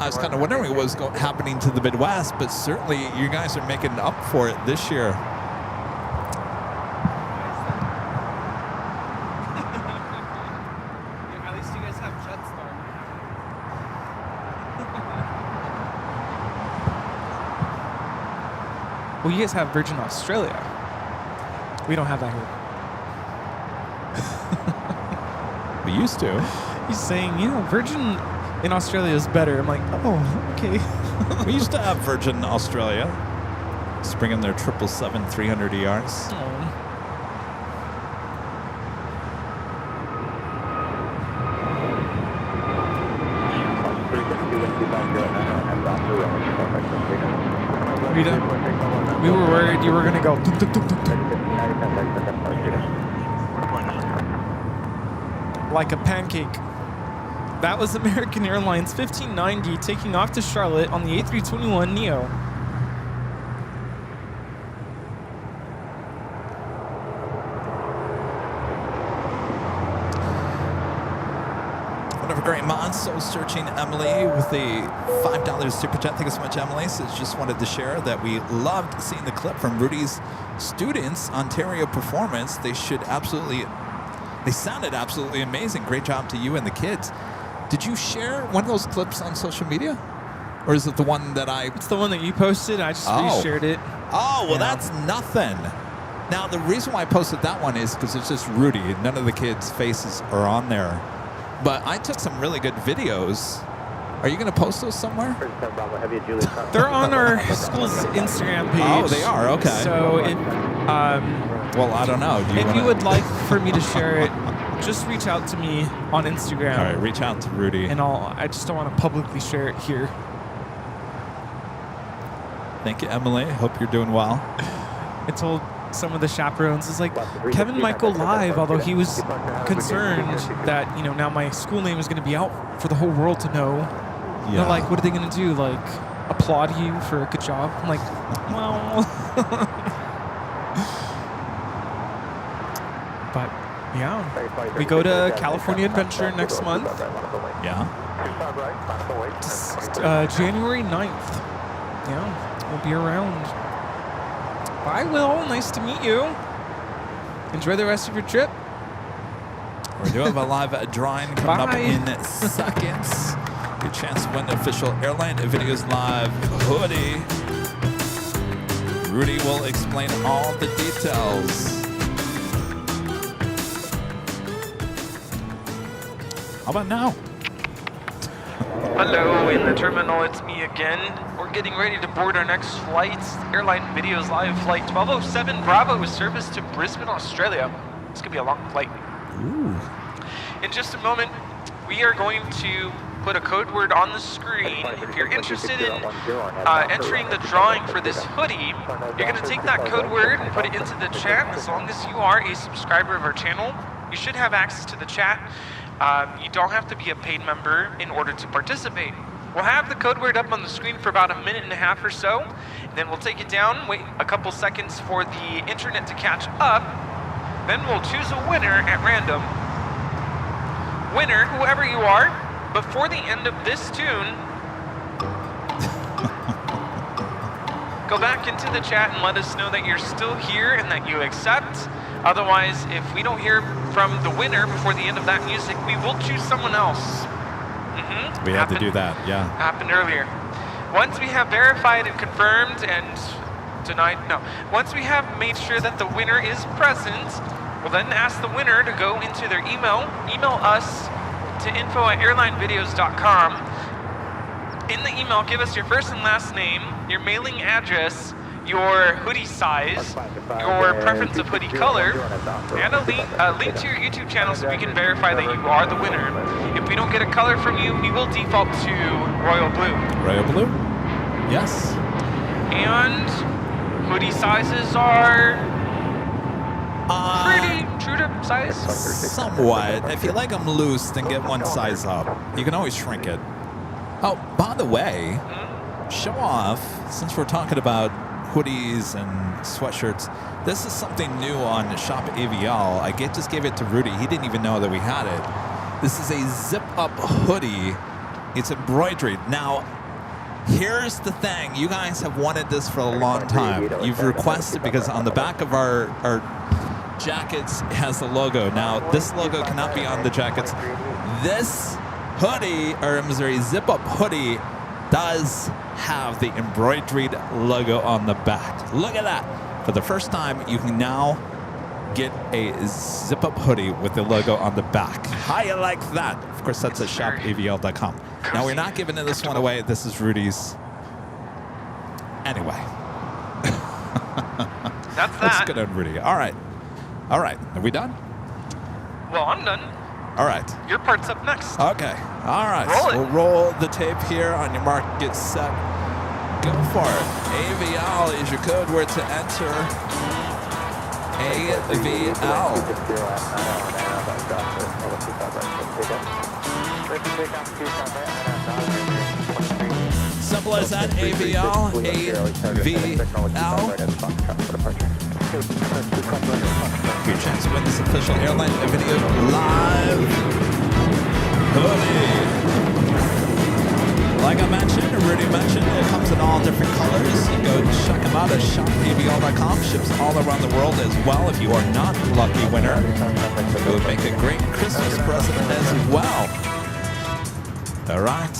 I was kind of wondering what was happening to the Midwest, but certainly you guys are making up for it this year. At least you guys have Jetstar. Well, you guys have Virgin Australia. We don't have that here. We used to. He's saying, you know, Virgin in Australia is better. I'm like, oh, okay. We used to have Virgin Australia. Just bring in their 777 300 ERs. Rita, we were worried you were going to go tuk, tuk, tuk, tuk, tuk. Like a pancake. That was American Airlines 1590 taking off to Charlotte on the A321neo. One of our great mods, Soul Searching Emily, with the $5 super chat. Thank you so much, Emily. Says just wanted to share that we loved seeing the clip from Rudy's students' Ontario performance. They sounded absolutely amazing. Great job to you and the kids. Did you share one of those clips on social media? Or is it the one that I... It's the one that you posted. I just reshared it. Oh, well, that's nothing. Now, the reason why I posted that one is because it's just Rudy. None of the kids' faces are on there. But I took some really good videos Are you going to post those somewhere? They're on our school's Instagram page. Oh, they are? Okay. So if well, I don't know. if you would like for me to share it, just reach out to me on Instagram. All right, reach out to Rudy. And I just don't want to publicly share it here. Thank you, Emily. Hope you're doing well. I told some of the chaperones, it's like, Kevin might go live, although he was concerned that, now my school name is going to be out for the whole world to know. Yeah. They're like, what are they going to do? Like, applaud you for a good job? I'm like, well. But, yeah. We go to California Adventure next month. Yeah. January 9th. Yeah, we'll be around. Bye, Will. Nice to meet you. Enjoy the rest of your trip. We do have a live drawing coming up in seconds. Good chance to win the official Airline Videos Live hoodie. Rudy will explain all the details. How about now? Hello, in the terminal, it's me again. We're getting ready to board our next flight. Airline Videos Live Flight 1207 Bravo with service to Brisbane, Australia. This could be a long flight. Ooh. In just a moment, we are going to put a code word on the screen. If you're interested in entering the drawing for this hoodie, you're going to take that code word and put it into the chat. As long as you are a subscriber of our channel, you should have access to the chat. You don't have to be a paid member in order to participate. We'll have the code word up on the screen for about a minute and a half or so. Then we'll take it down, wait a couple seconds for the internet to catch up. Then we'll choose a winner at random. Winner, whoever you are, before the end of this tune, go back into the chat and let us know that you're still here and that you accept. Otherwise, if we don't hear from the winner before the end of that music, we will choose someone else. We have to do that, yeah. Happened earlier. Once we have verified and confirmed and denied, no. Once we have made sure that the winner is present, we'll then ask the winner to go into their email us to info@airlinevideos.com. In the email, give us your first and last name, your mailing address, your hoodie size, your preference of hoodie color, and a link to your YouTube channel so we can verify that you are the winner. If we don't get a color from you, we will default to royal blue. Royal blue? Yes. And hoodie sizes are pretty true to size. Somewhat. If you like them loose, then get one size up. You can always shrink it. Oh, by the way, show off, since we're talking about hoodies and sweatshirts, this is something new on Shop AVL. I just gave it to Rudy. He didn't even know that we had it. This is a zip-up hoodie. It's embroidered. Now, here's the thing. You guys have wanted this for a long time. You've requested, because on the back of our jackets has the logo. Now, this logo cannot be on the jackets. This hoodie, or I'm sorry, zip-up hoodie, does have the embroidered logo on the back. Look at that. For the first time, you can now get a zip-up hoodie with the logo on the back. How you like that? Of course, that's at shopavl.com. Now, we're not giving this one away. This is Rudy's. Anyway. That's that. Let's get on Rudy. All right. All right. Are we done? Well, I'm done. All right. Your part's up next. Okay. All right. Roll it. We'll roll the tape here. On your mark, get set. Go for it. AVL is your code word to enter. AVL. Simple as that. AVL. AVL. Your chance to win this official Airline Video Live hoodie. Like I mentioned, or Rudy mentioned, it comes in all different colors. You go check them out at shopavl.com. Ships all around the world as well. If you are not the lucky winner, it would make a great Christmas present as well. All right.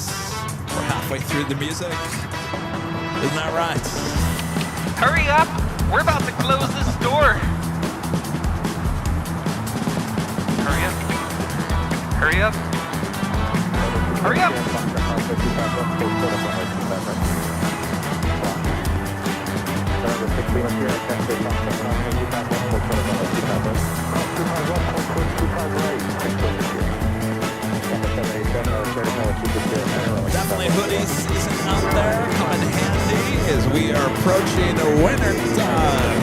We're halfway through the music. Isn't that right? Hurry up. We're about to close this door. Hurry up. Hurry up. Hurry up. Definitely hoodie season out there, coming handy as we are approaching winter time.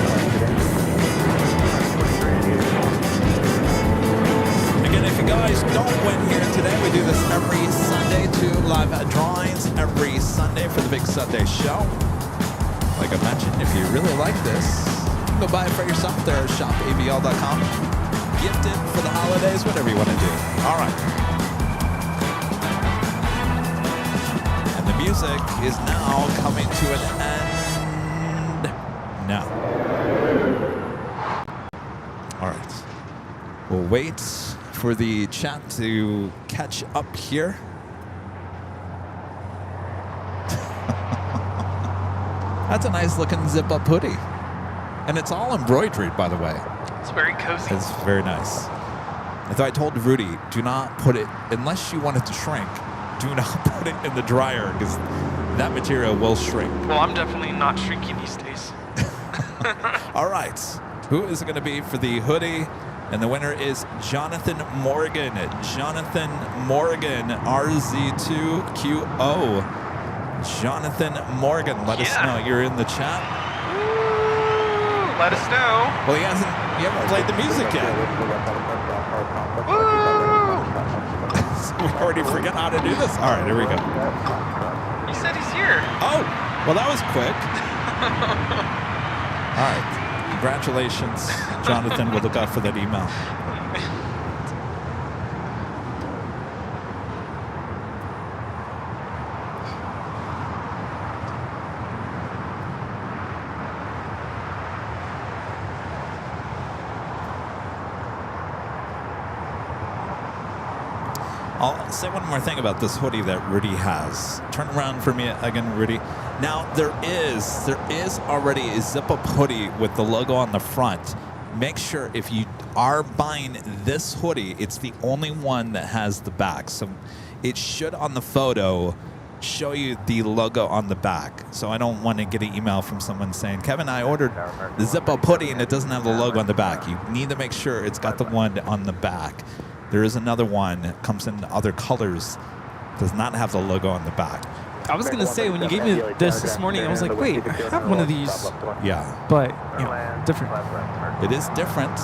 Again, if you guys don't win here today, we do this every Sunday, 2 live drawings every Sunday for the Big Sunday Show. Like I mentioned, if you really like this, you can go buy it for yourself there at shopavl.com. Gift it for the holidays, whatever you want to do. All right. Music is now coming to an end now. All right. We'll wait for the chat to catch up here. That's a nice looking zip-up hoodie. And it's all embroidered, by the way. It's very cozy. It's very nice. I told Rudy, do not put it, unless you want it to shrink, do not put it in the dryer because that material will shrink. Well, I'm definitely not shrinking these days. All right. Who is it going to be for the hoodie? And the winner is Jonathan Morgan. Jonathan Morgan, RZ2QO. Jonathan Morgan, let us know. You're in the chat. Woo! Let us know. Well, you haven't played the music yet. Woo! We already forgot how to do this. All right, here we go. He said he's here. Oh, well, that was quick. All right. Congratulations, Jonathan. We'll look out for that email. I'll say one more thing about this hoodie that Rudy has. Turn around for me again, Rudy. Now, there is already a zip-up hoodie with the logo on the front. Make sure if you are buying this hoodie, it's the only one that has the back. So it should, on the photo, show you the logo on the back. So I don't want to get an email from someone saying, Kevin, I ordered the zip-up hoodie and it doesn't have the logo on the back. You need to make sure it's got the one on the back. There is another one that comes in other colors, does not have the logo on the back. I was going to say, when you gave me this morning, I was like, wait, I have one of these. Yeah. But, you know, different. It is different.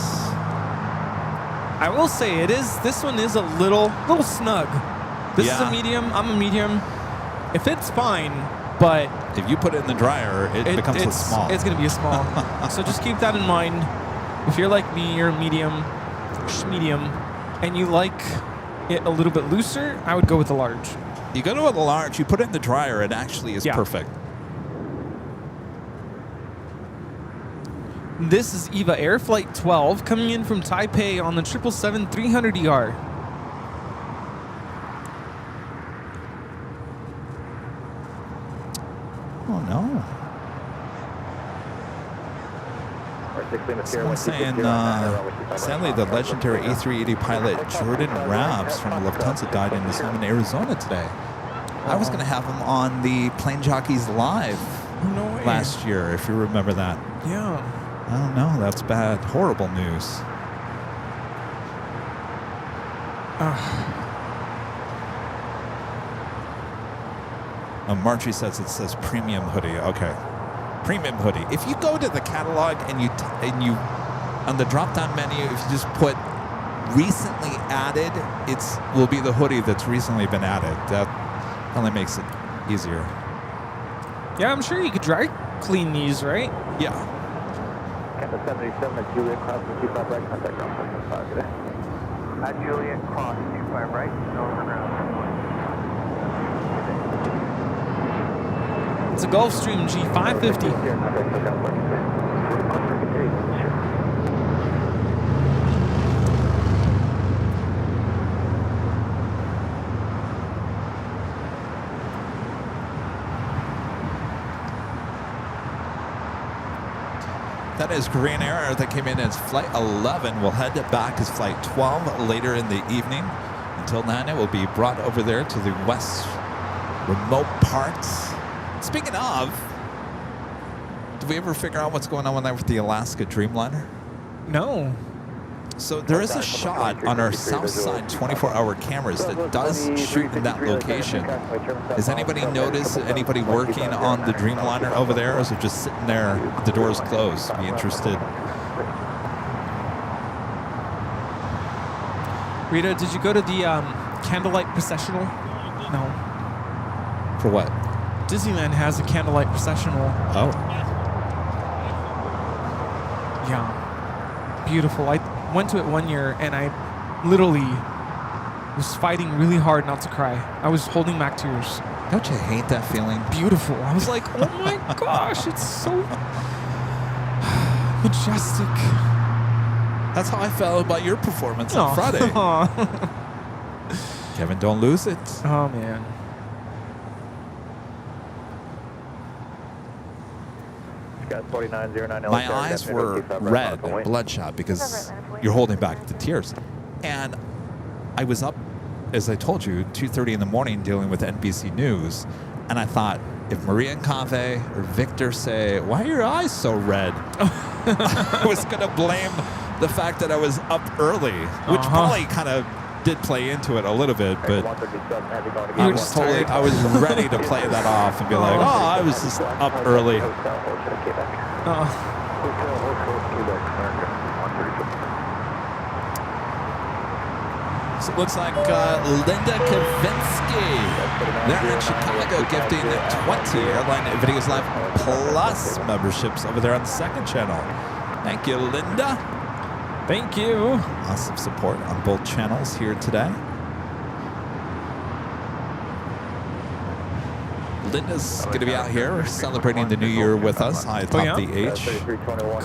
I will say, this one is a little snug. This is a medium, I'm a medium. It fits fine, but... If you put it in the dryer, it becomes a small. It's going to be a small. So just keep that in mind. If you're like me, you're a medium, and you like it a little bit looser, I would go with the large. You go to a large, you put it in the dryer, it actually is perfect. This is EVA Air Flight 12 coming in from Taipei on the 777-300ER. Oh no. Someone saying, sadly, the legendary A380 pilot Jordan Rabs from Lufthansa died in his home in Arizona today. I was going to have him on the Plane Jockeys Live last year, if you remember that. Yeah. I don't know. That's bad. Horrible news. Marjorie says it says premium hoodie. Okay. Premium hoodie. If you go to the catalog and you on the drop-down menu, if you just put recently added, will be the hoodie that's recently been added. That only makes it easier. Yeah, I'm sure you could dry clean these, right? Yeah. Captain 77 at Juliet, cross 25 right, contact ground 5. At Juliet, cross 25 right, over ground. It's a Gulfstream G550. That is Korean Air that came in as Flight 11. We'll head back as Flight 12 later in the evening. Until then, it will be brought over there to the West remote parts. Speaking of, did we ever figure out what's going on with the Alaska Dreamliner? No. So there is a shot on our south side 24-hour cameras that does shoot in that location. Has anybody noticed anybody working on the Dreamliner over there, or is it just sitting there with the doors closed? Be interested. Rita, did you go to the candlelight processional? No. For what? Disneyland has a candlelight processional. Oh. Yeah. Beautiful. I went to it one year and I literally was fighting really hard not to cry. I was holding back tears. Don't you hate that feeling? Beautiful. I was like, oh my gosh, it's so majestic. That's how I felt about your performance on Friday. Kevin, don't lose it. Oh, man. My eyes were red, bloodshot, because you're holding back the tears. And I was up, as I told you, 2:30 in the morning dealing with NBC News. And I thought, if Maria and Cave or Victor say, why are your eyes so red? I was going to blame the fact that I was up early, which probably kind of did play into it a little bit, but I was ready to play that off and be like, oh, I was just up early. So it looks like Linda Kavinsky. They're in Chicago gifting 20 Airline Videos Live Plus memberships over there on the second channel. Thank you, Linda. Thank you. Awesome support on both channels here today. Linda's going to be out here celebrating the new year with us. Hi, Top the H.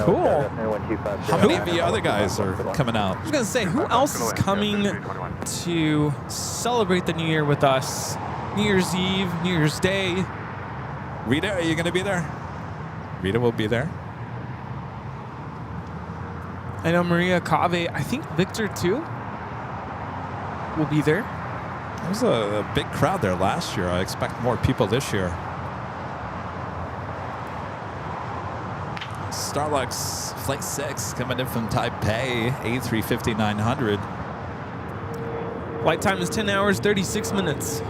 Cool. How many of you other guys are coming out? I was going to say, who else is coming to celebrate the new year with us? New Year's Eve, New Year's Day. Rita, are you going to be there? Rita will be there. I know Maria, Cave, I think Victor too will be there. There was a big crowd there last year. I expect more people this year. Starlux Flight 6 coming in from Taipei, A350 900. Flight time is 10 hours, 36 minutes.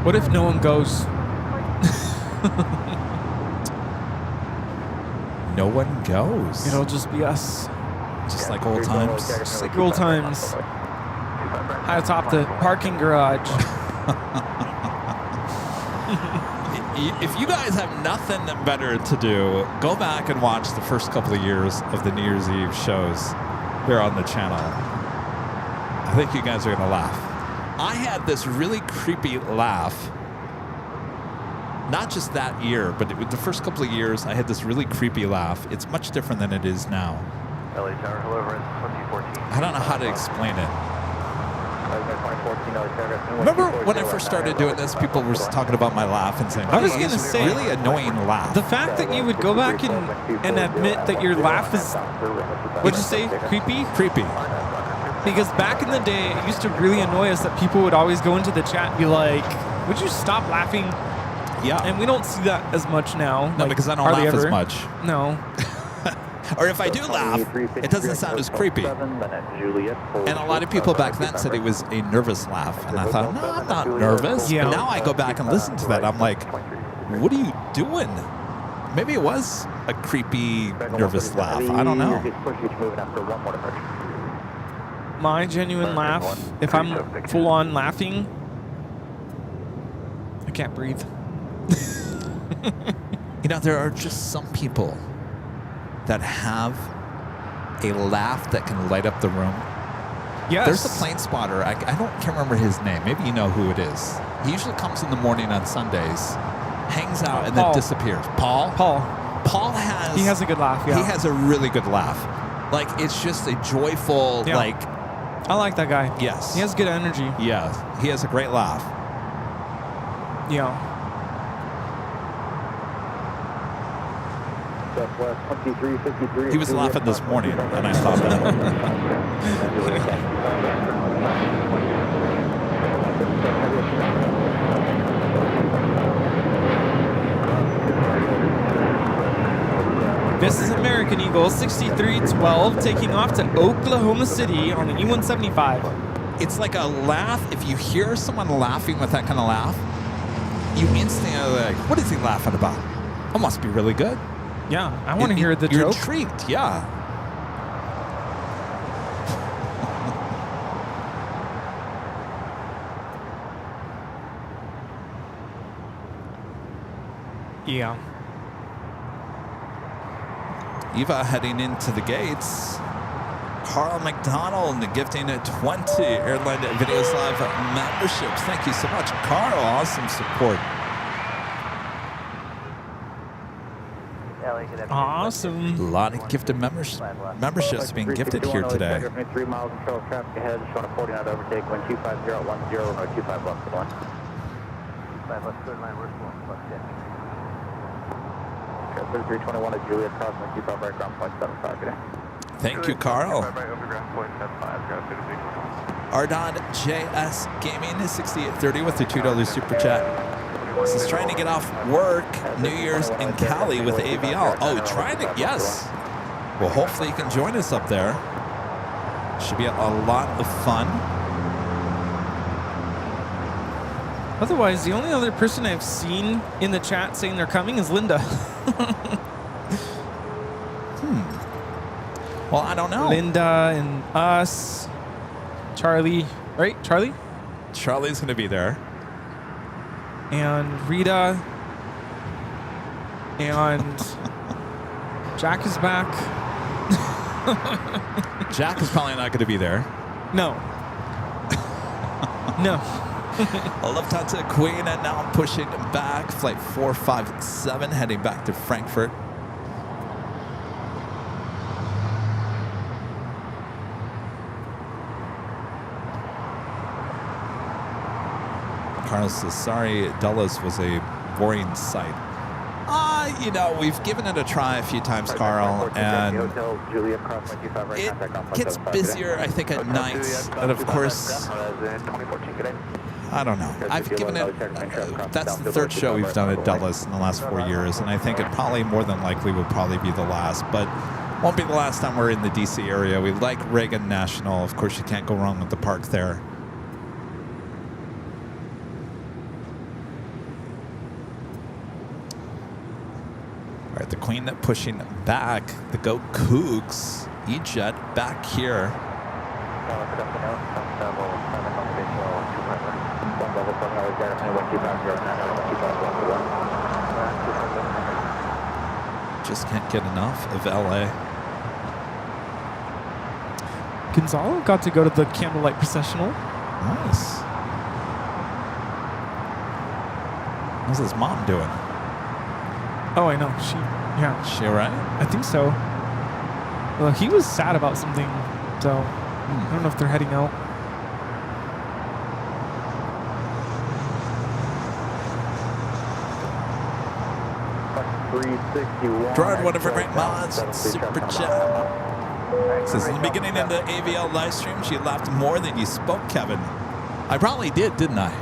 What if no one goes? No one goes. It'll just be us. Just like old times. Just like old times. High atop the parking garage. If you guys have nothing better to do, go back and watch the first couple of years of the New Year's Eve shows here on the channel. I think you guys are going to laugh. I had this really creepy laugh. Not just that year, but the first couple of years, I had this really creepy laugh. It's much different than it is now. LA Tower, hello, 2014. I don't know how to explain it. Remember when I first started doing this, people were talking about my laugh and saying, I was going to say, really annoying laugh. The fact that you would go back and admit that your laugh is, what'd you say, creepy? Creepy. Because back in the day, it used to really annoy us that people would always go into the chat and be like, would you stop laughing? Yeah. And we don't see that as much now. No, like, because I don't hardly laugh ever. as much. No. Or if I do laugh, it doesn't sound as creepy. And a lot of people back then said it was a nervous laugh. And I thought, no, I'm not nervous. Yeah. But now I go back and listen to that. I'm like, what are you doing? Maybe it was a creepy, nervous laugh. I don't know. My genuine laugh, if I'm full on laughing, I can't breathe. You know, there are just some people that have a laugh that can light up the room. Yes. There's a plane spotter. Can't remember his name. Maybe you know who it is. He usually comes in the morning on Sundays, hangs out, and then disappears. Paul has... He has a good laugh, yeah. He has a really good laugh. Like, it's just a joyful, Yeah. like... I like that guy. Yes. He has good energy. Yeah. He has a great laugh. Yeah. Southwest 2353. He was laughing this morning, and I saw that. This is American Eagle 6312 taking off to Oklahoma City on the E-175. It's like a laugh. If you hear someone laughing with that kind of laugh, you instantly are like, what is he laughing about? It must be really good. Yeah, I want to hear the you're joke. intrigued, yeah. Yeah. Eva heading into the gates. Carl McDonald gifting 20 Airline Videos Live memberships. Thank you so much, Carl. Awesome support. Awesome. A lot of gifted memberships being gifted here today. 3 miles in trail traffic ahead, showing a 40-knot overtake, wind 250 at 10, runway 25 left to 1. 5 left, third line, reverse 1, left 10. 3321 is Juliet, crossing 25 right, ground point 75 today. Thank you, Carl. Ardon JS Gaming is 6830 with the $2 super chat. This is trying to get off work New Year's in Cali with AVL. Oh, trying to, yes. Well, hopefully you can join us up there. Should be a lot of fun. Otherwise, the only other person I've seen in the chat saying they're coming is Linda. Well, I don't know. Linda and us. Charlie, right? Charlie? Charlie's going to be there. And Rita. And Jack is back. Jack is probably not going to be there. No. No. Lufthansa Queen, and now I'm pushing back. Flight 457 heading back to Frankfurt. Carlos says, sorry, Dulles was a boring sight. You know, we've given it a try a few times, Carl, and it gets busier, I think, at nights. And of course, I don't know. I've given it, that's the third show we've done at Dulles in the last 4 years, and I think it probably more than likely will probably be the last, but won't be the last time we're in the DC area. We like Reagan National. Of course, you can't go wrong with the park there. All right, the Queen pushing back. The Go Cougs. E-Jet back here. Just can't get enough of LA. Gonzalo got to go to the candlelight processional. Nice. How's his mom doing? Oh, I know. Yeah. She all right? I think so. Well, he was sad about something, so I don't know if they're heading out. Gerard, one of our great mods, super chat. Says in the beginning of the AVL live stream, she laughed more than you spoke, Kevin. I probably did, didn't I?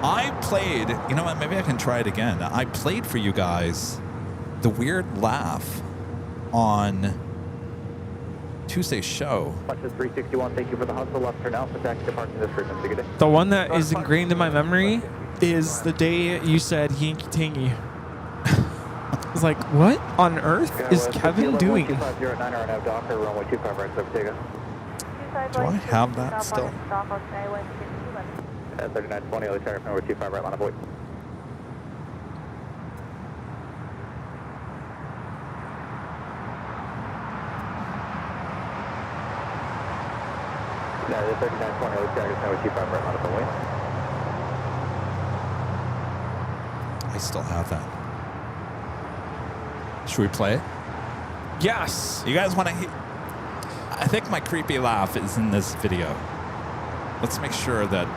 I played, you know what, maybe I can try it again. I played for you guys the weird laugh on Tuesday's show. Watches 361, thank you for the hustle. Left turn out, taxi departing this frequency. Good day. The one that is ingrained in my memory is the day you said Yankee Tangy. I was like, what on earth is Kevin doing? Do I have that still? 3920, early target number 25 right line of void. No, the 3920, early target number 25 right line of void. I still have that. Should we play it? Yes. You guys want to hear? I think my creepy laugh is in this video. Let's make sure that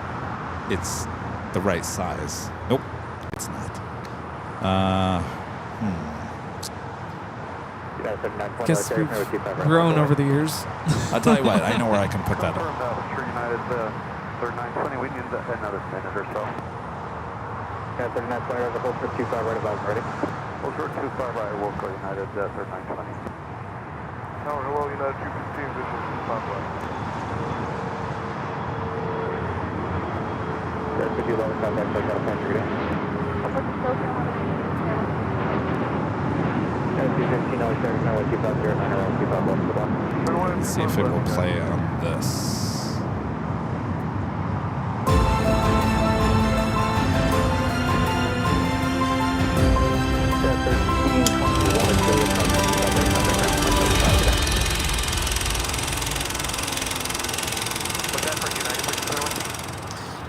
it's the right size. Nope, it's not. Guess we've grown over the years. I'll tell you what, I know where I can put that. Confirmed, Sure United, 3920. We need another minute or so. Yeah, 3920, there's a hold for 25 right above, ready? Hold for 25 right, Wilco United, 3920. Tower, hello, United 215, visual 25 right. There's 50 lower contact, so California, ready? Let's see if it will play on this.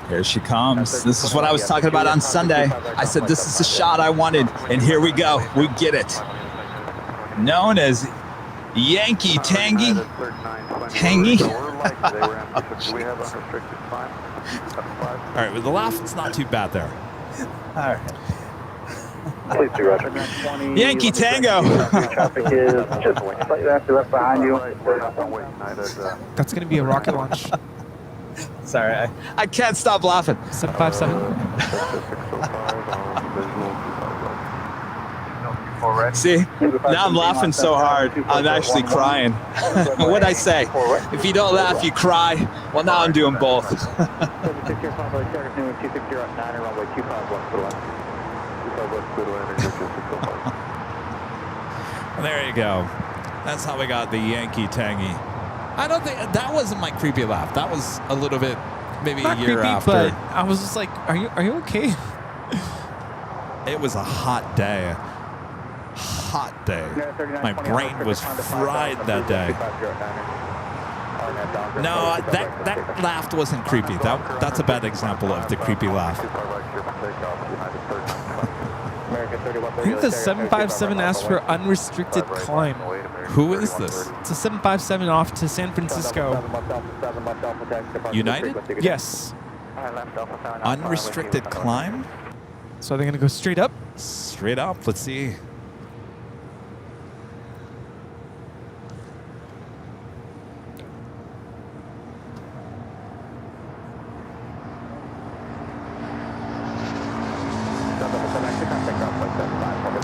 Here she comes. This is what I was talking about on Sunday. I said, this is the shot I wanted, and here we go. We get it. Known as Yankee Tangy. Tangy? All right, with the laugh, it's not too bad there. All right. Yankee Tango. Traffic is just slightly after left behind you. That's going to be a rocket launch. Sorry, I can't stop laughing. 757. See, now I'm laughing so hard, I'm actually crying. What'd I say? If you don't laugh, you cry. Well, now I'm doing both. There you go. That's how we got the Yankee Tangy. I don't think that wasn't my creepy laugh. That was a little bit, maybe Not a year creepy, after. but I was just like, are you okay? It was a hot day. Hot day. My brain was fried that day. No, that laugh wasn't creepy. That's a bad example of the creepy laugh. I think the 757 asked for unrestricted climb. Who is this? It's a 757 off to San Francisco. United? Yes. Unrestricted climb? So they're going to go straight up? Straight up. Let's see.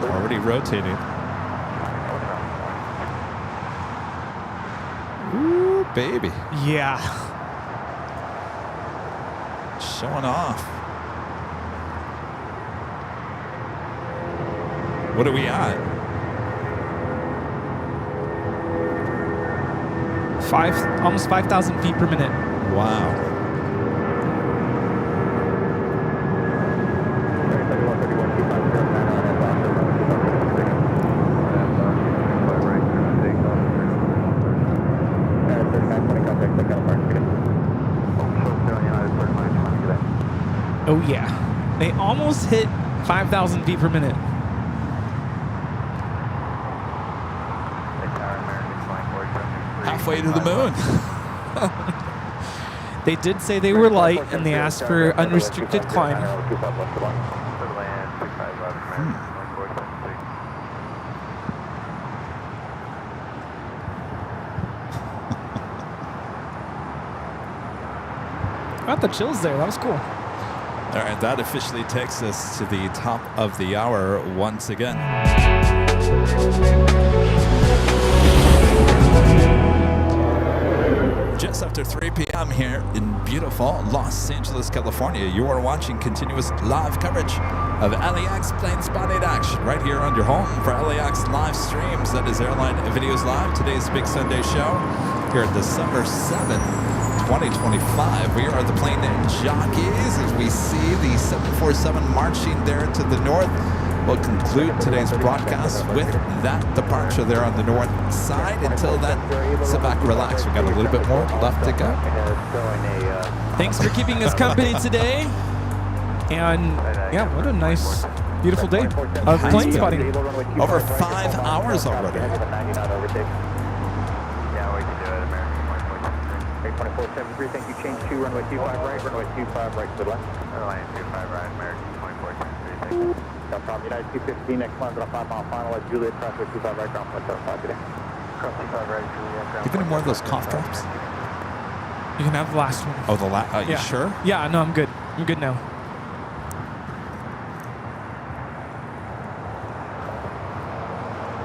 Already rotating. Ooh, baby. Yeah. Showing off. What are we at? Almost 5,000 feet per minute. Wow. Oh yeah. They almost hit 5,000 feet per minute. Halfway to the moon. They did say they were light and they asked for unrestricted climb. Got the chills there. That was cool. All right, that officially takes us to the top of the hour once again. Just after 3 p.m. here in beautiful Los Angeles, California, you are watching continuous live coverage of LAX Plane Spotting Action right here on your home for LAX live streams. That is Airline Videos Live. Today's Big Sunday show here at December 7th. 2025. We are the Plane Jockeys as we see the 747 marching there to the north. We'll conclude today's broadcast with that departure there on the north side. Until then, sit back, relax. We've got a little bit more left to go. Thanks for keeping us company today. And yeah, what a nice, beautiful day of plane spotting. Over 5 hours already. 2473, thank you. Change 2, runway 25 right, runway 25 right to the left. Airline 25 right, American 2473, thank you. No problem. United 250, next one's on a 5-mile final at Juliet, crossway 25 right, ground 175 today. Cross 25 right, Juliet, ground. Give any more of those cough drops? You can have the last one. Oh, the last. You Yeah. sure? Yeah, no, I'm good. I'm good now.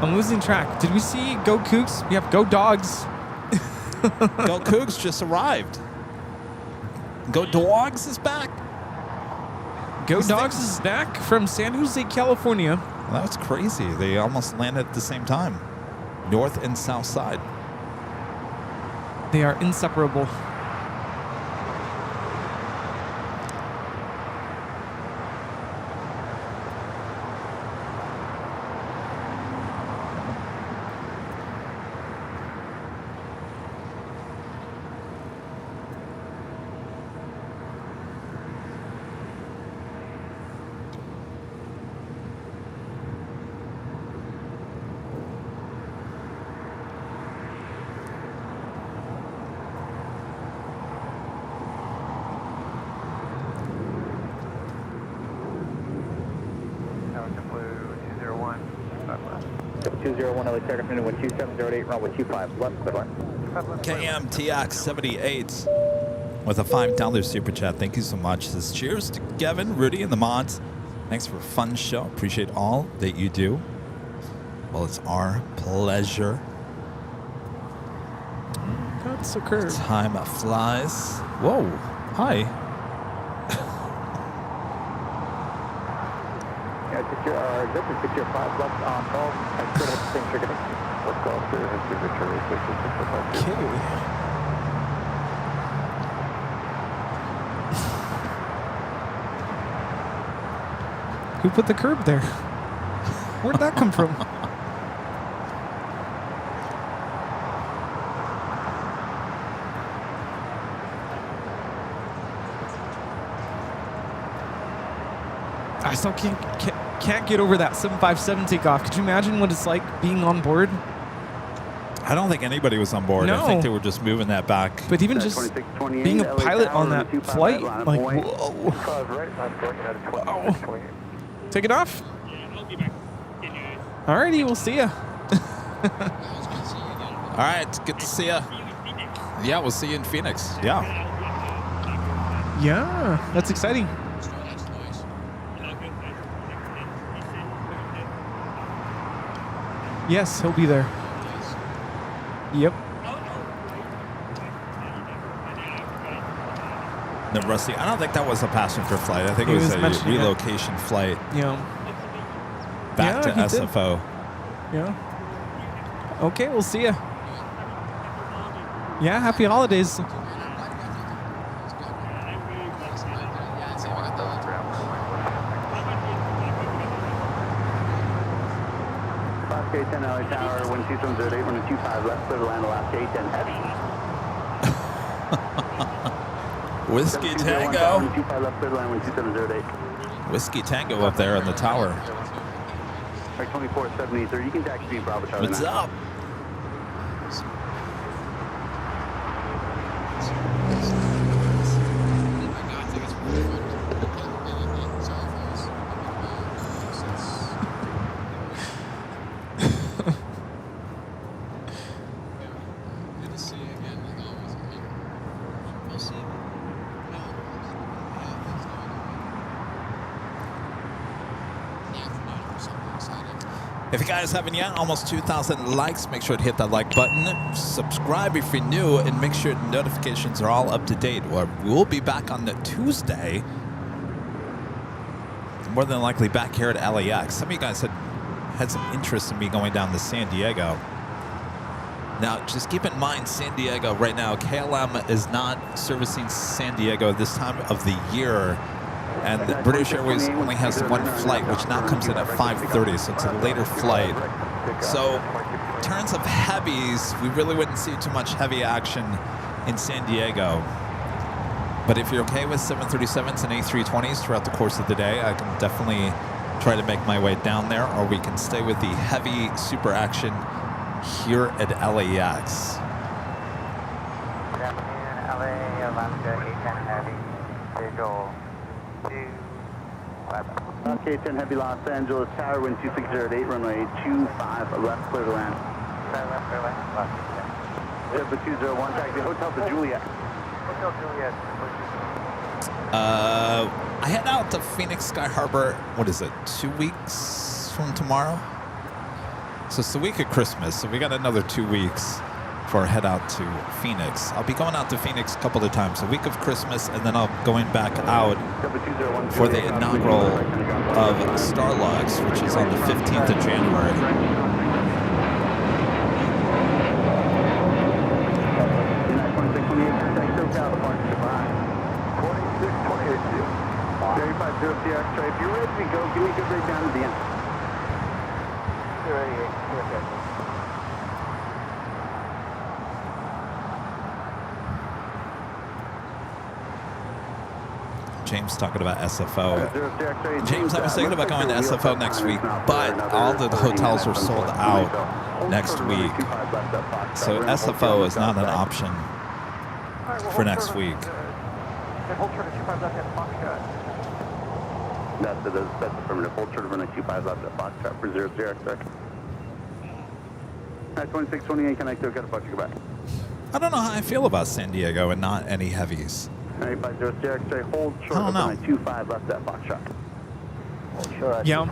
I'm losing track. Did we see Go Cougs? We have Go Dogs. Go Cougs just arrived. Go Dogs is back. Go These Dogs things- is back from San Jose, California. Well, that's crazy. They almost landed at the same time. North and south side. They are inseparable. JetBlue 201, 5 left. 201 LAX Aircraft into 12708, runway 25 left, clear line. KMTX78 with a $5 super chat. Thank you so much. Says cheers to Kevin, Rudy, and the mods. Thanks for a fun show. Appreciate all that you do. Well, it's our pleasure. That's a curve. Time flies. Whoa. Hi. Yeah, picture 5 left on call. I still have the same trigger. Let's go up to history Victoria 6652. Okay. Who put the curb there? Where'd that come from? I still can't get over that 757 takeoff. Could you imagine what it's like being on board? I don't think anybody was on board. I No. think they were just moving that back. But even just being a pilot on that flight, like, whoa. 5 right, I'm going at a 2628. Take it off? Yeah, I'll be back. Alrighty, we'll see ya. All right. Good to see you. Yeah, we'll see you in Phoenix. Yeah. Yeah, that's exciting. Yes, he'll be there. Yep. The Rusty. I don't think that was a passenger flight. I think He it was was a mentioning it. relocation flight Yeah. back Yeah, to he did. SFO. Yeah. Okay, we'll see ya. Yeah, happy holidays. K10 LA Tower, 12708, runway 25 left, clear to land, Alaska K10 heavy. Whiskey 7201, Tango. 25 left, clear to land, 12708. Whiskey Tango up there on the tower. Right, 2473, you can taxi me, Bravo Charlie. What's 9. up? If you guys haven't yet, almost 2,000 likes. Make sure to hit that like button. Subscribe if you're new, and make sure the notifications are all up to date. We'll be back on the Tuesday. More than likely back here at LAX. Some of you guys had some interest in me going down to San Diego. Now, just keep in mind, San Diego right now, KLM is not servicing San Diego this time of the year. And British Airways only has one flight, which now comes in at 5:30, so it's a later flight. So, in terms of heavies, we really wouldn't see too much heavy action in San Diego. But if you're okay with 737s and A320s throughout the course of the day, I can definitely try to make my way down there, or we can stay with the heavy super action here at LAX. Good afternoon, LA, Alaska, A10 Heavy, visual 2, Okay, 10 Heavy Los Angeles, tower, wind 260 at 8, runway 25, left, clear to land. Left, clear land. Zebra 201, taxi, Hotel to Juliet. Hotel Juliet. I head out to Phoenix Sky Harbor, what is it, 2 weeks from tomorrow? So it's the week of Christmas, so we got another 2 weeks before I head out to Phoenix. I'll be going out to Phoenix a couple of times, a week of Christmas, and then I'll be going back out for the inaugural of Starlux, which is on the 15th of January. If you're ready to go, give me a good breakdown at the end. James talking about SFO. James, I was thinking about going to SFO next week, but all the hotels are sold out next week. So SFO is not an option for next week. That's affirmative. Hold short of runway 25 left at Foxtrot for 00 X-ray. 2628, connect to Departure, go back. I don't know how I feel about San Diego and not any heavies. 950 X-ray, hold short of runway 25 left at Foxtrot. Yeah,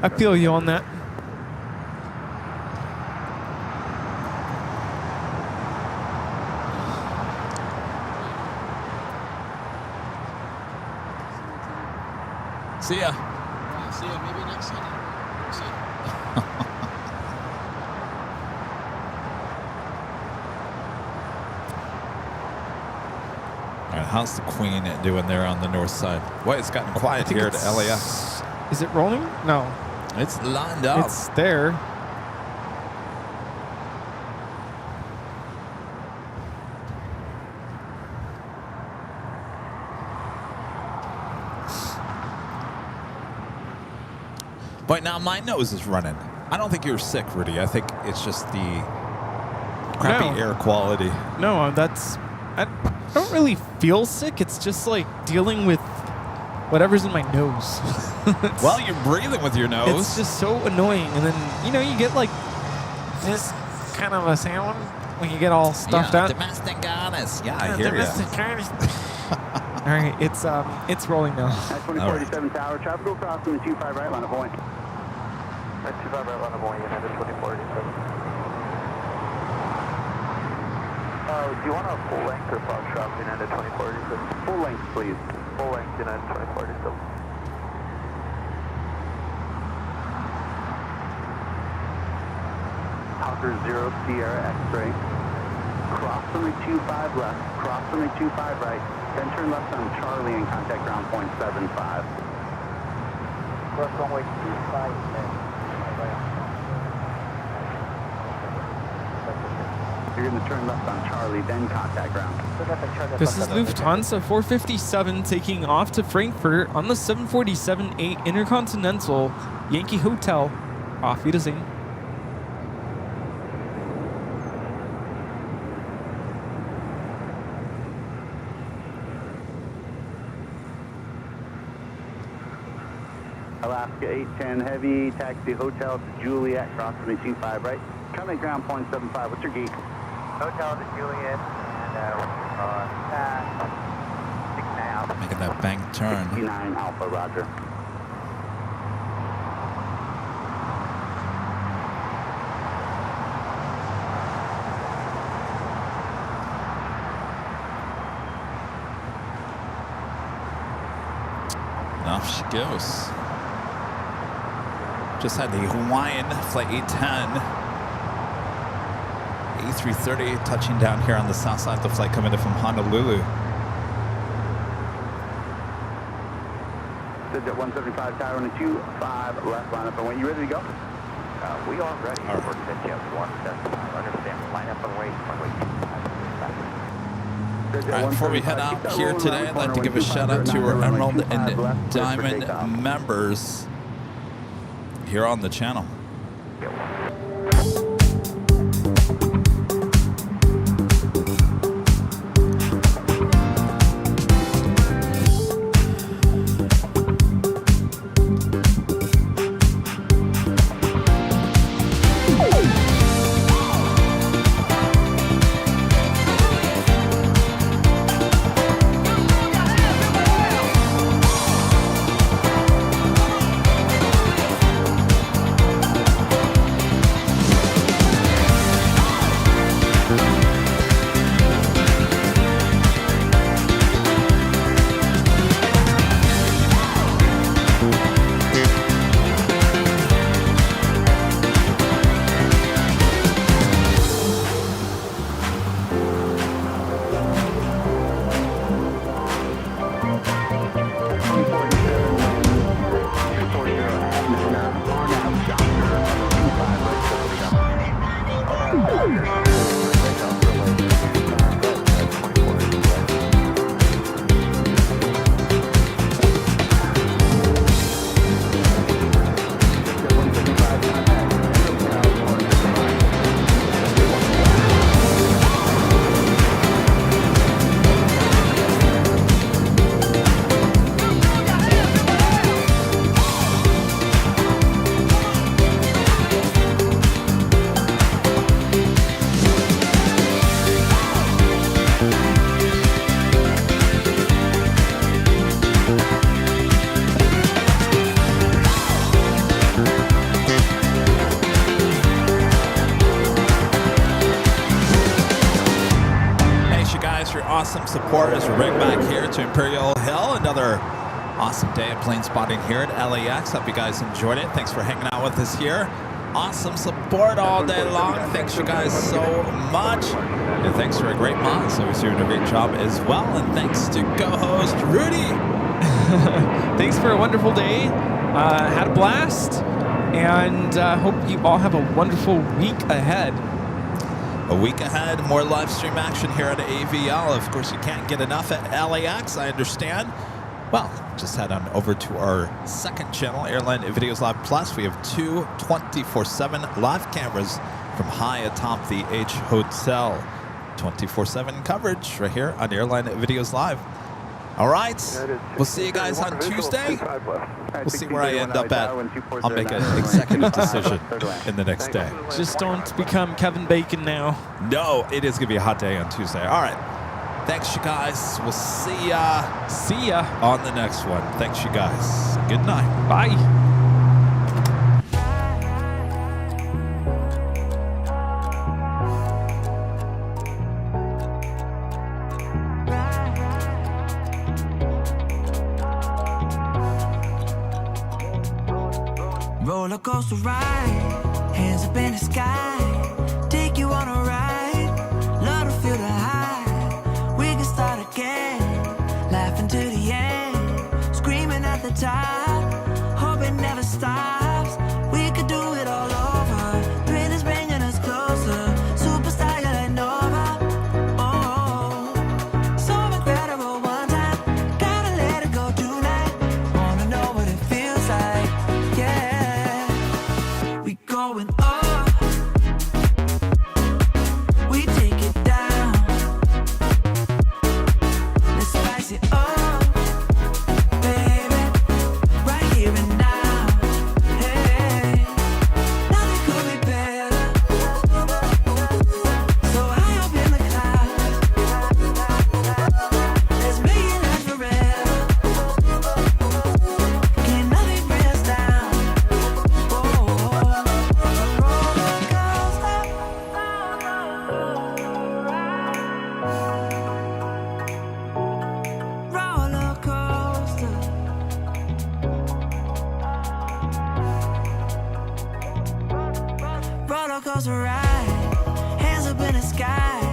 I feel you on that. See ya. See ya, maybe next Sunday. See ya. All right, how's the Queen doing there on the north side? Boy, it's gotten quiet here at LAX. Is it rolling? No. It's lined up. It's there. But now my nose is running. I don't think you're sick, Rudy. I think it's just the crappy air quality. No, I don't really feel sick. It's just like dealing with whatever's in my nose. Well, you're breathing with your nose. It's just so annoying. And then, you get like this kind of a sound when you get all stuffed out. Domestic goddess. Yeah, I hear you. All right, it's rolling now. 2047 tower, traffic will cross from the 25 right line of point. 25 right line of point, United 2047. Do you want a full length or Foxtrot United 2047? Full length, please. Full length United 2047. Hawker 0 Sierra X-ray. Cross from the 25 left, cross from the 25 right, then turn left on Charlie and contact ground point 75. Cross runway 25 left. You're going to turn left on Charlie, then contact ground. This is Lufthansa 457 taking off to Frankfurt on the 747-8 Intercontinental Yankee Hotel. Auf Wiedersehen. Alaska 810 Heavy, taxi Hotel to Juliet, cross from the 25 right. Coming ground point 75, what's your gate? Hotel to Juliet, and pass 6.5. Making that bank turn. 69 Alpha, roger. And off she goes. Just had the Hawaiian Flight 810. A330 touching down here on the south side of the flight coming in from Honolulu. At 175 tower on the 25 left line up. And when you ready to go? We are ready. All right. We're set jet 175. Understand. Line up and wait. Runway 25. All right, before we head out here today, I'd like to give a shout out to our Emerald and Diamond members here on the channel. Awesome supporters. We bring back here to Imperial Hill. Another awesome day of plane spotting here at LAX. Hope you guys enjoyed it. Thanks for hanging out with us here. Awesome support all day long. Thanks you guys so much. And thanks for a great mod. So we're doing a great job as well. And thanks to co-host Rudy. Thanks for a wonderful day. Had a blast. And hope you all have a wonderful week ahead. A week ahead, more live stream action here at AVL. Of course, you can't get enough at LAX, I understand. Well, just head on over to our second channel, Airline Videos Live Plus. We have two 24/7 live cameras from high atop the H Hotel. 24/7 coverage right here on Airline Videos Live. All right, we'll see you guys on Tuesday. We'll see where I end up at. I'll make an executive decision in the next day. Just don't become Kevin Bacon now. No, it is going to be a hot day on Tuesday. All right. Thanks, you guys. We'll see ya. See ya on the next one. Thanks, you guys. Good night. Bye. Roller coaster ride, hands up in the sky, take you on a ride, love to feel the high, we can start again, laughing to the end, screaming at the top, hope it never stops, we could do it all over, thrill is bringing us closer, superstar you're like Nova, oh, so incredible one time, gotta let it go tonight, wanna know what it feels like, yeah. Going up, we take it down. Let's spice it up, baby, right here and now. Hey, nothing could be better. So high up in the clouds, let's make it last forever. Can't nothing bring us down. Roller coaster ride, hands up in the sky.